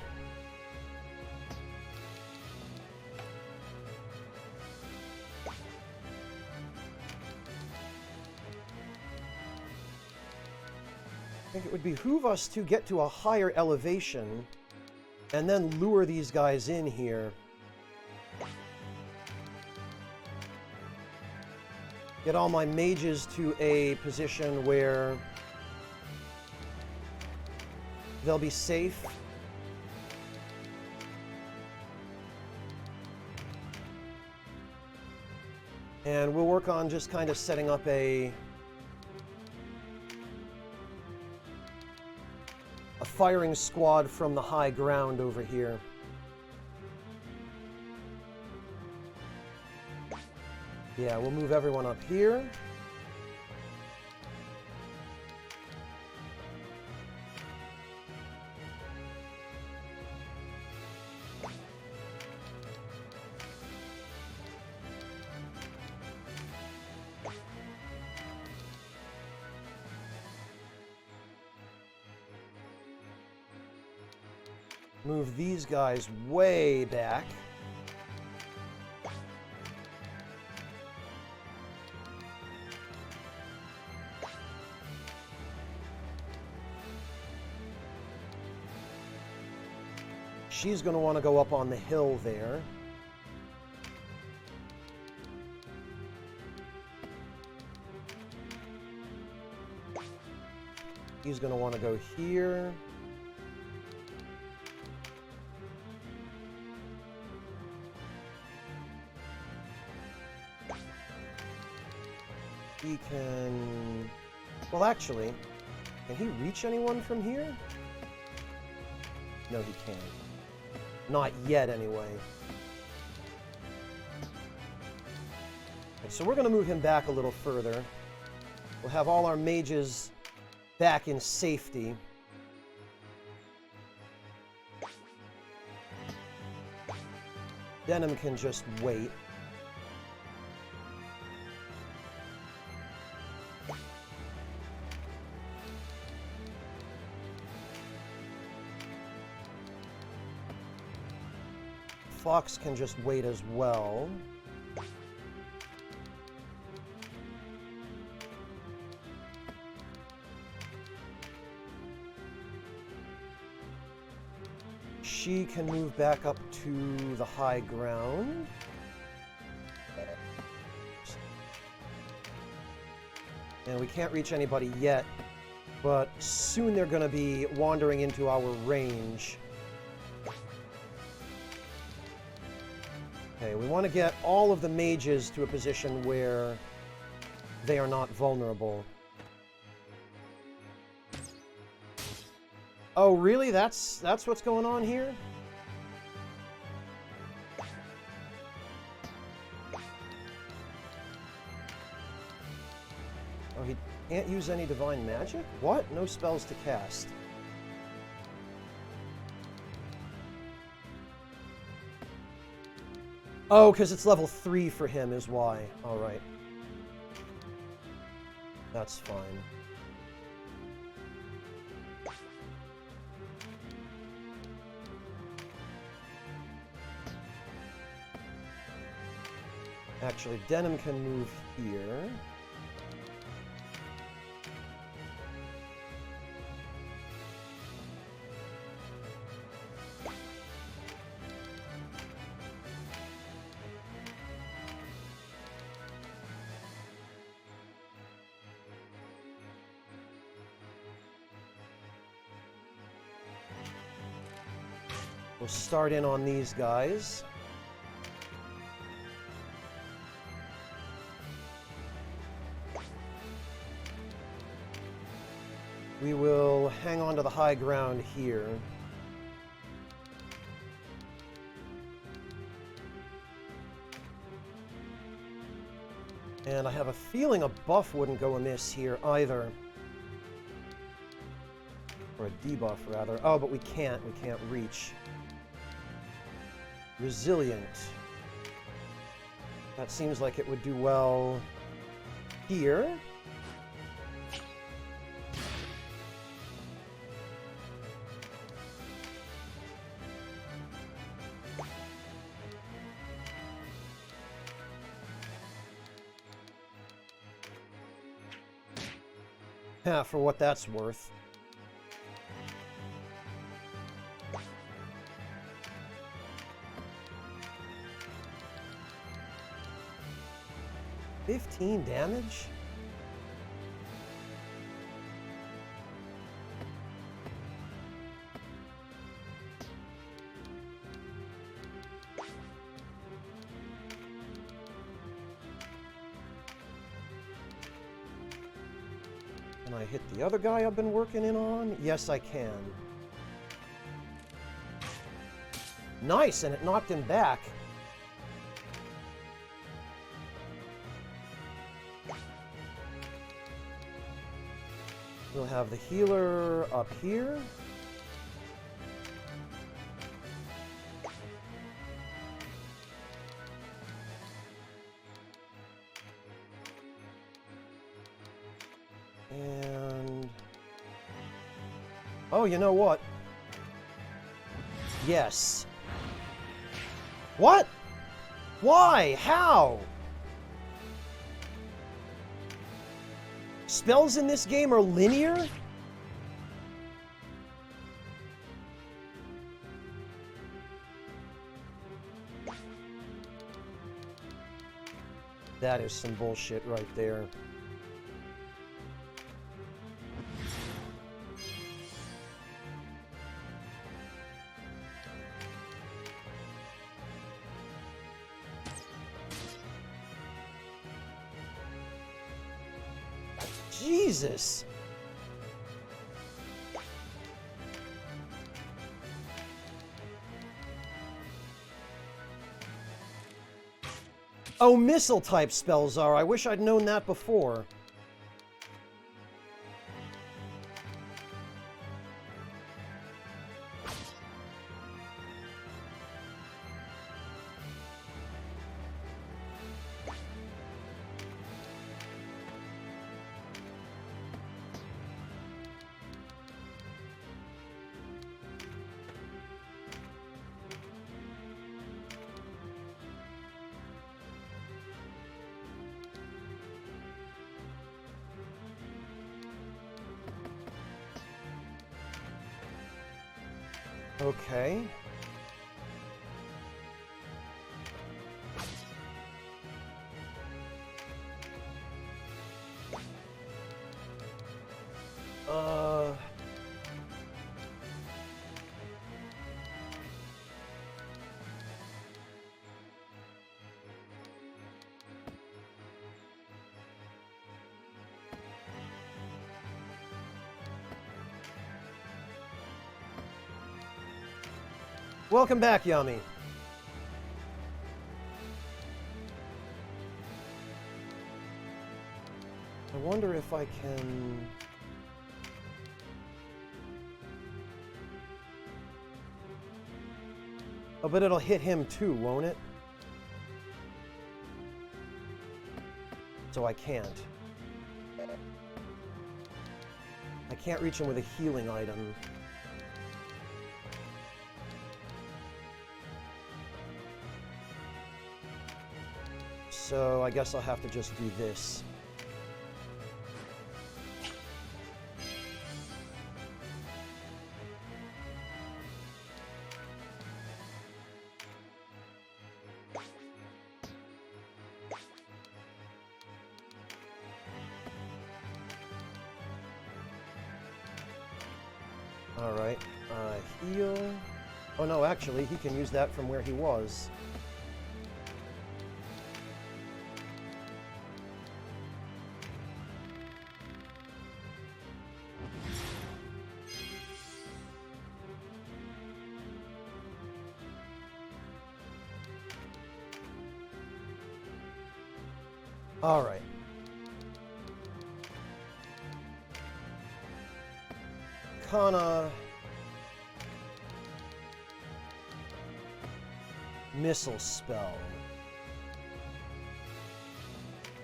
think it would behoove us to get to a higher elevation and then lure these guys in here. Get all my mages to a position where they'll be safe. And we'll work on just kind of setting up a firing squad from the high ground over here. Yeah, we'll move everyone up here. Move these guys way back. She's going to want to go up on the hill there. He's going to want to go here. He can... Well, actually, can he reach anyone from here? No, he can't. Not yet, anyway. Okay, so we're going to move him back a little further. We'll have all our mages back in safety. Denim can just wait. Fox can just wait as well. She can move back up to the high ground. And we can't reach anybody yet, but soon they're going to be wandering into our range. Okay, we want to get all of the mages to a position where they are not vulnerable. Oh, really? That's what's going on here? Oh, he can't use any divine magic? What? No spells to cast. Oh, because it's level 3 for him is why. All right. That's fine. Actually, Denim can move here. We'll start in on these guys. We will hang on to the high ground here. And I have a feeling a buff wouldn't go amiss here either. Or a debuff, rather. Oh, but we can't. We can't reach. Resilient. That seems like it would do well here. Yeah, for what that's worth. 15 damage? Can I hit the other guy I've been working in on? Yes, I can. Nice, and it knocked him back. We'll have the healer up here. And... oh, you know what? Yes. What? Why? How? Spells in this game are linear? That is some bullshit right there. Jesus! Oh, missile type spells are. I wish I'd known that before. Okay. Welcome back, Yummy. I wonder if I can... oh, but it'll hit him too, won't it? So I can't. I can't reach him with a healing item. So I guess I'll have to just do this. All right, heal. Oh no, actually, he can use that from where he was. All right. Kana missile spell.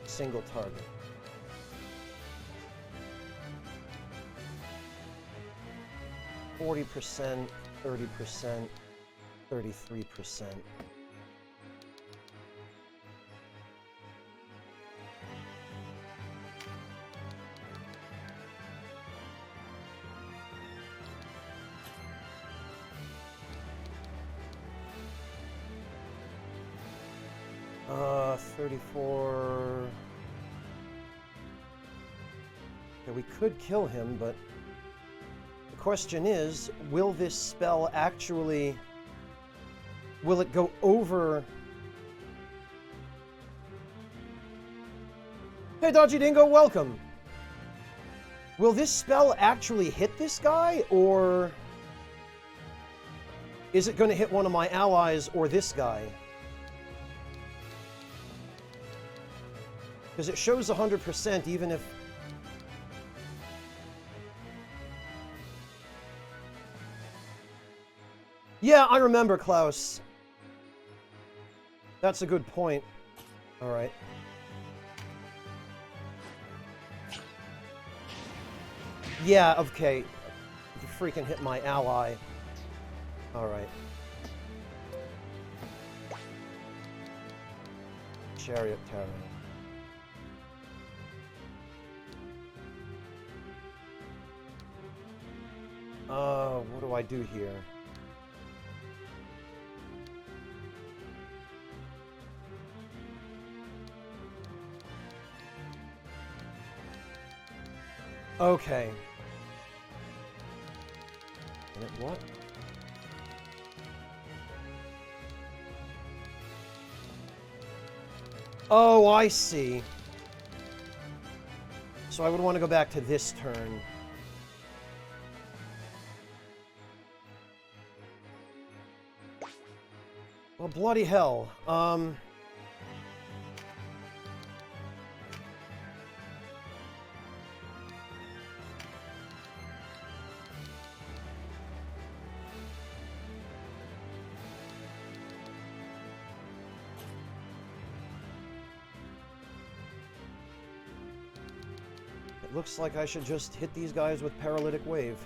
Single target. 40%, 30%, 33%. Uh, 34... Okay, we could kill him, but the question is, will this spell actually... Will it go over... Hey, Dodgy Dingo, welcome! Will this spell actually hit this guy, or... is it going to hit one of my allies or this guy? Because it shows 100% even if... Yeah, I remember, Klaus. That's a good point. Alright. Yeah, okay. You freaking hit my ally. Alright. Chariot Terror. What do I do here? Okay. What? Oh, I see. So I would want to go back to this turn. Well, bloody hell. It looks like I should just hit these guys with Paralytic Wave.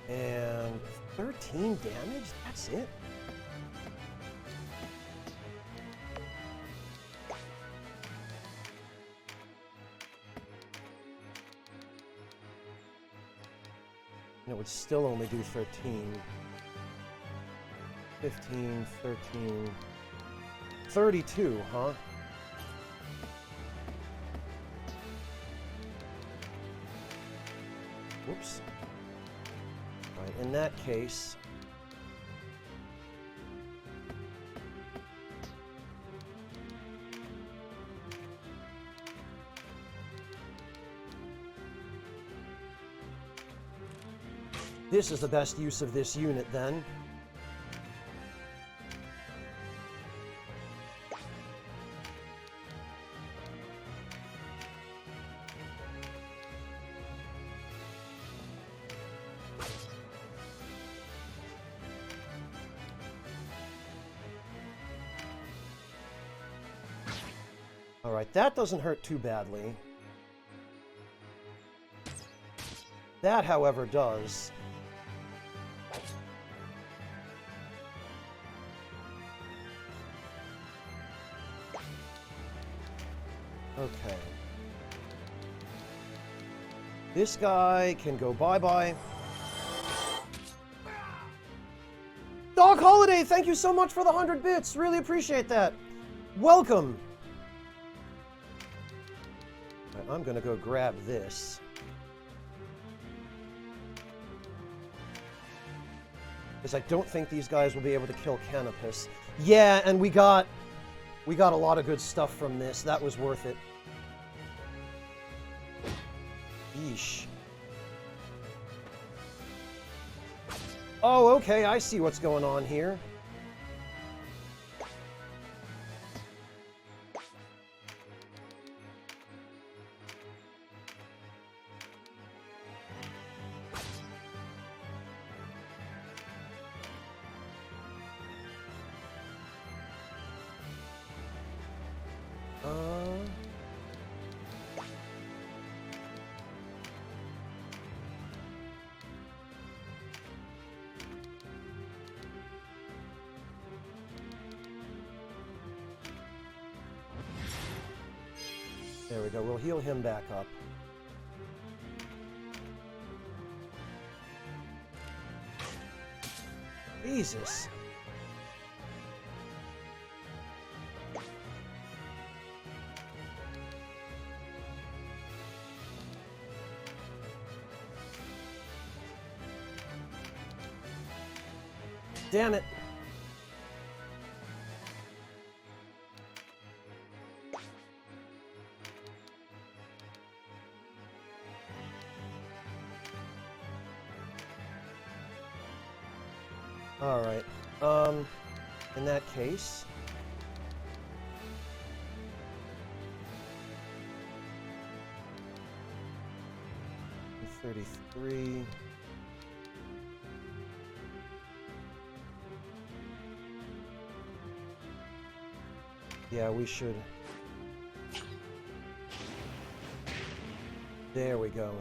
And 13 damage? That's it? And it would still only do 13. 15, 13... 32, huh? Whoops. Right, in that case... This is the best use of this unit, then. Alright, that doesn't hurt too badly. That, however, does. Okay. This guy can go bye-bye. Dog Holiday, thank you so much for the 100 bits. Really appreciate that. Welcome. Right, I'm gonna go grab this. Because I don't think these guys will be able to kill Canopus. Yeah, and we got a lot of good stuff from this. That was worth it. Yeesh. Oh, okay, I see what's going on here. There we go. We'll heal him back up. Jesus. Damn it. All right. In that case, $33. Yeah, we should. There we go.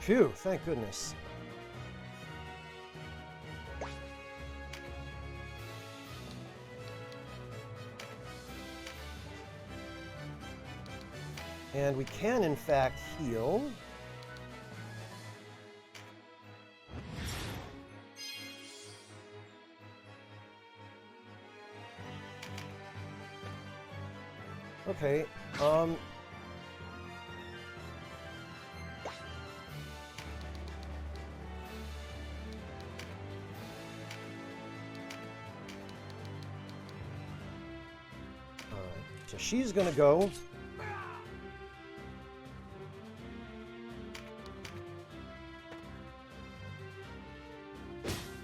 Phew, thank goodness. And we can, in fact, heal. Okay, so she's gonna go.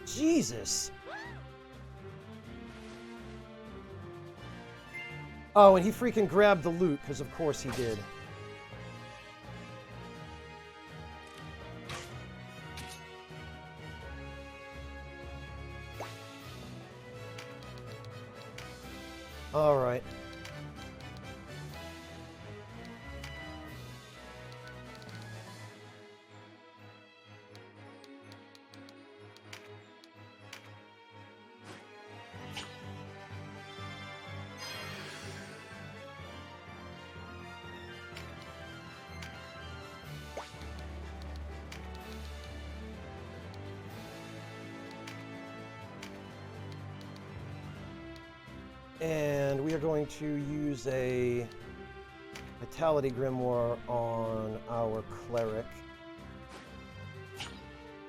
Jesus! Oh, and he freaking grabbed the loot, because of course he did. All right. And we are going to use a Vitality Grimoire on our Cleric.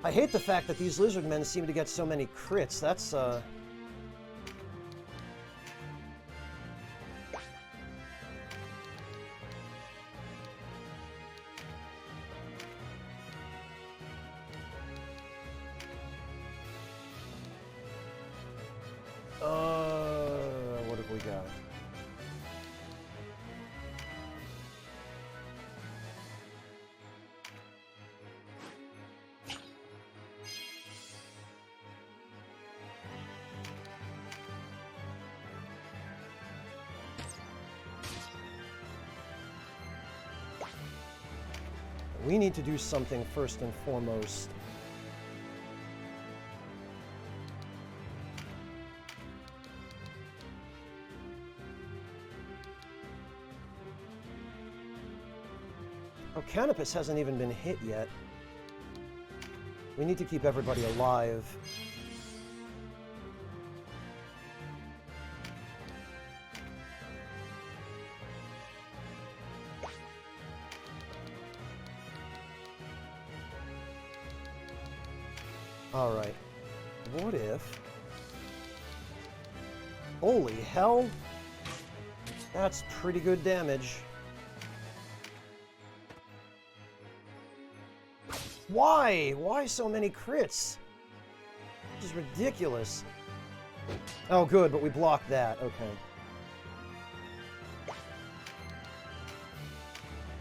I hate the fact that these lizard men seem to get so many crits. That's, what have we got? We need to do something first and foremost. Oh, Canopus hasn't even been hit yet. We need to keep everybody alive. All right. What if... Holy hell! That's pretty good damage. Why? Why so many crits? This is ridiculous. Oh, good, but we blocked that. Okay.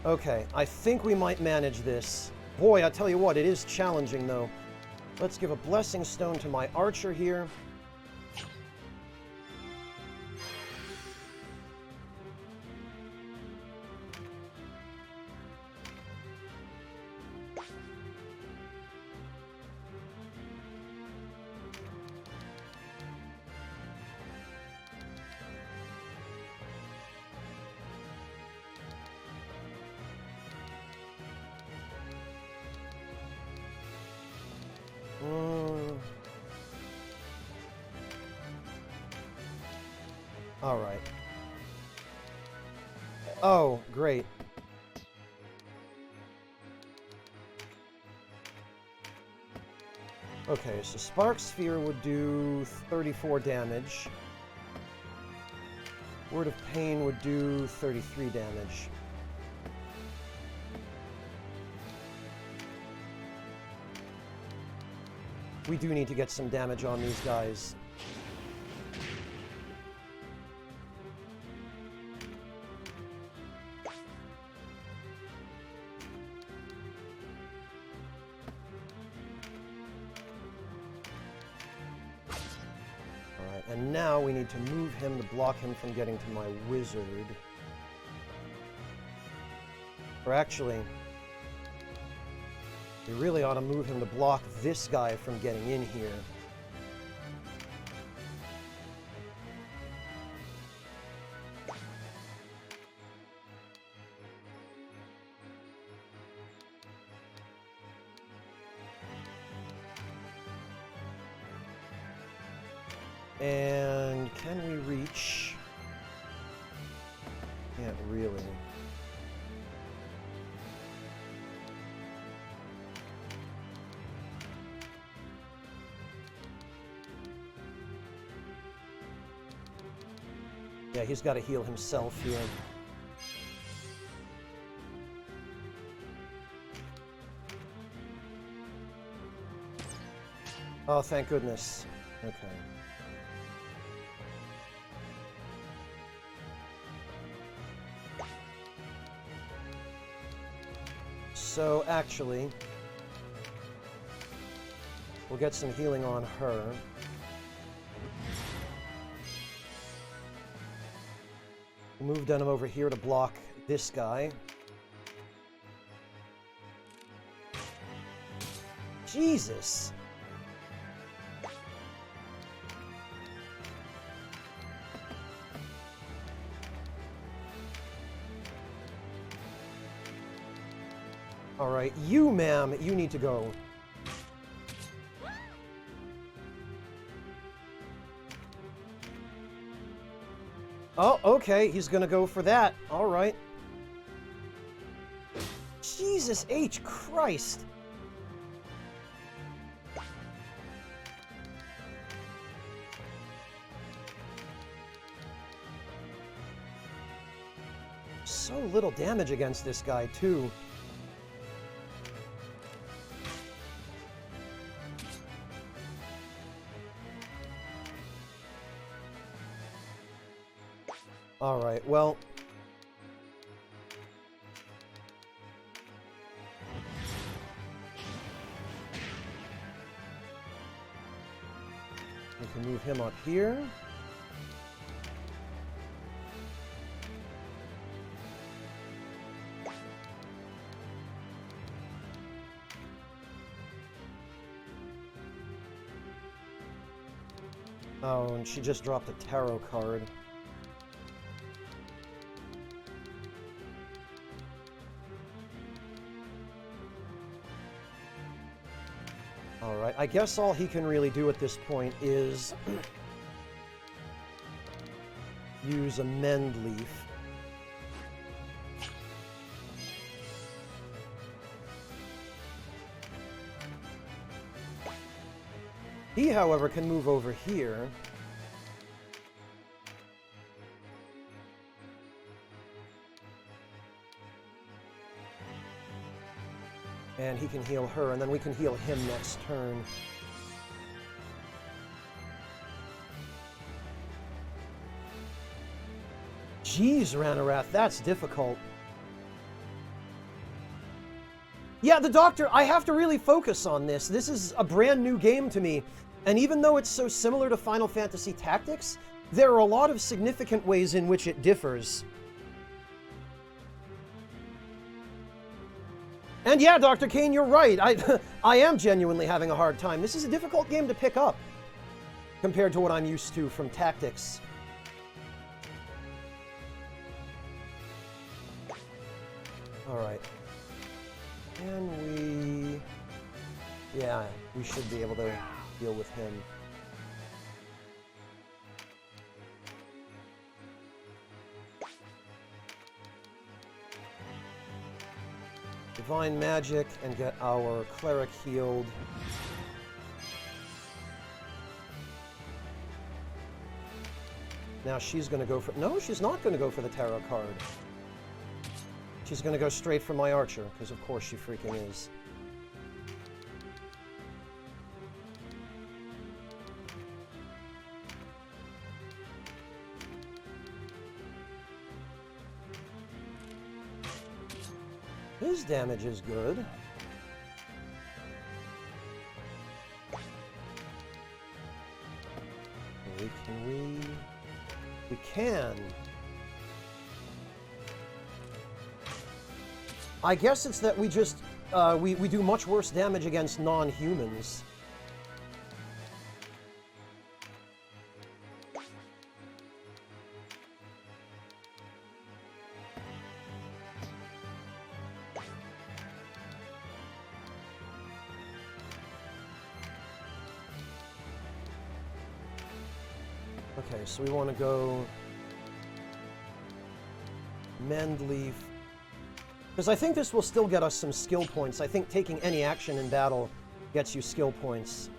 Okay, I think we might manage this. Boy, I tell you what, it is challenging, though. Let's give a Blessing Stone to my archer here. Alright. Oh, great. Okay, so Spark Sphere would do 34 damage. Word of Pain would do 33 damage. We do need to get some damage on these guys. Alright, and now we need to move him to block him from getting to my wizard. Or actually, we really ought to move him to block this guy from getting in here. And can we reach? Can't really. Yeah, he's got to heal himself here. Oh, thank goodness. Okay. So, actually, we'll get some healing on her. Move Denim over here to block this guy. Jesus! Alright, you, ma'am, you need to go. Oh, okay, he's gonna go for that. Alright. Jesus H. Christ! So little damage against this guy, too. Alright, well... we can move him up here. Oh, and she just dropped a tarot card. Alright, I guess all he can really do at this point is use a Mend Leaf. He, however, can move over here. And he can heal her, and then we can heal him next turn. Jeez, Ranarath, that's difficult. Yeah, the Doctor, I have to really focus on this. This is a brand new game to me. And even though it's so similar to Final Fantasy Tactics, there are a lot of significant ways in which it differs. And yeah, Dr. Kane, you're right. I am genuinely having a hard time. This is a difficult game to pick up compared to what I'm used to from Tactics. Alright. Can we... yeah, we should be able to deal with him. Divine Magic and get our Cleric healed. Now she's going to go for... No, she's not going to go for the tarot card. She's going to go straight for my Archer, because of course she freaking is. His damage is good. We can. I guess it's that we just, we do much worse damage against non-humans. Okay, so we want to go Mend Leaf. Because I think this will still get us some skill points. I think taking any action in battle gets you skill points.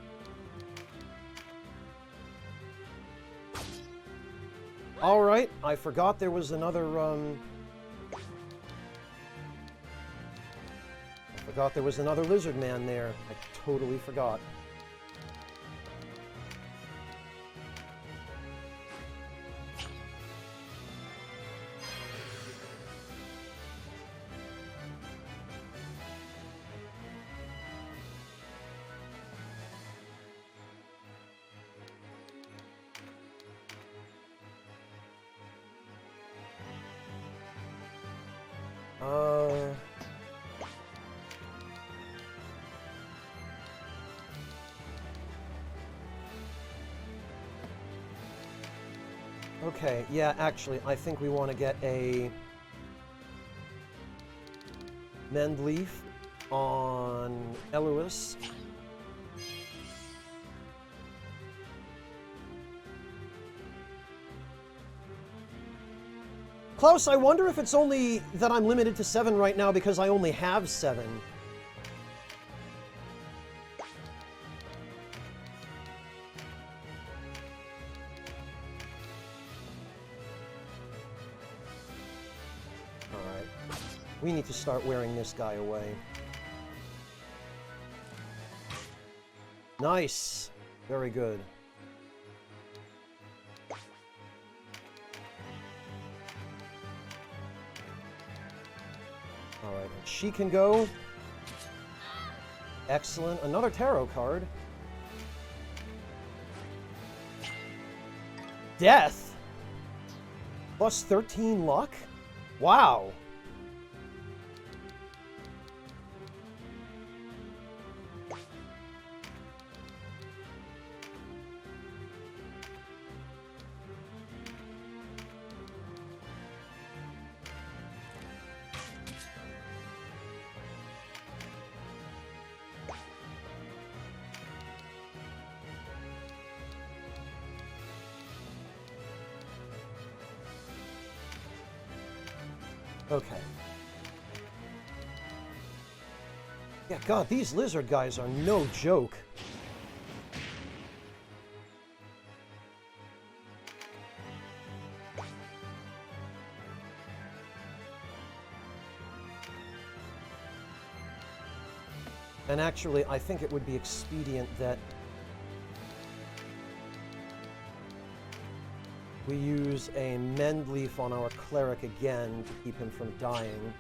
Alright, I forgot there was another, I forgot there was another lizard man there. I totally forgot. Okay, yeah, actually, I think we want to get a Mend Leaf on Elois. Klaus, I wonder if it's only that I'm limited to 7 right now because I only have 7. We need to start wearing this guy away. Nice. Very good. Alright, and she can go. Excellent. Another tarot card. Death? Plus 13 luck? Wow. Okay. Yeah, God, these lizard guys are no joke. And actually, I think it would be expedient that we use a Mend Leaf on our Cleric again to keep him from dying.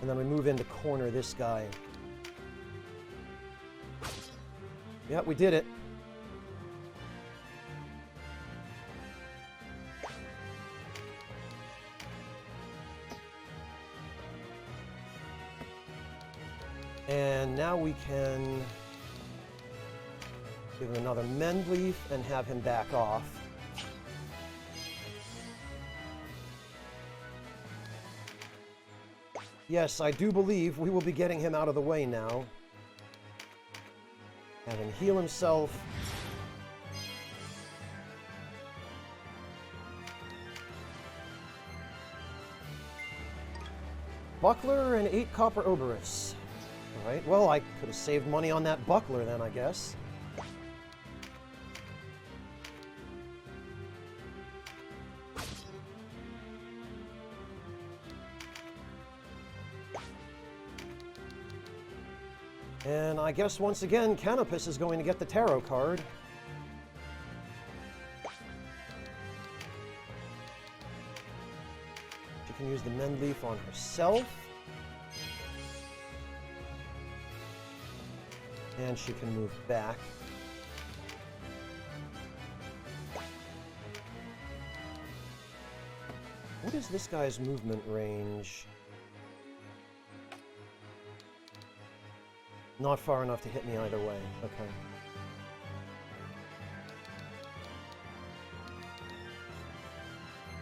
And then we move in to corner this guy. Yeah, we did it. And now we can give him another Mend Leaf and have him back off. Yes, I do believe we will be getting him out of the way now. Have him heal himself. Buckler and 8 copper oberus. Alright, well, I could have saved money on that buckler then, I guess. And I guess once again, Canopus is going to get the tarot card. She can use the Mend Leaf on herself. And she can move back. What is this guy's movement range? Not far enough to hit me either way. Okay.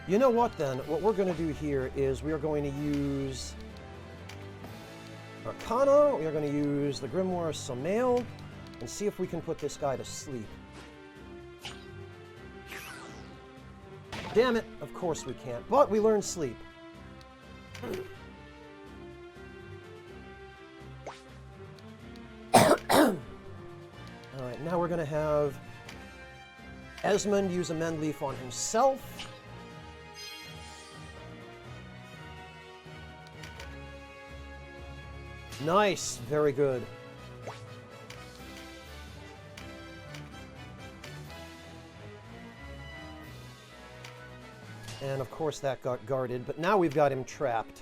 You know what, then? What we're going to do here is we are going to use Arcana, we are going to use the Grimoire Sommeil, and see if we can put this guy to sleep. Damn it! Of course we can't, but we learned sleep. Alright, now we're going to have Esmond use a Mend Leaf on himself. Nice, very good. And of course that got guarded, but now we've got him trapped.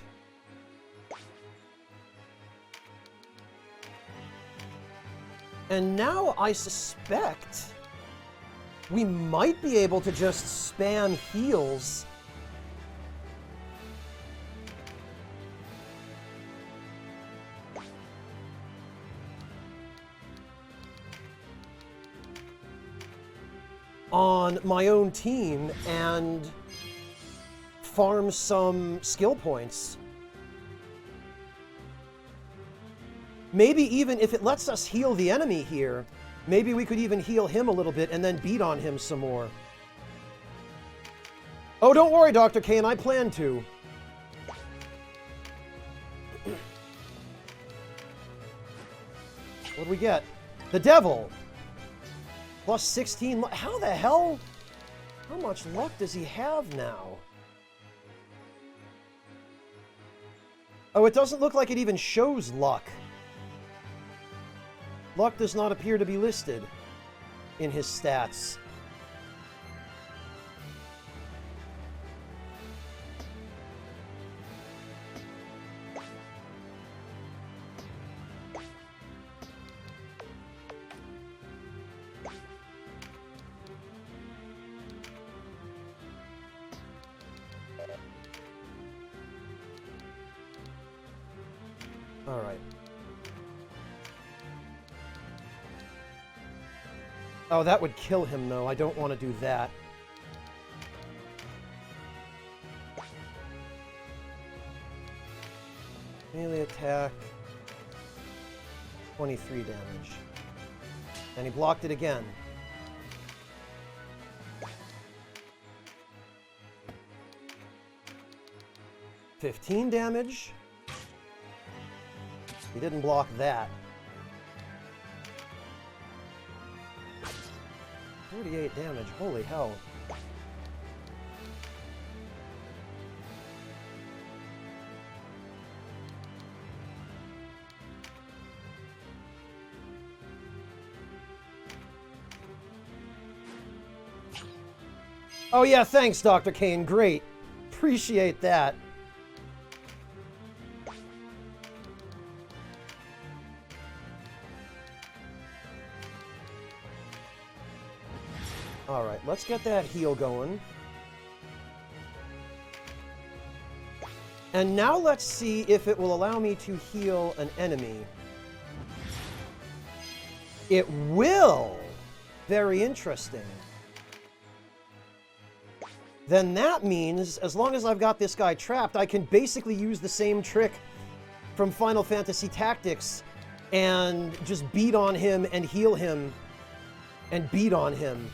And now I suspect we might be able to just spam heals. On my own team and farm some skill points. Maybe even if it lets us heal the enemy here, maybe we could even heal him a little bit and then beat on him some more. Oh, don't worry, Dr. Kane, I plan to. What do we get? The Devil! Plus 16. How the hell? How much luck does he have now? Oh, it doesn't look like it even shows luck. Luck does not appear to be listed in his stats. All right. Oh, that would kill him, though. I don't want to do that. Melee attack. 23 damage. And he blocked it again. $15 damage. He didn't block that. 38 damage. Holy hell. Oh yeah, thanks, Dr. Kane. Great. Appreciate that. Alright, let's get that heal going. And now let's see if it will allow me to heal an enemy. It will! Very interesting. Then that means, as long as I've got this guy trapped, I can basically use the same trick from Final Fantasy Tactics and just beat on him and heal him and beat on him.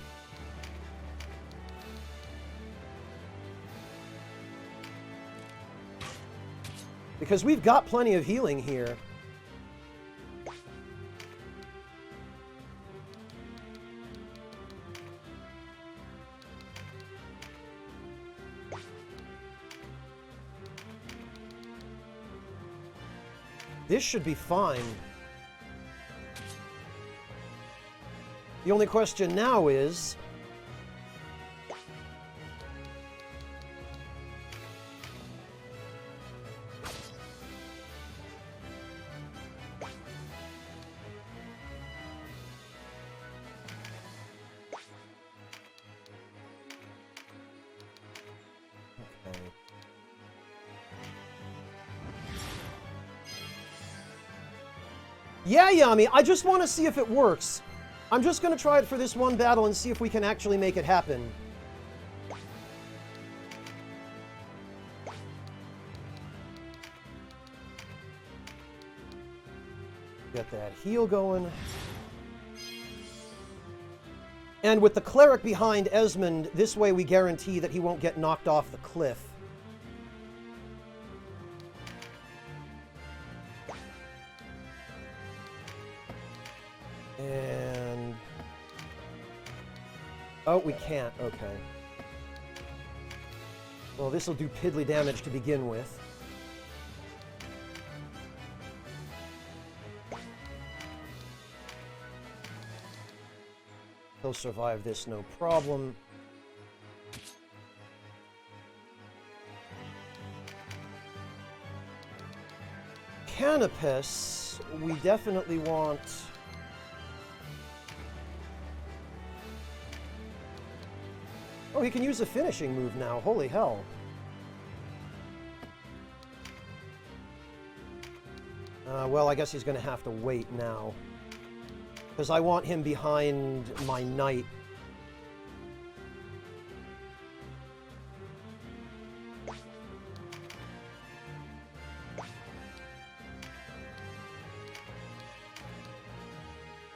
Because we've got plenty of healing here. This should be fine. The only question now is... Yeah, Yami, I just want to see if it works. I'm just going to try it for this one battle and see if we can actually make it happen. Get that heal going. And with the cleric behind Esmond, this way we guarantee that he won't get knocked off the cliff. And... oh, we can't. Okay. Well, this will do piddly damage to begin with. He'll survive this, no problem. Canopus, we definitely want... oh, he can use a finishing move now. Holy hell. Well, I guess he's going to have to wait now. Because I want him behind my knight.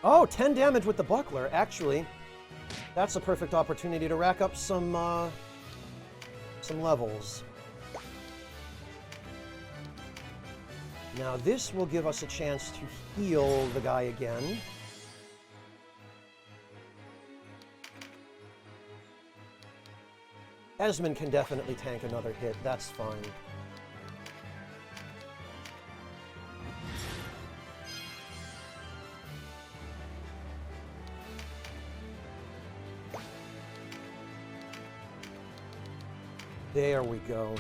Oh, 10 damage with the buckler, actually. That's a perfect opportunity to rack up some levels. Now this will give us a chance to heal the guy again. Esmond can definitely tank another hit, that's fine. There we go.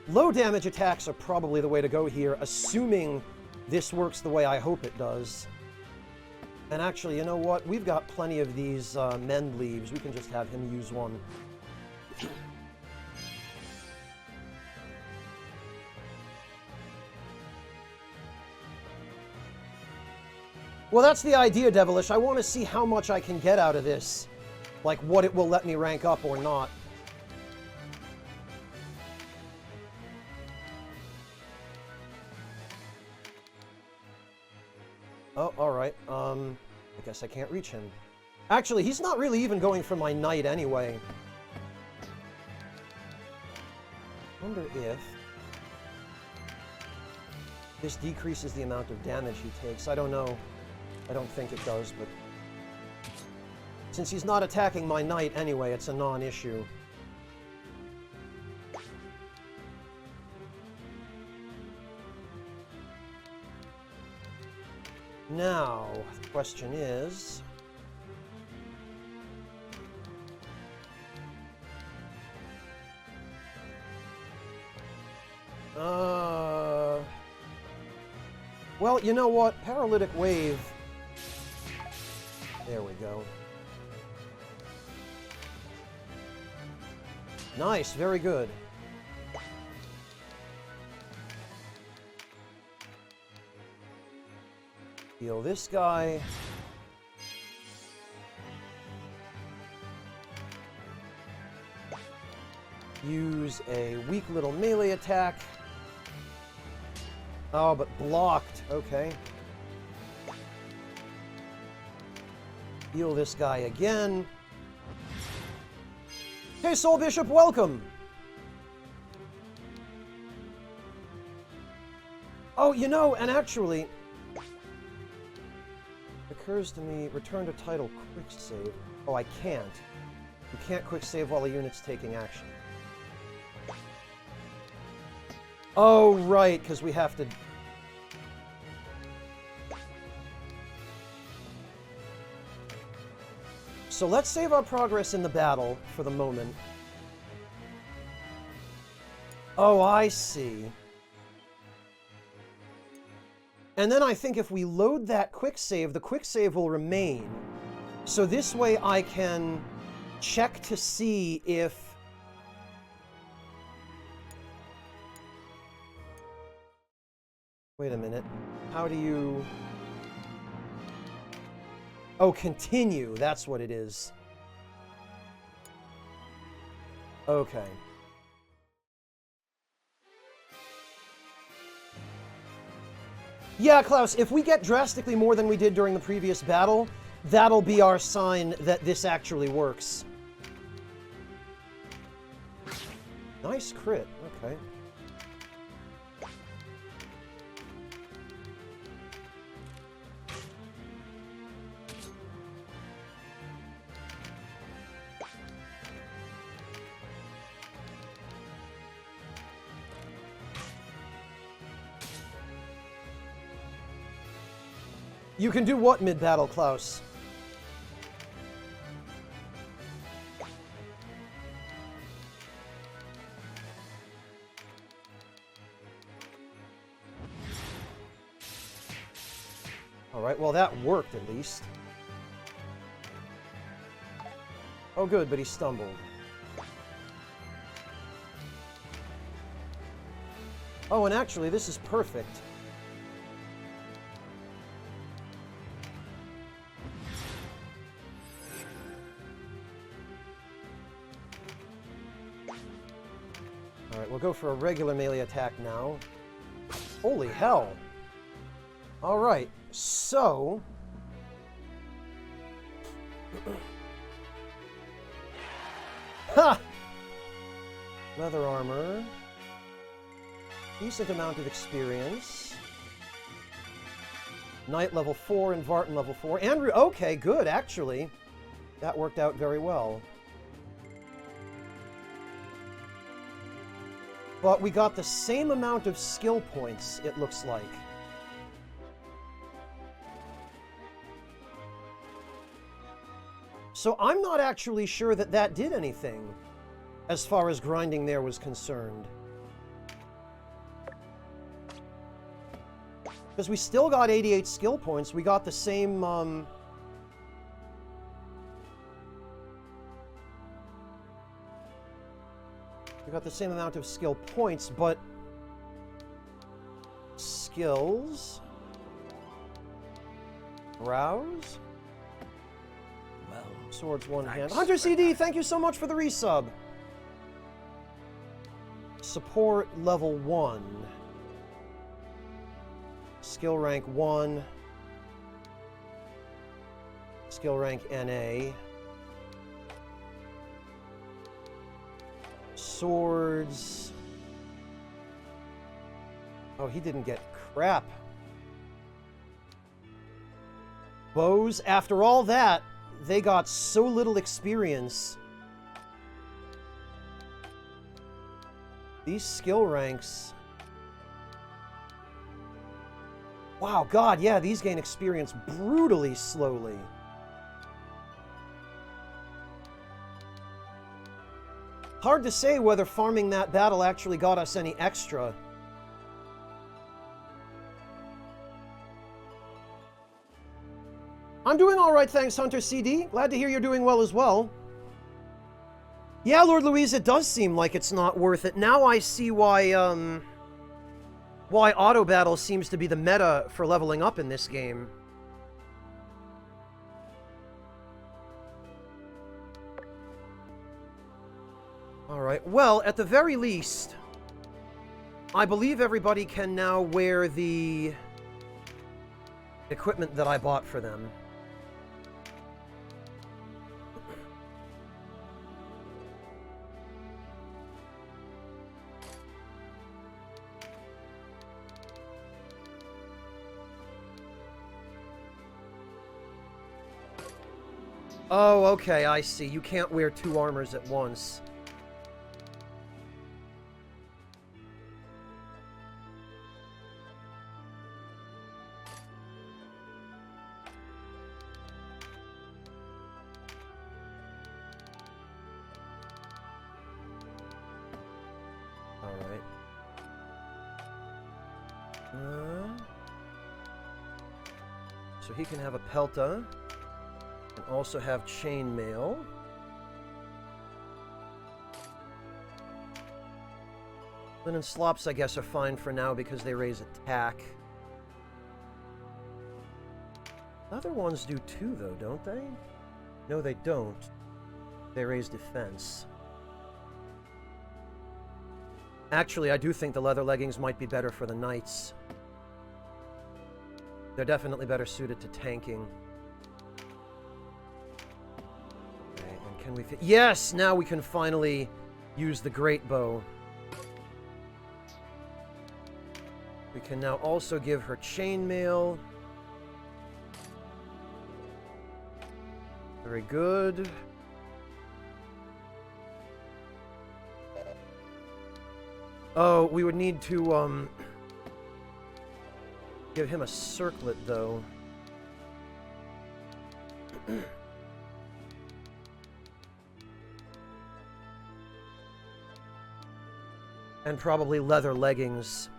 Low damage attacks are probably the way to go here, assuming this works the way I hope it does. And actually, you know what? We've got plenty of these mend leaves. We can just have him use one. Well, that's the idea, Devilish. I want to see how much I can get out of this. Like, what it will let me rank up or not. Oh, alright. I guess I can't reach him. Actually, he's not really even going for my knight anyway. Wonder if this decreases the amount of damage he takes. I don't know. I don't think it does, but since he's not attacking my knight anyway, it's a non-issue. Now, the question is... well, you know what? Paralytic Wave... there we go. Nice, very good. Heal this guy. Use a weak little melee attack. Oh, but blocked. Okay. Heal this guy again. Hey, Soul Bishop, welcome! Oh, you know, and actually... occurs to me, return to title quick save. Oh, I can't. You can't quick save while a unit's taking action. Oh, right, because we have to... So let's save our progress in the battle for the moment. Oh, I see. And then I think if we load that quick save, the quick save will remain. So this way I can check to see if... Wait a minute. How do you... Oh, continue. That's what it is. Okay. Yeah, Klaus, if we get drastically more than we did during the previous battle, that'll be our sign that this actually works. Nice crit. Okay. You can do what mid-battle, Klaus? Alright, well that worked at least. Oh good, but he stumbled. Oh, and actually, this is perfect. Alright, we'll go for a regular melee attack now. Holy hell! Alright, so... Ha! Leather armor. Decent amount of experience. Knight level 4 and Vartan level 4. Andrew, okay, good, actually. That worked out very well. But we got the same amount of skill points, it looks like. So I'm not actually sure that that did anything, as far as grinding there was concerned. Because we still got 88 skill points, we got the same, we got the same amount of skill points, but... skills... browse... Well, swords one hand. thanks Hunter for CD, that. thank you so much for the resub. Support level 1. Skill rank 1. Skill rank NA. Swords. Oh, he didn't get crap. Bows, after all that, they got so little experience. These skill ranks... Wow, God, yeah, these gain experience brutally slowly. Hard to say whether farming that battle actually got us any extra. I'm doing all right, thanks, Hunter CD. Glad to hear you're doing well as well. Yeah, Lord Louise, it does seem like it's not worth it. Now I see why auto battle seems to be the meta for leveling up in this game. Alright, well, at the very least, I believe everybody can now wear the equipment that I bought for them. Oh, okay, I see. You can't wear 2 armors at once. Alright. So he can have a pelta. And also have chainmail. Linen slops, I guess, are fine for now because they raise attack. Other ones do too, though, don't they? No, they don't. They raise defense. Actually, I do think the leather leggings might be better for the knights. They're definitely better suited to tanking. Okay, and can we... Yes! Now we can finally use the great bow. We can now also give her chainmail. Very good. Oh, we would need to, give him a circlet, though. And probably leather leggings.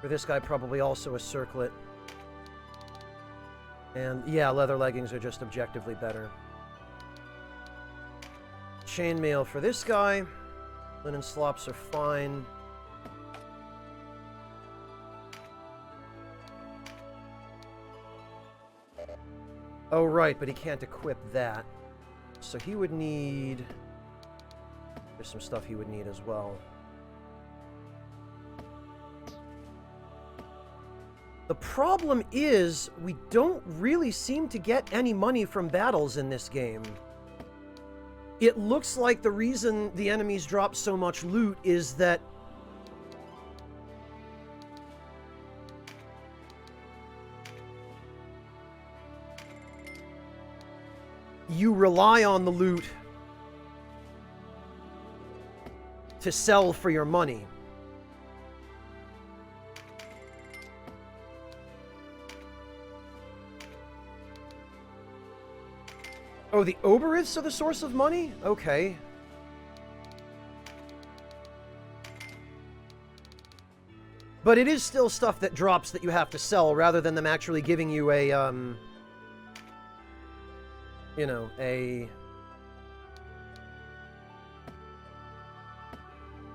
For this guy, probably also a circlet. And, yeah, leather leggings are just objectively better. Chainmail for this guy. Linen slops are fine. Oh, right, but he can't equip that. So he would need... There's some stuff he would need as well. The problem is, we don't really seem to get any money from battles in this game. It looks like the reason the enemies drop so much loot is that you rely on the loot to sell for your money. Oh, the Oberiths are the source of money? Okay. But it is still stuff that drops that you have to sell, rather than them actually giving you a, you know, a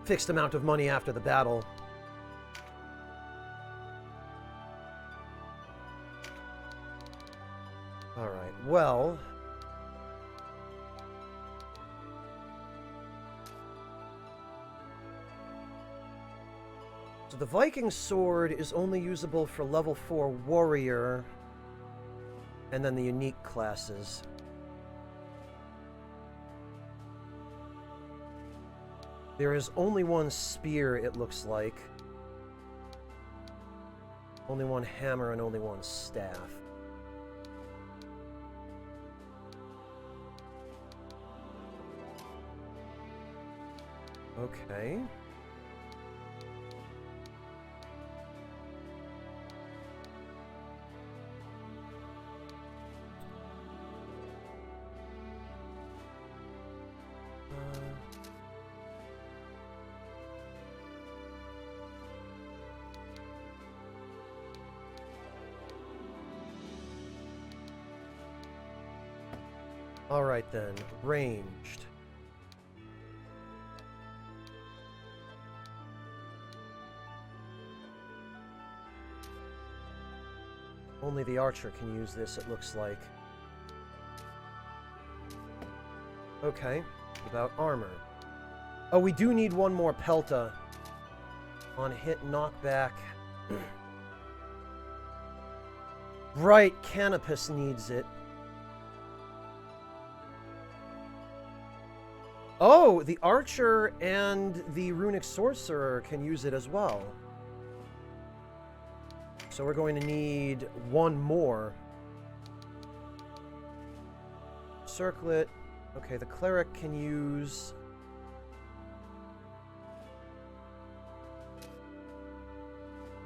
fixed amount of money after the battle. Alright, well... So the Viking sword is only usable for level 4 warrior, and then the unique classes. There is only one spear, it looks like. Only one hammer and only one staff. Okay. Alright then, ranged. Only the archer can use this, it looks like. Okay, about armor. Oh, we do need one more pelta. On hit, knockback. Right, Canopus needs it. Oh, the archer and the runic sorcerer can use it as well. So we're going to need one more. Circlet. Okay, the cleric can use...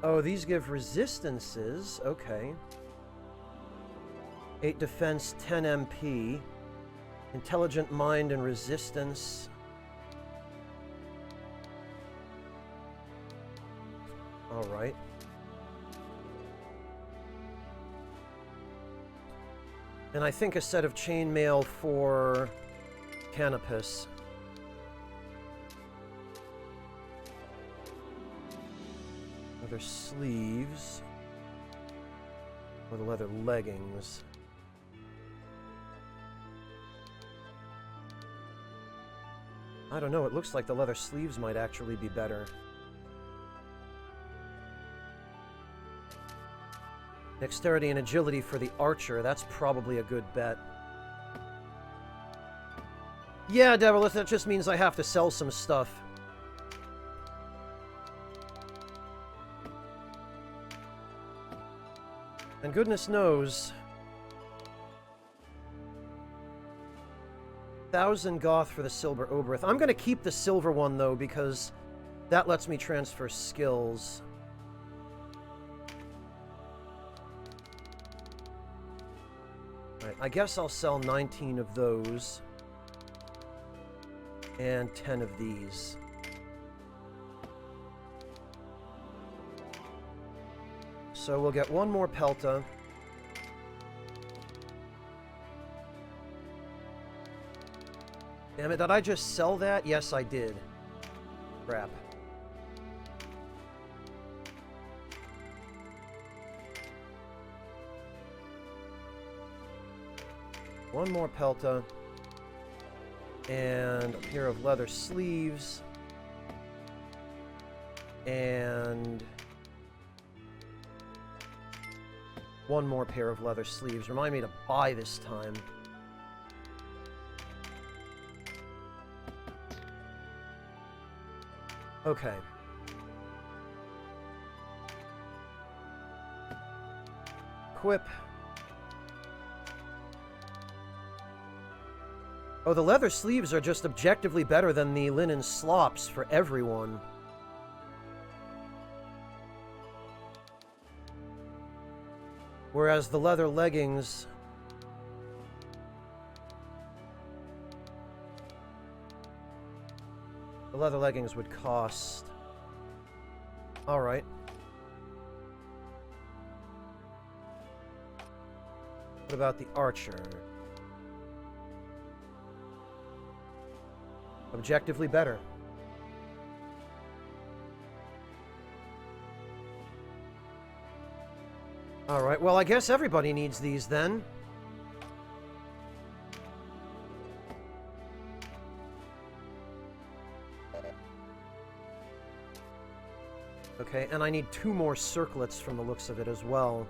Oh, these give resistances. Okay. 8 defense, 10 MP. Intelligent mind and resistance. Alright. And I think a set of chainmail for Canopus. Leather sleeves. Or the leather leggings. I don't know, it looks like the leather sleeves might actually be better. Dexterity and agility for the archer, that's probably a good bet. Yeah, Devilith, that just means I have to sell some stuff. And goodness knows... 1,000 goth for the silver oberith. I'm gonna keep the silver one, though, because that lets me transfer skills. Right, I guess I'll sell 19 of those. And 10 of these. So we'll get one more pelta. Damn it, did I just sell that? Yes, I did. Crap. One more pelta. And a pair of leather sleeves. And... one more pair of leather sleeves. Remind me to buy this time. Okay. Equip. Oh, the leather sleeves are just objectively better than the linen slops for everyone. Whereas the leather leggings... the leather leggings would cost... Alright. What about the archer? Objectively better. Alright, well, I guess everybody needs these then. Okay, and I need 2 more circlets from the looks of it as well.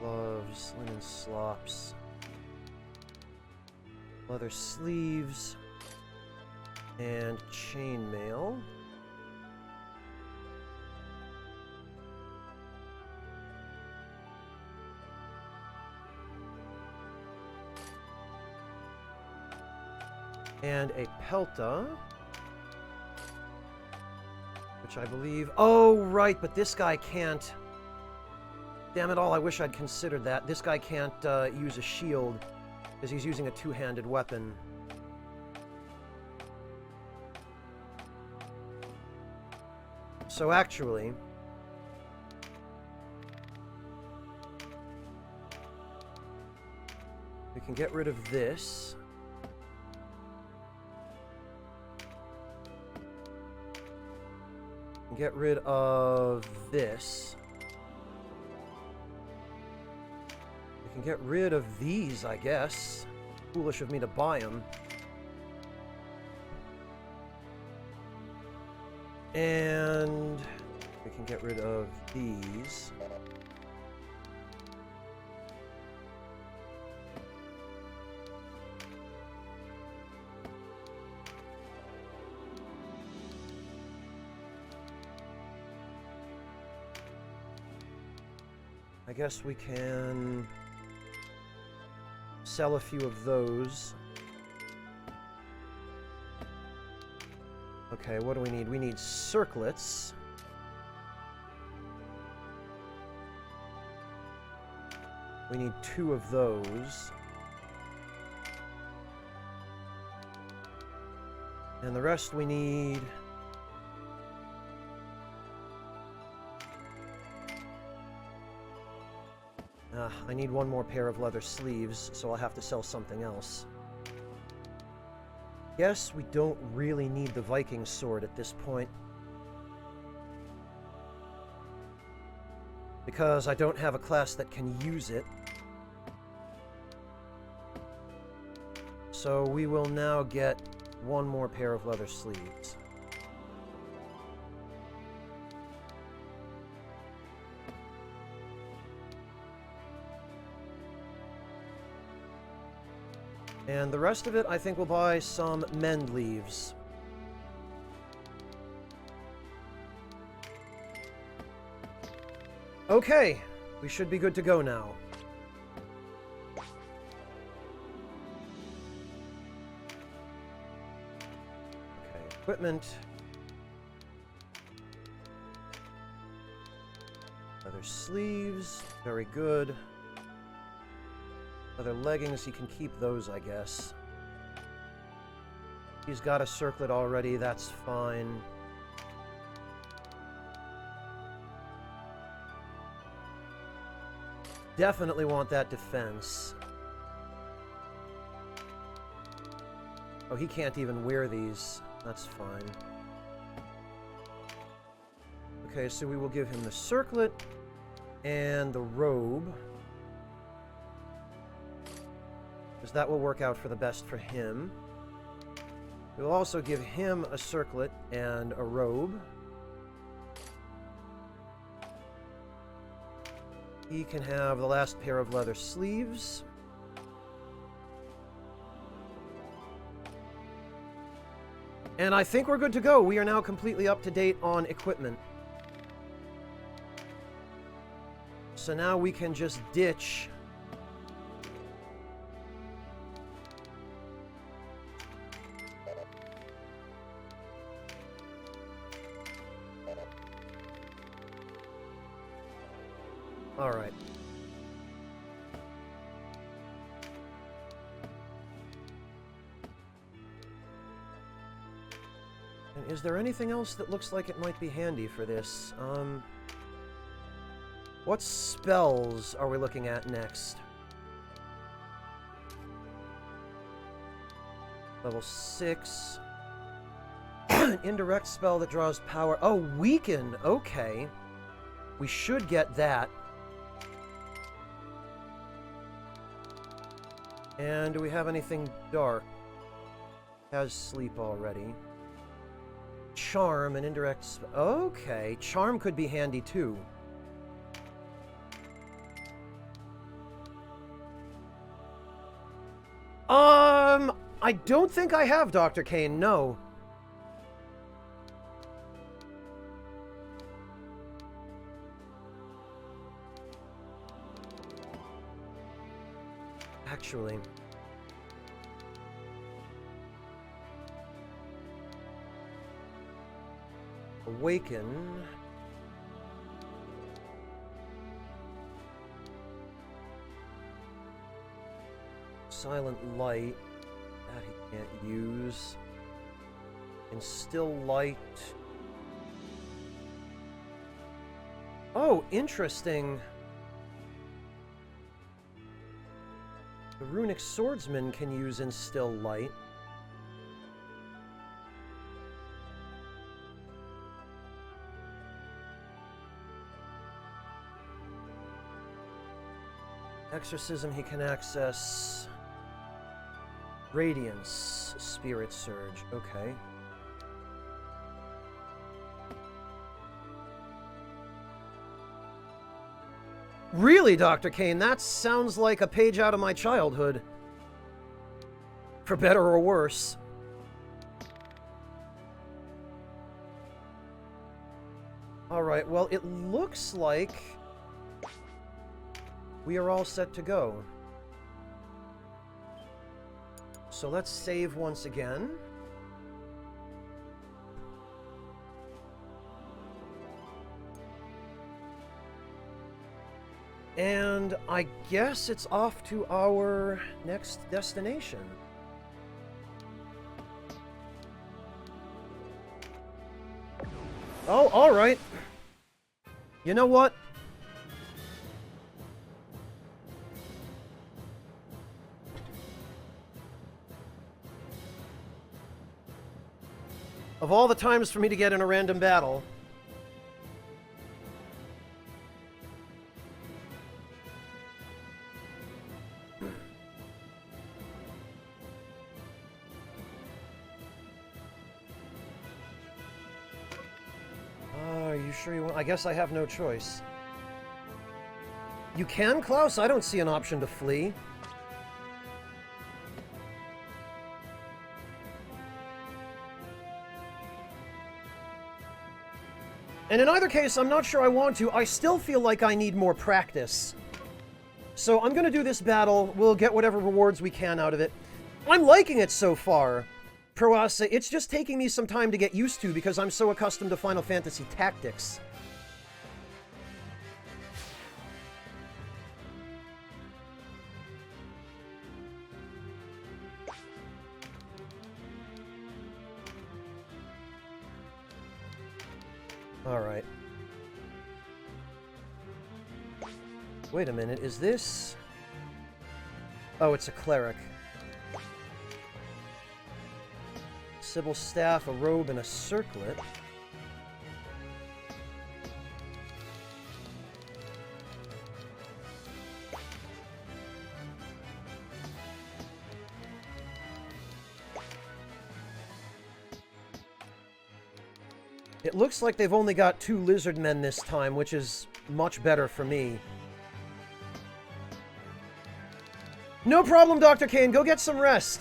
Gloves, linen slops, leather sleeves, and chainmail. And a pelta, which I believe... Oh, right, but this guy can't... Damn it all, I wish I'd considered that. This guy can't use a shield, because he's using a two-handed weapon. So actually... we can get rid of this. Get rid of this. We can get rid of these, I guess. Foolish of me to buy them. And we can get rid of these. I guess we can sell a few of those. Okay, what do we need? We need circlets. We need 2 of those. And the rest we need... I need 1 more pair of leather sleeves, so I'll have to sell something else. Guess we don't really need the Viking sword at this point. Because I don't have a class that can use it. So we will now get 1 more pair of leather sleeves. And the rest of it, I think we'll buy some mend leaves. Okay, we should be good to go now. Okay, equipment. Leather sleeves, very good. Leather leggings, he can keep those, I guess. He's got a circlet already, that's fine. Definitely want that defense. Oh, he can't even wear these. That's fine. Okay, so we will give him the circlet and the robe. Because that will work out for the best for him. We'll also give him a circlet and a robe. He can have the last pair of leather sleeves. And I think we're good to go. We are now completely up to date on equipment. So now we can just ditch all right. And is there anything else that looks like it might be handy for this? What spells are we looking at next? Level 6. An indirect spell that draws power. Oh, weaken. Okay. We should get that. And do we have anything dark? Has sleep already. Charm, an indirect... Okay, charm could be handy too. I don't think I have Dr. Kane, no. Actually... Awaken... Silent Light... That he can't use... Instill Light... Oh, interesting! The Runic Swordsman can use Instill Light. Exorcism, he can access... Radiance, Spirit Surge, okay. Really, Dr. Kane, that sounds like a page out of my childhood. For better or worse. Alright, well, it looks like... we are all set to go. So let's save once again. And I guess it's off to our next destination. Oh, all right. You know what? Of all the times for me to get in a random battle, are you sure you want? I guess I have no choice. You can, Klaus? I don't see an option to flee. And in either case, I'm not sure I want to. I still feel like I need more practice. So I'm going to do this battle. We'll get whatever rewards we can out of it. I'm liking it so far. Proasa, it's just taking me some time to get used to because I'm so accustomed to Final Fantasy Tactics. Alright. Wait a minute, is this... Oh, it's a cleric. Sibyl's staff, a robe, and a circlet. It looks like they've only got 2 lizard men this time, which is much better for me. No problem, Dr. Kane. Go get some rest.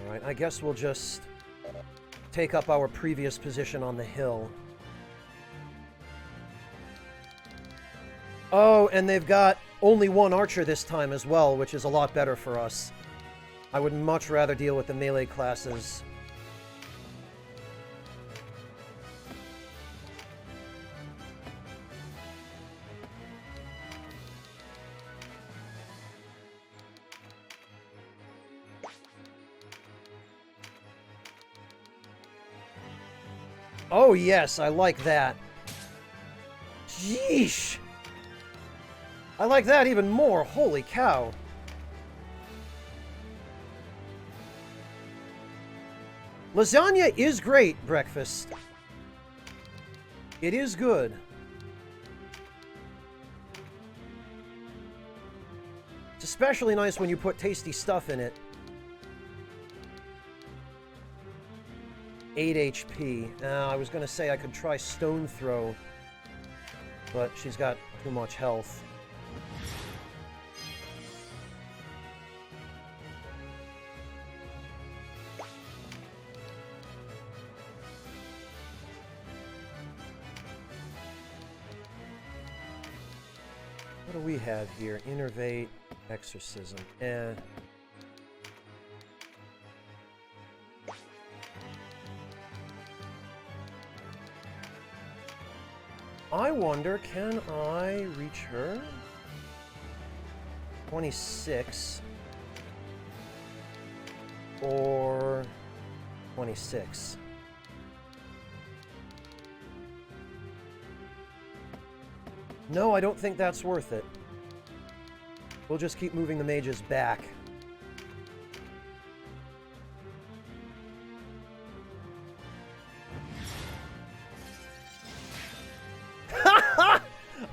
Alright, I guess we'll just take up our previous position on the hill. Oh, and they've got only 1 archer this time as well, which is a lot better for us. I would much rather deal with the melee classes. Oh yes, I like that. Yeesh! I like that even more, holy cow. Lasagna is great, breakfast. It is good. It's especially nice when you put tasty stuff in it. 8 HP. I was gonna say I could try Stone Throw, but she's got too much health. What do we have here? Innervate, Exorcism. I wonder, can I reach her? 26. Or 26. No, I don't think that's worth it. We'll just keep moving the mages back.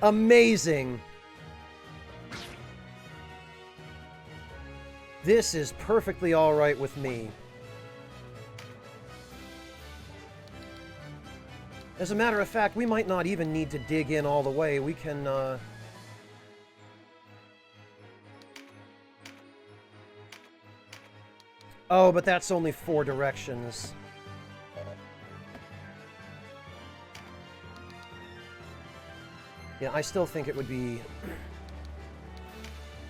Amazing! This is perfectly alright with me. As a matter of fact, we might not even need to dig in all the way. We can, Oh, but that's only 4 directions. Yeah, I still think it would be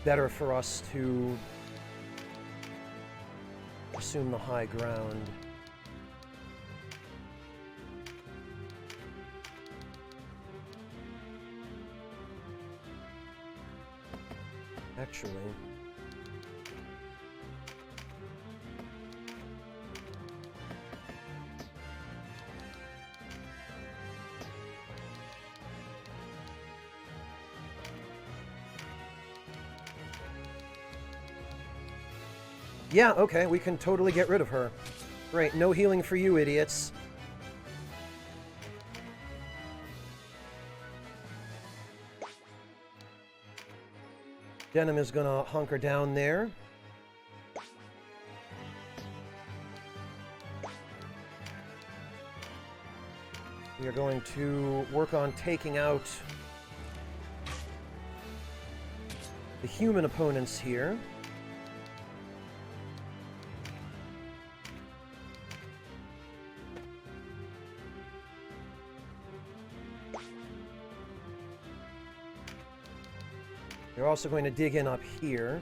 better for us to assume the high ground. Actually... Yeah, okay, we can totally get rid of her. Great, no healing for you, idiots. Denim is gonna hunker down there. We are going to work on taking out the human opponents here. They're also going to dig in up here.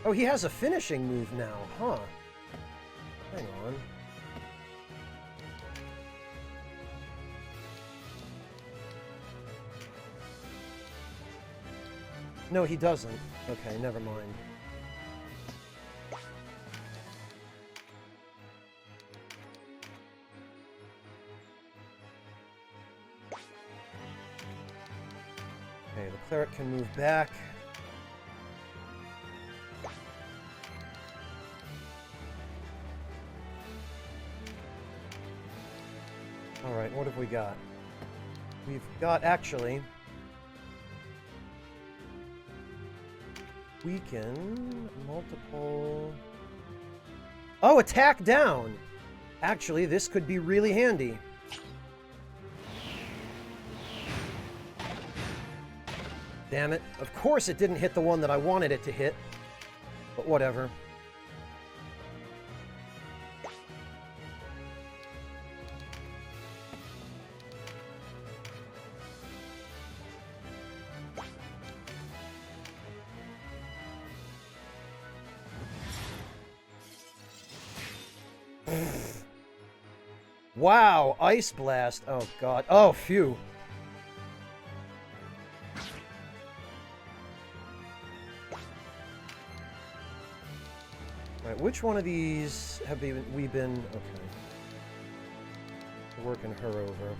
Oh, he has a finishing move now, huh? Hang on. No, he doesn't. Okay, never mind. Okay, the cleric can move back. Alright, what have we got? We've got, actually... Weaken, multiple... Oh, attack down! Actually, this could be really handy. Damn it. Of course it didn't hit the one that I wanted it to hit. But whatever. Wow, Ice Blast. Oh, God. Oh, phew. Right, which one of these have we been... Okay. We're working her over.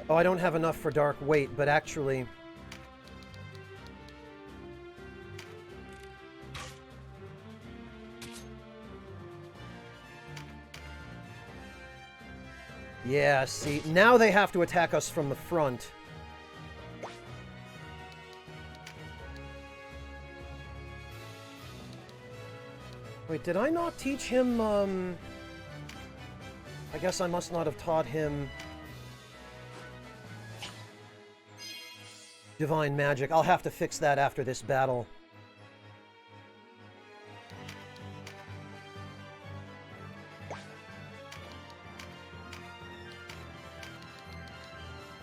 Oh, I don't have enough for Dark Weight, but actually... Yeah, see, now they have to attack us from the front. Wait, did I not teach him, I guess I must not have taught him... Divine Magic. I'll have to fix that after this battle.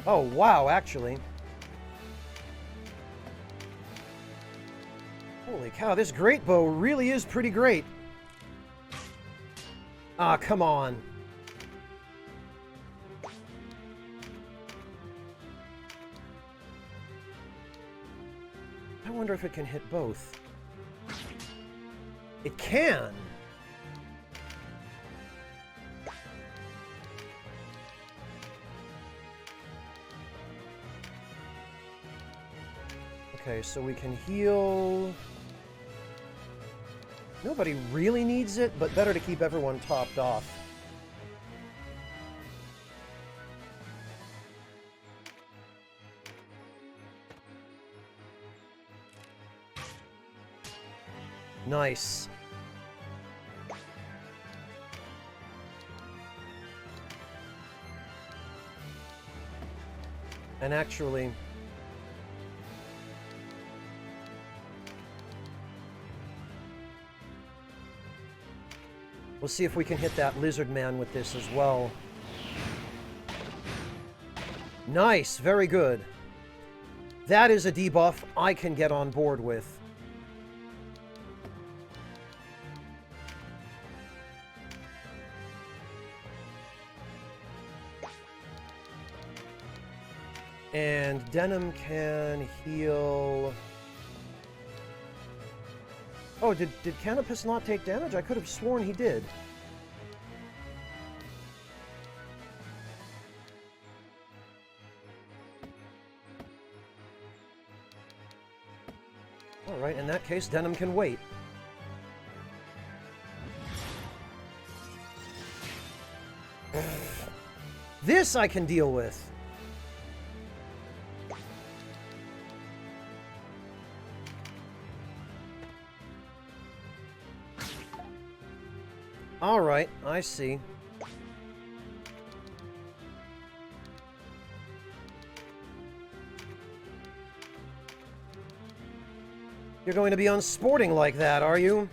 Oh, wow, actually. Holy cow, this great bow really is pretty great. Ah, come on. I wonder if it can hit both. It can! Okay, so we can heal... Nobody really needs it, but better to keep everyone topped off. Nice. And actually... we'll see if we can hit that lizard man with this as well. Nice, very good. That is a debuff I can get on board with. And Denim can heal... oh, did Canopus not take damage? I could have sworn he did. Alright, in that case, Denim can wait. This I can deal with. Alright, I see. You're going to be unsporting like that, are you?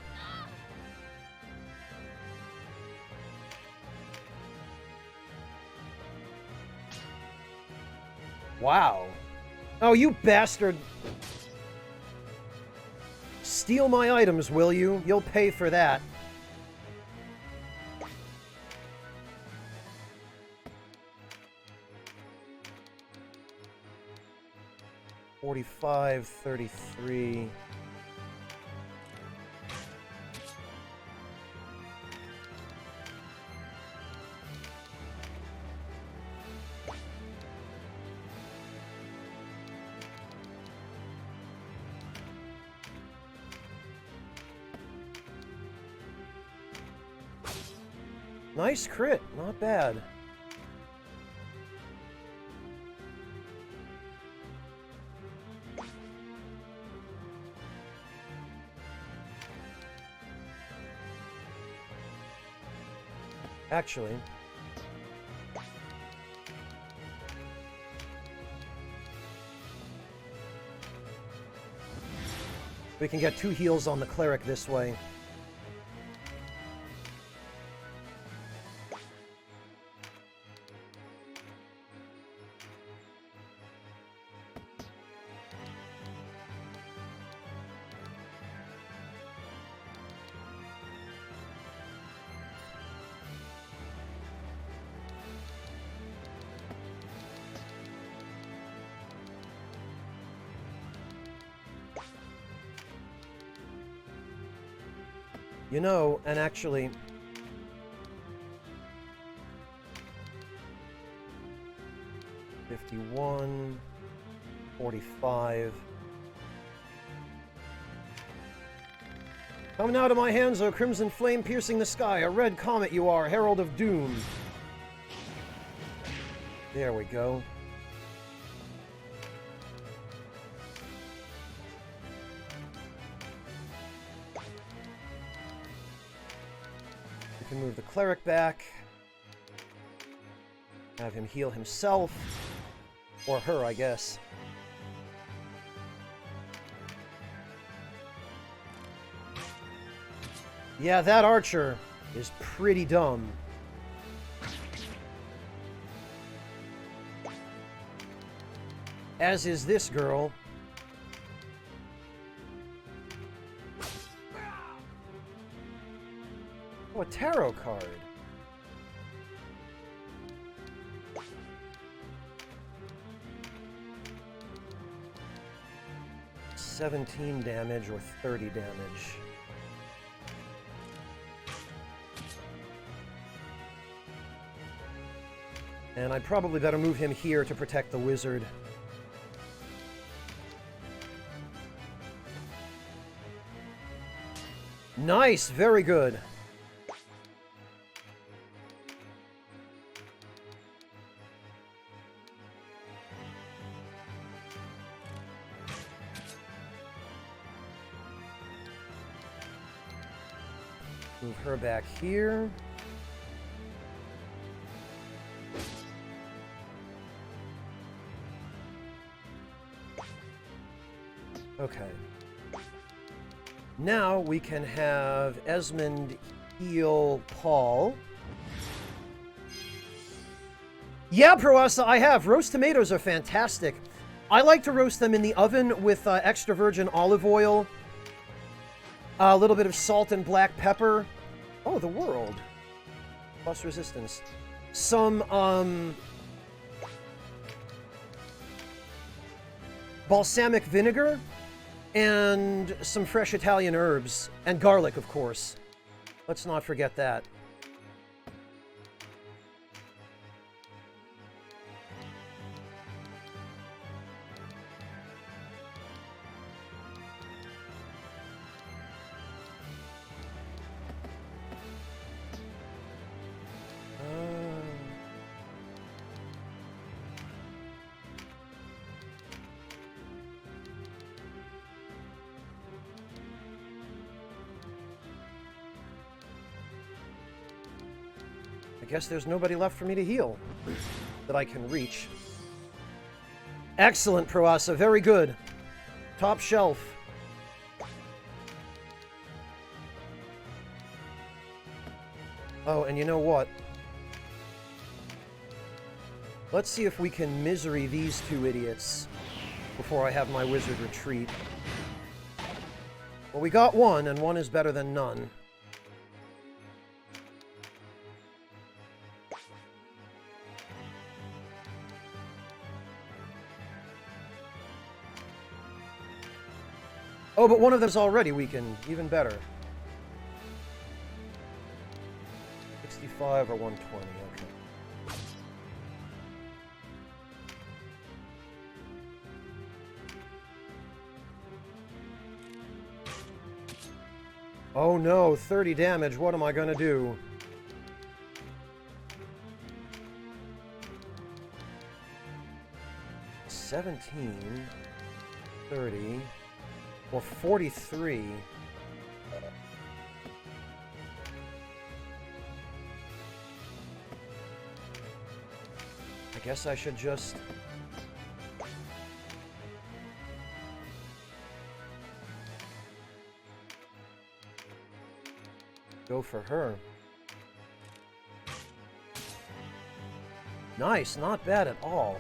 Wow. Oh, you bastard. Steal my items, will you? You'll pay for that. $45, $33... Nice crit, not bad. Actually, we can get 2 heals on the cleric this way. You know, and actually... 51... 45... Come now to my hands, O crimson flame piercing the sky, a red comet you are, herald of doom. There we go. Can move the cleric back. Have him heal himself. Or her, I guess. Yeah, that archer is pretty dumb. As is this girl. Oh, a tarot card. $17 damage or 30 damage. And I'd probably better move him here to protect the wizard. Nice, very good. Move her back here. Okay. Now we can have Esmond heal Paul. Yeah, Proasa, I have. Roast tomatoes are fantastic. I like to roast them in the oven with extra virgin olive oil, a little bit of salt and black pepper. Oh, the world. Plus resistance. Some, balsamic vinegar, and some fresh Italian herbs. And garlic, of course. Let's not forget that. I guess there's nobody left for me to heal that I can reach. Excellent, Proasa. Very good. Top shelf. Oh, and you know what? Let's see if we can misery these two idiots before I have my wizard retreat. Well, we got one, and one is better than none. Oh, but one of them's already weakened. Even better. 65 or 120, okay. Oh no, 30 damage. What am I gonna do? $17, 30... Or 43. I guess I should just... go for her. Nice, not bad at all.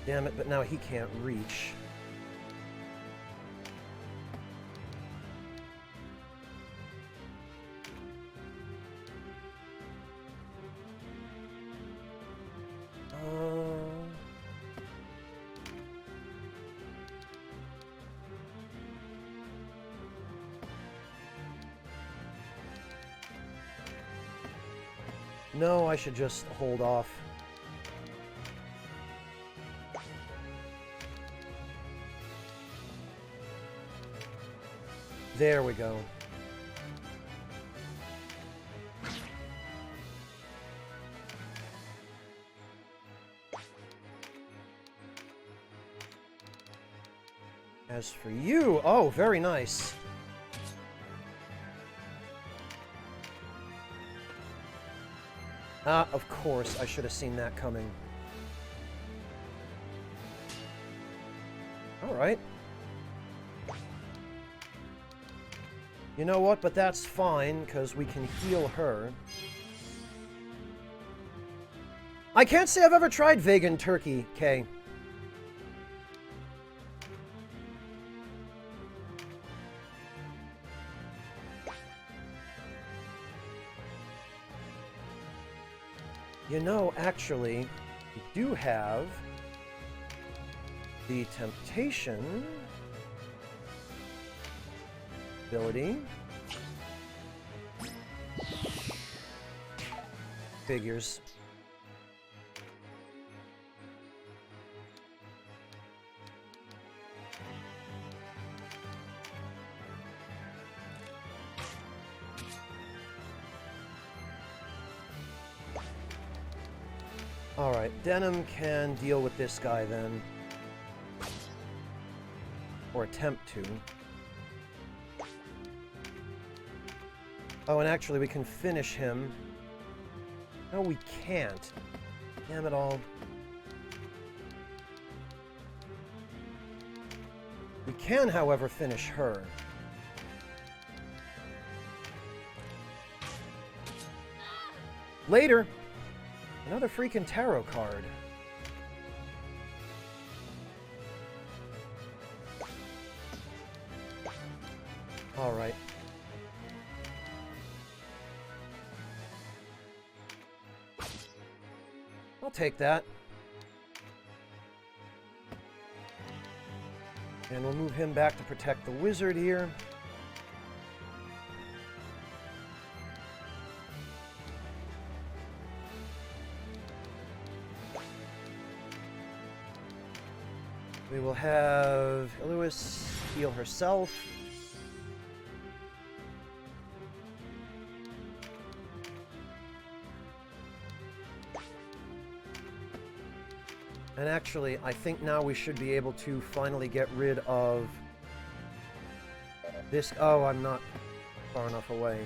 Damn it, but now he can't reach. No, I should just hold off. There we go. As for you, oh, very nice. Ah, of course, I should have seen that coming. All right. You know what? But that's fine, because we can heal her. I can't say I've ever tried vegan turkey, Kay. You know, actually, we do have the temptation ability. Figures. Alright, Denim can deal with this guy then. Or attempt to. Oh, and actually we can finish him. No, we can't. Damn it all. We can, however, finish her. Later! Another freaking tarot card. Alright. I'll take that. And we'll move him back to protect the wizard here. We will have Lewis heal herself. And actually, I think now we should be able to finally get rid of this. Oh, I'm not far enough away.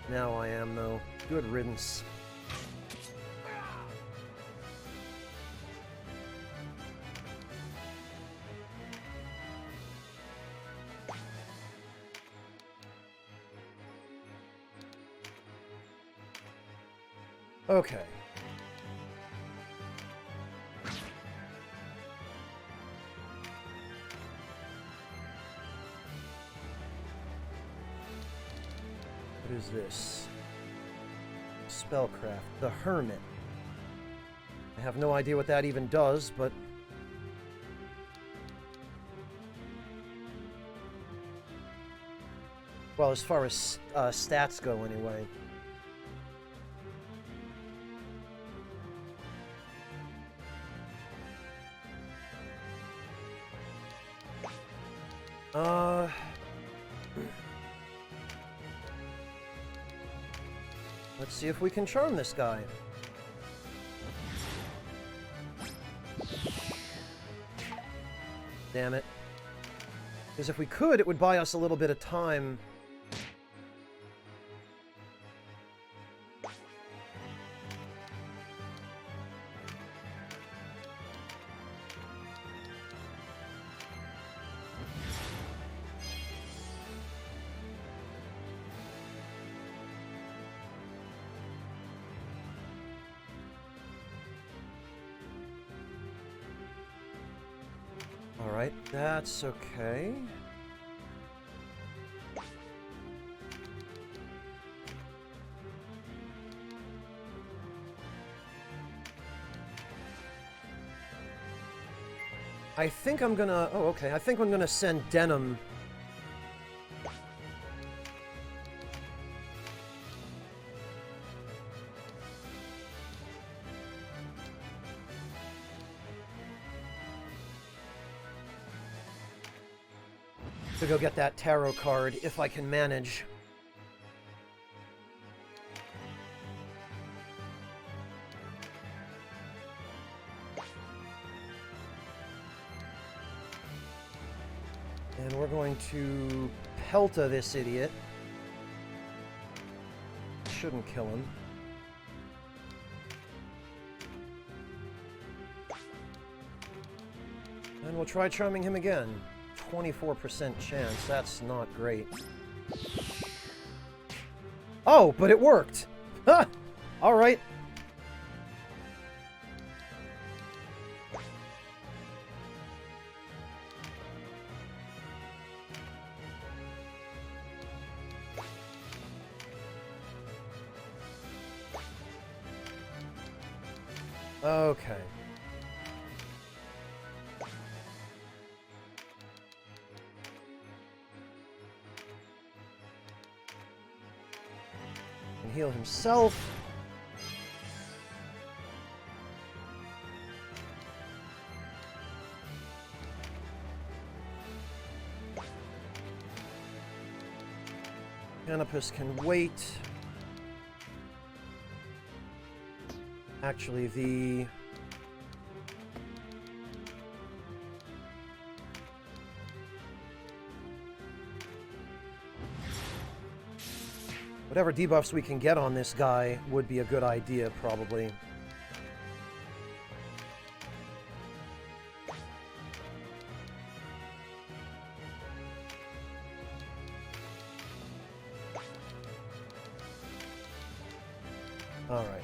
Now I am, though. Good riddance. Okay. What is this? Spellcraft. The Hermit. I have no idea what that even does, but... well, as far as stats go, anyway. Let's see if we can charm this guy. Damn it. Because if we could, it would buy us a little bit of time. Alright, that's okay. I think I'm gonna... oh, okay. I think I'm gonna send Denim... to go get that tarot card, if I can manage. And we're going to Pelta this idiot. Shouldn't kill him. And we'll try charming him again. 24% chance. That's not great. Oh, but it worked! Ha! Alright. Okay. And heal himself. Canopus can wait. Actually, the Whatever debuffs we can get on this guy would be a good idea, probably. Alright.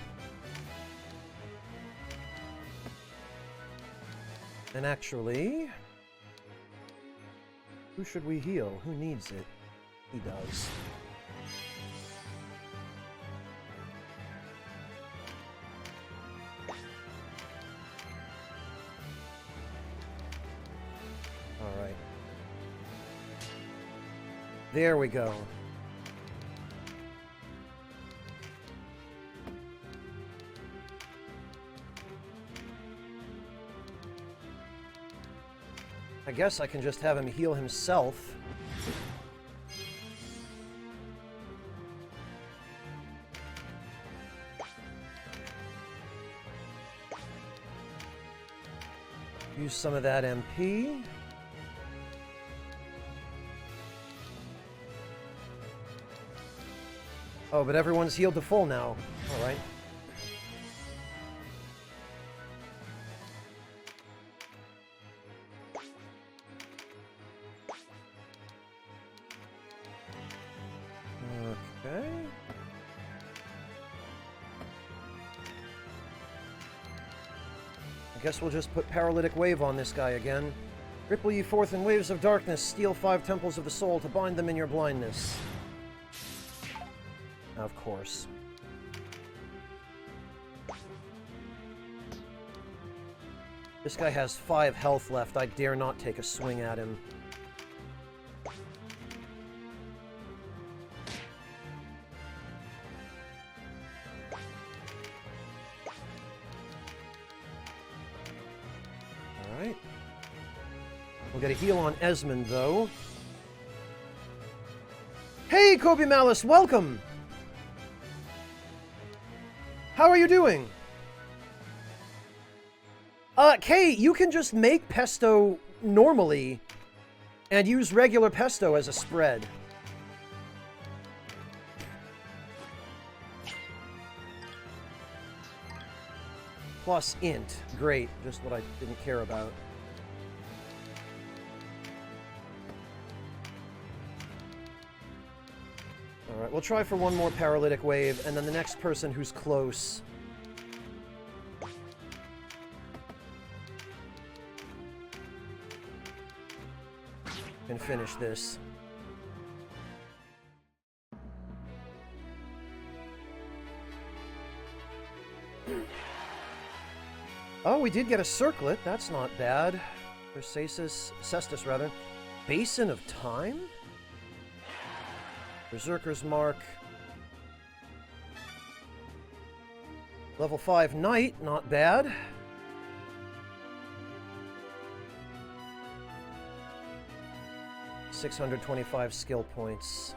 And actually... who should we heal? Who needs it? He does. Alright. There we go. I guess I can just have him heal himself. Use some of that MP. Oh, but everyone's healed to full now. All right. Okay. I guess we'll just put Paralytic Wave on this guy again. Ripple ye forth in waves of darkness, steal 5 temples of the soul to bind them in your blindness. Of course. This guy has 5 health left. I dare not take a swing at him. Alright. We'll get a heal on Esmond, though. Hey, Kobe Malice, welcome! How are you doing? Kay, you can just make pesto normally and use regular pesto as a spread. Plus int. Great. Just what I didn't care about. Alright, we'll try for one more Paralytic Wave, and then the next person who's close. Can finish this. Oh, we did get a circlet. That's not bad. Or Cestus, rather. Basin of Time? Berserker's Mark. Level 5 Knight, not bad. $625 skill points.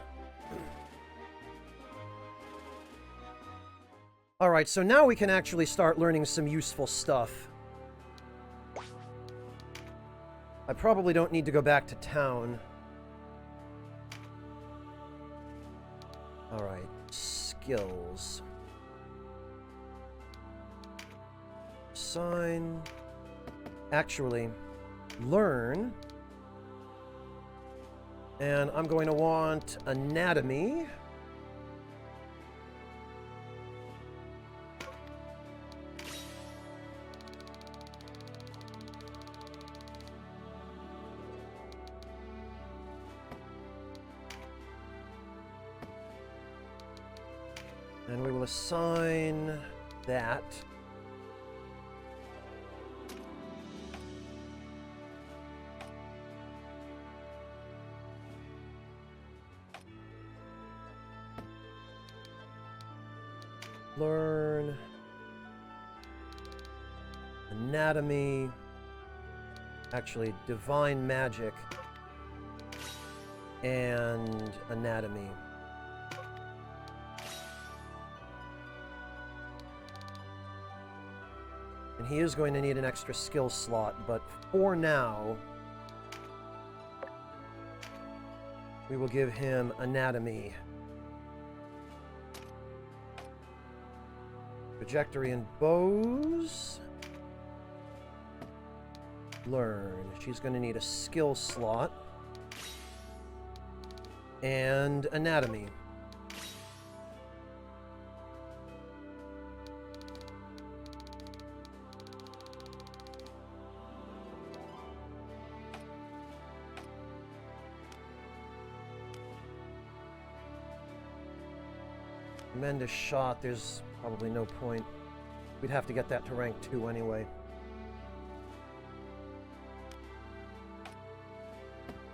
Alright, so now we can actually start learning some useful stuff. I probably don't need to go back to town. Alright, skills. Sign. Actually, learn. And I'm going to want anatomy. And we will assign that. Learn anatomy, actually divine magic and anatomy. And he is going to need an extra skill slot, but for now we will give him anatomy. Trajectory and bows. Learn. She's going to need a skill slot. And anatomy. Tremendous shot. There's probably no point. We'd have to get that to rank 2 anyway.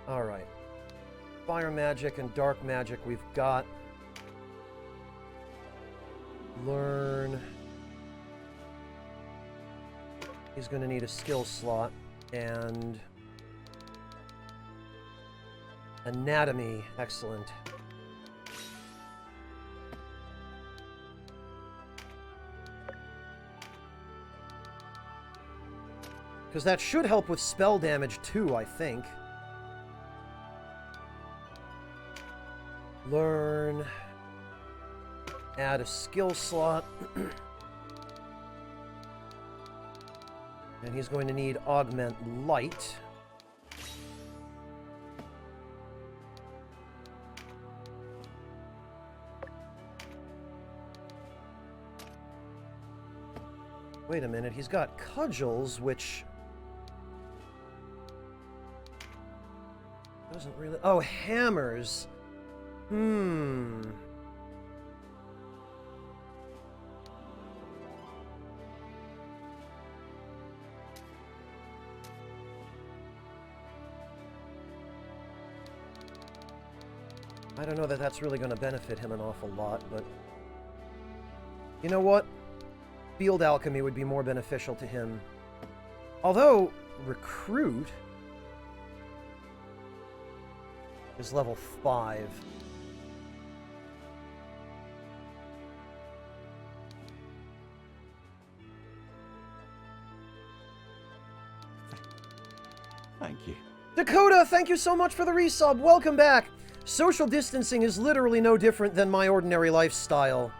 Alright. Fire magic and dark magic we've got. Learn. He's going to need a skill slot. And anatomy. Excellent. Because that should help with spell damage too, I think. Learn. Add a skill slot. And he's going to need augment light. Wait a minute, he's got cudgels, which doesn't really... Oh, hammers. I don't know that that's really going to benefit him an awful lot, but... You know what? Field alchemy would be more beneficial to him. Although, recruit is level 5. Thank you. Dakota, thank you so much for the resub. Welcome back. Social distancing is literally no different than my ordinary lifestyle.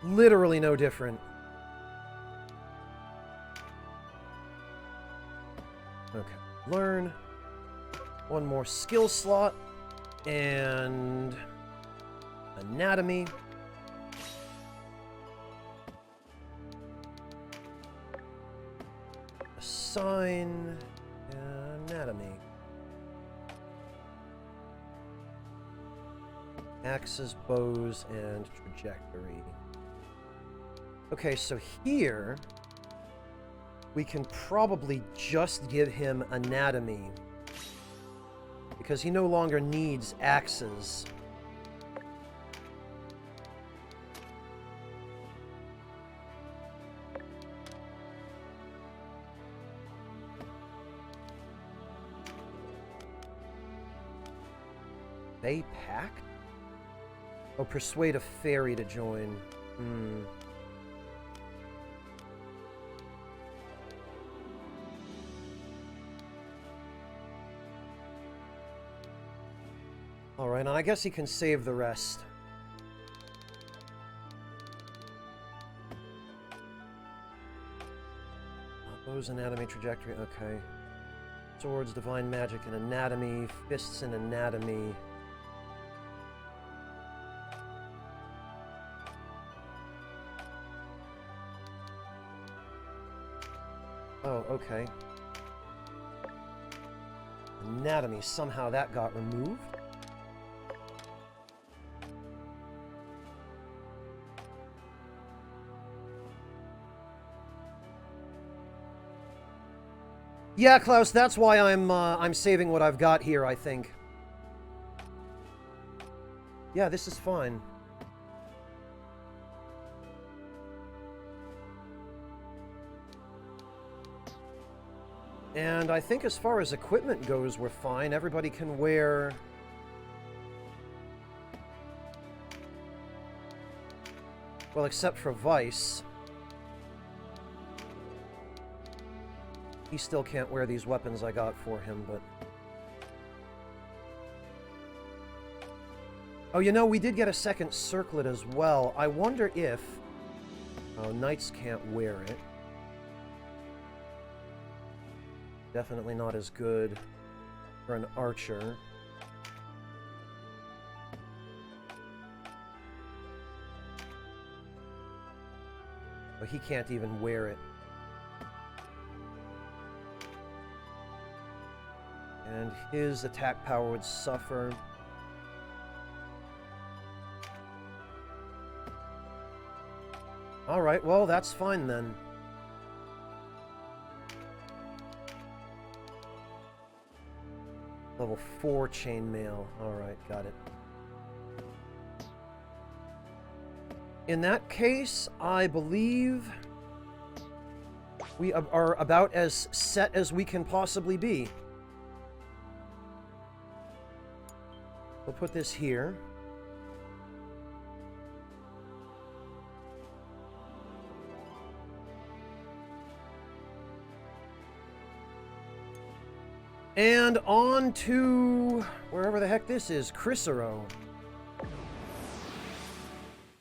Literally no different. Okay. Learn. One more skill slot. And anatomy. Assign anatomy. Axes, bows, and trajectory. Okay, so here we can probably just give him anatomy because he no longer needs axes. They pact? Oh, persuade a fairy to join. Alright, and I guess he can save the rest. Bows, anatomy, trajectory, okay. Swords, divine magic, and anatomy. Fists and anatomy. Oh, okay. Anatomy, somehow that got removed. Yeah, Klaus, that's why I'm saving what I've got here, I think. Yeah, this is fine. And I think as far as equipment goes, we're fine. Everybody can wear... Well, except for Vice. He still can't wear these weapons I got for him, but... Oh, you know, we did get a second circlet as well. I wonder if... Oh, knights can't wear it. Definitely not as good for an archer. But he can't even wear it. And his attack power would suffer. Alright, well, that's fine then. Level 4 chainmail. Alright, got it. In that case, I believe we are about as set as we can possibly be. We'll put this here. And on to wherever the heck this is, Chrysero.